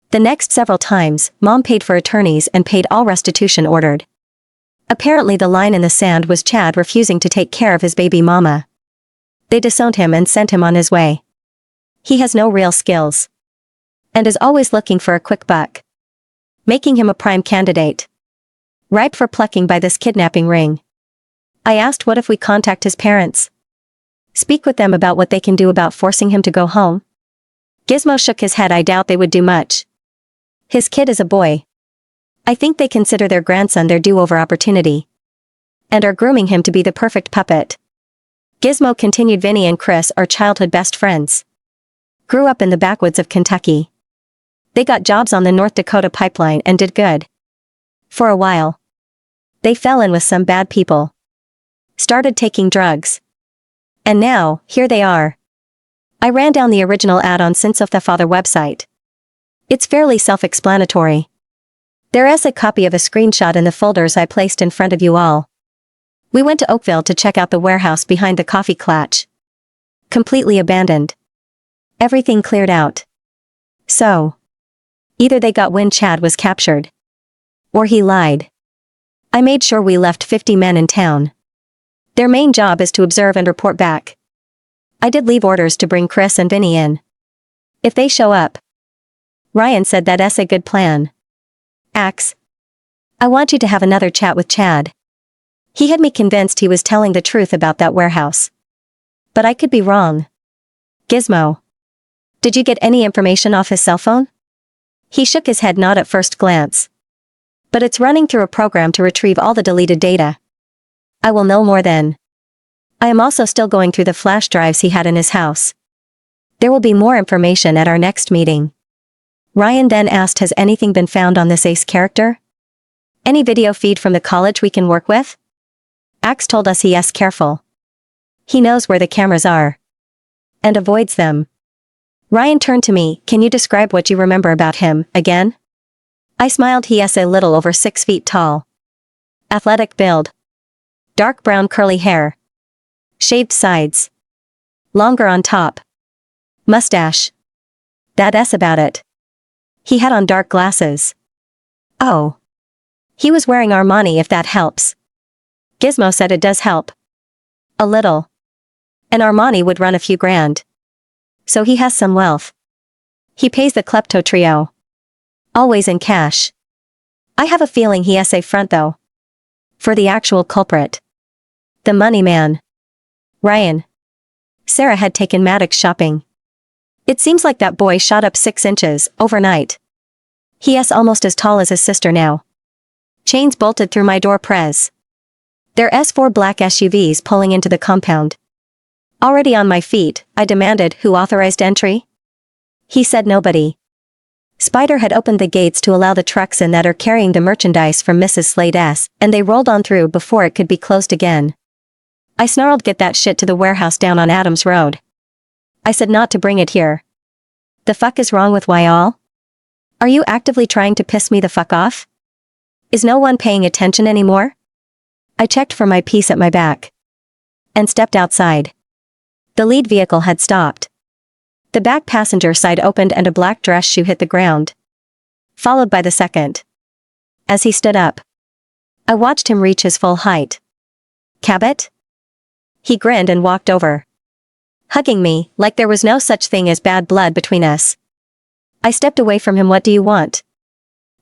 [SPEAKER 1] The next several times, Mom paid for attorneys and paid all restitution ordered. Apparently the line in the sand was Chad refusing to take care of his baby mama. They disowned him and sent him on his way. He has no real skills. And is always looking for a quick buck. Making him a prime candidate. Ripe for plucking by this kidnapping ring. I asked, what if we contact his parents? Speak with them about what they can do about forcing him to go home? Gizmo shook his head. I doubt they would do much. His kid is a boy. I think they consider their grandson their do-over opportunity. And are grooming him to be the perfect puppet. Gizmo continued. Vinny and Chris are childhood best friends. Grew up in the backwoods of Kentucky. They got jobs on the North Dakota pipeline and did good. For a while. They fell in with some bad people. Started taking drugs. And now, here they are. I ran down the original ad on Sins of the Father website. It's fairly self-explanatory. There is a copy of a screenshot in the folders I placed in front of you all. We went to Oakville to check out the warehouse behind the coffee clutch. Completely abandoned. Everything cleared out. So. Either they got wind Chad was captured. Or he lied. I made sure we left 50 men in town. Their main job is to observe and report back. I did leave orders to bring Chris and Vinny in. If they show up. Ryan said. That's a good plan. Axe. I want you to have another chat with Chad. He had me convinced he was telling the truth about that warehouse. But I could be wrong. Gizmo. Did you get any information off his cell phone? He shook his head. Not at first glance. But it's running through a program to retrieve all the deleted data. I will know more then. I am also still going through the flash drives he had in his house. There will be more information at our next meeting. Ryan then asked, has anything been found on this ace character? Any video feed from the college we can work with? Axe told us he is careful. He knows where the cameras are. And avoids them. Ryan turned to me. Can you describe what you remember about him, again? I smiled. He is a little over 6 feet tall. Athletic build. Dark brown curly hair. Shaved sides. Longer on top. Mustache. That's about it. He had on dark glasses. Oh. He was wearing Armani, if that helps. Gizmo said. It does help. A little. An Armani would run a few grand. So he has some wealth. He pays the klepto trio. Always in cash. I have a feeling he has a front though. For the actual culprit. The money man. Ryan. Sarah had taken Maddox shopping. It seems like that boy shot up 6 inches, overnight. He is almost as tall as his sister now. Chains bolted through my door prez. There is 4 black SUVs pulling into the compound. Already on my feet, I demanded, who authorized entry? He said nobody. Spider had opened the gates to allow the trucks in that are carrying the merchandise from Mrs. Slade's, and they rolled on through before it could be closed again. I snarled, get that shit to the warehouse down on Adams Road. I said not to bring it here. The fuck is wrong with y'all? Are you actively trying to piss me the fuck off? Is no one paying attention anymore? I checked for my piece at my back. And stepped outside. The lead vehicle had stopped. The back passenger side opened and a black dress shoe hit the ground. Followed by the second. As he stood up, I watched him reach his full height. Cabot? He grinned and walked over, hugging me, like there was no such thing as bad blood between us. I stepped away from him. What do you want?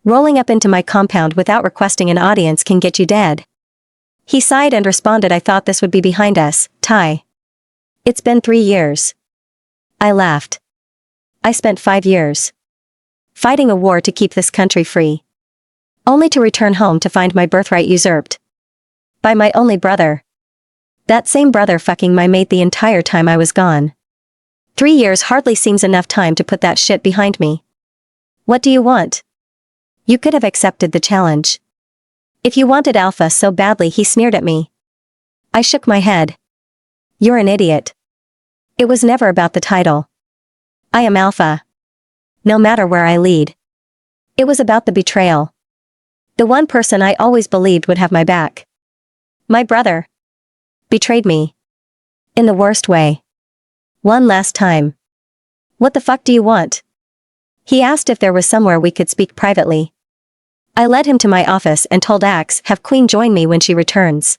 [SPEAKER 1] Rolling up into my compound without requesting an audience can get you dead. He sighed and responded, I thought this would be behind us, Ty. It's been 3 years. I laughed. I spent 5 years fighting a war to keep this country free, only to return home to find my birthright usurped by my only brother. That same brother fucking my mate the entire time I was gone. 3 years hardly seems enough time to put that shit behind me. What do you want? You could have accepted the challenge. If you wanted alpha so badly, he sneered at me. I shook my head. You're an idiot. It was never about the title. I am alpha. No matter where I lead. It was about the betrayal. The one person I always believed would have my back. My brother. Betrayed me. In the worst way. One last time. What the fuck do you want? He asked if there was somewhere we could speak privately. I led him to my office and told Axe, have Queen join me when she returns.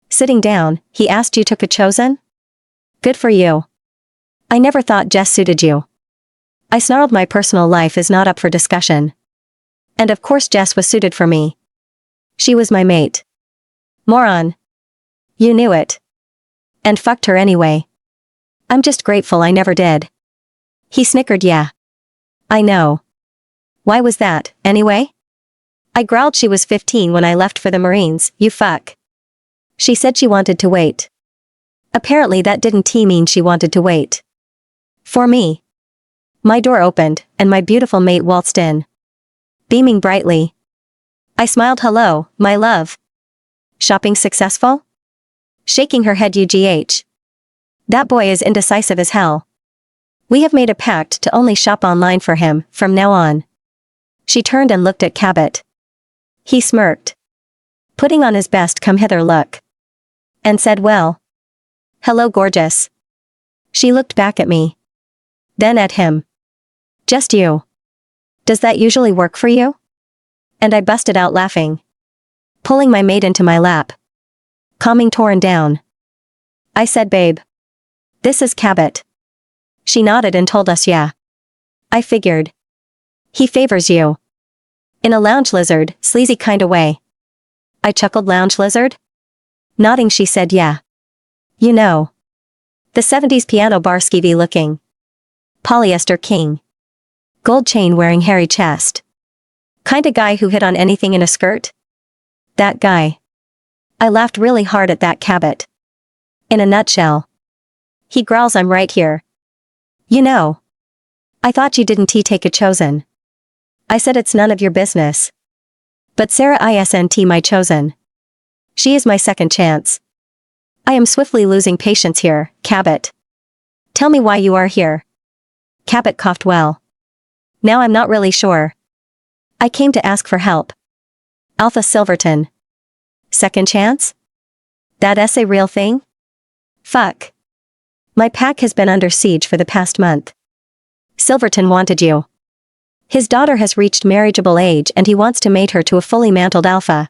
[SPEAKER 1] Sitting down, he asked, you took a chosen? Good for you. I never thought Jess suited you. I snarled, my personal life is not up for discussion. And of course Jess was suited for me. She was my mate. Moron. You knew it. And fucked her anyway. I'm just grateful I never did. He snickered, yeah. I know. Why was that, anyway? I growled, she was 15 when I left for the Marines, you fuck. She said she wanted to wait. Apparently that didn't mean she wanted to wait. For me. My door opened, and my beautiful mate waltzed in. Beaming brightly. I smiled, hello, my love. Shopping successful? Shaking her head, UGH. That boy is indecisive as hell. We have made a pact to only shop online for him, from now on. She turned and looked at Cabot. He smirked, putting on his best come hither look, and said, well. Hello, gorgeous. She looked back at me. Then at him. Just you. Does that usually work for you? And I busted out laughing, pulling my mate into my lap, calming torn down. I said, babe. This is Cabot. She nodded and told us, yeah. I figured. He favors you. In a lounge lizard, sleazy kinda way. I chuckled, lounge lizard? Nodding, she said, yeah. You know. The 70s piano bar skeevy looking. Polyester king. Gold chain wearing hairy chest. Kinda guy who hit on anything in a skirt? That guy. I laughed really hard at that, Cabot. In a nutshell. He growls, I'm right here. You know. I thought you didn't take a chosen. I said, it's none of your business. But Sarah isn't my chosen. She is my second chance. I am swiftly losing patience here, Cabot. Tell me why you are here. Cabot coughed, well. Now I'm not really sure. I came to ask for help. Alpha Silverton. Second chance? That's a real thing? Fuck. My pack has been under siege for the past month. Silverton wanted you. His daughter has reached marriageable age and he wants to mate her to a fully mantled alpha.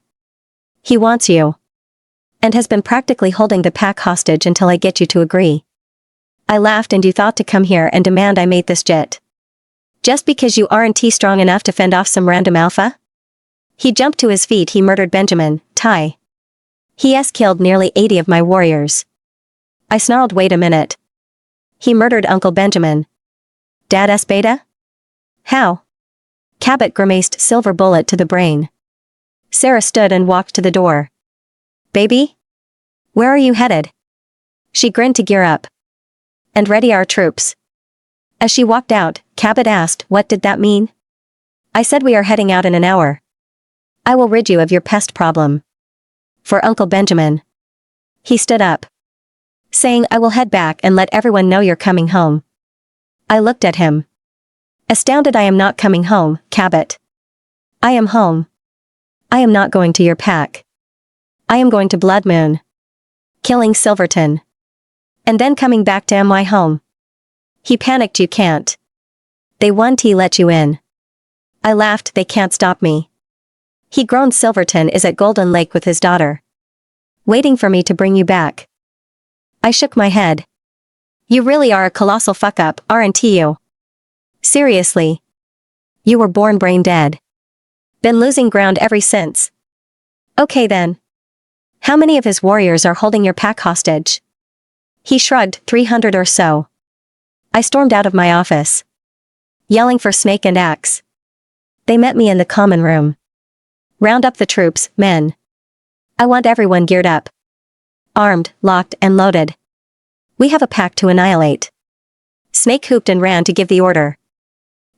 [SPEAKER 1] He wants you. And has been practically holding the pack hostage until I get you to agree. I laughed, and you thought to come here and demand I mate this jit? Just because you aren't strong enough to fend off some random alpha? He jumped to his feet. He murdered Benjamin, Ty. He has killed nearly 80 of my warriors. I snarled, wait a minute. He murdered Uncle Benjamin. Dad's beta? How? Cabot grimaced, silver bullet to the brain. Sarah stood and walked to the door. Baby? Where are you headed? She grinned to gear up. And ready our troops. As she walked out, Cabot asked, what did that mean? I said, we are heading out in an hour. I will rid you of your pest problem. For Uncle Benjamin. He stood up, saying, I will head back and let everyone know you're coming home. I looked at him. Astounded, I am not coming home, Cabot. I am home. I am not going to your pack. I am going to Blood Moon. Killing Silverton. And then coming back to my home. He panicked. You can't. They won't let you in. I laughed. They can't stop me. He groaned. Silverton is at Golden Lake with his daughter. Waiting for me to bring you back. I shook my head. You really are a colossal fuck-up, aren't you? Seriously. You were born brain dead. Been losing ground ever since. Okay then. How many of his warriors are holding your pack hostage? He shrugged. 300 or so. I stormed out of my office, yelling for Snake and Axe. They met me in the common room. Round up the troops, men. I want everyone geared up. Armed, locked, and loaded. We have a pack to annihilate. Snake hooped and ran to give the order.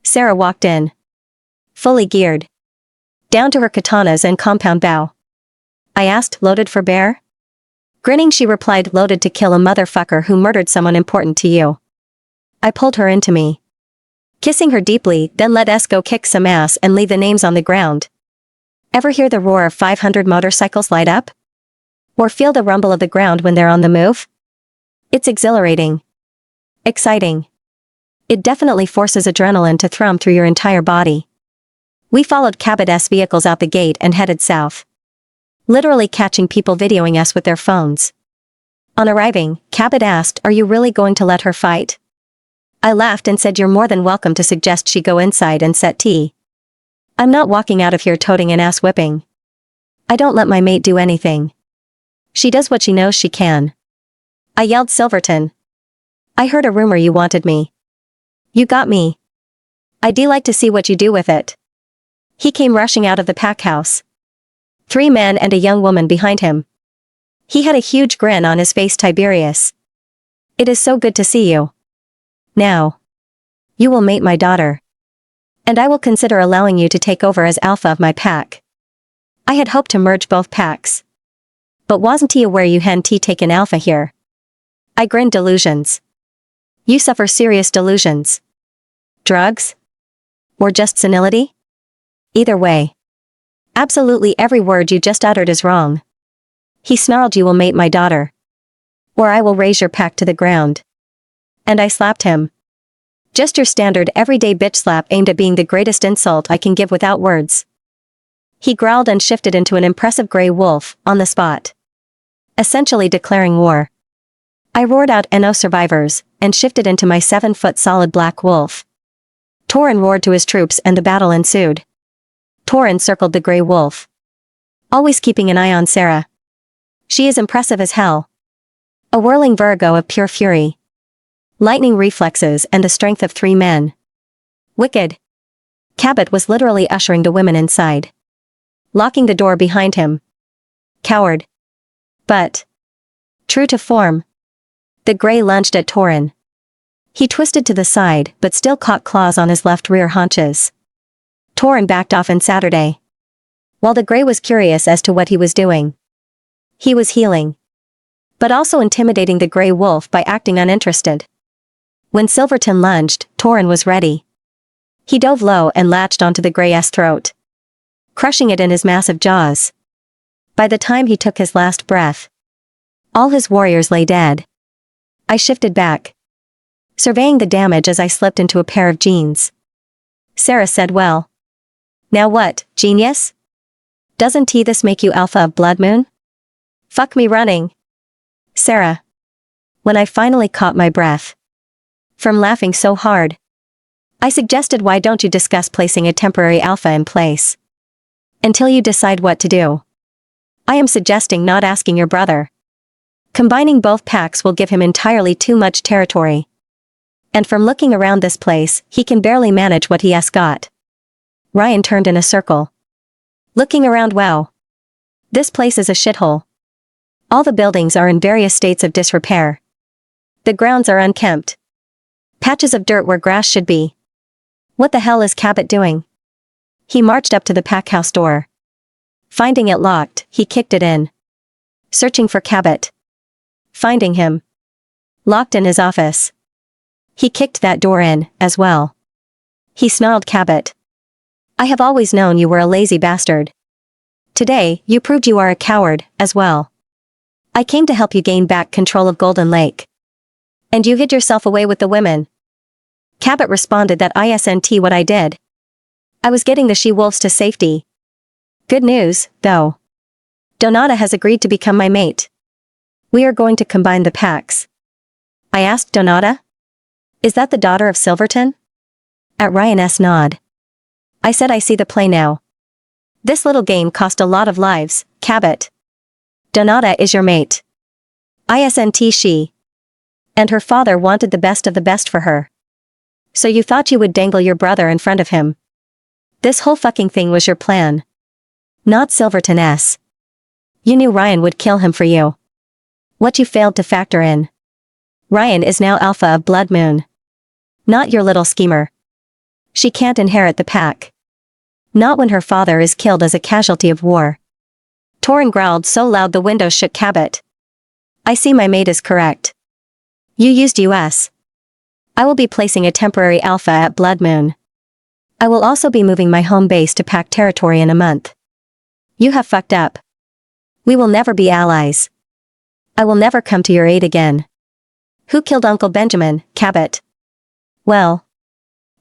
[SPEAKER 1] Sarah walked in. Fully geared. Down to her katanas and compound bow. I asked, loaded for bear? Grinning she replied, loaded to kill a motherfucker who murdered someone important to you. I pulled her into me. Kissing her deeply, then let us go kick some ass and leave the names on the ground. Ever hear the roar of 500 motorcycles light up? Or feel the rumble of the ground when they're on the move? It's exhilarating. Exciting. It definitely forces adrenaline to thrum through your entire body. We followed Cabot's vehicles out the gate and headed south. Literally catching people videoing us with their phones. On arriving, Cabot asked, are you really going to let her fight? I laughed and said you're more than welcome to suggest she go inside and set tea. I'm not walking out of here toting an ass whipping. I don't let my mate do anything. She does what she knows she can. I yelled, Silverton. I heard a rumor you wanted me. You got me. I'd like to see what you do with it. He came rushing out of the pack house. 3 men and a young woman behind him. He had a huge grin on his face. Tiberius. It is so good to see you. Now. You will mate my daughter. And I will consider allowing you to take over as alpha of my pack. I had hoped to merge both packs. But wasn't he aware you hadn't taken alpha here? I grinned. Delusions. You suffer serious delusions. Drugs? Or just senility? Either way. Absolutely every word you just uttered is wrong. He snarled, you will mate my daughter. Or I will raise your pack to the ground. And I slapped him. Just your standard everyday bitch slap aimed at being the greatest insult I can give without words. He growled and shifted into an impressive gray wolf, on the spot. Essentially declaring war. I roared out, "No survivors," and shifted into my 7-foot solid black wolf. Torin roared to his troops and the battle ensued. Torin circled the gray wolf. Always keeping an eye on Sarah. She is impressive as hell. A whirling Virgo of pure fury. Lightning reflexes and the strength of 3 men. Wicked. Cabot was literally ushering the women inside. Locking the door behind him. Coward. But true to form. The gray lunged at Torin. He twisted to the side but still caught claws on his left rear haunches. Torin backed off in Saturday. While the gray was curious as to what he was doing. He was healing. But also intimidating the gray wolf by acting uninterested. When Silverton lunged, Torin was ready. He dove low and latched onto the gray's throat. Crushing it in his massive jaws. By the time he took his last breath, all his warriors lay dead. I shifted back, surveying the damage as I slipped into a pair of jeans. Sarah said, well. Now what, genius? Doesn't this make you alpha of Blood Moon? Fuck me running. Sarah. When I finally caught my breath. From laughing so hard. I suggested, why don't you discuss placing a temporary alpha in place? Until you decide what to do. I am suggesting not asking your brother. Combining both packs will give him entirely too much territory. And from looking around this place, he can barely manage what he has got. Ryan turned in a circle. Looking around, wow. This place is a shithole. All the buildings are in various states of disrepair. The grounds are unkempt. Patches of dirt where grass should be. What the hell is Cabot doing? He marched up to the pack house door. Finding it locked, he kicked it in. Searching for Cabot. Finding him. Locked in his office. He kicked that door in, as well. He snarled, Cabot. I have always known you were a lazy bastard. Today, you proved you are a coward, as well. I came to help you gain back control of Golden Lake. And you hid yourself away with the women. Cabot responded that isn't what I did. I was getting the she-wolves to safety. Good news, though. Donata has agreed to become my mate. We are going to combine the packs. I asked Donata. Is that the daughter of Silverton? At Ryan's nod. I said I see the play now. This little game cost a lot of lives, Cabot. Donata is your mate. Isn't she? And her father wanted the best of the best for her. So you thought you would dangle your brother in front of him. This whole fucking thing was your plan. Not Silverton's. You knew Ryan would kill him for you. What you failed to factor in. Ryan is now Alpha of Blood Moon. Not your little schemer. She can't inherit the pack. Not when her father is killed as a casualty of war. Torin growled so loud the window shook Cabot. I see my mate is correct. You used us. I will be placing a temporary Alpha at Blood Moon. I will also be moving my home base to pack territory in a month. You have fucked up. We will never be allies. I will never come to your aid again. Who killed Uncle Benjamin, Cabot? Well.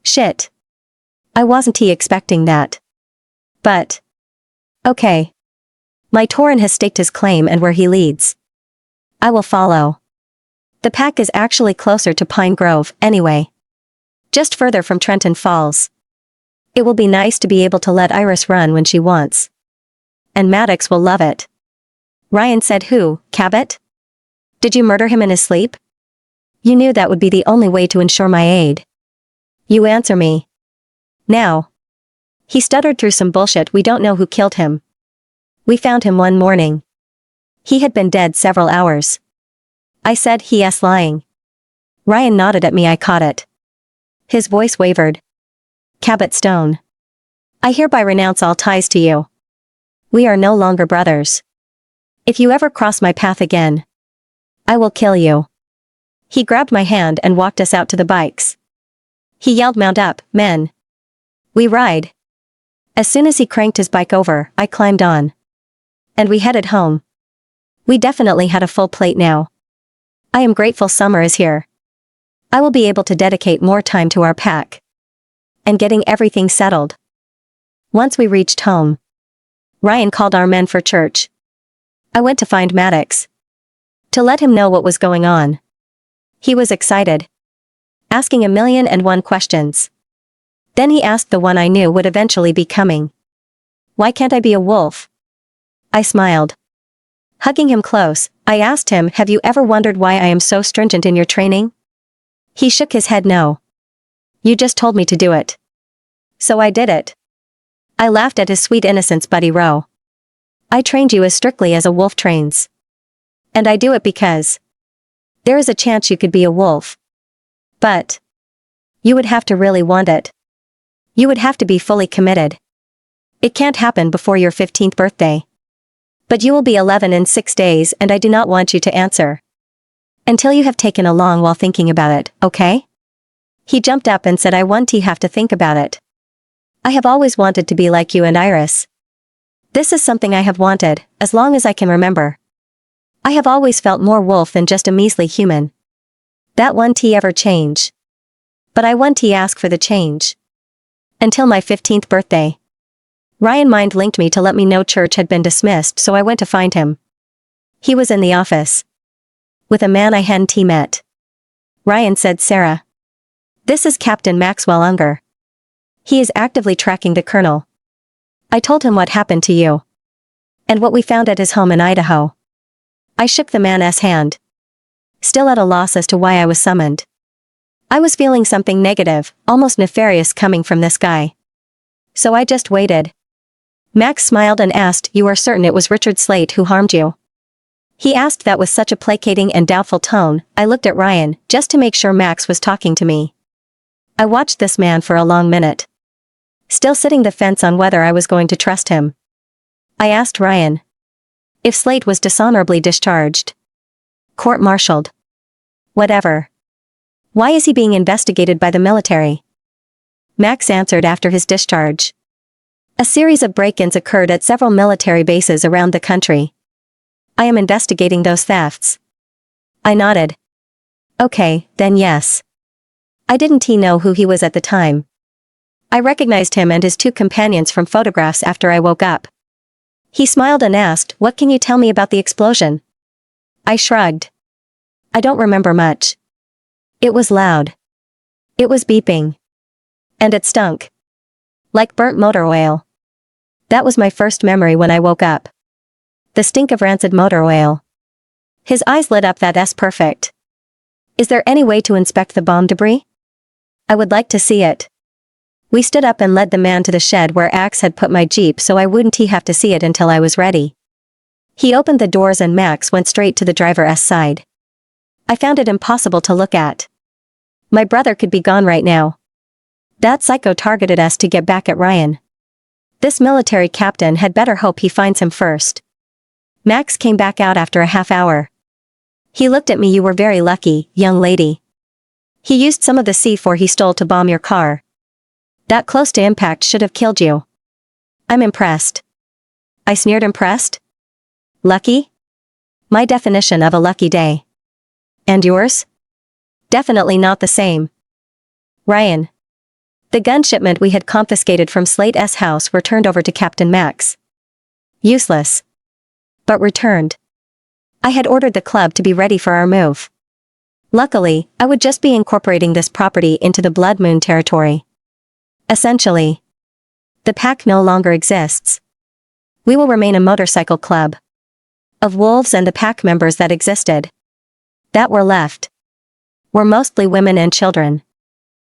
[SPEAKER 1] Shit. I wasn't expecting that. But. Okay. My Torin has staked his claim and where he leads. I will follow. The pack is actually closer to Pine Grove, anyway. Just further from Trenton Falls. It will be nice to be able to let Iris run when she wants. And Maddox will love it. Ryan said who, Cabot? Did you murder him in his sleep? You knew that would be the only way to ensure my aid. You answer me. Now. He stuttered through some bullshit. We don't know who killed him. We found him one morning. He had been dead several hours. I said he's lying. Ryan nodded at me. I caught it. His voice wavered. Cabot Stone. I hereby renounce all ties to you. We are no longer brothers. If you ever cross my path again, I will kill you. He grabbed my hand and walked us out to the bikes. He yelled, "Mount up, men. We ride." As soon as he cranked his bike over, I climbed on. And we headed home. We definitely had a full plate now. I am grateful summer is here. I will be able to dedicate more time to our pack. And getting everything settled. Once we reached home, Ryan called our men for church. I went to find Maddox. To let him know what was going on. He was excited. Asking 1,000,001 questions. Then he asked the one I knew would eventually be coming. Why can't I be a wolf? I smiled. Hugging him close, I asked him, have you ever wondered why I am so stringent in your training? He shook his head no. You just told me to do it. So I did it. I laughed at his sweet innocence, Buddy Rowe. I trained you as strictly as a wolf trains. And I do it because there is a chance you could be a wolf. But you would have to really want it. You would have to be fully committed. It can't happen before your 15th birthday. But you will be 11 in 6 days and I do not want you to answer. Until you have taken a long while thinking about it, okay? He jumped up and said I want to have to think about it. I have always wanted to be like you and Iris. This is something I have wanted, as long as I can remember. I have always felt more wolf than just a measly human. That won't ever change. But I won't ask for the change. Until my 15th birthday. Ryan mind linked me to let me know church had been dismissed, so I went to find him. He was in the office. With a man I hadn't met. Ryan said, Sarah. This is Captain Maxwell Unger. He is actively tracking the colonel. I told him what happened to you. And what we found at his home in Idaho. I shook the man's hand. Still at a loss as to why I was summoned. I was feeling something negative, almost nefarious coming from this guy. So I just waited. Max smiled and asked, you are certain it was Richard Slate who harmed you? He asked that with such a placating and doubtful tone. I looked at Ryan, just to make sure Max was talking to me. I watched this man for a long minute. Still sitting the fence on whether I was going to trust him. I asked Ryan. If Slate was dishonorably discharged. Court-martialed. Whatever. Why is he being investigated by the military? Max answered after his discharge. A series of break-ins occurred at several military bases around the country. I am investigating those thefts. I nodded. Okay, then yes. I didn't know who he was at the time. I recognized him and his two companions from photographs after I woke up. He smiled and asked, "What can you tell me about the explosion?" I shrugged. I don't remember much. It was loud. It was beeping. And it stunk. Like burnt motor oil. That was my first memory when I woke up. The stink of rancid motor oil. His eyes lit up. That's perfect. Is there any way to inspect the bomb debris? I would like to see it. We stood up and led the man to the shed where Axe had put my Jeep so I wouldn't have to see it until I was ready. He opened the doors and Max went straight to the driver's side. I found it impossible to look at. My brother could be gone right now. That psycho targeted us to get back at Ryan. This military captain had better hope he finds him first. Max came back out after a half hour. He looked at me. "You were very lucky, young lady. He used some of the C4 he stole to bomb your car. That close to impact should have killed you." I'm impressed. I sneered. Impressed? Lucky? My definition of a lucky day. And yours? Definitely not the same. Ryan. The gun shipment we had confiscated from Slate's house were turned over to Captain Max. Useless. But returned. I had ordered the club to be ready for our move. Luckily, I would just be incorporating this property into the Blood Moon territory. Essentially. The pack no longer exists. We will remain a motorcycle club. Of wolves and the pack members that existed. That were left. Were mostly women and children.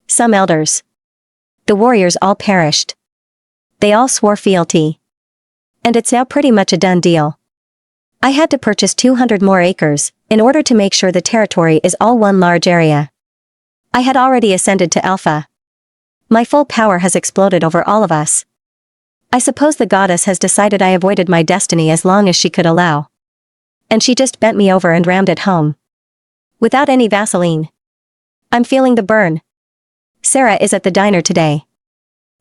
[SPEAKER 1] Some elders. The warriors all perished. They all swore fealty. And it's now pretty much a done deal. I had to purchase 200 more acres, in order to make sure the territory is all one large area. I had already ascended to Alpha. My full power has exploded over all of us. I suppose the goddess has decided I avoided my destiny as long as she could allow. And she just bent me over and rammed it home. Without any Vaseline. I'm feeling the burn. Sarah is at the diner today.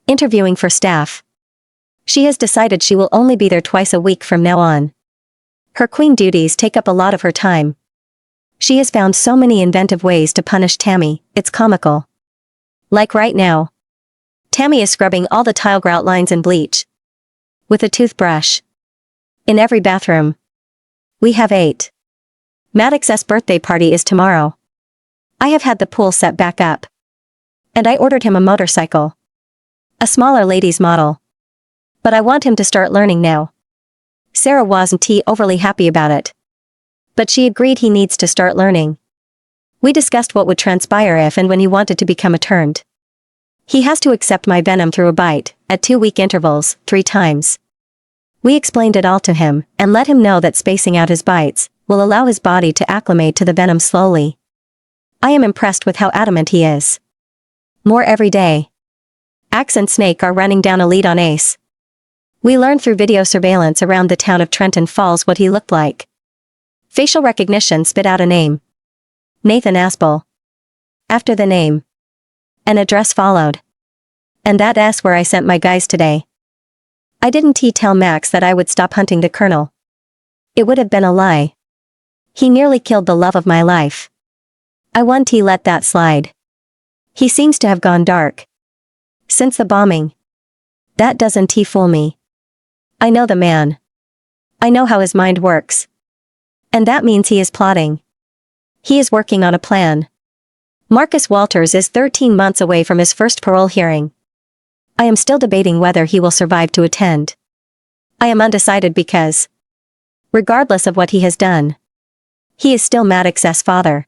[SPEAKER 1] Interviewing for staff. She has decided she will only be there twice a week from now on. Her queen duties take up a lot of her time. She has found so many inventive ways to punish Tammy, it's comical. Like right now. Tammy is scrubbing all the tile grout lines in bleach. With a toothbrush. In every bathroom. We have 8. Maddox's birthday party is tomorrow. I have had the pool set back up. And I ordered him a motorcycle. A smaller ladies' model. But I want him to start learning now. Sarah wasn't overly happy about it. But she agreed he needs to start learning. We discussed what would transpire if and when he wanted to become a turned. He has to accept my venom through a bite, at 2-week intervals, 3 times. We explained it all to him, and let him know that spacing out his bites will allow his body to acclimate to the venom slowly. I am impressed with how adamant he is. More every day. Axe and Snake are running down a lead on Ace. We learned through video surveillance around the town of Trenton Falls what he looked like. Facial recognition spit out a name. Nathan Aspel. After the name. An address followed. And that's where I sent my guys today. I didn't tell Max that I would stop hunting the colonel. It would have been a lie. He nearly killed the love of my life. I won't let that slide. He seems to have gone dark. Since the bombing. That doesn't fool me. I know the man. I know how his mind works. And that means he is plotting. He is working on a plan. Marcus Walters is 13 months away from his first parole hearing. I am still debating whether he will survive to attend. I am undecided because, regardless of what he has done, he is still Maddox's father.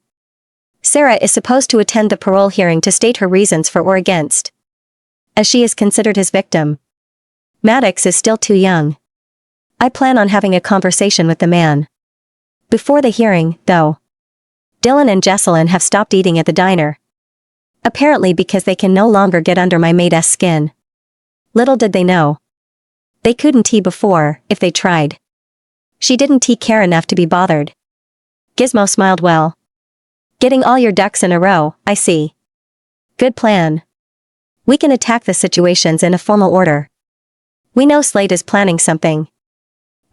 [SPEAKER 1] Sarah is supposed to attend the parole hearing to state her reasons for or against, as she is considered his victim. Maddox is still too young. I plan on having a conversation with the man. Before the hearing, though. Dylan and Jesselyn have stopped eating at the diner. Apparently because they can no longer get under my maid's skin. Little did they know. They couldn't before, if they tried. She didn't care enough to be bothered. Gizmo smiled. Well. Getting all your ducks in a row, I see. Good plan. We can attack the situations in a formal order. We know Slade is planning something.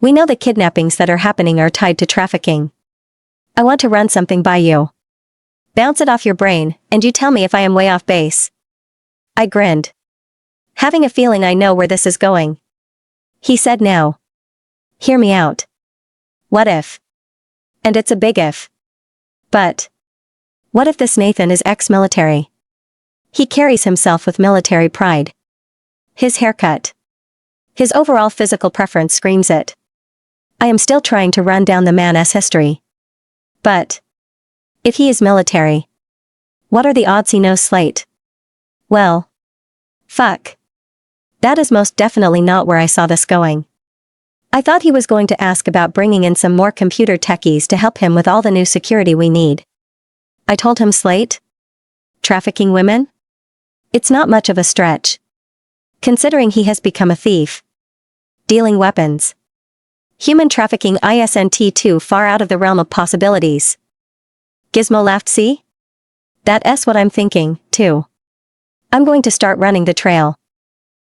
[SPEAKER 1] We know the kidnappings that are happening are tied to trafficking. I want to run something by you. Bounce it off your brain, and you tell me if I am way off base. I grinned, having a feeling I know where this is going. He said no. Hear me out. What if? And it's a big if. But what if this Nathan is ex-military? He carries himself with military pride. His haircut. His overall physical preference screams it. I am still trying to run down the man's history. But if he is military, what are the odds he knows Slate? Well, fuck. That is most definitely not where I saw this going. I thought he was going to ask about bringing in some more computer techies to help him with all the new security we need. I told him Slate? Trafficking women? It's not much of a stretch, considering he has become a thief. Dealing weapons. Human trafficking isn't too far out of the realm of possibilities. Gizmo laughed. See? That's what I'm thinking, too. I'm going to start running the trail.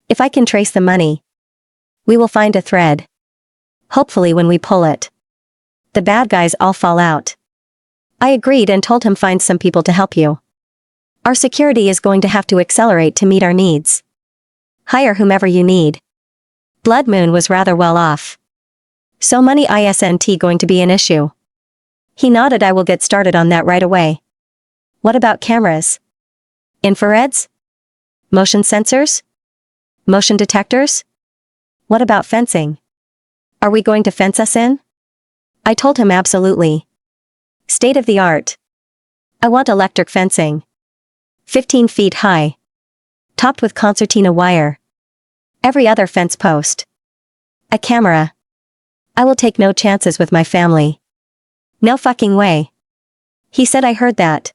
[SPEAKER 1] If I can trace the money, we will find a thread. Hopefully when we pull it, the bad guys all fall out. I agreed and told him find some people to help you. Our security is going to have to accelerate to meet our needs. Hire whomever you need. Blood Moon was rather well off. So money isn't going to be an issue. He nodded. I will get started on that right away. What about cameras? Infrareds? Motion sensors? Motion detectors? What about fencing? Are we going to fence us in? I told him absolutely. State of the art. I want electric fencing. 15 feet high. Topped with concertina wire. Every other fence post. A camera. I will take no chances with my family. No fucking way. He said I heard that.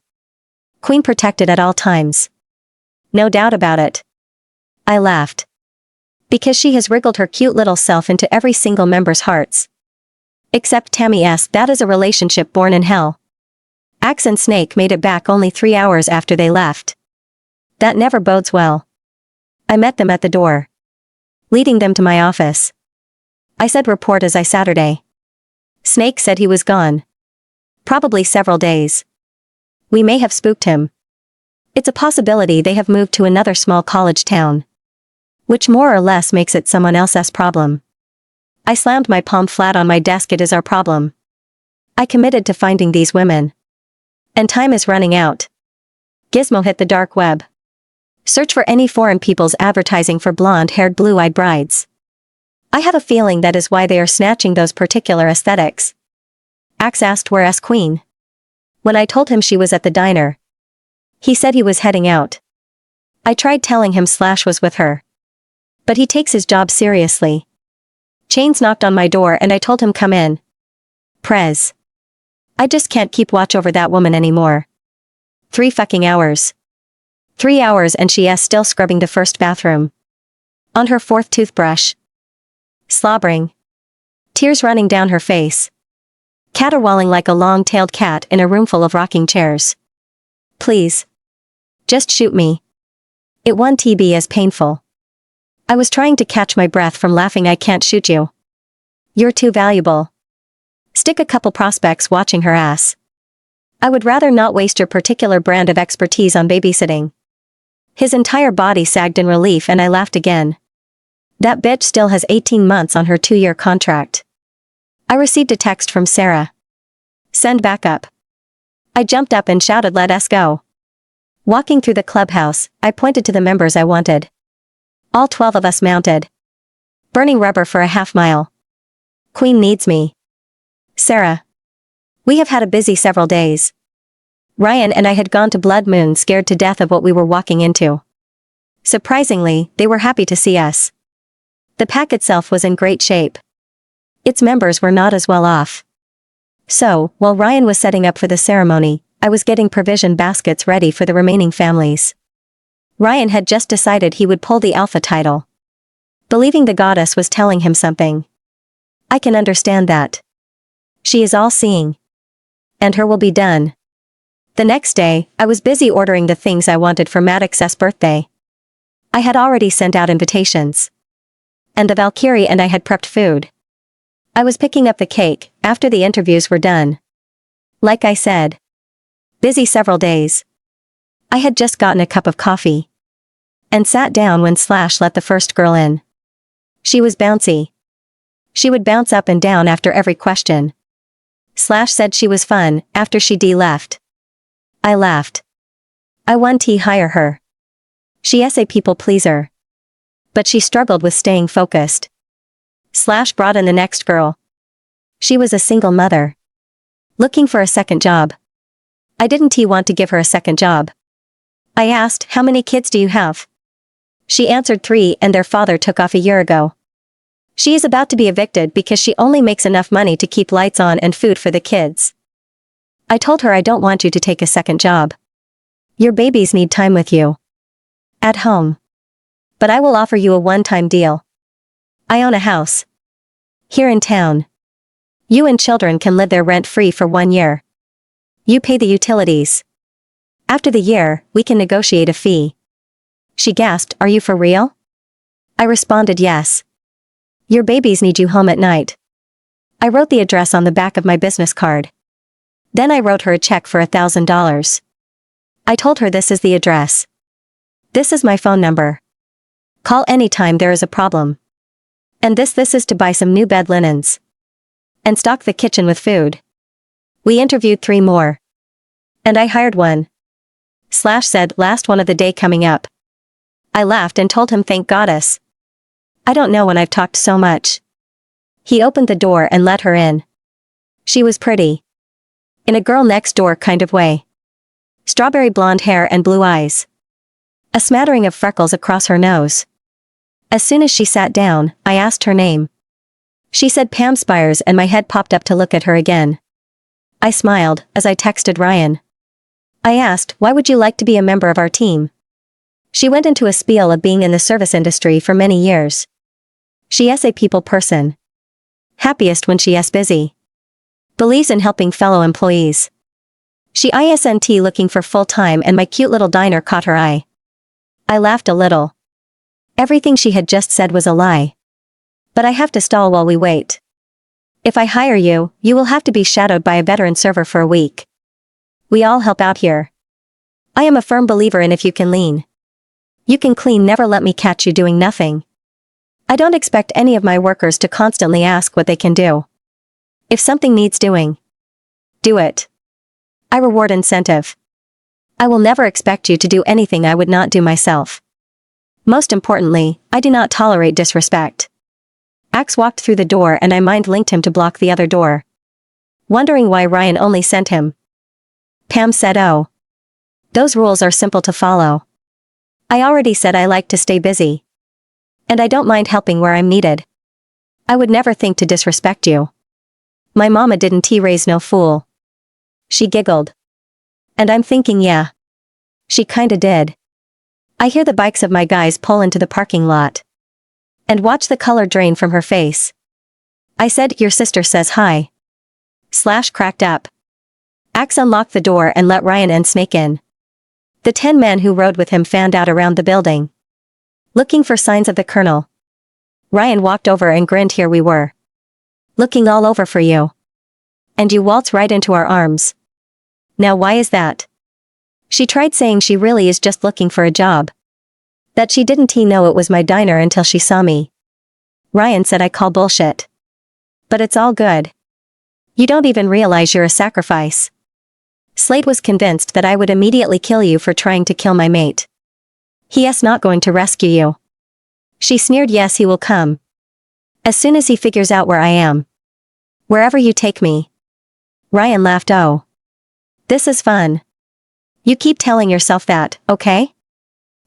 [SPEAKER 1] Queen protected at all times. No doubt about it. I laughed. Because she has wriggled her cute little self into every single member's hearts. Except Tammy's. That is a relationship born in hell. Axe and Snake made it back only 3 hours after they left. That never bodes well. I met them at the door, leading them to my office. I said report as I Saturday. Snake said he was gone. Probably several days. We may have spooked him. It's a possibility they have moved to another small college town, which more or less makes it someone else's problem. I slammed my palm flat on my desk. It is our problem. I committed to finding these women. And time is running out. Gizmo hit the dark web. Search for any foreign people's advertising for blonde-haired blue-eyed brides. I have a feeling that is why they are snatching those particular aesthetics. Axe asked where's Queen. When I told him she was at the diner, he said he was heading out. I tried telling him Slash was with her, but he takes his job seriously. Chains knocked on my door and I told him come in. Prez. I just can't keep watch over that woman anymore. 3 fucking hours. 3 hours and she is still scrubbing the first bathroom. On her 4th toothbrush. Slobbering. Tears running down her face. Caterwauling like a long-tailed cat in a room full of rocking chairs. Please. Just shoot me. It won't be as painful. I was trying to catch my breath from laughing. I can't shoot you. You're too valuable. Stick a couple prospects watching her ass. I would rather not waste your particular brand of expertise on babysitting. His entire body sagged in relief and I laughed again. That bitch still has 18 months on her 2-year contract. I received a text from Sarah. Send backup. I jumped up and shouted, let us go. Walking through the clubhouse, I pointed to the members I wanted. All 12 of us mounted. Burning rubber for a half mile. Queen needs me. Sarah. We have had a busy several days. Ryan and I had gone to Blood Moon scared to death of what we were walking into. Surprisingly, they were happy to see us. The pack itself was in great shape. Its members were not as well off. So, while Ryan was setting up for the ceremony, I was getting provision baskets ready for the remaining families. Ryan had just decided he would pull the alpha title, believing the goddess was telling him something. I can understand that. She is all-seeing. And her will be done. The next day, I was busy ordering the things I wanted for Maddox's birthday. I had already sent out invitations. And the Valkyrie and I had prepped food. I was picking up the cake after the interviews were done. Like I said, Busy several days. I had just gotten a cup of coffee. And sat down when Slash let the first girl in. She was bouncy. She would bounce up and down after every question. Slash said she was fun after she left. I laughed. I want to hire her. She is a people pleaser. But she struggled with staying focused. Slash brought in the next girl. She was a single mother. Looking for a second job. I didn't want to give her a second job. I asked, how many kids do you have? She answered 3 and their father took off a year ago. She is about to be evicted because she only makes enough money to keep lights on and food for the kids. I told her I don't want you to take a second job. Your babies need time with you. At home. But I will offer you a one-time deal. I own a house. Here in town. You and children can live there rent-free for 1 year. You pay the utilities. After the year, we can negotiate a fee. She gasped, are you for real? I responded yes. Your babies need you home at night. I wrote the address on the back of my business card. Then I wrote her a check for $1,000. I told her this is the address. This is my phone number. Call anytime there is a problem. And this is to buy some new bed linens. And stock the kitchen with food. We interviewed 3 more. And I hired one. Slash said, last one of the day coming up. I laughed and told him thank goddess. I don't know when I've talked so much. He opened the door and let her in. She was pretty. In a girl next door kind of way. Strawberry blonde hair and blue eyes. A smattering of freckles across her nose. As soon as she sat down, I asked her name. She said Pam Spires and my head popped up to look at her again. I smiled as I texted Ryan. I asked, why would you like to be a member of our team? She went into a spiel of being in the service industry for many years. She is a people person. Happiest when she is busy. Believes in helping fellow employees. She isn't looking for full-time and my cute little diner caught her eye. I laughed a little. Everything she had just said was a lie. But I have to stall while we wait. If I hire you, you will have to be shadowed by a veteran server for a week. We all help out here. I am a firm believer in if you can lean. You can clean, never let me catch you doing nothing. I don't expect any of my workers to constantly ask what they can do. If something needs doing, do it. I reward incentive. I will never expect you to do anything I would not do myself. Most importantly, I do not tolerate disrespect. Axe walked through the door and I mind-linked him to block the other door. Wondering why Ryan only sent him. Pam said, oh. Those rules are simple to follow. I already said I like to stay busy. And I don't mind helping where I'm needed. I would never think to disrespect you. My mama didn't raise no fool. She giggled. And I'm thinking yeah. She kinda did. I hear the bikes of my guys pull into the parking lot. And watch the color drain from her face. I said, your sister says hi. Slash cracked up. Axe unlocked the door and let Ryan and Snake in. The 10 men who rode with him fanned out around the building. Looking for signs of the colonel. Ryan walked over and grinned, here we were. Looking all over for you. And you waltz right into our arms. Now why is that? She tried saying she really is just looking for a job. That she didn't know it was my diner until she saw me. Ryan said I call bullshit. But it's all good. You don't even realize you're a sacrifice. Slade was convinced that I would immediately kill you for trying to kill my mate. He is not going to rescue you. She sneered, yes he will come. As soon as he figures out where I am. Wherever you take me. Ryan laughed, oh. This is fun. You keep telling yourself that, okay?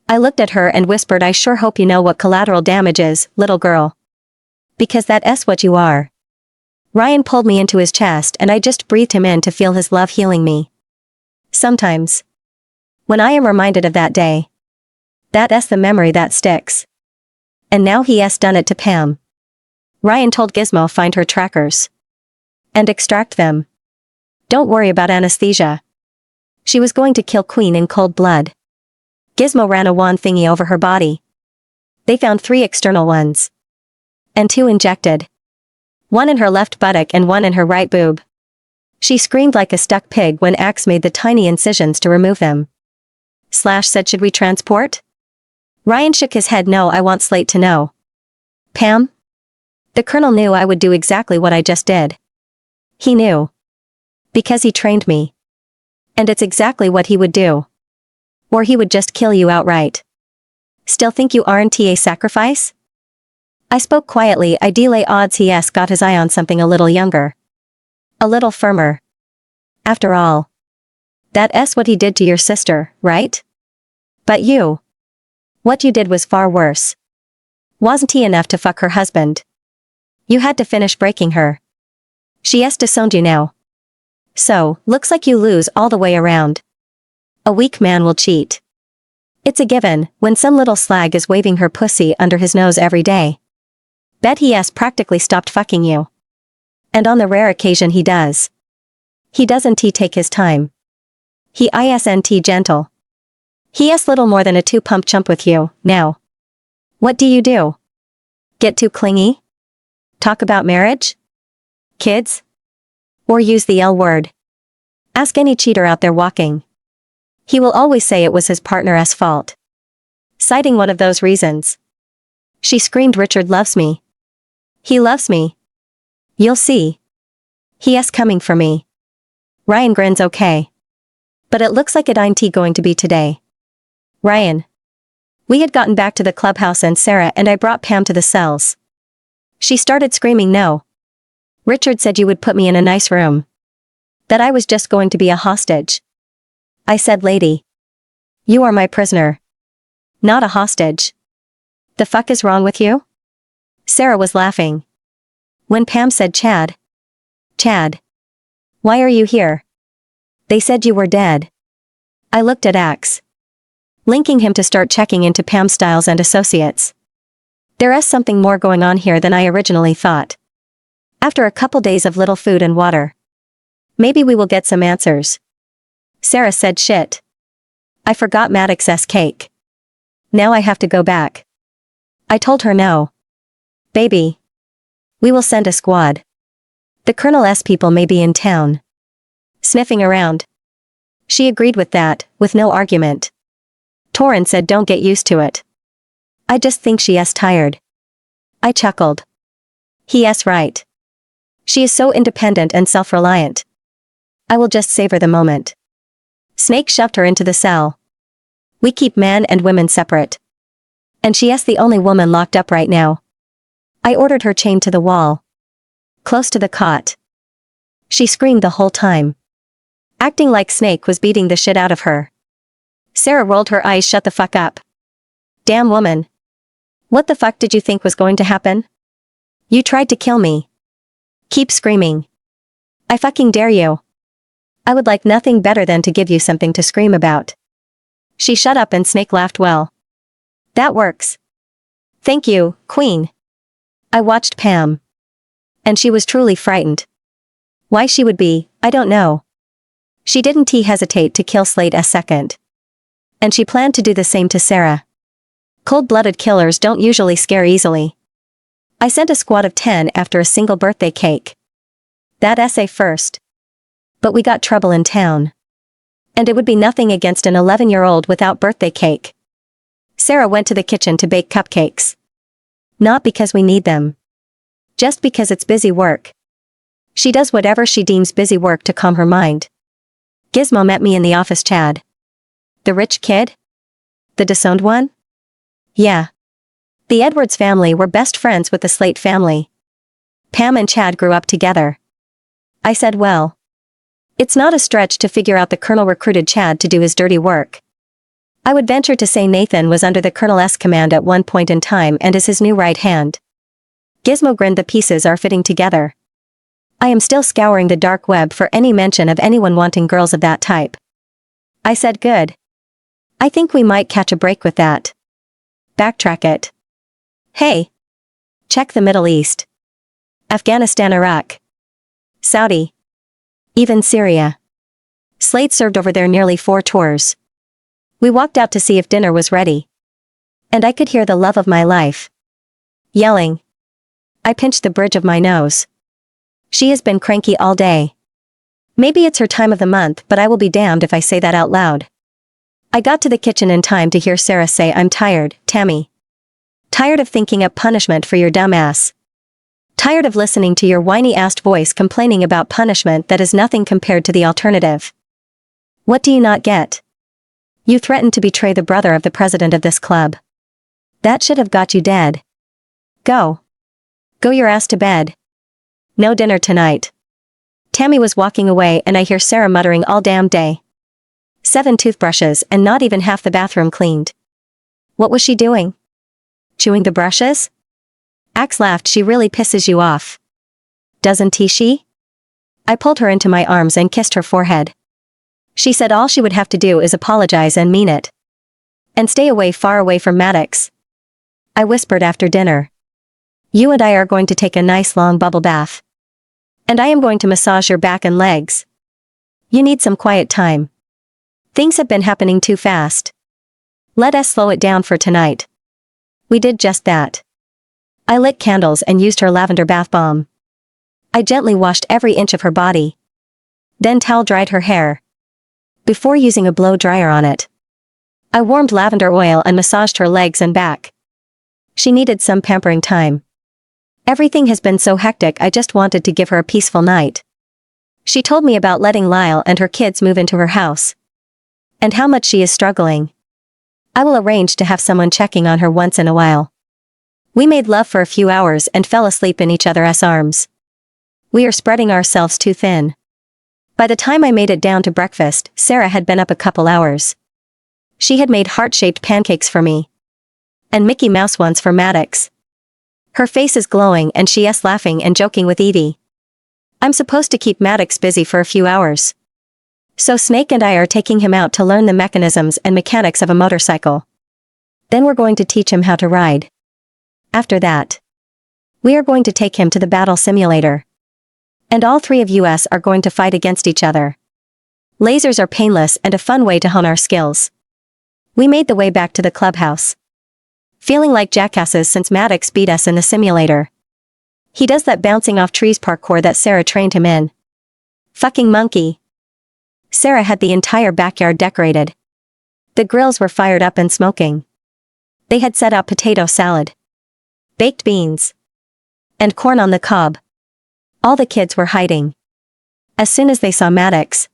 [SPEAKER 1] I looked at her and whispered, I sure hope you know what collateral damage is, little girl. Because that's what you are. Ryan pulled me into his chest and I just breathed him in to feel his love healing me. Sometimes. When I am reminded of that day. That's the memory that sticks. And now he has done it to Pam. Ryan told Gizmo find her trackers. And extract them. Don't worry about anesthesia. She was going to kill Queen in cold blood. Gizmo ran a wand thingy over her body. They found 3 external ones. And 2 injected. 1 in her left buttock and 1 in her right boob. She screamed like a stuck pig when Axe made the tiny incisions to remove them. Slash said, should we transport? Ryan shook his head. No, I want Slate to know. Pam? The colonel knew I would do exactly what I just did. He knew. Because he trained me. And it's exactly what he would do. Or he would just kill you outright. Still think you aren't a sacrifice? I spoke quietly. I delay odds he's got his eye on something a little younger. A little firmer. After all. That's what he did to your sister, right? But you. What you did was far worse. Wasn't he enough to fuck her husband? You had to finish breaking her. She has disowned you now. So, looks like you lose all the way around. A weak man will cheat. It's a given, when some little slag is waving her pussy under his nose every day. Bet he has practically stopped fucking you. And on the rare occasion he does. He doesn't take his time. He isn't gentle. He has little more than a two-pump chump with you, now. What do you do? Get too clingy? Talk about marriage? Kids? Or use the L word? Ask any cheater out there walking. He will always say it was his partner's fault. Citing one of those reasons. She screamed, Richard loves me. He loves me. You'll see. He's coming for me. Ryan grins. Okay. But it looks like it ain't going to be today. Ryan. We had gotten back to the clubhouse and Sarah and I brought Pam to the cells. She started screaming no. Richard said you would put me in a nice room. That I was just going to be a hostage. I said, lady. You are my prisoner. Not a hostage. The fuck is wrong with you? Sarah was laughing. When Pam said Chad. Chad. Why are you here? They said you were dead. I looked at Axe. Linking him to start checking into Pam Styles and Associates. There is something more going on here than I originally thought. After a couple days of little food and water. Maybe we will get some answers. Sarah said shit. I forgot Maddox's cake. Now I have to go back. I told her no. Baby. We will send a squad. The Colonel's people may be in town. Sniffing around. She agreed with that, with no argument. Torrin said don't get used to it. I just think she is tired. I chuckled. He's right. She is so independent and self-reliant. I will just savor the moment. Snake shoved her into the cell. We keep men and women separate. And she is the only woman locked up right now. I ordered her chained to the wall. Close to the cot. She screamed the whole time. Acting like Snake was beating the shit out of her. Sarah rolled her eyes. Shut the fuck up. Damn woman. What the fuck did you think was going to happen? You tried to kill me. Keep screaming. I fucking dare you. I would like nothing better than to give you something to scream about. She shut up and Snake laughed. Well. That works. Thank you, Queen. I watched Pam. And she was truly frightened. Why she would be, I don't know. She didn't hesitate to kill Slate a second. And she planned to do the same to Sarah. Cold-blooded killers don't usually scare easily. I sent a squad of 10 after a single birthday cake. That essay first. But we got trouble in town. And it would be nothing against an 11-year-old without birthday cake. Sarah went to the kitchen to bake cupcakes. Not because we need them. Just because it's busy work. She does whatever she deems busy work to calm her mind. Gizmo met me in the office. Chad. The rich kid? The disowned one? Yeah. The Edwards family were best friends with the Slate family. Pam and Chad grew up together. I said, well. It's not a stretch to figure out the Colonel recruited Chad to do his dirty work. I would venture to say Nathan was under the Colonel's command at one point in time and is his new right hand. Gizmo grinned. The pieces are fitting together. I am still scouring the dark web for any mention of anyone wanting girls of that type. I said good. I think we might catch a break with that. Backtrack it. Hey. Check the Middle East. Afghanistan, Iraq. Saudi. Even Syria. Slate served over there nearly 4 tours. We walked out to see if dinner was ready. And I could hear the love of my life yelling. I pinched the bridge of my nose. She has been cranky all day. Maybe it's her time of the month, but I will be damned if I say that out loud. I got to the kitchen in time to hear Sarah say, "I'm tired, Tammy. Tired of thinking up punishment for your dumb ass. Tired of listening to your whiny-assed voice complaining about punishment that is nothing compared to the alternative. What do you not get? You threatened to betray the brother of the president of this club. That should have got you dead. Go. Go your ass to bed. No dinner tonight." Tammy was walking away and I hear Sarah muttering all damn day. 7 toothbrushes and not even half the bathroom cleaned. What was she doing? Chewing the brushes? Axe laughed. She really pisses you off. Doesn't she? I pulled her into my arms and kissed her forehead. She said all she would have to do is apologize and mean it. And stay away, far away from Maddox. I whispered after dinner. You and I are going to take a nice long bubble bath. And I am going to massage your back and legs. You need some quiet time. Things have been happening too fast. Let us slow it down for tonight. We did just that. I lit candles and used her lavender bath bomb. I gently washed every inch of her body. Then towel dried her hair. Before using a blow dryer on it, I warmed lavender oil and massaged her legs and back. She needed some pampering time. Everything has been so hectic, I just wanted to give her a peaceful night. She told me about letting Lyle and her kids move into her house. And how much she is struggling. I will arrange to have someone checking on her once in a while. We made love for a few hours and fell asleep in each other's arms. We are spreading ourselves too thin. By the time I made it down to breakfast, Sarah had been up a couple hours. She had made heart-shaped pancakes for me. And Mickey Mouse ones for Maddox. Her face is glowing and she is laughing and joking with Edie. I'm supposed to keep Maddox busy for a few hours. So Snake and I are taking him out to learn the mechanisms and mechanics of a motorcycle. Then we're going to teach him how to ride. After that, we are going to take him to the battle simulator. And all 3 of us are going to fight against each other. Lasers are painless and a fun way to hone our skills. We made the way back to the clubhouse. Feeling like jackasses since Maddox beat us in the simulator. He does that bouncing off trees parkour that Sarah trained him in. Fucking monkey. Sarah had the entire backyard decorated. The grills were fired up and smoking. They had set out potato salad, baked beans, and corn on the cob. All the kids were hiding. As soon as they saw Maddox,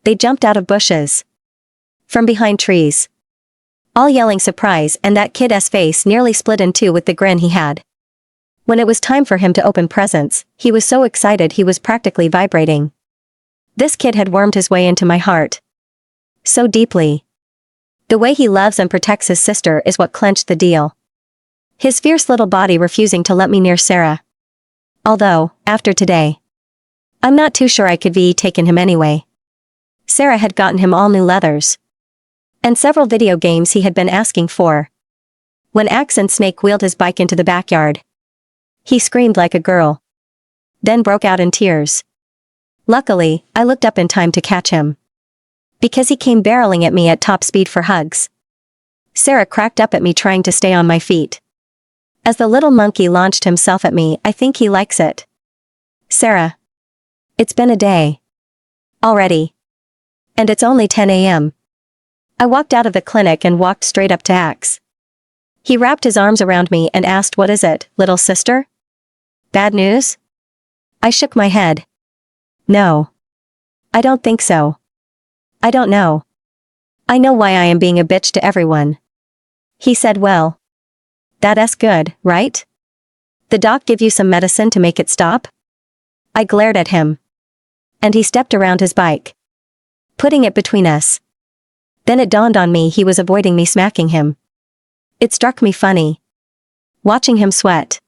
[SPEAKER 1] they jumped out of bushes. From behind trees. All yelling surprise, and that kid's face nearly split in two with the grin he had. When it was time for him to open presents, he was so excited he was practically vibrating. This kid had wormed his way into my heart. So deeply. The way he loves and protects his sister is what clenched the deal. His fierce little body refusing to let me near Sarah. Although, after today, I'm not too sure I could be taken him anyway. Sarah had gotten him all new leathers. And several video games he had been asking for. When Axe and Snake wheeled his bike into the backyard, he screamed like a girl. Then broke out in tears. Luckily, I looked up in time to catch him. Because he came barreling at me at top speed for hugs. Sarah cracked up at me trying to stay on my feet. As the little monkey launched himself at me, I think he likes it. Sarah. It's been a day. Already. And it's only 10 a.m. I walked out of the clinic and walked straight up to Axe. He wrapped his arms around me and asked, "What is it, little sister? Bad news?" I shook my head. No. I don't think so. I don't know. I know why I am being a bitch to everyone. He said, "Well. That's good, right? The doc give you some medicine to make it stop?" I glared at him. And he stepped around his bike, putting it between us. Then it dawned on me he was avoiding me smacking him. It struck me funny. Watching him sweat.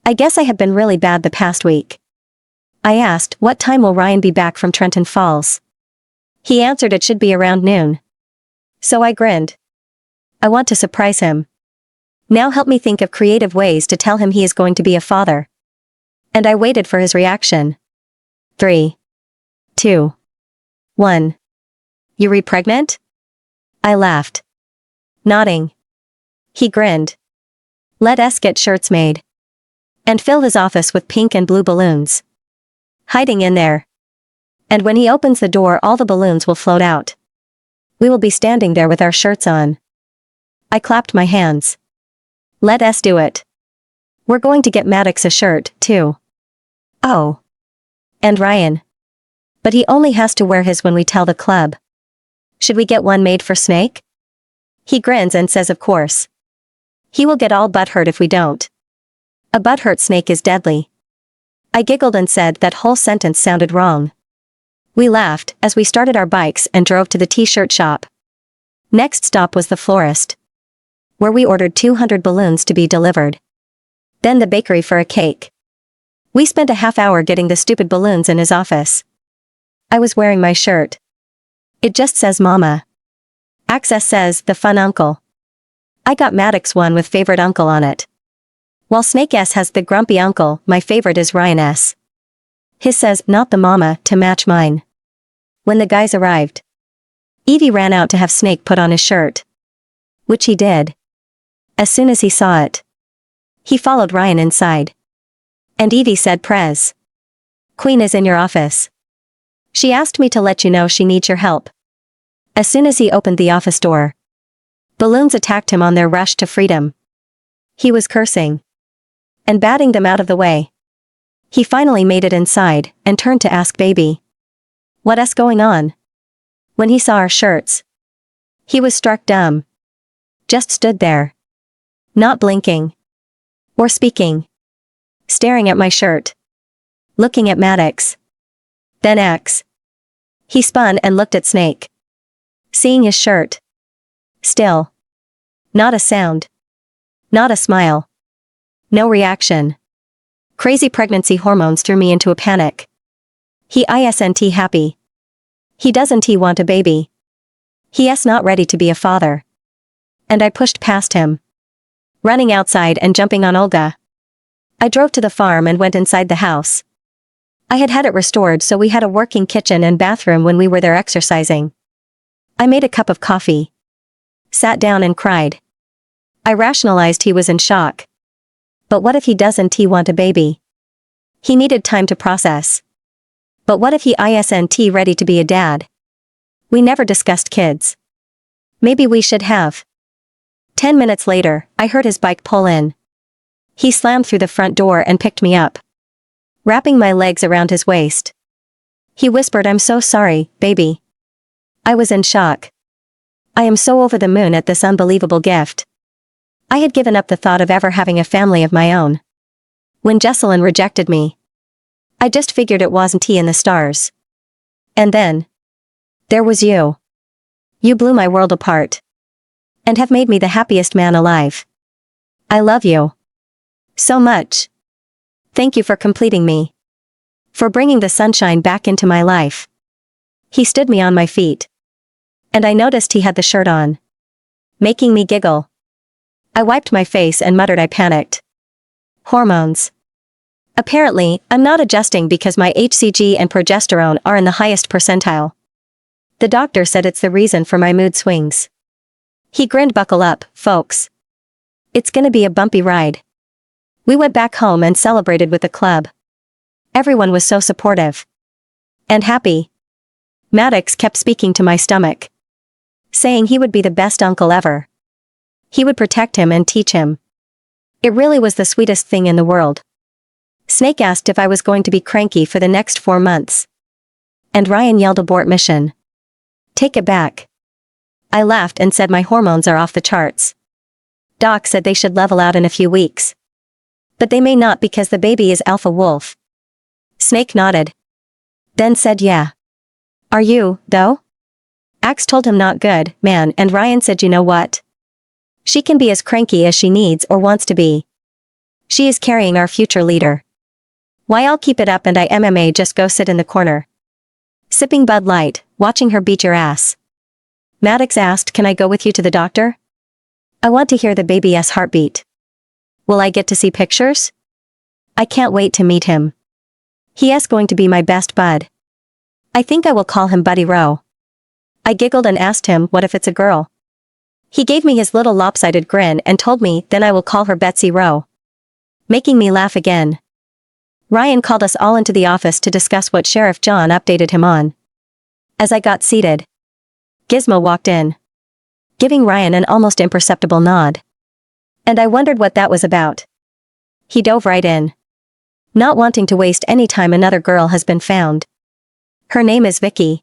[SPEAKER 1] I guess I had been really bad the past week. I asked, "What time will Ryan be back from Trenton Falls?" He answered it should be around noon. So I grinned. I want to surprise him. Now help me think of creative ways to tell him he is going to be a father. And I waited for his reaction. 3, 2, 1. You pregnant? I laughed. Nodding. He grinned. Let us get shirts made. And fill his office with pink and blue balloons. Hiding in there. And when he opens the door, all the balloons will float out. We will be standing there with our shirts on. I clapped my hands. Let us do it. We're going to get Maddox a shirt, too. Oh. And Ryan. But he only has to wear his when we tell the club. Should we get one made for Snake? He grins and says of course. He will get all butthurt if we don't. A butthurt snake is deadly. I giggled and said that whole sentence sounded wrong. We laughed as we started our bikes and drove to the t-shirt shop. Next stop was the florist, where we ordered 200 balloons to be delivered. Then the bakery for a cake. We spent a half hour getting the stupid balloons in his office. I was wearing my shirt. It just says Mama. Access says the fun uncle. I got Maddox one with favorite uncle on it. While Snake S has the grumpy uncle, my favorite is Ryan S. His says not the mama to match mine. When the guys arrived, Evie ran out to have Snake put on his shirt. Which he did. As soon as he saw it, he followed Ryan inside. And Evie said, Prez. Queen is in your office. She asked me to let you know she needs your help. As soon as he opened the office door, balloons attacked him on their rush to freedom. He was cursing and batting them out of the way. He finally made it inside and turned to ask Baby, "What's going on?" When he saw our shirts, he was struck dumb. Just stood there, not blinking or speaking, staring at my shirt, looking at Maddox, then X. He spun and looked at Snake, seeing his shirt. Still. Not a sound. Not a smile. No reaction. Crazy pregnancy hormones threw me into a panic. He isn't happy. He doesn't want a baby. He is not ready to be a father. And I pushed past him, running outside and jumping on Olga. I drove to the farm and went inside the house. I had it restored, so we had a working kitchen and bathroom when we were there exercising. I made a cup of coffee, sat down and cried. I rationalized he was in shock. But what if he doesn't want a baby? He needed time to process. But what if he isn't ready to be a dad? We never discussed kids. Maybe we should have. 10 minutes later, I heard his bike pull in. He slammed through the front door and picked me up, wrapping my legs around his waist. He whispered, "I'm so sorry, baby." I was in shock. I am so over the moon at this unbelievable gift. I had given up the thought of ever having a family of my own. When Jesselyn rejected me, I just figured it wasn't in the stars. And then, there was you. You blew my world apart. And have made me the happiest man alive. I love you. So much. Thank you for completing me. For bringing the sunshine back into my life. He stood me on my feet. And I noticed he had the shirt on, making me giggle. I wiped my face and muttered I panicked. Hormones. Apparently, I'm not adjusting because my HCG and progesterone are in the highest percentile. The doctor said it's the reason for my mood swings. He grinned, "Buckle up, folks. It's gonna be a bumpy ride." We went back home and celebrated with the club. Everyone was so supportive and happy. Maddox kept speaking to my stomach, saying he would be the best uncle ever. He would protect him and teach him. It really was the sweetest thing in the world. Snake asked if I was going to be cranky for the next 4 months. And Ryan yelled, "Abort mission. Take it back." I laughed and said my hormones are off the charts. Doc said they should level out in a few weeks. But they may not because the baby is alpha wolf. Snake nodded. Then said, "Yeah. Are you, though?" Axe told him not good, man, and Ryan said, "You know what? She can be as cranky as she needs or wants to be. She is carrying our future leader. Why, I'll keep it up and I MMA just go sit in the corner, sipping Bud Light, watching her beat your ass." Maddox asked, "Can I go with you to the doctor? I want to hear the baby's heartbeat. Will I get to see pictures? I can't wait to meet him. He is going to be my best bud. I think I will call him Buddy Rowe." I giggled and asked him, "What if it's a girl?" He gave me his little lopsided grin and told me, "Then I will call her Betsy Rowe," making me laugh again. Ryan called us all into the office to discuss what Sheriff John updated him on. As I got seated, Gizmo walked in, giving Ryan an almost imperceptible nod. And I wondered what that was about. He dove right in, not wanting to waste any time. Another girl has been found. Her name is Vicky.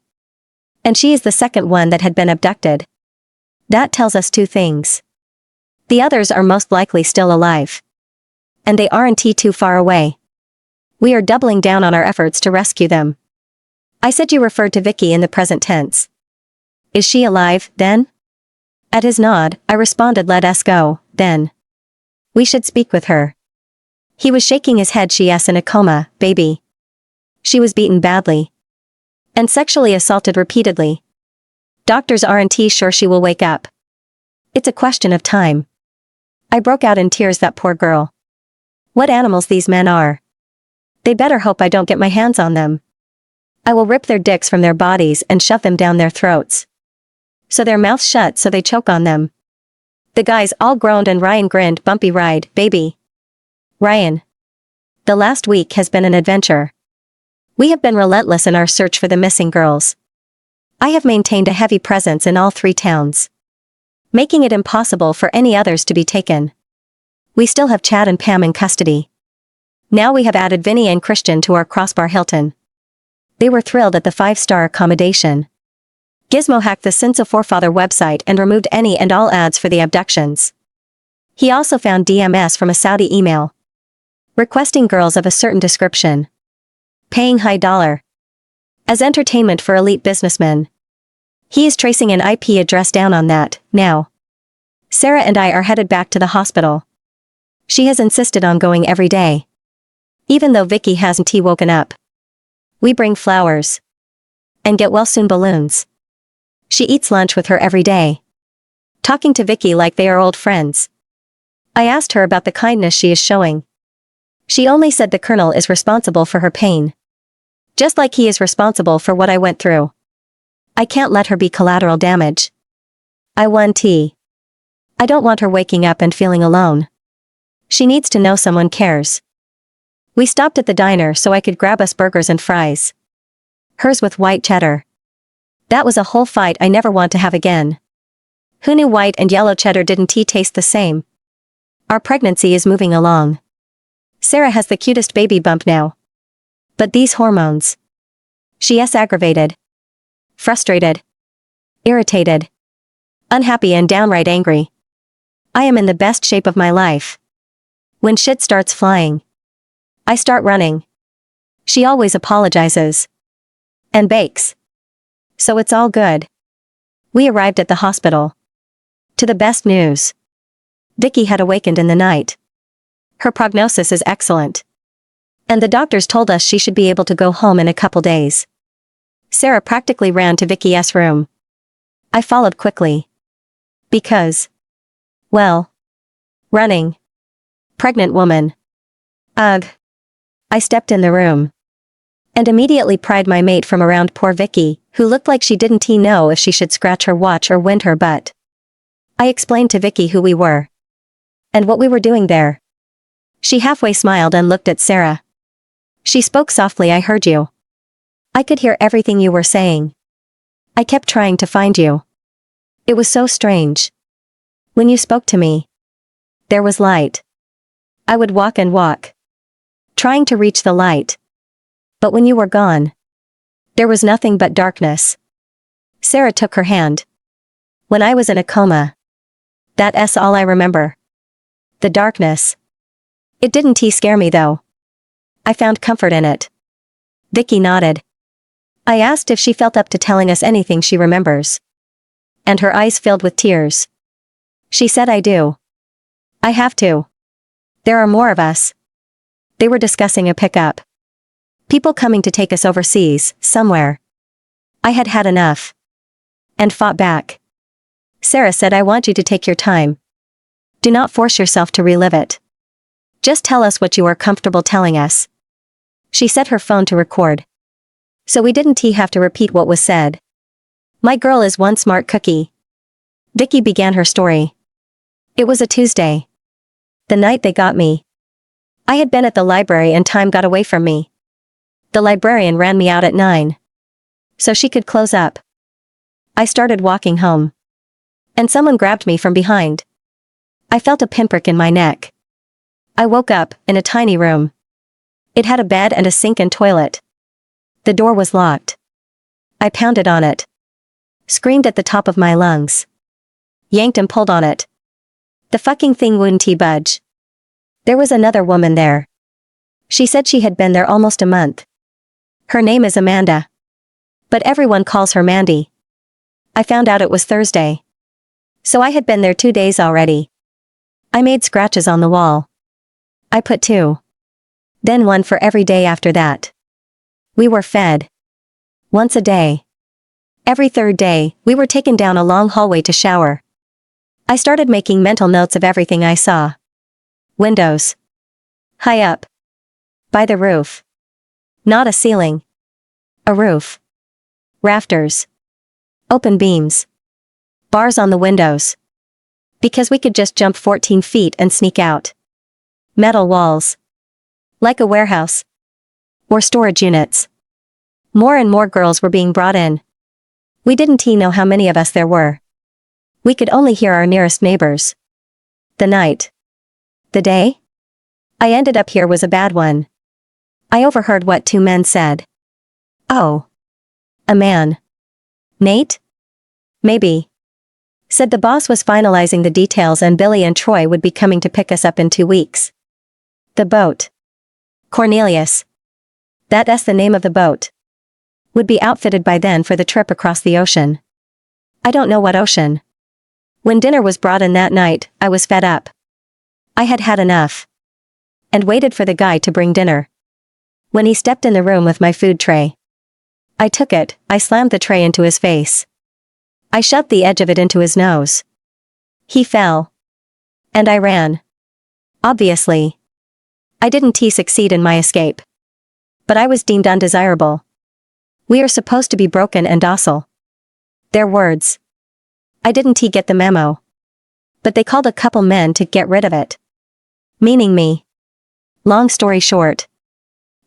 [SPEAKER 1] And she is the second one that had been abducted. That tells us two things. The others are most likely still alive. And they aren't too far away. We are doubling down on our efforts to rescue them. I said you referred to Vicky in the present tense. Is she alive, then? At his nod, I responded, let us go, then. We should speak with her. He was shaking his head. She is in a coma, baby. She was beaten badly. And sexually assaulted repeatedly. Doctors aren't sure she will wake up. It's a question of time. I broke out in tears. That poor girl. What animals these men are. They better hope I don't get my hands on them. I will rip their dicks from their bodies and shove them down their throats. So their mouths shut so they choke on them. The guys all groaned and Ryan grinned. Bumpy ride, baby. Ryan. The last week has been an adventure. We have been relentless in our search for the missing girls. I have maintained a heavy presence in all 3 towns, making it impossible for any others to be taken. We still have Chad and Pam in custody. Now we have added Vinny and Christian to our crossbar Hilton. They were thrilled at the 5-star accommodation. Gizmo hacked the Sin's Forefather website and removed any and all ads for the abductions. He also found DMS from a Saudi email, requesting girls of a certain description, paying high dollar as entertainment for elite businessmen. He is tracing an IP address down on that, now. Sarah and I are headed back to the hospital. She has insisted on going every day. Even though Vicky hasn't woken up. We bring flowers. And get well soon balloons. She eats lunch with her every day. Talking to Vicky like they are old friends. I asked her about the kindness she is showing. She only said the colonel is responsible for her pain. Just like he is responsible for what I went through. I can't let her be collateral damage. I don't want her waking up and feeling alone. She needs to know someone cares. We stopped at the diner so I could grab us burgers and fries. Hers with white cheddar. That was a whole fight I never want to have again. Who knew white and yellow cheddar didn't taste the same? Our pregnancy is moving along. Sarah has the cutest baby bump now. But these hormones. She is aggravated. Frustrated. Irritated. Unhappy and downright angry. I am in the best shape of my life. When shit starts flying, I start running. She always apologizes. And bakes. So it's all good. We arrived at the hospital. To the best news. Vicky had awakened in the night. Her prognosis is excellent. And the doctors told us she should be able to go home in a couple days. Sarah practically ran to Vicky's room. I followed quickly. Because. Well. Running. Pregnant woman. Ugh. I stepped in the room. And immediately pried my mate from around poor Vicky, who looked like she didn't know if she should scratch her watch or wind her butt. I explained to Vicky who we were. And what we were doing there. She halfway smiled and looked at Sarah. She spoke softly. I heard you. I could hear everything you were saying. I kept trying to find you. It was so strange. When you spoke to me, there was light. I would walk and walk, trying to reach the light. But when you were gone, there was nothing but darkness. Sarah took her hand. When I was in a coma. That's all I remember. The darkness. It didn't scare me though. I found comfort in it. Vicky nodded. I asked if she felt up to telling us anything she remembers. And her eyes filled with tears. She said, I do. I have to. There are more of us. They were discussing a pickup. People coming to take us overseas, somewhere. I had had enough. And fought back. Sarah said, I want you to take your time. Do not force yourself to relive it. Just tell us what you are comfortable telling us. She set her phone to record. So we didn't have to repeat what was said. My girl is one smart cookie. Vicky began her story. It was a Tuesday. The night they got me. I had been at the library and time got away from me. The librarian ran me out at 9. So she could close up. I started walking home. And someone grabbed me from behind. I felt a pinprick in my neck. I woke up, in a tiny room. It had a bed and a sink and toilet. The door was locked. I pounded on it. Screamed at the top of my lungs. Yanked and pulled on it. The fucking thing wouldn't budge. There was another woman there. She said she had been there almost a month. Her name is Amanda. But everyone calls her Mandy. I found out it was Thursday. So I had been there 2 days already. I made scratches on the wall. I put 2. Then 1 for every day after that. We were fed. Once a day. Every 3rd day, we were taken down a long hallway to shower. I started making mental notes of everything I saw. Windows. High up. By the roof. Not a ceiling. A roof. Rafters. Open beams. Bars on the windows. Because we could just jump 14 feet and sneak out. Metal walls. Like a warehouse. Or storage units. More and more girls were being brought in. We didn't know how many of us there were. We could only hear our nearest neighbors. The night. The day I ended up here was a bad one. I overheard what 2 men said. Oh. A man. Nate? Maybe. Said the boss was finalizing the details and Billy and Troy would be coming to pick us up in 2 weeks. The boat. Cornelius. That's the name of the boat. Would be outfitted by then for the trip across the ocean. I don't know what ocean. When dinner was brought in that night, I was fed up. I had had enough. And waited for the guy to bring dinner. When he stepped in the room with my food tray. I took it, I slammed the tray into his face. I shoved the edge of it into his nose. He fell. And I ran. Obviously. I didn't succeed in my escape. But I was deemed undesirable. We are supposed to be broken and docile. Their words. I didn't get the memo. But they called a couple men to get rid of it. Meaning me. Long story short.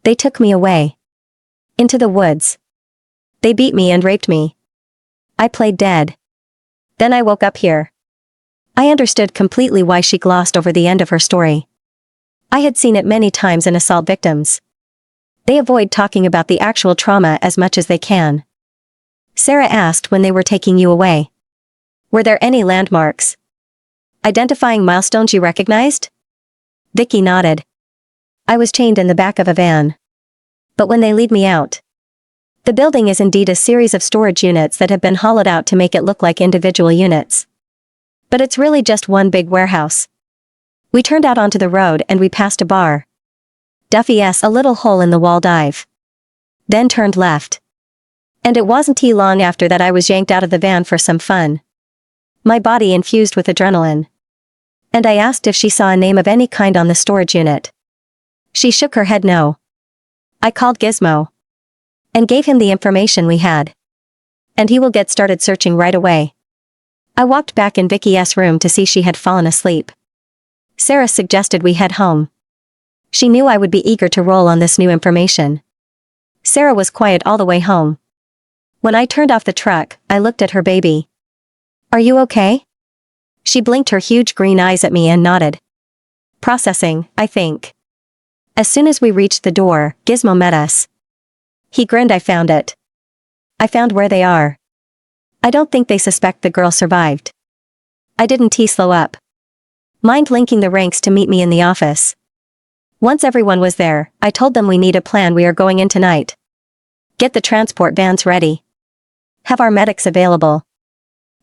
[SPEAKER 1] They took me away. Into the woods. They beat me and raped me. I played dead. Then I woke up here. I understood completely why she glossed over the end of her story. I had seen it many times in assault victims. They avoid talking about the actual trauma as much as they can. Sarah asked when they were taking you away. Were there any landmarks? Identifying milestones you recognized? Vicky nodded. I was chained in the back of a van. But when they lead me out. The building is indeed a series of storage units that have been hollowed out to make it look like individual units. But it's really just one big warehouse. We turned out onto the road and we passed a bar. Duffy's a little hole in the wall dive. Then turned left. And it wasn't long after that I was yanked out of the van for some fun. My body infused with adrenaline. And I asked if she saw a name of any kind on the storage unit. She shook her head no. I called Gizmo. And gave him the information we had. And he will get started searching right away. I walked back in Vicky's room to see she had fallen asleep. Sarah suggested we head home. She knew I would be eager to roll on this new information. Sarah was quiet all the way home. When I turned off the truck, I looked at her baby. Are you okay? She blinked her huge green eyes at me and nodded. Processing, I think. As soon as we reached the door, Gizmo met us. He grinned. I found it. I found where they are. I don't think they suspect the girl survived. I didn't slow up. Mind linking the ranks to meet me in the office. Once everyone was there, I told them we need a plan. We are going in tonight. Get the transport vans ready. Have our medics available.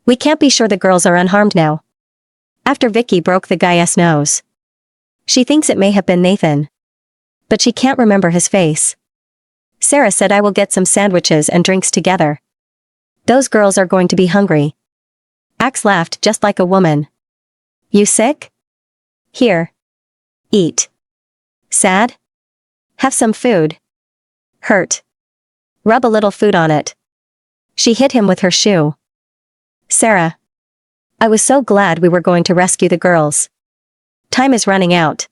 [SPEAKER 1] We can't be sure the girls are unharmed now. After Vicky broke the guy's nose. She thinks it may have been Nathan. But she can't remember his face. Sarah said I will get some sandwiches and drinks together. Those girls are going to be hungry. Axe laughed just like a woman. You sick? Here. Eat. Sad? Have some food. Hurt. Rub a little food on it. She hit him with her shoe. Sarah. I was so glad we were going to rescue the girls. Time is running out.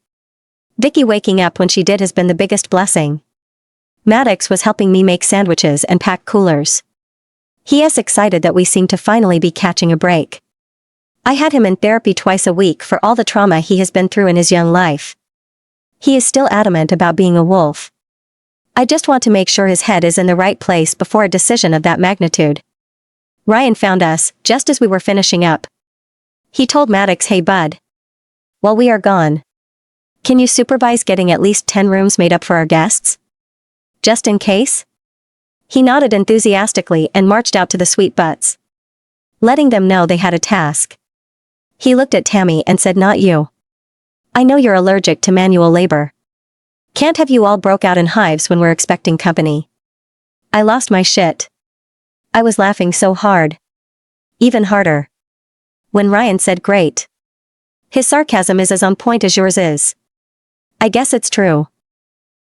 [SPEAKER 1] Vicky waking up when she did has been the biggest blessing. Maddox was helping me make sandwiches and pack coolers. He is excited that we seem to finally be catching a break. I had him in therapy twice a week for all the trauma he has been through in his young life. He is still adamant about being a wolf. I just want to make sure his head is in the right place before a decision of that magnitude. Ryan found us, just as we were finishing up. He told Maddox, "Hey bud. While we are gone, can you supervise getting at least 10 rooms made up for our guests? Just in case?" He nodded enthusiastically and marched out to the sweet butts, letting them know they had a task. He looked at Tammy and said, "Not you. I know you're allergic to manual labor. Can't have you all broke out in hives when we're expecting company." I lost my shit. I was laughing so hard. Even harder when Ryan said, "Great." His sarcasm is as on point as yours is. I guess it's true.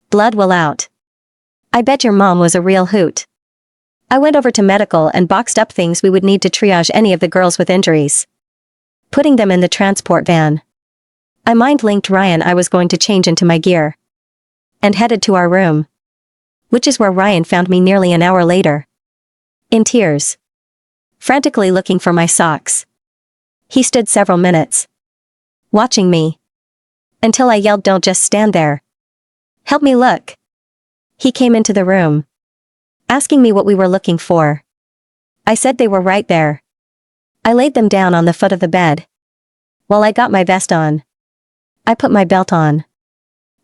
[SPEAKER 1] Blood will out. I bet your mom was a real hoot. I went over to medical and boxed up things we would need to triage any of the girls with injuries, putting them in the transport van. I mind-linked Ryan I was going to change into my gear, and headed to our room, which is where Ryan found me nearly an hour later, in tears, frantically looking for my socks. He stood several minutes, watching me, until I yelled, "Don't just stand there. Help me look." He came into the room, asking me what we were looking for. I said they were right there. I laid them down on the foot of the bed, while I got my vest on. I put my belt on,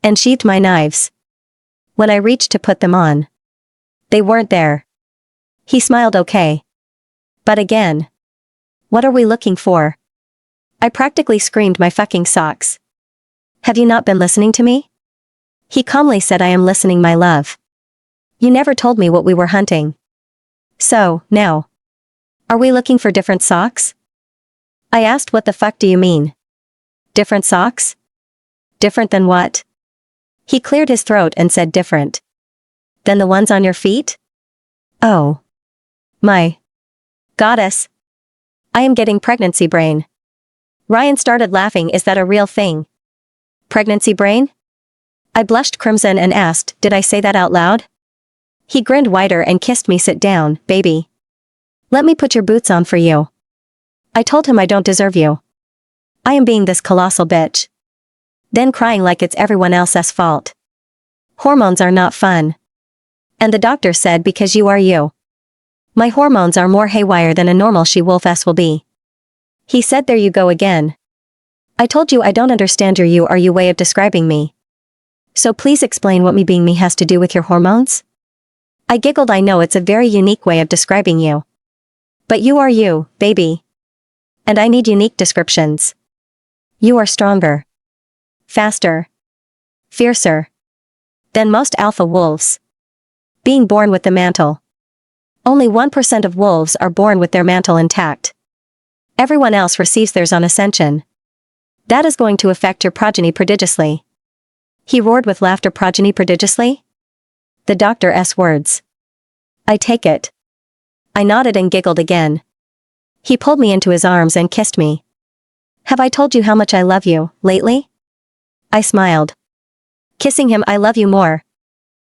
[SPEAKER 1] and sheathed my knives. When I reached to put them on, they weren't there. He smiled, "Okay. But again, what are we looking for?" I practically screamed my fucking socks. "Have you not been listening to me?" He calmly said, "I am listening, my love. You never told me what we were hunting. So, now, are we looking for different socks?" I asked, "What the fuck do you mean? Different socks? Different than what?" He cleared his throat and said, "Different than the ones on your feet?" Oh. My goddess. I am getting pregnancy brain. Ryan started laughing. "Is that a real thing? Pregnancy brain?" I blushed crimson and asked, "Did I say that out loud?" He grinned wider and kissed me. "Sit down, baby. Let me put your boots on for you." I told him I don't deserve you. I am being this colossal bitch. Then crying like it's everyone else's fault. Hormones are not fun. And the doctor said because you are you. My hormones are more haywire than a normal she-wolf will be. He said, "There you go again. I told you I don't understand your you are you way of describing me. So please explain what me being me has to do with your hormones?" I giggled. "I know it's a very unique way of describing you. But you are you, baby. And I need unique descriptions. You are stronger, faster, fiercer than most alpha wolves. Being born with the mantle. Only 1% of wolves are born with their mantle intact. Everyone else receives theirs on ascension. That is going to affect your progeny prodigiously." He roared with laughter. "Progeny prodigiously?" The doctor's words. I take it. I nodded and giggled again. He pulled me into his arms and kissed me. "Have I told you how much I love you, lately?" I smiled, kissing him. "I love you more."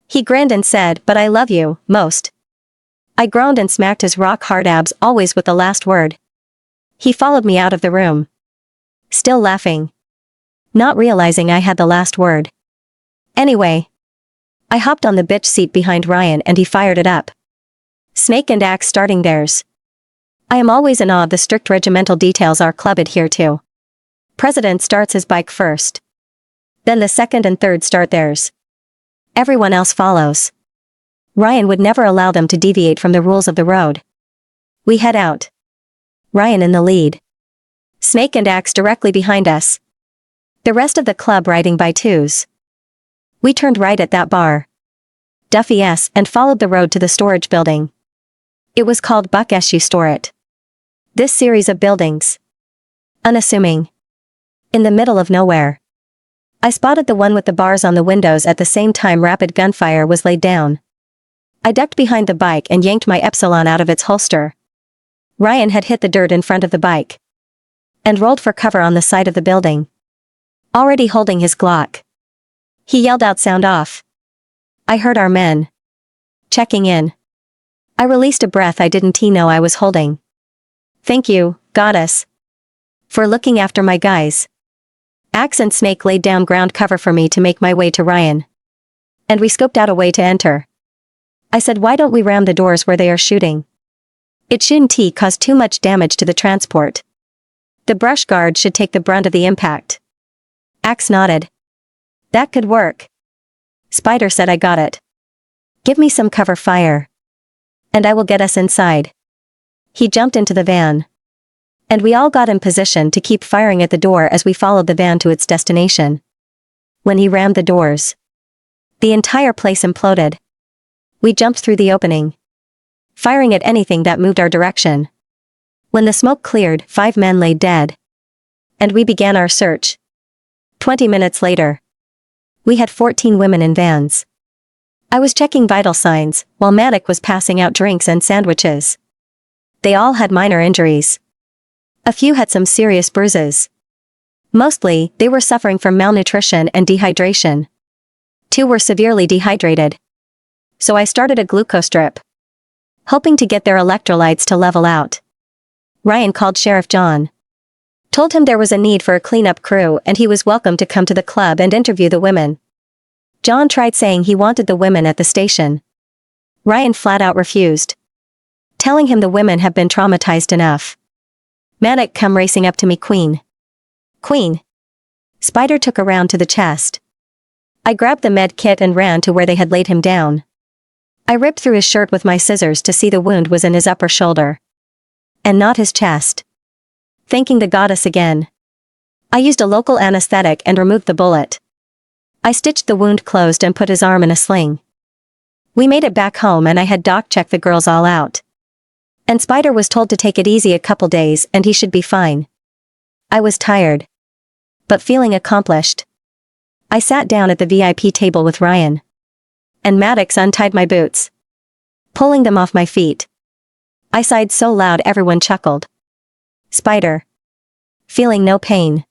[SPEAKER 1] He grinned and said, "But I love you, most." I groaned and smacked his rock-hard abs, always with the last word. He followed me out of the room, still laughing, not realizing I had the last word. Anyway, I hopped on the bitch seat behind Ryan and he fired it up. Snake and axe starting theirs. I am always in awe of the strict regimental details our club adhere to. President starts his bike first. Then the second and third start theirs. Everyone else follows. Ryan would never allow them to deviate from the rules of the road. We head out. Ryan in the lead. Snake and axe directly behind us. The rest of the club riding by twos. We turned right at that bar, Duffy S, and followed the road to the storage building. It was called Buck SU Store It. This series of buildings. Unassuming. In the middle of nowhere. I spotted the one with the bars on the windows at the same time rapid gunfire was laid down. I ducked behind the bike and yanked my Epsilon out of its holster. Ryan had hit the dirt in front of the bike and rolled for cover on the side of the building, already holding his Glock. He yelled out, "Sound off." I heard our men checking in. I released a breath I didn't know I was holding. "Thank you, goddess, for looking after my guys." Axe and Snake laid down ground cover for me to make my way to Ryan. And we scoped out a way to enter. I said, "Why don't we ram the doors where they are shooting? It shouldn't cause too much damage to the transport. The brush guard should take the brunt of the impact." Axe nodded. "That could work." Spider said, "I got it. Give me some cover fire, and I will get us inside." He jumped into the van. And we all got in position to keep firing at the door as we followed the van to its destination. When he rammed the doors, the entire place imploded. We jumped through the opening, firing at anything that moved our direction. When the smoke cleared, 5 men lay dead. And we began our search. 20 minutes later, we had 14 women in vans. I was checking vital signs, while Matic was passing out drinks and sandwiches. They all had minor injuries. A few had some serious bruises. Mostly, they were suffering from malnutrition and dehydration. 2 were severely dehydrated. So I started a glucose drip, hoping to get their electrolytes to level out. Ryan called Sheriff John. Told him there was a need for a cleanup crew and he was welcome to come to the club and interview the women. John tried saying he wanted the women at the station. Ryan flat out refused, telling him the women have been traumatized enough. Matic come racing up to me, "Queen. Queen." Spider took a round to the chest. I grabbed the med kit and ran to where they had laid him down. I ripped through his shirt with my scissors to see the wound was in his upper shoulder, and not his chest. Thanking the goddess again, I used a local anesthetic and removed the bullet. I stitched the wound closed and put his arm in a sling. We made it back home and I had Doc check the girls all out. And Spider was told to take it easy a couple days and he should be fine. I was tired, but feeling accomplished. I sat down at the VIP table with Ryan. And Maddox untied my boots, pulling them off my feet. I sighed so loud everyone chuckled. Spider, feeling no pain,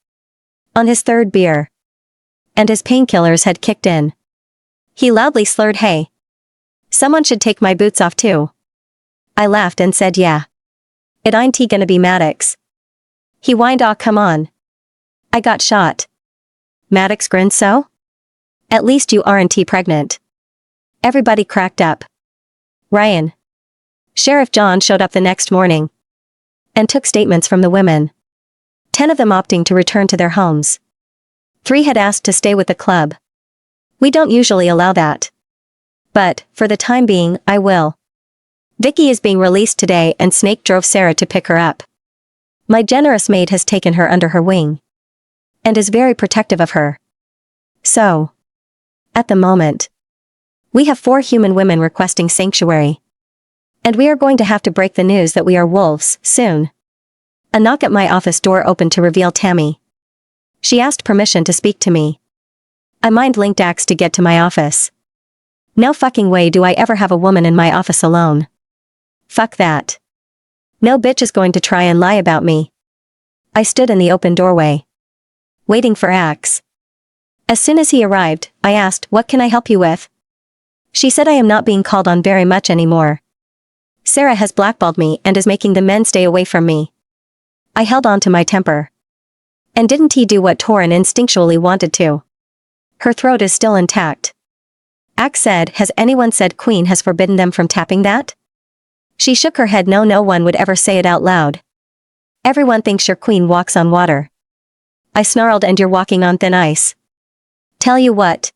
[SPEAKER 1] on his 3rd beer. And his painkillers had kicked in. He loudly slurred, "Hey, someone should take my boots off too." I laughed and said, "Yeah. It ain't gonna be Maddox." He whined, "Aw, come on. I got shot." Maddox grinned, "So? At least you aren't pregnant." Everybody cracked up. Ryan. Sheriff John showed up the next morning and took statements from the women. 10 of them opting to return to their homes. 3 had asked to stay with the club. We don't usually allow that. But, for the time being, I will. Vicky is being released today and Snake drove Sarah to pick her up. My generous maid has taken her under her wing and is very protective of her. So, at the moment, we have 4 human women requesting sanctuary. And we are going to have to break the news that we are wolves soon. A knock at my office door opened to reveal Tammy. She asked permission to speak to me. I mind-linked Axe to get to my office. No fucking way do I ever have a woman in my office alone. Fuck that. No bitch is going to try and lie about me. I stood in the open doorway, waiting for Axe. As soon as he arrived, I asked, "What can I help you with?" She said, "I am not being called on very much anymore. Sarah has blackballed me and is making the men stay away from me." I held on to my temper. And didn't he do what Torin instinctually wanted to? Her throat is still intact. Axe said, "Has anyone said Queen has forbidden them from tapping that?" She shook her head. No one would ever say it out loud. Everyone thinks your queen walks on water. I snarled, "And you're walking on thin ice. Tell you what.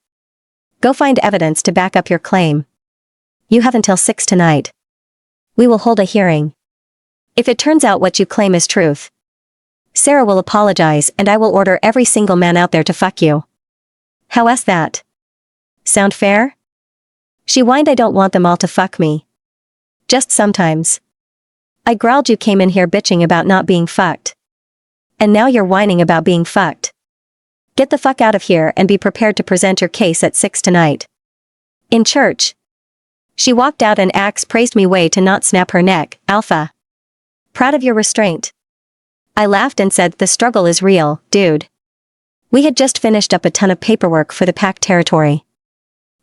[SPEAKER 1] Go find evidence to back up your claim. You have until 6 tonight. We will hold a hearing. If it turns out what you claim is truth, Sarah will apologize and I will order every single man out there to fuck you. How's that? Sound fair?" She whined, "I don't want them all to fuck me. Just sometimes." I growled, "You came in here bitching about not being fucked. And now you're whining about being fucked. Get the fuck out of here and be prepared to present your case at 6 tonight. In church." She walked out and Axe praised me way to not snap her neck. "Alpha. Proud of your restraint." I laughed and said, "The struggle is real, dude. We had just finished up a ton of paperwork for the pack territory.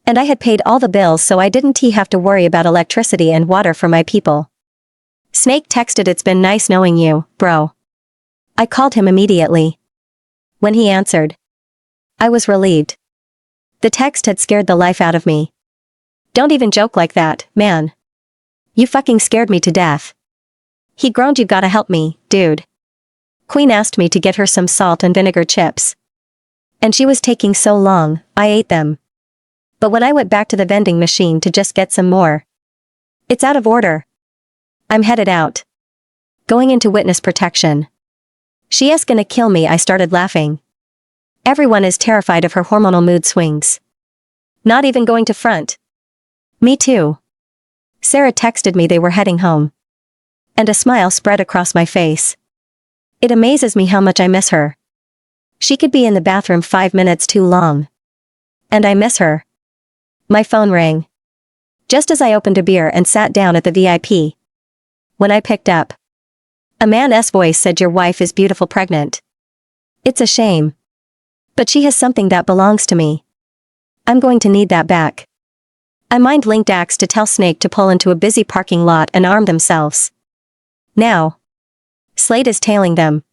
[SPEAKER 1] And I had paid all the bills, so I didn't have to worry about electricity and water for my people. Snake texted, "It's been nice knowing you, bro." I called him immediately. When he answered, I was relieved. The text had scared the life out of me. "Don't even joke like that, man. You fucking scared me to death." He groaned, "You gotta help me, dude." Queen asked me to get her some salt and vinegar chips. And she was taking so long, I ate them. But when I went back to the vending machine to just get some more, "It's out of order. I'm headed out. Going into witness protection." "She is gonna kill me," I started laughing. Everyone is terrified of her hormonal mood swings. "Not even going to front." "Me too." Sarah texted me they were heading home. And a smile spread across my face. It amazes me how much I miss her. She could be in the bathroom 5 minutes too long. And I miss her. My phone rang. Just as I opened a beer and sat down at the VIP. When I picked up, a man's voice said, "Your wife is beautiful pregnant." It's a shame. But she has something that belongs to me. I'm going to need that back. I mind-linked Axe to tell Snake to pull into a busy parking lot and arm themselves. Now. Slade is tailing them.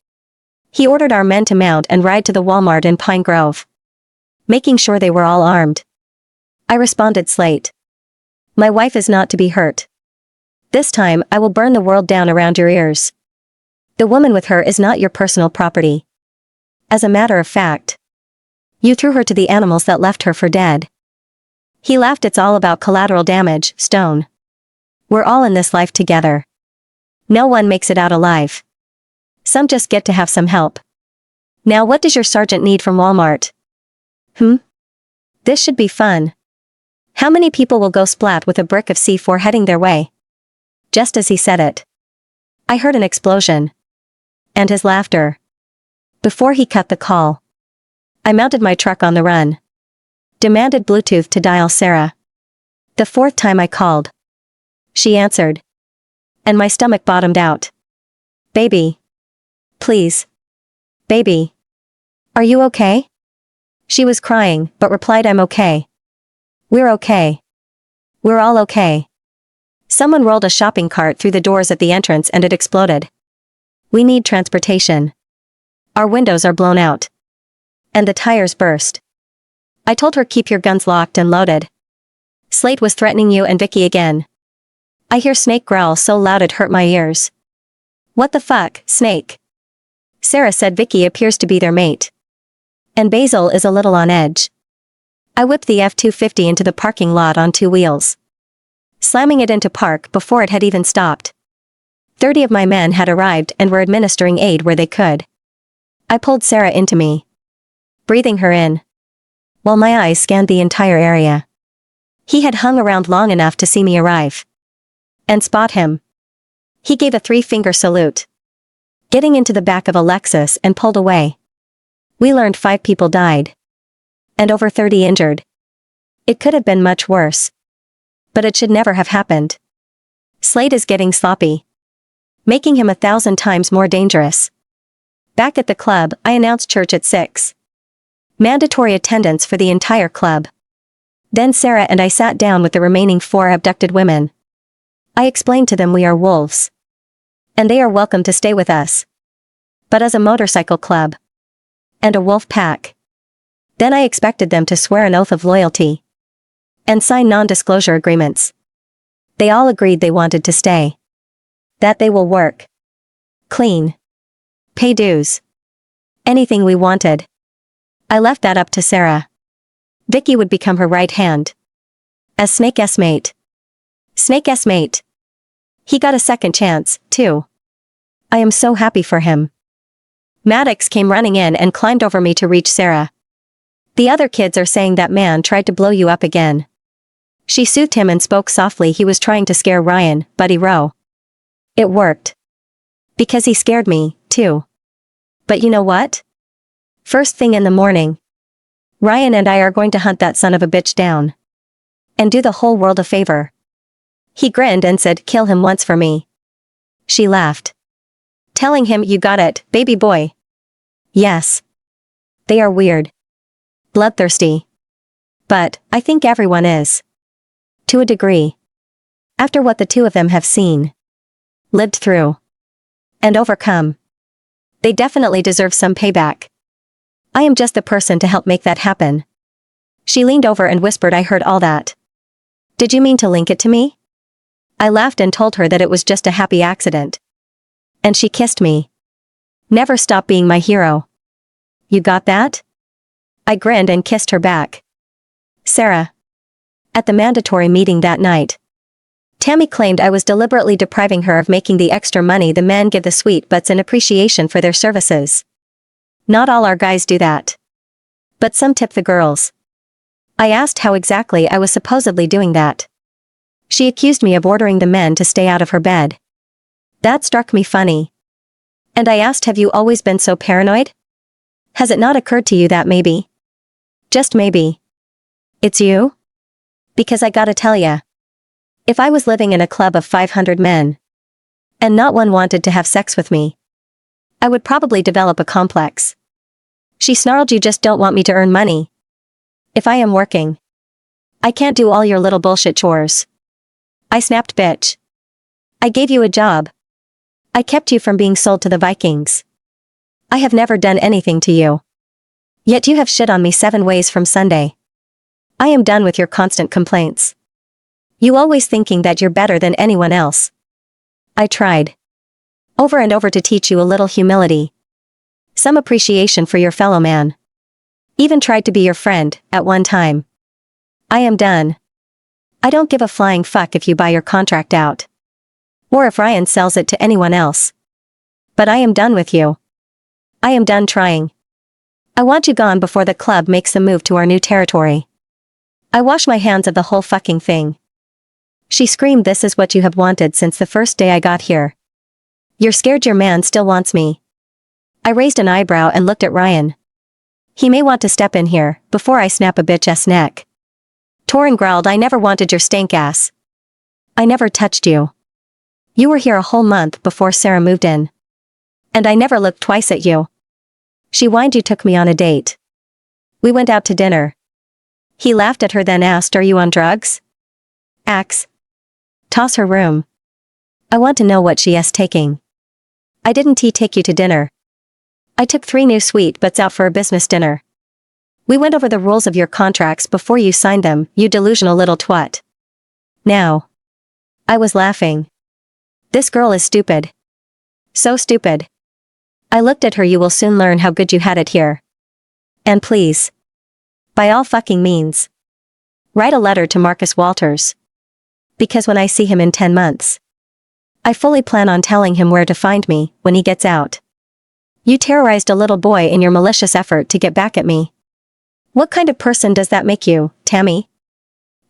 [SPEAKER 1] He ordered our men to mount and ride to the Walmart in Pine Grove, making sure they were all armed. I responded, "Slate. My wife is not to be hurt. This time I will burn the world down around your ears. The woman with her is not your personal property. As a matter of fact, you threw her to the animals that left her for dead." He laughed. "It's all about collateral damage, Stone. We're all in this life together. No one makes it out alive. Some just get to have some help. Now what does your sergeant need from Walmart?" This should be fun. How many people will go splat with a brick of C4 heading their way?" Just as he said it, I heard an explosion. And his laughter. Before he cut the call, I mounted my truck on the run. Demanded Bluetooth to dial Sarah. The 4th time I called, she answered. And my stomach bottomed out. "Baby. Please. Baby. Are you okay?" She was crying, but replied, "I'm okay. We're okay. We're all okay." Someone rolled a shopping cart through the doors at the entrance and it exploded. We need transportation. Our windows are blown out. And the tires burst. I told her, "Keep your guns locked and loaded. Slate was threatening you and Vicky again." I hear Snake growl so loud it hurt my ears. "What the fuck, Snake?" Sarah said, "Vicky appears to be their mate. And Basil is a little on edge." I whipped the F-250 into the parking lot on 2 wheels, slamming it into park before it had even stopped. 30 of my men had arrived and were administering aid where they could. I pulled Sarah into me, breathing her in, while my eyes scanned the entire area. He had hung around long enough to see me arrive and spot him. He gave a 3-finger salute, getting into the back of a Lexus, and pulled away. We learned 5 people died and over 30 injured. It could have been much worse. But it should never have happened. Slade is getting sloppy, making him 1,000 times more dangerous. Back at the club, I announced church at 6. Mandatory attendance for the entire club. Then Sarah and I sat down with the remaining 4 abducted women. I explained to them we are wolves. And they are welcome to stay with us. But as a motorcycle club. And a wolf pack. Then I expected them to swear an oath of loyalty. And sign non-disclosure agreements. They all agreed they wanted to stay. That they will work. Clean. Pay dues. Anything we wanted. I left that up to Sarah. Vicky would become her right hand. As Snake's mate. Snake's mate. He got a second chance, too. I am so happy for him. Maddox came running in and climbed over me to reach Sarah. "The other kids are saying that man tried to blow you up again." She soothed him and spoke softly. "He was trying to scare Ryan, Buddy Rowe. It worked. Because he scared me, too. But you know what? First thing in the morning, Ryan and I are going to hunt that son of a bitch down. And do the whole world a favor." He grinned and said, "Kill him once for me." She laughed, telling him, "You got it, baby boy." "Yes. They are weird. Bloodthirsty. But, I think everyone is. To a degree. After what the two of them have seen. Lived through. And overcome. They definitely deserve some payback. I am just the person to help make that happen. She leaned over and whispered, I heard all that. Did you mean to link it to me? I laughed and told her that it was just a happy accident. And she kissed me. Never stop being my hero. You got that? I grinned and kissed her back. Sarah. At the mandatory meeting that night. Tammy claimed I was deliberately depriving her of making the extra money the men give the sweet butts in appreciation for their services. Not all our guys do that. But some tip the girls. I asked how exactly I was supposedly doing that. She accused me of ordering the men to stay out of her bed. That struck me funny. And I asked, have you always been so paranoid? Has it not occurred to you that maybe? Just maybe. It's you? Because I gotta tell ya. If I was living in a club of 500 men, and not one wanted to have sex with me, I would probably develop a complex. She snarled, you just don't want me to earn money. If I am working, I can't do all your little bullshit chores. I snapped, bitch. I gave you a job. I kept you from being sold to the Vikings. I have never done anything to you. Yet you have shit on me 7 ways from Sunday. I am done with your constant complaints. You always thinking that you're better than anyone else. I tried. Over and over to teach you a little humility. Some appreciation for your fellow man. Even tried to be your friend, at one time. I am done. I don't give a flying fuck if you buy your contract out. Or if Ryan sells it to anyone else. But I am done with you. I am done trying. I want you gone before the club makes the move to our new territory. I wash my hands of the whole fucking thing. She screamed, this is what you have wanted since the first day I got here. You're scared your man still wants me. I raised an eyebrow and looked at Ryan. He may want to step in here, before I snap a bitch's neck. Torin growled, I never wanted your stank ass. I never touched you. You were here a whole month before Sarah moved in. And I never looked twice at you. She whined, you took me on a date. We went out to dinner. He laughed at her, then asked, are you on drugs? Axe. Toss her room. I want to know what she is taking. I didn't take you to dinner. I took 3 new sweet butts out for a business dinner. We went over the rules of your contracts before you signed them, you delusional little twat. Now. I was laughing. This girl is stupid. So stupid. I looked at her, you will soon learn how good you had it here. And please. By all fucking means. Write a letter to Marcus Walters. Because when I see him in 10 months. I fully plan on telling him where to find me, when he gets out. You terrorized a little boy in your malicious effort to get back at me. What kind of person does that make you, Tammy?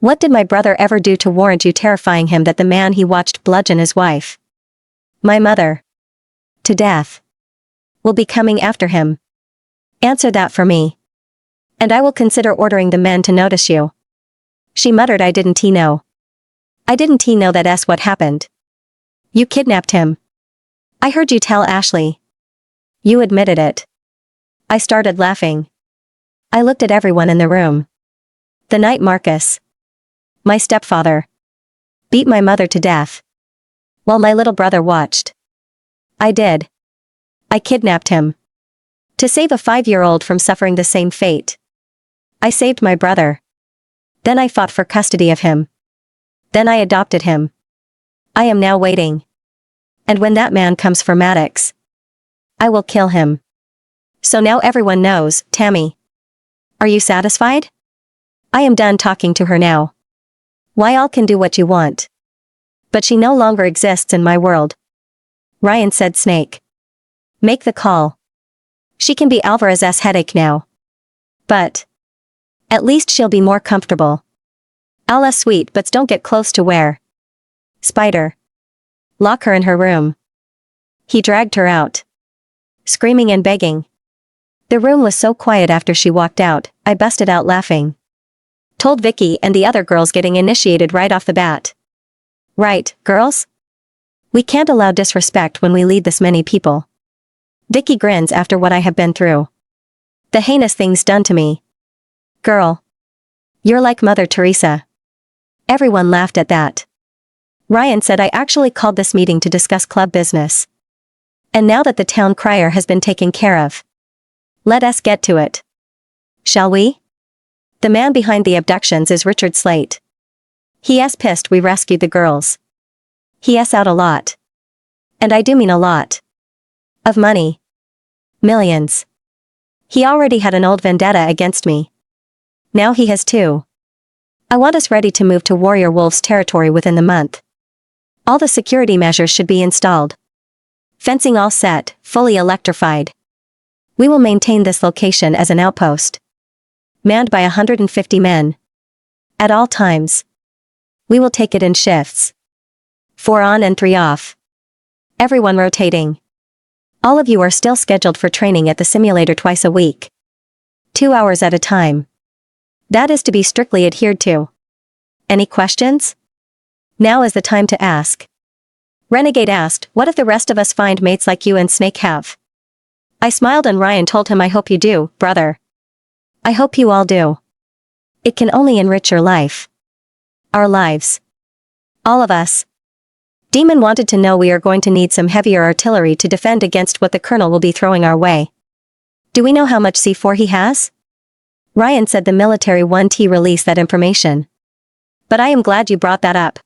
[SPEAKER 1] What did my brother ever do to warrant you terrifying him that the man he watched bludgeon his wife? My mother. To death. Will be coming after him. Answer that for me. And I will consider ordering the men to notice you. She muttered, I didn't know. I didn't know that's what happened. You kidnapped him. I heard you tell Ashley. You admitted it. I started laughing. I looked at everyone in the room. The night Marcus, my stepfather, beat my mother to death, while my little brother watched. I did. I kidnapped him. To save a 5-year-old from suffering the same fate. I saved my brother. Then I fought for custody of him. Then I adopted him. I am now waiting. And when that man comes for Maddox, I will kill him. So now everyone knows, Tammy. Are you satisfied? I am done talking to her now. Why all can do what you want. But she no longer exists in my world. Ryan said, Snake. Make the call. She can be Alvarez's headache now. But. At least she'll be more comfortable. Alla sweet butts don't get close to where. Spider. Lock her in her room. He dragged her out. Screaming and begging. The room was so quiet after she walked out, I busted out laughing. Told Vicky and the other girls getting initiated right off the bat. Right, girls? We can't allow disrespect when we lead this many people. Vicky grins after what I have been through. The heinous things done to me. Girl. You're like Mother Teresa. Everyone laughed at that. Ryan said I actually called this meeting to discuss club business. And now that the town crier has been taken care of, let us get to it. Shall we? The man behind the abductions is Richard Slate. He's pissed we rescued the girls. He's out a lot. And I do mean a lot. Of money. Millions. He already had an old vendetta against me. Now he has two. I want us ready to move to Warrior Wolf's territory within the month. All the security measures should be installed. Fencing all set, fully electrified. We will maintain this location as an outpost. Manned by 150 men. At all times. We will take it in shifts. 4 on and 3 off. Everyone rotating. All of you are still scheduled for training at the simulator twice a week. 2 hours at a time. That is to be strictly adhered to. Any questions? Now is the time to ask. Renegade asked, what if the rest of us find mates like you and Snake have? I smiled and Ryan told him I hope you do, brother. I hope you all do. It can only enrich your life. Our lives. All of us. Demon wanted to know we are going to need some heavier artillery to defend against what the colonel will be throwing our way. Do we know how much C4 he has? Ryan said the military 1T released that information. But I am glad you brought that up.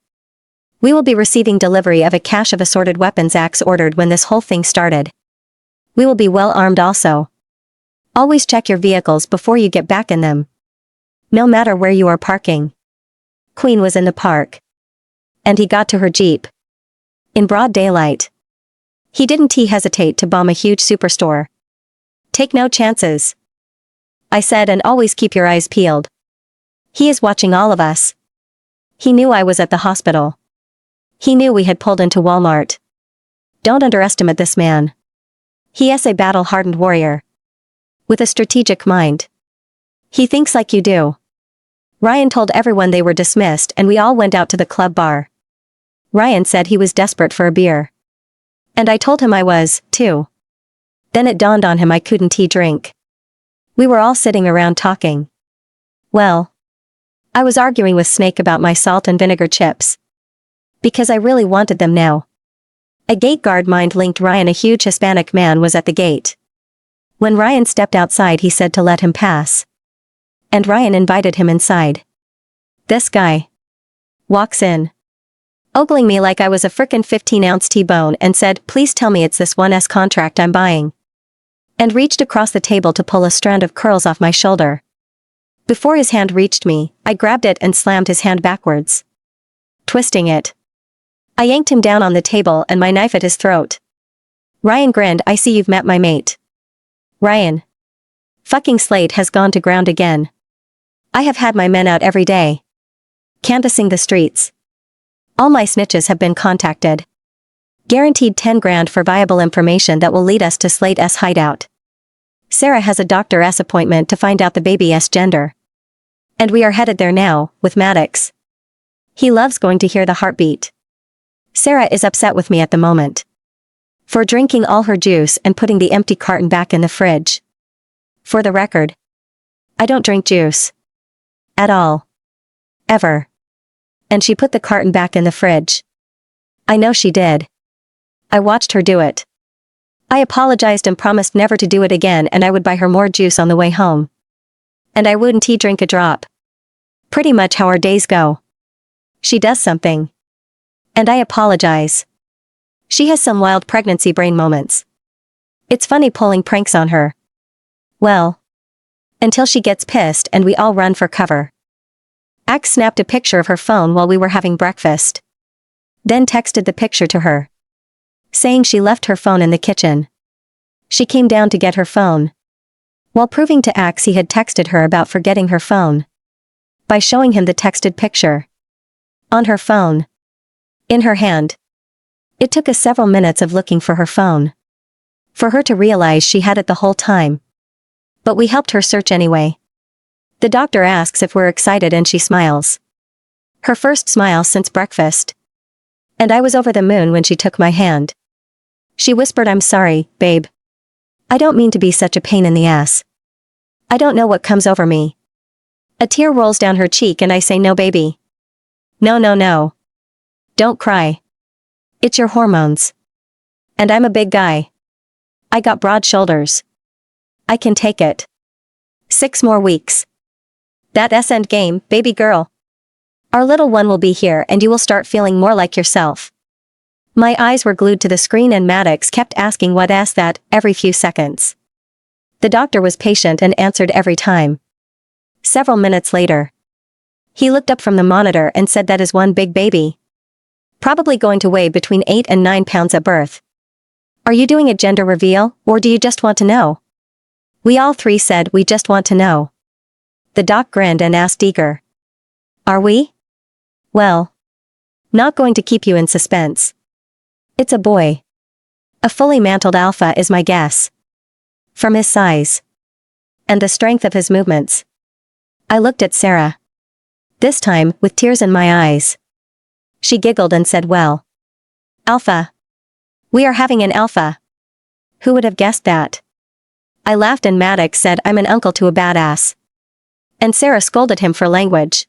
[SPEAKER 1] We will be receiving delivery of a cache of assorted weapons Axe ordered when this whole thing started. We will be well armed also. Always check your vehicles before you get back in them. No matter where you are parking. Queen was in the park. And he got to her jeep. In broad daylight. He didn't hesitate to bomb a huge superstore. Take no chances. I said, and always keep your eyes peeled. He is watching all of us. He knew I was at the hospital. He knew we had pulled into Walmart. Don't underestimate this man. He is a battle-hardened warrior. With a strategic mind. He thinks like you do. Ryan told everyone they were dismissed and we all went out to the club bar. Ryan said he was desperate for a beer. And I told him I was, too. Then it dawned on him I couldn't drink. We were all sitting around talking. Well. I was arguing with Snake about my salt and vinegar chips. Because I really wanted them now. A gate guard mind-linked Ryan a huge Hispanic man was at the gate. When Ryan stepped outside he said to let him pass. And Ryan invited him inside. This guy. Walks in. Ogling me like I was a frickin' 15-ounce T-bone and said, please tell me it's this 1S contract I'm buying. And reached across the table to pull a strand of curls off my shoulder. Before his hand reached me, I grabbed it and slammed his hand backwards. Twisting it. I yanked him down on the table and my knife at his throat. Ryan grinned, I see you've met my mate. Ryan. Fucking Slate has gone to ground again. I have had my men out every day. Canvassing the streets. All my snitches have been contacted. Guaranteed 10 grand for viable information that will lead us to Slate's hideout. Sarah has a doctor's appointment to find out the baby's gender. And we are headed there now, with Maddox. He loves going to hear the heartbeat. Sarah is upset with me at the moment. For drinking all her juice and putting the empty carton back in the fridge. For the record. I don't drink juice. At all. Ever. And she put the carton back in the fridge. I know she did. I watched her do it. I apologized and promised never to do it again and I would buy her more juice on the way home. And I wouldn't drink a drop. Pretty much how our days go. She does something. And I apologize. She has some wild pregnancy brain moments. It's funny pulling pranks on her. Well. Until she gets pissed and we all run for cover. Axe snapped a picture of her phone while we were having breakfast. Then texted the picture to her. Saying she left her phone in the kitchen. She came down to get her phone. While proving to Axe he had texted her about forgetting her phone. By showing him the texted picture. On her phone. In her hand. It took us several minutes of looking for her phone. For her to realize she had it the whole time. But we helped her search anyway. The doctor asks if we're excited and she smiles. Her first smile since breakfast. And I was over the moon when she took my hand. She whispered, I'm sorry, babe. I don't mean to be such a pain in the ass. I don't know what comes over me. A tear rolls down her cheek and I say, no baby. No no no. Don't cry. It's your hormones. And I'm a big guy. I got broad shoulders. I can take it. 6 more weeks. That's end game, baby girl. Our little one will be here and you will start feeling more like yourself. My eyes were glued to the screen and Maddox kept asking what is that every few seconds. The doctor was patient and answered every time. Several minutes later, he looked up from the monitor and said that is one big baby. Probably going to weigh between 8 and 9 pounds at birth. Are you doing a gender reveal, or do you just want to know? We all 3 said we just want to know. The doc grinned and asked eager. Are we? Well. Not going to keep you in suspense. It's a boy. A fully mantled alpha is my guess. From his size. And the strength of his movements. I looked at Sarah. This time, with tears in my eyes. She giggled and said, well. Alpha. We are having an alpha. Who would have guessed that? I laughed and Maddox said I'm an uncle to a badass. And Sarah scolded him for language.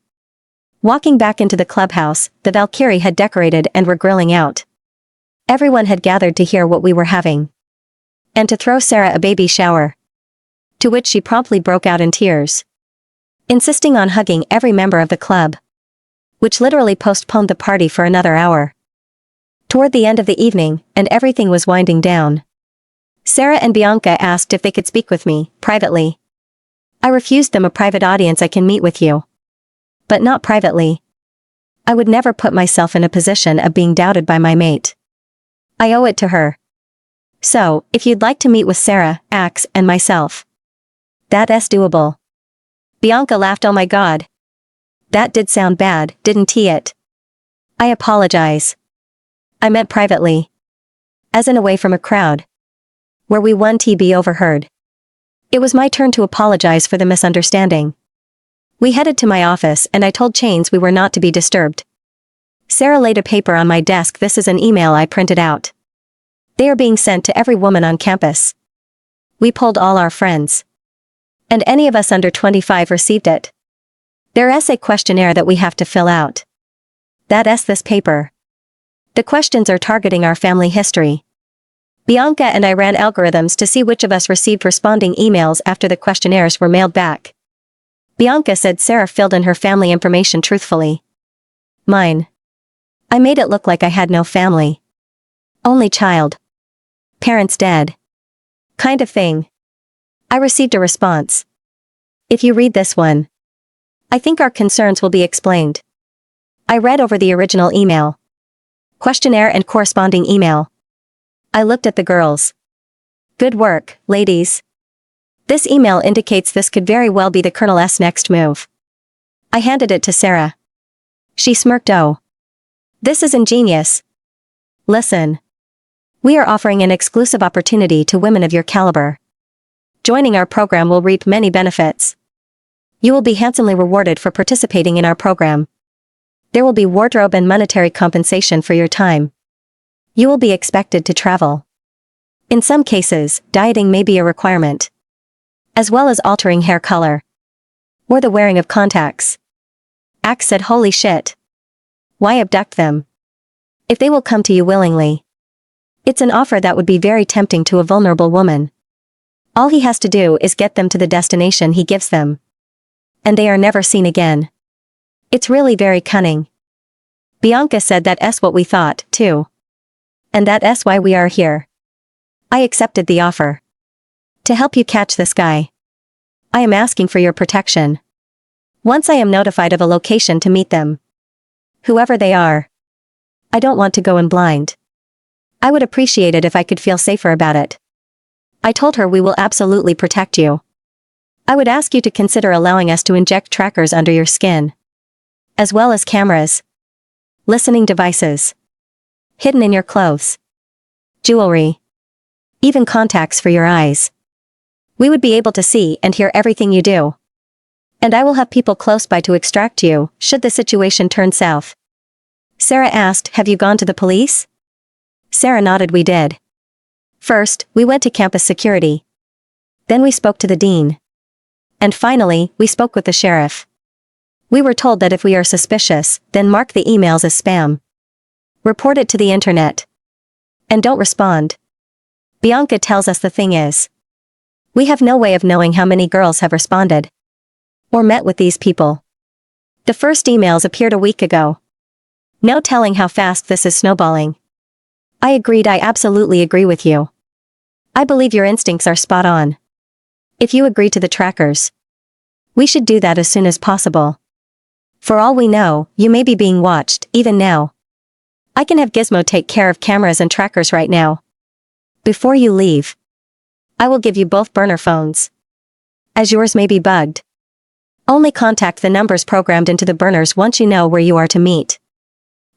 [SPEAKER 1] Walking back into the clubhouse, the Valkyrie had decorated and were grilling out. Everyone had gathered to hear what we were having. And to throw Sarah a baby shower. To which she promptly broke out in tears. Insisting on hugging every member of the club. Which literally postponed the party for another hour. Toward the end of the evening, and everything was winding down. Sarah and Bianca asked if they could speak with me, privately. I refused them a private audience. I can meet with you. But not privately. I would never put myself in a position of being doubted by my mate. I owe it to her. So, if you'd like to meet with Sarah, Axe, and myself. That's doable. Bianca laughed. Oh my god. That did sound bad, didn't it? I apologize. I meant privately. As in away from a crowd. Where we won to be overheard. It was my turn to apologize for the misunderstanding. We headed to my office and I told Chains we were not to be disturbed. Sarah laid a paper on my desk. This is an email I printed out. They are being sent to every woman on campus. We polled all our friends. And any of us under 25 received it. There's a questionnaire that we have to fill out. That's this paper. The questions are targeting our family history. Bianca and I ran algorithms to see which of us received responding emails after the questionnaires were mailed back. Bianca said Sarah filled in her family information truthfully. Mine. I made it look like I had no family. Only child. Parents dead. Kind of thing. I received a response. If you read this one, I think our concerns will be explained. I read over the original email. Questionnaire and corresponding email. I looked at the girls. Good work, ladies. This email indicates this could very well be the Colonel's next move. I handed it to Sarah. She smirked. Oh. This is ingenious. Listen. We are offering an exclusive opportunity to women of your caliber. Joining our program will reap many benefits. You will be handsomely rewarded for participating in our program. There will be wardrobe and monetary compensation for your time. You will be expected to travel. In some cases, dieting may be a requirement. As well as altering hair color. Or the wearing of contacts. Axe said, holy shit. Why abduct them? If they will come to you willingly. It's an offer that would be very tempting to a vulnerable woman. All he has to do is get them to the destination he gives them. And they are never seen again. It's really very cunning. Bianca said that's what we thought, too. And that's why we are here. I accepted the offer. To help you catch this guy. I am asking for your protection. Once I am notified of a location to meet them. Whoever they are. I don't want to go in blind. I would appreciate it if I could feel safer about it. I told her we will absolutely protect you. I would ask you to consider allowing us to inject trackers under your skin. As well as cameras. Listening devices. Hidden in your clothes. Jewelry. Even contacts for your eyes. We would be able to see and hear everything you do. And I will have people close by to extract you, should the situation turn south. Sarah asked, have you gone to the police? Sarah nodded. We did. First, we went to campus security. Then we spoke to the dean. And finally, we spoke with the sheriff. We were told that if we are suspicious, then mark the emails as spam. Report it to the internet. And don't respond. Bianca tells us the thing is, we have no way of knowing how many girls have responded or met with these people. The first emails appeared a week ago. No telling how fast this is snowballing. I agreed. I absolutely agree with you. I believe your instincts are spot on. If you agree to the trackers, we should do that as soon as possible. For all we know, you may be being watched, even now. I can have Gizmo take care of cameras and trackers right now. Before you leave, I will give you both burner phones, as yours may be bugged. Only contact the numbers programmed into the burners once you know where you are to meet.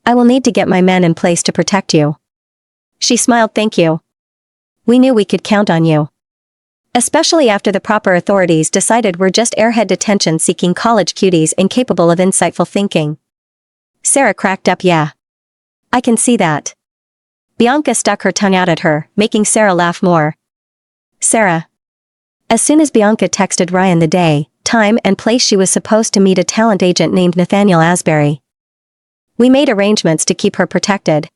[SPEAKER 1] I will need to get my men in place to protect you. She smiled. Thank you. We knew we could count on you. Especially after the proper authorities decided we're just airhead detention-seeking college cuties incapable of insightful thinking. Sarah cracked up. Yeah. I can see that. Bianca stuck her tongue out at her, making Sarah laugh more. Sarah. As soon as Bianca texted Ryan the day, time and place she was supposed to meet a talent agent named Nathaniel Asbury, we made arrangements to keep her protected.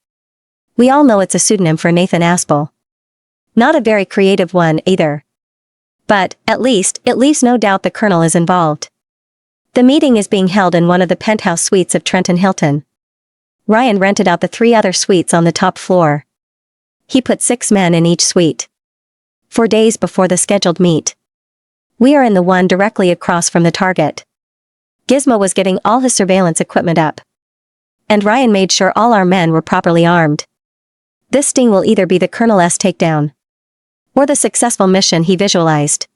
[SPEAKER 1] We all know it's a pseudonym for Nathan Aspel. Not a very creative one either. But, at least, it leaves no doubt the Colonel is involved. The meeting is being held in one of the penthouse suites of Trenton Hilton. Ryan rented out the 3 other suites on the top floor. He put 6 men in each suite. 4 days before the scheduled meet. We are in the one directly across from the target. Gizmo was getting all his surveillance equipment up. And Ryan made sure all our men were properly armed. This sting will either be the Colonel's takedown, or the successful mission he visualized.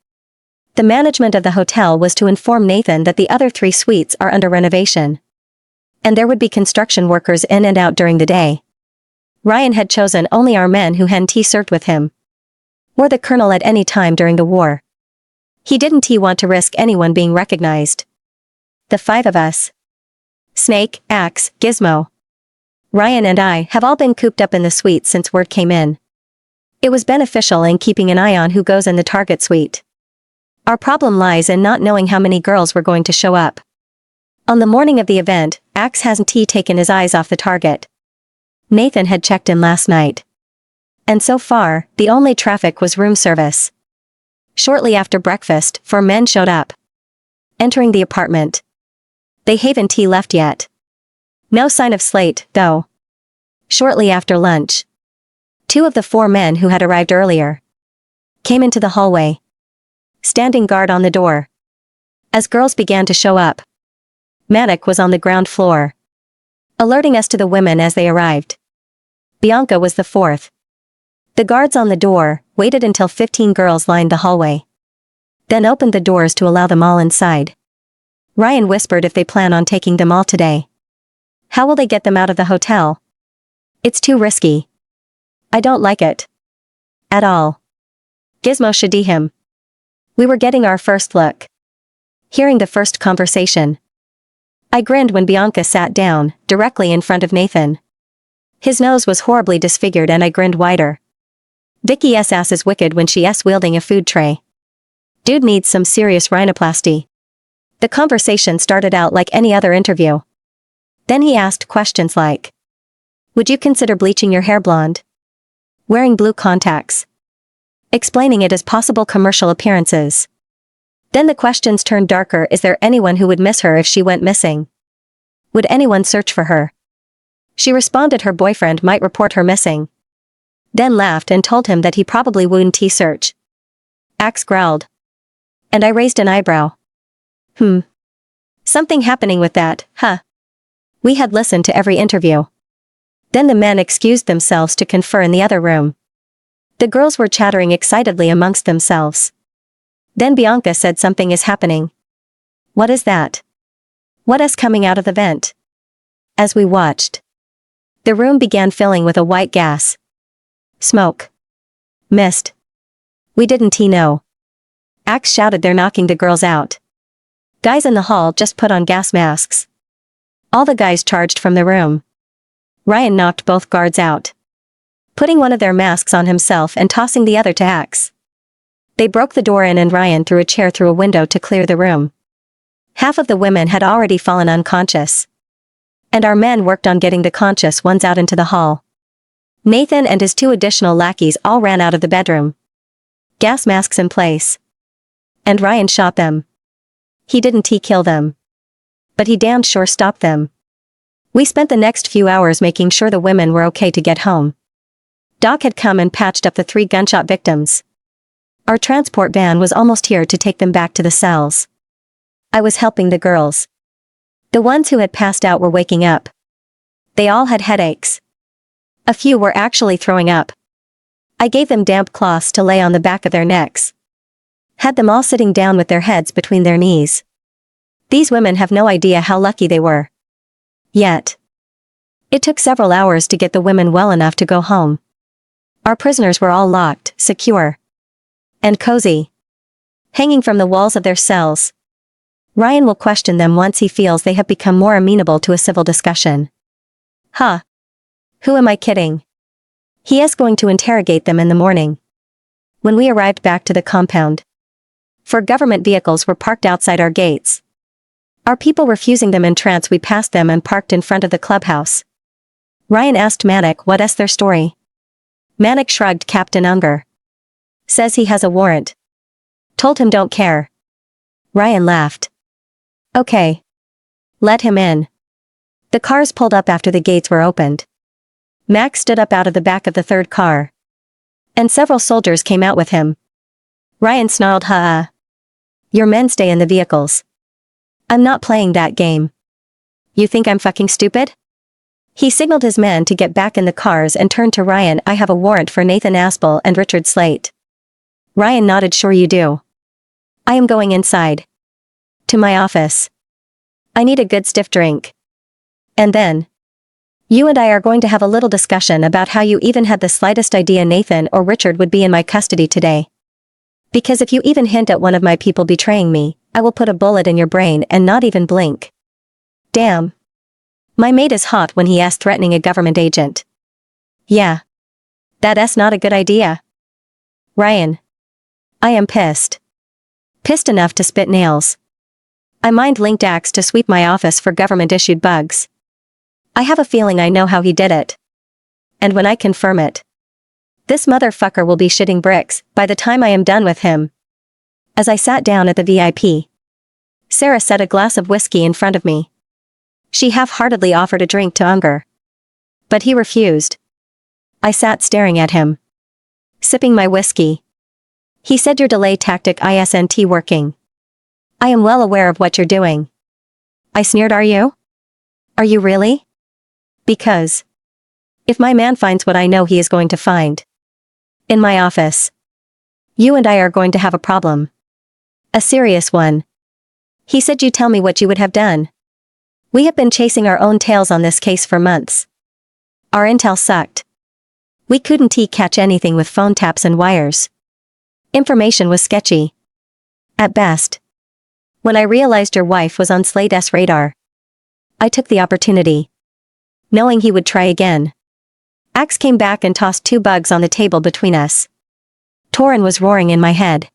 [SPEAKER 1] The management of the hotel was to inform Nathan that the other 3 suites are under renovation, and there would be construction workers in and out during the day. Ryan had chosen only our men who hadn't served with him, or the Colonel at any time during the war. He didn't want to risk anyone being recognized. The 5 of us, Snake, Axe, Gizmo, Ryan and I, have all been cooped up in the suite since word came in. It was beneficial in keeping an eye on who goes in the target suite. Our problem lies in not knowing how many girls were going to show up. On the morning of the event, Axe hasn't taken his eyes off the target. Nathan had checked in last night. And so far, the only traffic was room service. Shortly after breakfast, 4 men showed up, entering the apartment. They haven't left yet. No sign of Slate, though. Shortly after lunch, 2 of the 4 men who had arrived earlier came into the hallway, standing guard on the door. As girls began to show up, Manik was on the ground floor, alerting us to the women as they arrived. Bianca was the 4th. The guards on the door waited until 15 girls lined the hallway, then opened the doors to allow them all inside. Ryan whispered if they plan on taking them all today. How will they get them out of the hotel? It's too risky. I don't like it. At all. Gizmo should him. We were getting our first look, hearing the first conversation. I grinned when Bianca sat down, directly in front of Nathan. His nose was horribly disfigured and I grinned wider. Vicky's ass is wicked when she's wielding a food tray. Dude needs some serious rhinoplasty. The conversation started out like any other interview. Then he asked questions like, would you consider bleaching your hair blonde? Wearing blue contacts? Explaining it as possible commercial appearances. Then the questions turned darker. Is there anyone who would miss her if she went missing? Would anyone search for her? She responded her boyfriend might report her missing. Then laughed and told him that he probably wouldn't search. Axe growled. And I raised an eyebrow. Something happening with that, huh? We had listened to every interview. Then the men excused themselves to confer in the other room. The girls were chattering excitedly amongst themselves. Then Bianca said something is happening. What is that? What is coming out of the vent? As we watched, the room began filling with a white gas. Smoke. Mist. We didn't know. Axe shouted they're knocking the girls out. Guys in the hall just put on gas masks. All the guys charged from the room. Ryan knocked both guards out, putting one of their masks on himself and tossing the other to Axe. They broke the door in and Ryan threw a chair through a window to clear the room. Half of the women had already fallen unconscious. And our men worked on getting the conscious ones out into the hall. Nathan and his 2 additional lackeys all ran out of the bedroom. Gas masks in place. And Ryan shot them. He didn't kill them. But he damned sure stopped them. We spent the next few hours making sure the women were okay to get home. Doc had come and patched up the 3 gunshot victims. Our transport van was almost here to take them back to the cells. I was helping the girls. The ones who had passed out were waking up. They all had headaches. A few were actually throwing up. I gave them damp cloths to lay on the back of their necks. Had them all sitting down with their heads between their knees. These women have no idea how lucky they were. Yet. It took several hours to get the women well enough to go home. Our prisoners were all locked, secure. And cozy. Hanging from the walls of their cells. Ryan will question them once he feels they have become more amenable to a civil discussion. Huh. Who am I kidding? He is going to interrogate them in the morning. When we arrived back to the compound. 4 government vehicles were parked outside our gates. Our people refusing them in trance, we passed them and parked in front of the clubhouse. Ryan asked Manic what's their story. Manic shrugged. Captain Unger. Says he has a warrant. Told him don't care. Ryan laughed. Okay. Let him in. The cars pulled up after the gates were opened. Max stood up out of the back of the 3rd car. And several soldiers came out with him. Ryan snarled, Your men stay in the vehicles. I'm not playing that game. You think I'm fucking stupid? He signaled his men to get back in the cars and turned to Ryan. I have a warrant for Nathan Aspel and Richard Slate. Ryan nodded. Sure you do. I am going inside. To my office. I need a good stiff drink. And then. You and I are going to have a little discussion about how you even had the slightest idea Nathan or Richard would be in my custody today. Because if you even hint at one of my people betraying me, I will put a bullet in your brain and not even blink. Damn. My mate is hot when he asks threatening a government agent. Yeah. That's not a good idea. Ryan. I am pissed. Pissed enough to spit nails. I mind-linked Axe to sweep my office for government-issued bugs. I have a feeling I know how he did it. And when I confirm it, this motherfucker will be shitting bricks by the time I am done with him. As I sat down at the VIP, Sarah set a glass of whiskey in front of me. She half-heartedly offered a drink to Unger. But he refused. I sat staring at him, sipping my whiskey. He said, your delay tactic isn't working. I am well aware of what you're doing. I sneered. Are you? Are you really? Because if my man finds what I know he is going to find in my office, you and I are going to have a problem. A serious one. He said, you tell me what you would have done. We have been chasing our own tails on this case for months. Our intel sucked. We couldn't catch anything with phone taps and wires. Information was sketchy. At best. When I realized your wife was on Slade's radar, I took the opportunity, knowing he would try again. Axe came back and tossed 2 bugs on the table between us. Torin was roaring in my head.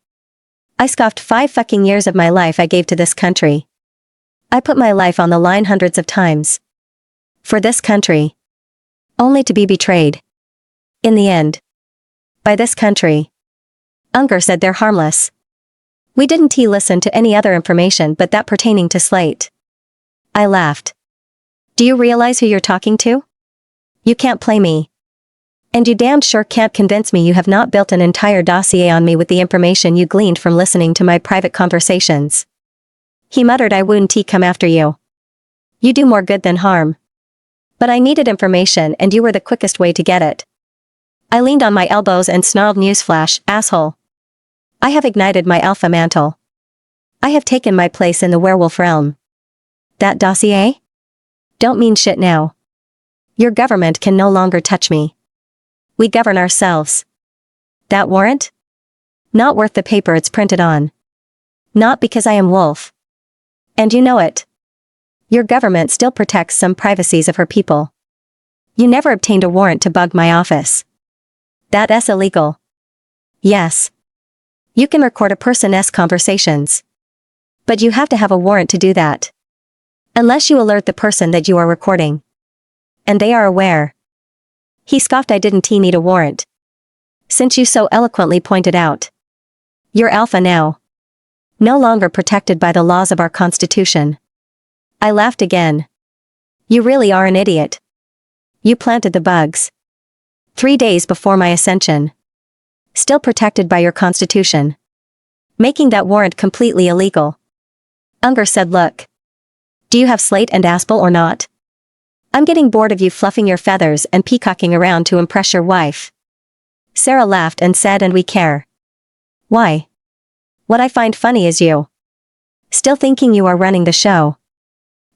[SPEAKER 1] I scoffed. 5 fucking years of my life I gave to this country. I put my life on the line hundreds of times. For this country. Only to be betrayed. In the end. By this country. Unger said, they're harmless. We didn't listen to any other information but that pertaining to Slate. I laughed. Do you realize who you're talking to? You can't play me. And you damned sure can't convince me you have not built an entire dossier on me with the information you gleaned from listening to my private conversations. He muttered, I wouldn't come after you. You do more good than harm. But I needed information and you were the quickest way to get it. I leaned on my elbows and snarled, newsflash, asshole. I have ignited my alpha mantle. I have taken my place in the werewolf realm. That dossier? Don't mean shit now. Your government can no longer touch me. We govern ourselves. That warrant? Not worth the paper it's printed on. Not because I am Wolf. And you know it. Your government still protects some privacies of her people. You never obtained a warrant to bug my office. That's illegal. Yes. You can record a person's conversations. But you have to have a warrant to do that. Unless you alert the person that you are recording. And they are aware. He scoffed. I didn't need a warrant. Since you so eloquently pointed out. You're alpha now. No longer protected by the laws of our constitution. I laughed again. You really are an idiot. You planted the bugs. 3 days before my ascension. Still protected by your constitution. Making that warrant completely illegal. Unger said, look. Do you have Slate and Aspel or not? I'm getting bored of you fluffing your feathers and peacocking around to impress your wife. Sarah laughed and said, and we care. Why? What I find funny is you. Still thinking you are running the show.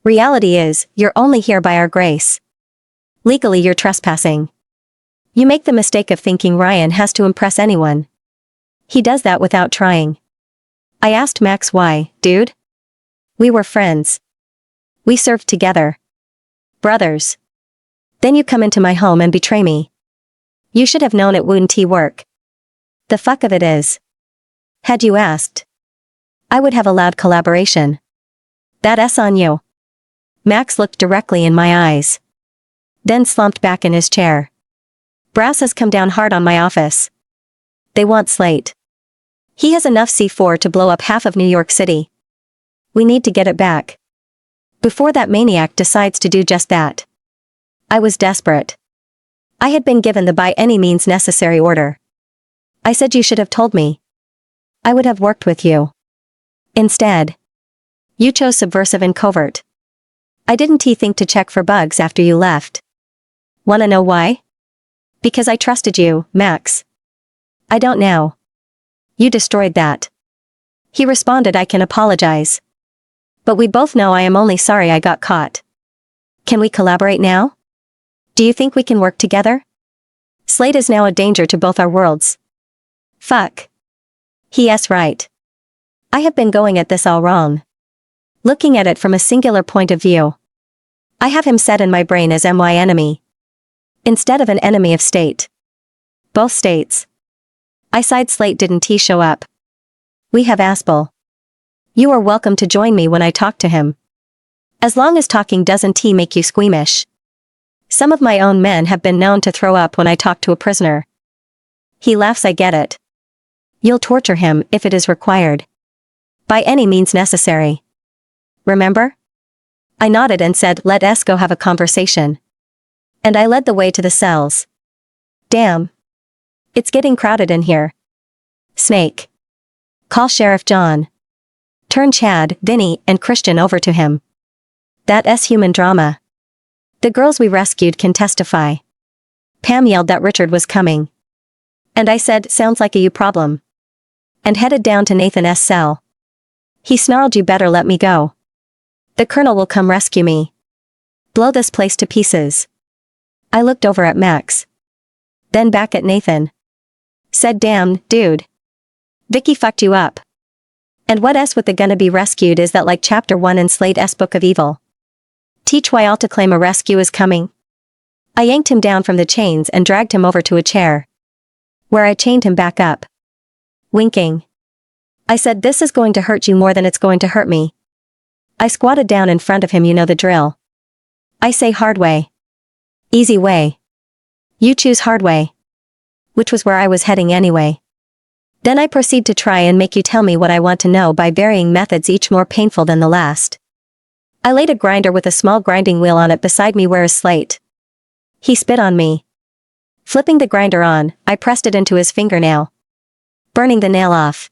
[SPEAKER 1] Reality is, you're only here by our grace. Legally you're trespassing. You make the mistake of thinking Ryan has to impress anyone. He does that without trying. I asked Max why, dude? We were friends. We served together. Brothers. Then you come into my home and betray me. You should have known it wouldn't work. The fuck of it is. Had you asked, I would have allowed collaboration. That's on you. Max looked directly in my eyes. Then slumped back in his chair. Brass has come down hard on my office. They want Slate. He has enough C4 to blow up half of New York City. We need to get it back. Before that maniac decides to do just that. I was desperate. I had been given the by any means necessary order. I said you should have told me. I would have worked with you. Instead. You chose subversive and covert. I didn't think to check for bugs after you left. Wanna know why? Because I trusted you, Max. I don't now. You destroyed that. He responded, I can apologize. But we both know I am only sorry I got caught. Can we collaborate now? Do you think we can work together? Slate is now a danger to both our worlds. Fuck. Yes, right. I have been going at this all wrong. Looking at it from a singular point of view. I have him set in my brain as my enemy. Instead of an enemy of state. Both states. I sighed. Slate didn't show up. We have Aspel. You are welcome to join me when I talk to him. As long as talking doesn't make you squeamish. Some of my own men have been known to throw up when I talk to a prisoner. He laughs. I get it. You'll torture him if it is required. By any means necessary. Remember? I nodded and said, let us go have a conversation. And I led the way to the cells. Damn. It's getting crowded in here. Snake. Call Sheriff John. Turn Chad, Vinny, and Christian over to him. That's human drama. The girls we rescued can testify. Pam yelled that Richard was coming. And I said, sounds like a you problem. And headed down to Nathan's cell. He snarled, you better let me go. The colonel will come rescue me. Blow this place to pieces. I looked over at Max. Then back at Nathan. Said, damn, dude. Vicky fucked you up. And what else with the gonna be rescued is that like chapter 1 in Slate's Book of Evil? Teach why all to claim a rescue is coming. I yanked him down from the chains and dragged him over to a chair. Where I chained him back up. Winking. I said, this is going to hurt you more than it's going to hurt me. I squatted down in front of him. You know the drill. I say hard way. Easy way. You choose hard way. Which was where I was heading anyway. Then I proceed to try and make you tell me what I want to know by varying methods, each more painful than the last. I laid a grinder with a small grinding wheel on it beside me. Where is Slate? He spit on me. Flipping the grinder on, I pressed it into his fingernail. Burning the nail off.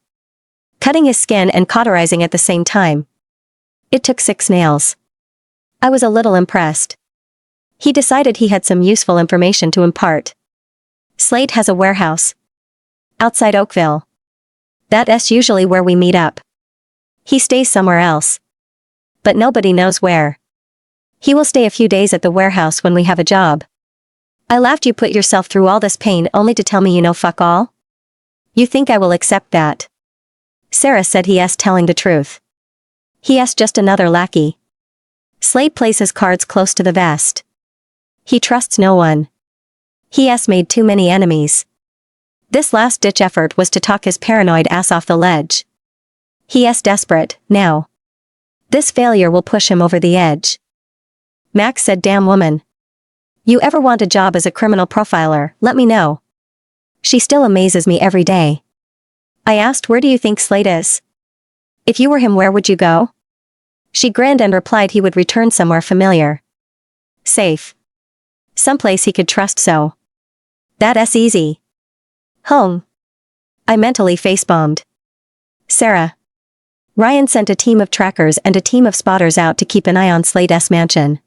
[SPEAKER 1] Cutting his skin and cauterizing at the same time. It took 6 nails. I was a little impressed. He decided he had some useful information to impart. Slate has a warehouse. Outside Oakville. That's usually where we meet up. He stays somewhere else. But nobody knows where. He will stay a few days at the warehouse when we have a job. I laughed. You put yourself through all this pain only to tell me you know fuck all? You think I will accept that? Sarah said, yes, telling the truth. Yes, just another lackey. Slate plays his cards close to the vest. He trusts no one. He has made too many enemies. This last-ditch effort was to talk his paranoid ass off the ledge. He's desperate, now. This failure will push him over the edge. Max said, "Damn woman. You ever want a job as a criminal profiler, let me know. She still amazes me every day." I asked, "Where do you think Slade is? If you were him, where would you go?" She grinned and replied he would return somewhere familiar. Safe. Someplace he could trust, so. That's easy. Home. I mentally face-bombed. Sarah. Ryan sent a team of trackers and a team of spotters out to keep an eye on Slade's mansion.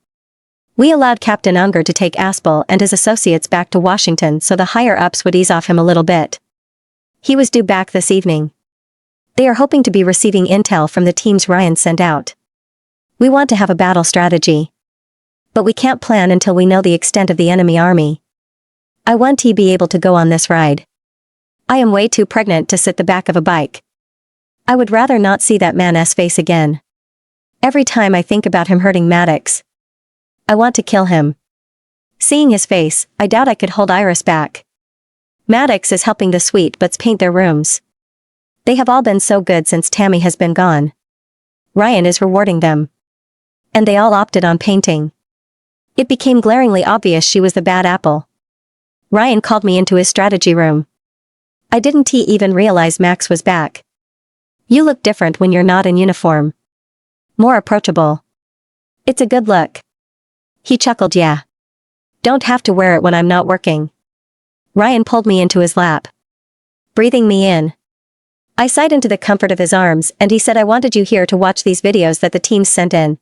[SPEAKER 1] We allowed Captain Unger to take Aspel and his associates back to Washington so the higher-ups would ease off him a little bit. He was due back this evening. They are hoping to be receiving intel from the teams Ryan sent out. We want to have a battle strategy. But we can't plan until we know the extent of the enemy army. I want to be able to go on this ride. I am way too pregnant to sit the back of a bike. I would rather not see that man's face again. Every time I think about him hurting Maddox, I want to kill him. Seeing his face, I doubt I could hold Iris back. Maddox is helping the Sweet Butts paint their rooms. They have all been so good since Tammy has been gone. Ryan is rewarding them. And they all opted on painting. It became glaringly obvious she was the bad apple. Ryan called me into his strategy room. I didn't even realize Max was back. "You look different when you're not in uniform. More approachable. It's a good look." He chuckled, "Yeah. Don't have to wear it when I'm not working." Ryan pulled me into his lap, breathing me in. I sighed into the comfort of his arms and he said, "I wanted you here to watch these videos that the teams sent in.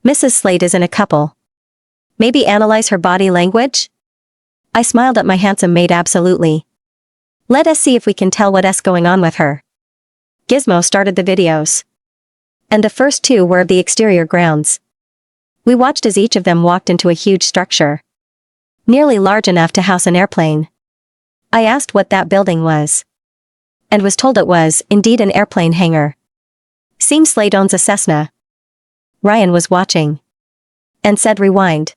[SPEAKER 1] Mrs. Slade is in a couple. Maybe analyze her body language?" I smiled at my handsome maid. "Absolutely. Let us see if we can tell what's going on with her." Gizmo started the videos. And the first two were of the exterior grounds. We watched as each of them walked into a huge structure. Nearly large enough to house an airplane. I asked what that building was. And was told it was, indeed, an airplane hangar. "Seems Slade owns a Cessna." Ryan was watching. And said, "Rewind.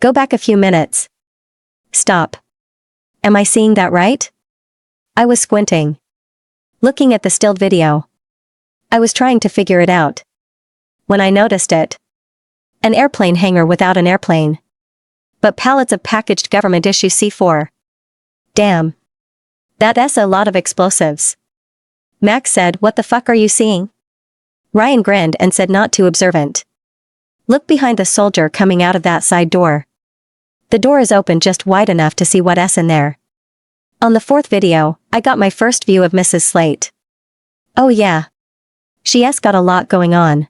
[SPEAKER 1] Go back a few minutes. Stop. Am I seeing that right?" I was squinting. Looking at the stilled video. I was trying to figure it out. When I noticed it. An airplane hangar without an airplane. But pallets of packaged government issue C4. Damn. That's a lot of explosives. Max said, "What the fuck are you seeing?" Ryan grinned and said, "Not too observant. Look behind the soldier coming out of that side door. The door is open just wide enough to see what's in there." On the fourth video, I got my first view of Mrs. Slate. Oh yeah. She's got a lot going on.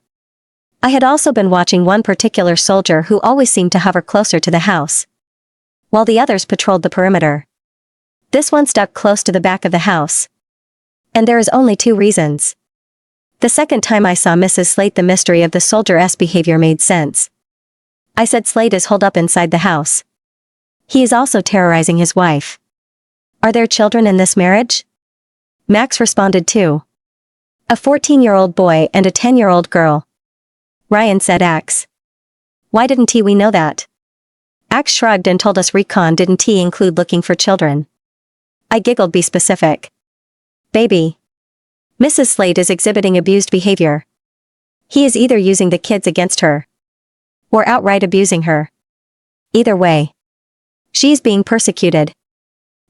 [SPEAKER 1] I had also been watching one particular soldier who always seemed to hover closer to the house, while the others patrolled the perimeter. This one stuck close to the back of the house. And there is only two reasons. The second time I saw Mrs. Slate, the mystery of the soldier's behavior made sense. I said, "Slate is holed up inside the house. He is also terrorizing his wife. Are there children in this marriage?" Max responded too. "A 14-year-old boy and a 10-year-old girl." Ryan said, "Axe. Why didn't we know that?" Axe shrugged and told us recon didn't include looking for children. I giggled, "Be specific." "Baby. Mrs. Slade is exhibiting abused behavior. He is either using the kids against her. Or outright abusing her. Either way. She's being persecuted.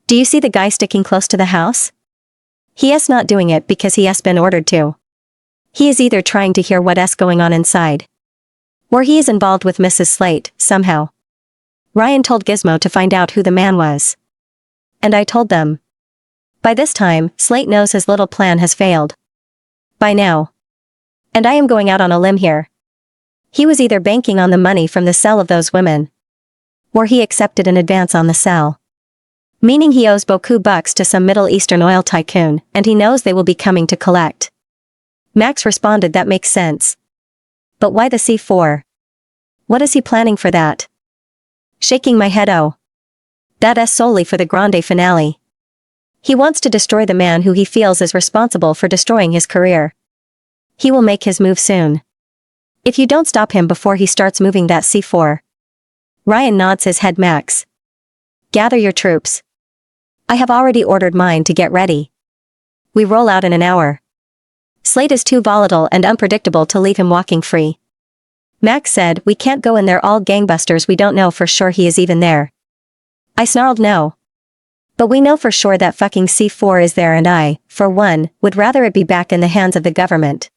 [SPEAKER 1] Do you see the guy sticking close to the house? He is not doing it because he has been ordered to. He is either trying to hear what's going on inside. Or he is involved with Mrs. Slate, somehow." Ryan told Gizmo to find out who the man was. And I told them. By this time, Slate knows his little plan has failed. By now. And I am going out on a limb here. He was either banking on the money from the sale of those women. Or he accepted an advance on the sale. Meaning he owes beaucoup bucks to some Middle Eastern oil tycoon, and he knows they will be coming to collect. Max responded, "That makes sense. But why the C4? What is he planning for that?" Shaking my head, "Oh. That's solely for the grande finale. He wants to destroy the man who he feels is responsible for destroying his career. He will make his move soon. If you don't stop him before he starts moving that C4. Ryan nods his head. Max. Gather your troops. I have already ordered mine to get ready. We roll out in an hour. Slate is too volatile and unpredictable to leave him walking free. Max said, we can't go in there all gangbusters, we don't know for sure he is even there. I snarled no. But we know for sure that fucking C4 is there, and I, for one, would rather it be back in the hands of the government.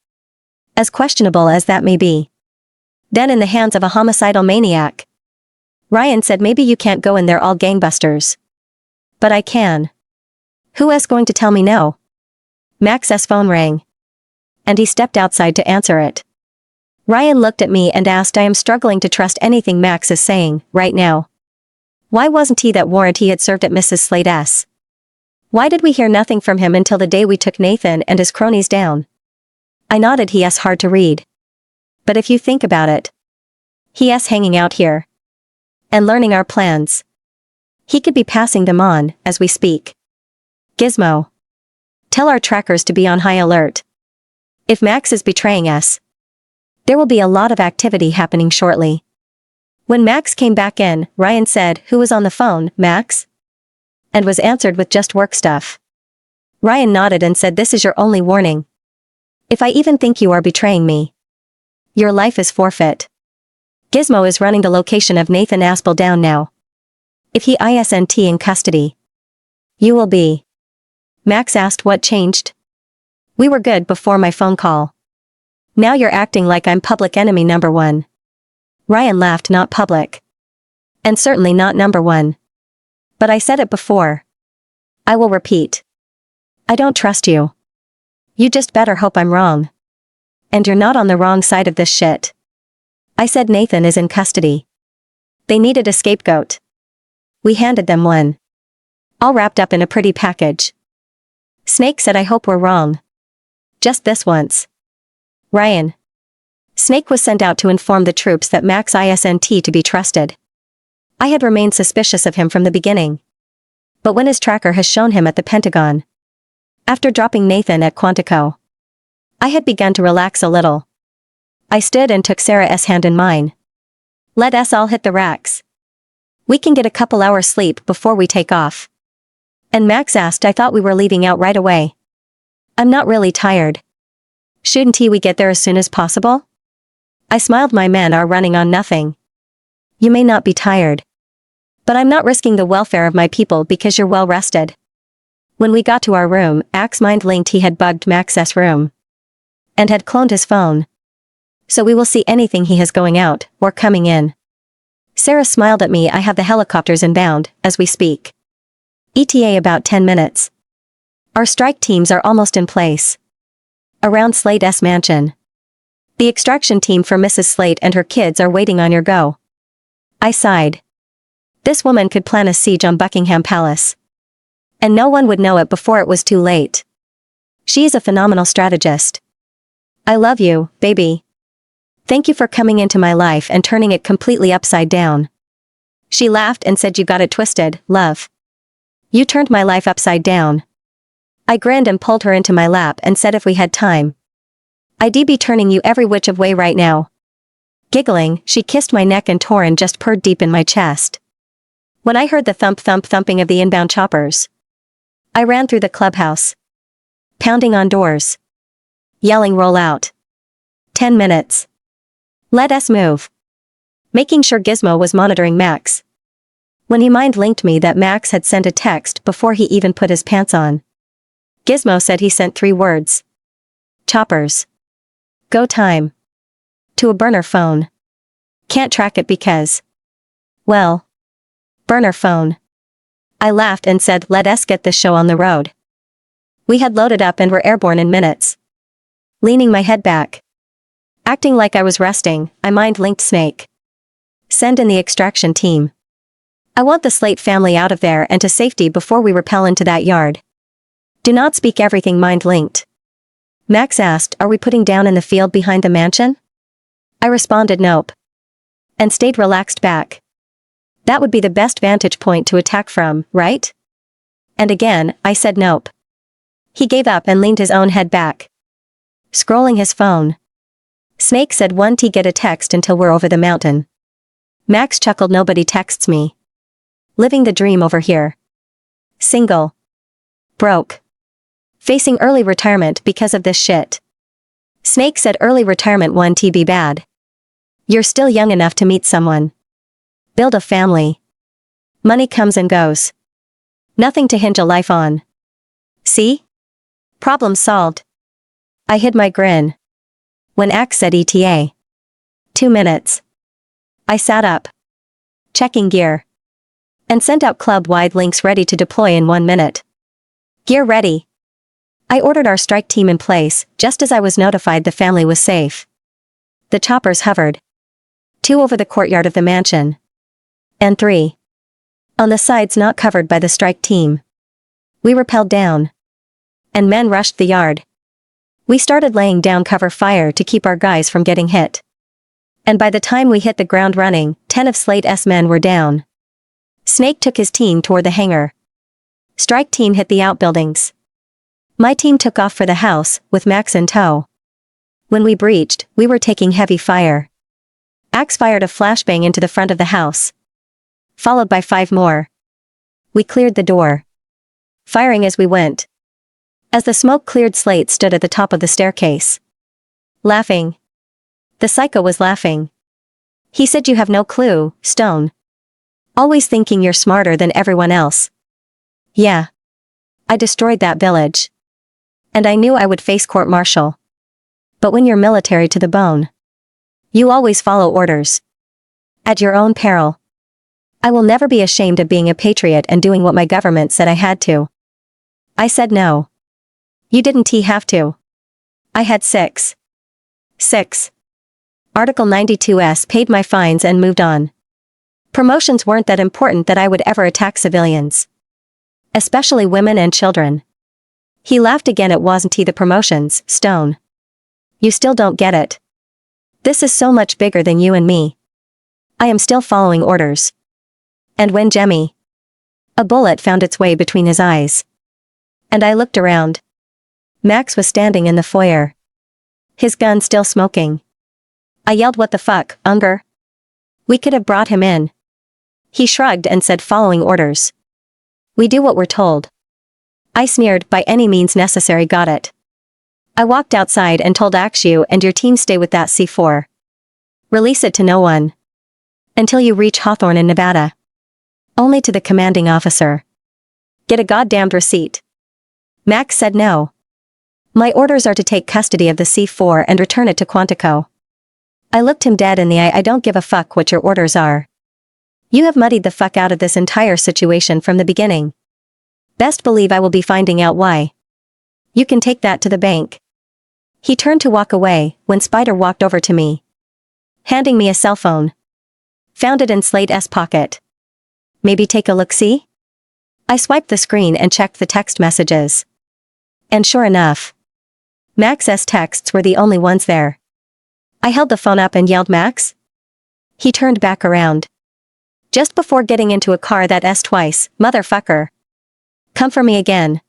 [SPEAKER 1] As questionable as that may be. Than in the hands of a homicidal maniac. Ryan said, maybe you can't go in there all gangbusters. But I can. Who is going to tell me no? Max's phone rang. And he stepped outside to answer it. Ryan looked at me and asked, I am struggling to trust anything Max is saying, right now. Why wasn't he that warrant he had served at Mrs. Slate's? Why did we hear nothing from him until the day we took Nathan and his cronies down? I nodded. He's hard to read. But if you think about it. He's hanging out here. And learning our plans. He could be passing them on, as we speak. Gizmo. Tell our trackers to be on high alert. If Max is betraying us, there will be a lot of activity happening shortly. When Max came back in, Ryan said, who was on the phone, Max? And was answered with just work stuff. Ryan nodded and said, this is your only warning. If I even think you are betraying me, your life is forfeit. Gizmo is running the location of Nathan Aspel down now. If he isn't in custody, you will be. Max asked what changed. We were good before my phone call. Now you're acting like I'm public enemy number one. Ryan laughed. Not public. And certainly not number one. But I said it before. I will repeat. I don't trust you. You just better hope I'm wrong. And you're not on the wrong side of this shit. I said Nathan is in custody. They needed a scapegoat. We handed them one. All wrapped up in a pretty package. Snake said, I hope we're wrong. Just this once. Ryan. Snake was sent out to inform the troops that Max isn't to be trusted. I had remained suspicious of him from the beginning. But when his tracker has shown him at the Pentagon. After dropping Nathan at Quantico. I had begun to relax a little. I stood and took Sarah's hand in mine. Let us all hit the racks. We can get a couple hours sleep before we take off. And Max asked, I thought we were leaving out right away. I'm not really tired. Shouldn't we get there as soon as possible? I smiled. My men are running on nothing. You may not be tired. But I'm not risking the welfare of my people because you're well rested. When we got to our room, Axe mind linked he had bugged Max's room. And had cloned his phone. So we will see anything he has going out, or coming in. Sarah smiled at me. I have the helicopters inbound, as we speak. ETA about 10 minutes. Our strike teams are almost in place. Around Slate's mansion. The extraction team for Mrs. Slate and her kids are waiting on your go. I sighed. This woman could plan a siege on Buckingham Palace. And no one would know it before it was too late. She is a phenomenal strategist. I love you, baby. Thank you for coming into my life and turning it completely upside down. She laughed and said, you got it twisted, love. You turned my life upside down. I grinned and pulled her into my lap and said, if we had time, I'd be turning you every which of way right now. Giggling, she kissed my neck and Torin just purred deep in my chest. When I heard the thumping of the inbound choppers, I ran through the clubhouse. Pounding on doors. Yelling, roll out. 10 minutes. Let us move. Making sure Gizmo was monitoring Max. When he mind-linked me that Max had sent a text before he even put his pants on. Gizmo said he sent 3 words. Choppers. Go time. To a burner phone. Can't track it because. Well. Burner phone. I laughed and said, let us get this show on the road. We had loaded up and were airborne in minutes. Leaning my head back. Acting like I was resting, I mind-linked Snake. Send in the extraction team. I want the Slate family out of there and to safety before we rappel into that yard. Do not speak. Everything mind-linked. Max asked, are we putting down in the field behind the mansion? I responded nope. And stayed relaxed back. That would be the best vantage point to attack from, right? And again, I said nope. He gave up and leaned his own head back. Scrolling his phone. Snake said, won't get a text until we're over the mountain. Max chuckled, nobody texts me. Living the dream over here. Single. Broke. Facing early retirement because of this shit. Snake said early retirement won't be bad. You're still young enough to meet someone. Build a family. Money comes and goes. Nothing to hinge a life on. See? Problem solved. I hid my grin. When Axe said ETA. 2 minutes. I sat up. Checking gear. And sent out club-wide links ready to deploy in 1 minute. Gear ready. I ordered our strike team in place, just as I was notified the family was safe. The choppers hovered. 2 over the courtyard of the mansion. And 3. On the sides not covered by the strike team. We rappelled down. And men rushed the yard. We started laying down cover fire to keep our guys from getting hit. And by the time we hit the ground running, 10 of Slate's men were down. Snake took his team toward the hangar. Strike team hit the outbuildings. My team took off for the house, with Max in tow. When we breached, we were taking heavy fire. Axe fired a flashbang into the front of the house. Followed by 5 more. We cleared the door. Firing as we went. As the smoke cleared, Slate stood at the top of the staircase. Laughing. The psycho was laughing. He said, "You have no clue, Stone. Always thinking you're smarter than everyone else." Yeah. I destroyed that village. And I knew I would face court-martial. But when you're military to the bone, you always follow orders. At your own peril. I will never be ashamed of being a patriot and doing what my government said I had to. I said no. You didn't have to. I had 6. Article 92S paid my fines and moved on. Promotions weren't that important that I would ever attack civilians. Especially women and children. He laughed again. It wasn't the promotions, Stone. You still don't get it. This is so much bigger than you and me. I am still following orders. And when Jemmy. A bullet found its way between his eyes. And I looked around. Max was standing in the foyer. His gun still smoking. I yelled, "What the fuck, Unger? We could have brought him in." He shrugged and said, "Following orders. We do what we're told." I sneered, "By any means necessary, got it." I walked outside and told Akshu and your team stay with that C4. Release it to no one. Until you reach Hawthorne in Nevada. Only to the commanding officer. Get a goddamned receipt. Max said no. My orders are to take custody of the C4 and return it to Quantico. I looked him dead in the eye. I don't give a fuck what your orders are. You have muddied the fuck out of this entire situation from the beginning. Best believe I will be finding out why. You can take that to the bank. He turned to walk away, when Spider walked over to me. Handing me a cell phone. Found it in Slate's pocket. Maybe take a look-see? I swiped the screen and checked the text messages. And sure enough, Max's texts were the only ones there. I held the phone up and yelled, "Max?" He turned back around. Just before getting into a car that S twice, "Motherfucker. Come for me again.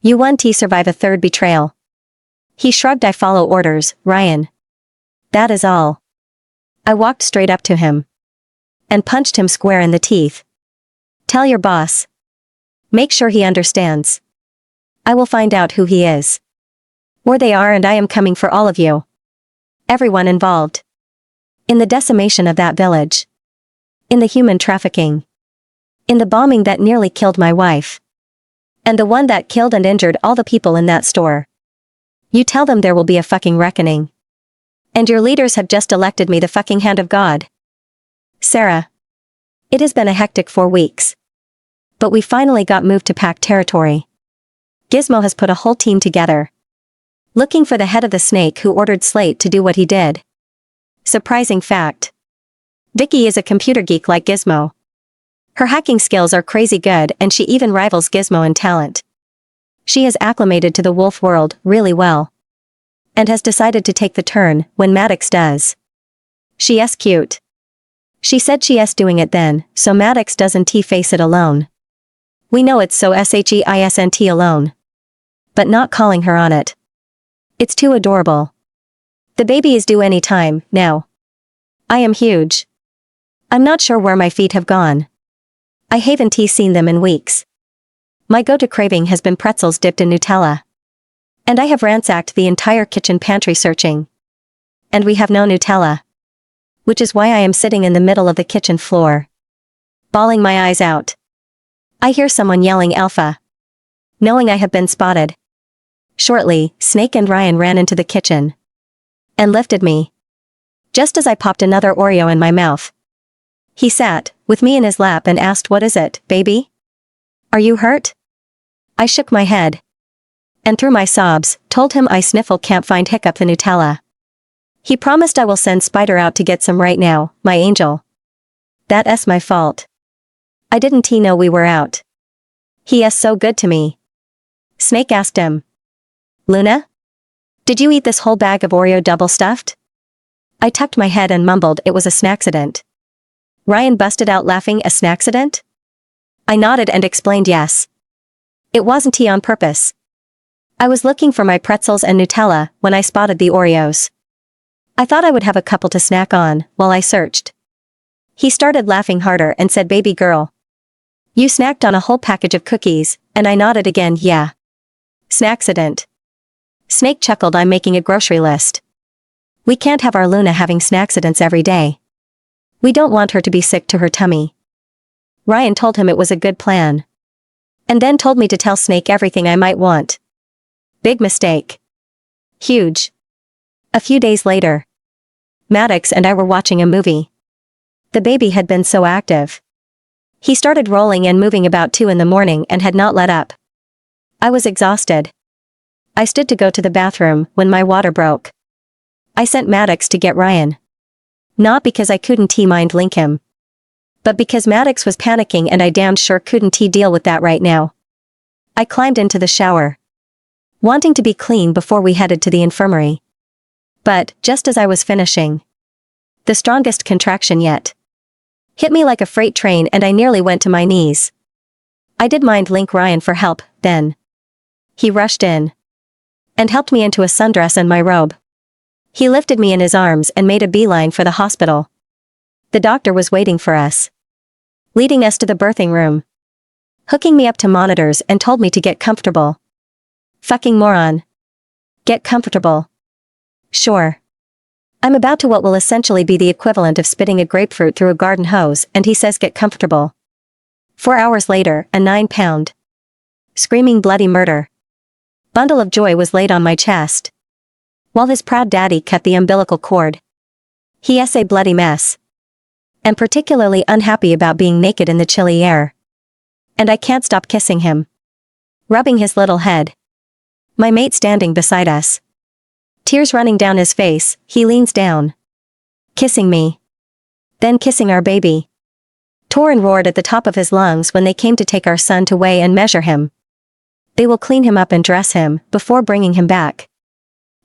[SPEAKER 1] You won't survive a third betrayal." He shrugged. "I follow orders, Ryan. That is all." I walked straight up to him. And punched him square in the teeth. "Tell your boss. Make sure he understands. I will find out who he is. Where they are, and I am coming for all of you. Everyone involved. In the decimation of that village. In the human trafficking. In the bombing that nearly killed my wife. And the one that killed and injured all the people in that store. You tell them there will be a fucking reckoning. And your leaders have just elected me the fucking hand of God. Sarah. It has been a hectic 4 weeks. But we finally got moved to pack territory. Gizmo has put a whole team together. Looking for the head of the snake who ordered Slate to do what he did. Surprising fact. Vicky is a computer geek like Gizmo. Her hacking skills are crazy good, and she even rivals Gizmo in talent. She has acclimated to the wolf world really well. And has decided to take the turn when Maddox does. She's cute. She said she's doing it then, so Maddox doesn't face it alone. We know it's so SHEISNT alone. But not calling her on it. It's too adorable. The baby is due any time, now. I am huge. I'm not sure where my feet have gone. I haven't seen them in weeks. My go-to craving has been pretzels dipped in Nutella. And I have ransacked the entire kitchen pantry searching. And we have no Nutella. Which is why I am sitting in the middle of the kitchen floor, bawling my eyes out. I hear someone yelling Alpha. Knowing I have been spotted. Shortly, Snake and Ryan ran into the kitchen. And lifted me. Just as I popped another Oreo in my mouth. He sat, with me in his lap and asked, "What is it, baby? Are you hurt?" I shook my head. And through my sobs, told him I sniffle can't find hiccup the Nutella. He promised I will send Spider out to get some right now, my angel. That's my fault. I didn't know we were out. He is so good to me. Snake asked him. Luna? Did you eat this whole bag of Oreo double stuffed? I tucked my head and mumbled it was a snacksident. Ryan busted out laughing. A snacksident? I nodded and explained yes. It wasn't on purpose. I was looking for my pretzels and Nutella when I spotted the Oreos. I thought I would have a couple to snack on while I searched. He started laughing harder and said, "Baby girl. You snacked on a whole package of cookies," and I nodded again, yeah. Snacksident. Snake chuckled. I'm making a grocery list. We can't have our Luna having snacksidents every day. We don't want her to be sick to her tummy. Ryan told him it was a good plan. And then told me to tell Snake everything I might want. Big mistake. Huge. A few days later. Maddox and I were watching a movie. The baby had been so active. He started rolling and moving about 2 in the morning and had not let up. I was exhausted. I stood to go to the bathroom when my water broke. I sent Maddox to get Ryan. Not because I couldn't mind link him. But because Maddox was panicking and I damned sure couldn't deal with that right now. I climbed into the shower. Wanting to be clean before we headed to the infirmary. But, just as I was finishing. The strongest contraction yet. Hit me like a freight train and I nearly went to my knees. I did mind link Ryan for help, then. He rushed in. And helped me into a sundress and my robe. He lifted me in his arms and made a beeline for the hospital. The doctor was waiting for us. Leading us to the birthing room. Hooking me up to monitors and told me to get comfortable. Fucking moron. Get comfortable. Sure. I'm about to what will essentially be the equivalent of spitting a grapefruit through a garden hose and he says get comfortable. 4 hours later, a 9-pound. Screaming bloody murder. Bundle of joy was laid on my chest. While his proud daddy cut the umbilical cord. He is a bloody mess. And particularly unhappy about being naked in the chilly air. And I can't stop kissing him. Rubbing his little head. My mate standing beside us. Tears running down his face, he leans down. Kissing me. Then kissing our baby. Tore and roared at the top of his lungs when they came to take our son to weigh and measure him. They will clean him up and dress him before bringing him back.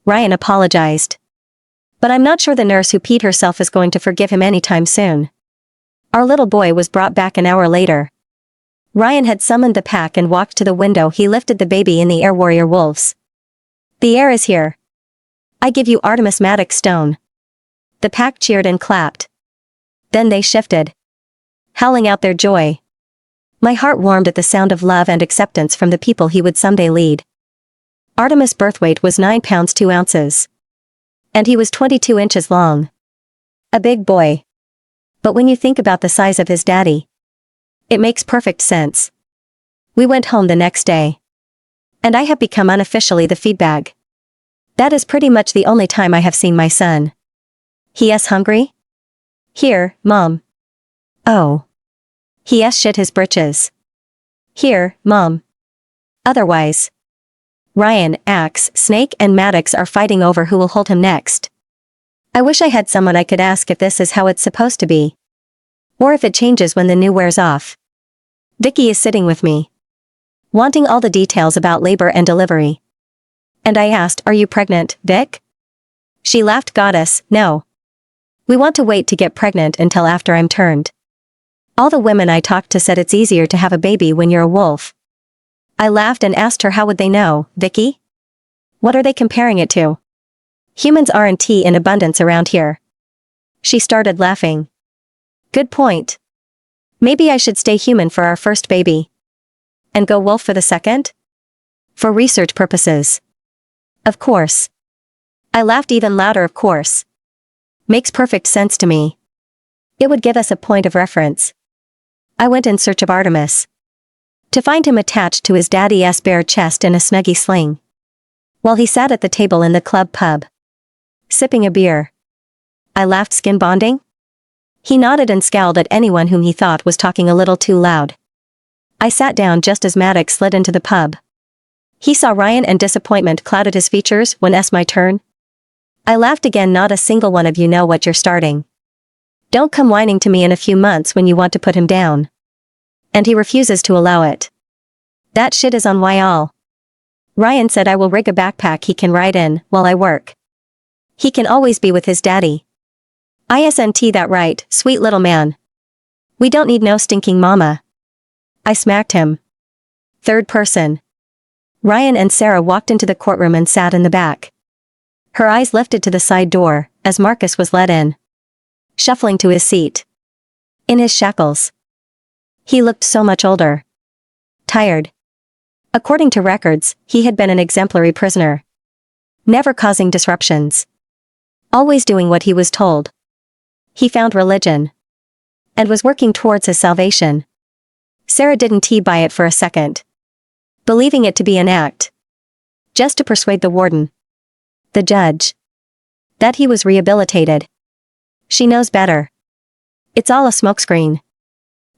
[SPEAKER 1] Ryan apologized. But I'm not sure the nurse who peed herself is going to forgive him anytime soon. Our little boy was brought back an hour later. Ryan had summoned the pack and walked to the window. He lifted the baby in the air. Warrior wolves. The air is here. I give you Artemis Maddox Stone. The pack cheered and clapped. Then they shifted. Howling out their joy. My heart warmed at the sound of love and acceptance from the people he would someday lead. Artemis' birth weight was 9 pounds 2 ounces. And he was 22 inches long. A big boy. But when you think about the size of his daddy, it makes perfect sense. We went home the next day. And I have become unofficially the feed bag. That is pretty much the only time I have seen my son. He is hungry? Here, Mom. Oh. He has shit his britches. Here, Mom. Otherwise. Ryan, Axe, Snake and Maddox are fighting over who will hold him next. I wish I had someone I could ask if this is how it's supposed to be. Or if it changes when the new wears off. Vicky is sitting with me. Wanting all the details about labor and delivery. And I asked, "Are you pregnant, Vic?" She laughed. Goddess, no. We want to wait to get pregnant until after I'm turned. All the women I talked to said it's easier to have a baby when you're a wolf. I laughed and asked her, how would they know, Vicky? What are they comparing it to? Humans aren't in abundance around here. She started laughing. Good point. Maybe I should stay human for our first baby. And go wolf for the second? For research purposes. Of course. I laughed even louder, of course. Makes perfect sense to me. It would give us a point of reference. I went in search of Artemis. To find him attached to his daddy's bare chest in a snuggy sling. While he sat at the table in the club pub. Sipping a beer. I laughed. Skin bonding? He nodded and scowled at anyone whom he thought was talking a little too loud. I sat down just as Maddox slid into the pub. He saw Ryan and disappointment clouded his features. When it's my turn? I laughed again. Not a single one of you know what you're starting. Don't come whining to me in a few months when you want to put him down. And he refuses to allow it. That shit is on y'all. Ryan said I will rig a backpack he can ride in while I work. He can always be with his daddy. Isn't that right, sweet little man? We don't need no stinking mama. I smacked him. Third person. Ryan and Sarah walked into the courtroom and sat in the back. Her eyes lifted to the side door, as Marcus was let in. Shuffling to his seat. In his shackles. He looked so much older. Tired. According to records, he had been an exemplary prisoner. Never causing disruptions. Always doing what he was told. He found religion. And was working towards his salvation. Sarah didn't buy it for a second. Believing it to be an act. Just to persuade the warden. The judge. That he was rehabilitated. She knows better. It's all a smokescreen.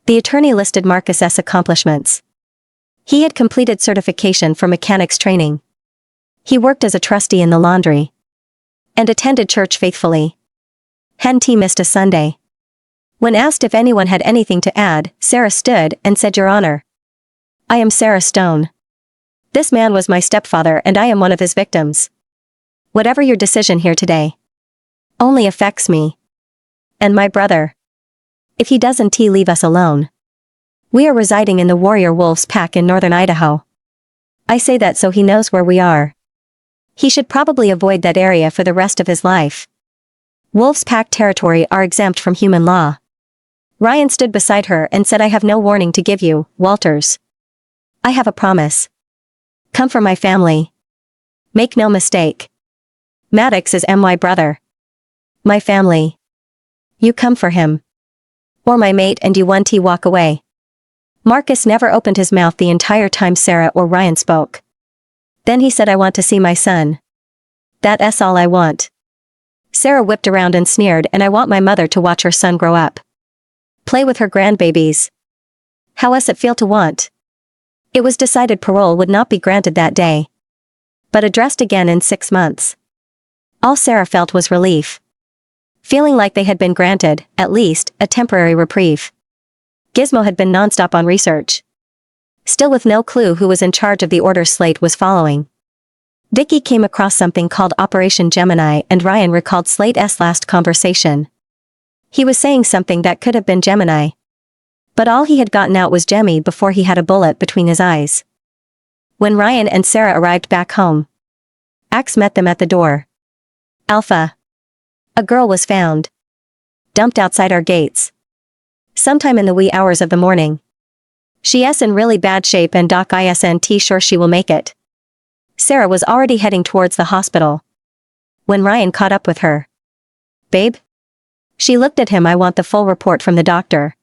[SPEAKER 1] The attorney listed Marcus's accomplishments. He had completed certification for mechanics training. He worked as a trustee in the laundry. And attended church faithfully. Hadn't missed a Sunday. When asked if anyone had anything to add, Sarah stood and said, Your Honor. I am Sarah Stone. This man was my stepfather and I am one of his victims. Whatever your decision here today. Only affects me. And my brother. If he doesn't leave us alone. We are residing in the Warrior Wolves pack in northern Idaho. I say that so he knows where we are. He should probably avoid that area for the rest of his life. Wolves pack territory are exempt from human law. Ryan stood beside her and said I have no warning to give you, Walters. I have a promise. Come for my family. Make no mistake. Maddox is my brother. My family. You come for him. Or my mate and you won't walk away. Marcus never opened his mouth the entire time Sarah or Ryan spoke. Then he said I want to see my son. That's all I want. Sarah whipped around and sneered and I want my mother to watch her son grow up. Play with her grandbabies. How it feel to want? It was decided parole would not be granted that day. But addressed again in 6 months. All Sarah felt was relief. Feeling like they had been granted, at least, a temporary reprieve. Gizmo had been nonstop on research. Still with no clue who was in charge of the order Slate was following. Vicky came across something called Operation Gemini and Ryan recalled Slate's last conversation. He was saying something that could have been Gemini. But all he had gotten out was Gemmy before he had a bullet between his eyes. When Ryan and Sarah arrived back home. Axe met them at the door. Alpha. A girl was found. Dumped outside our gates. Sometime in the wee hours of the morning. She's in really bad shape and Doc isn't sure she will make it. Sarah was already heading towards the hospital. When Ryan caught up with her. Babe? She looked at him. I want the full report from the doctor.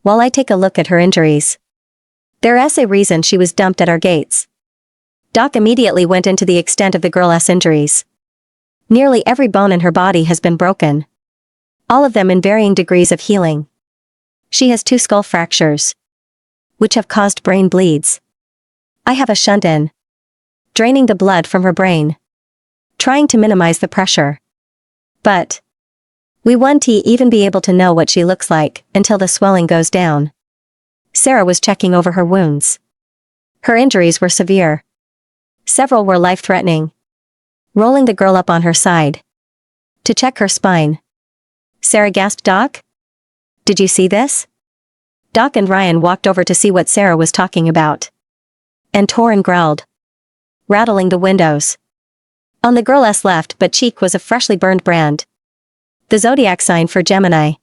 [SPEAKER 1] While I take a look at her injuries. There's a reason she was dumped at our gates. Doc immediately went into the extent of the girl's injuries. Nearly every bone in her body has been broken. All of them in varying degrees of healing. She has 2 skull fractures. Which have caused brain bleeds. I have a shunt in. Draining the blood from her brain. Trying to minimize the pressure. But. We won't even be able to know what she looks like until the swelling goes down. Sarah was checking over her wounds. Her injuries were severe. Several were life-threatening. Rolling the girl up on her side. To check her spine. Sarah gasped, Doc? Did you see this? Doc and Ryan walked over to see what Sarah was talking about. And Torin growled. Rattling the windows. On the girl's left butt cheek was a freshly burned brand. The zodiac sign for Gemini.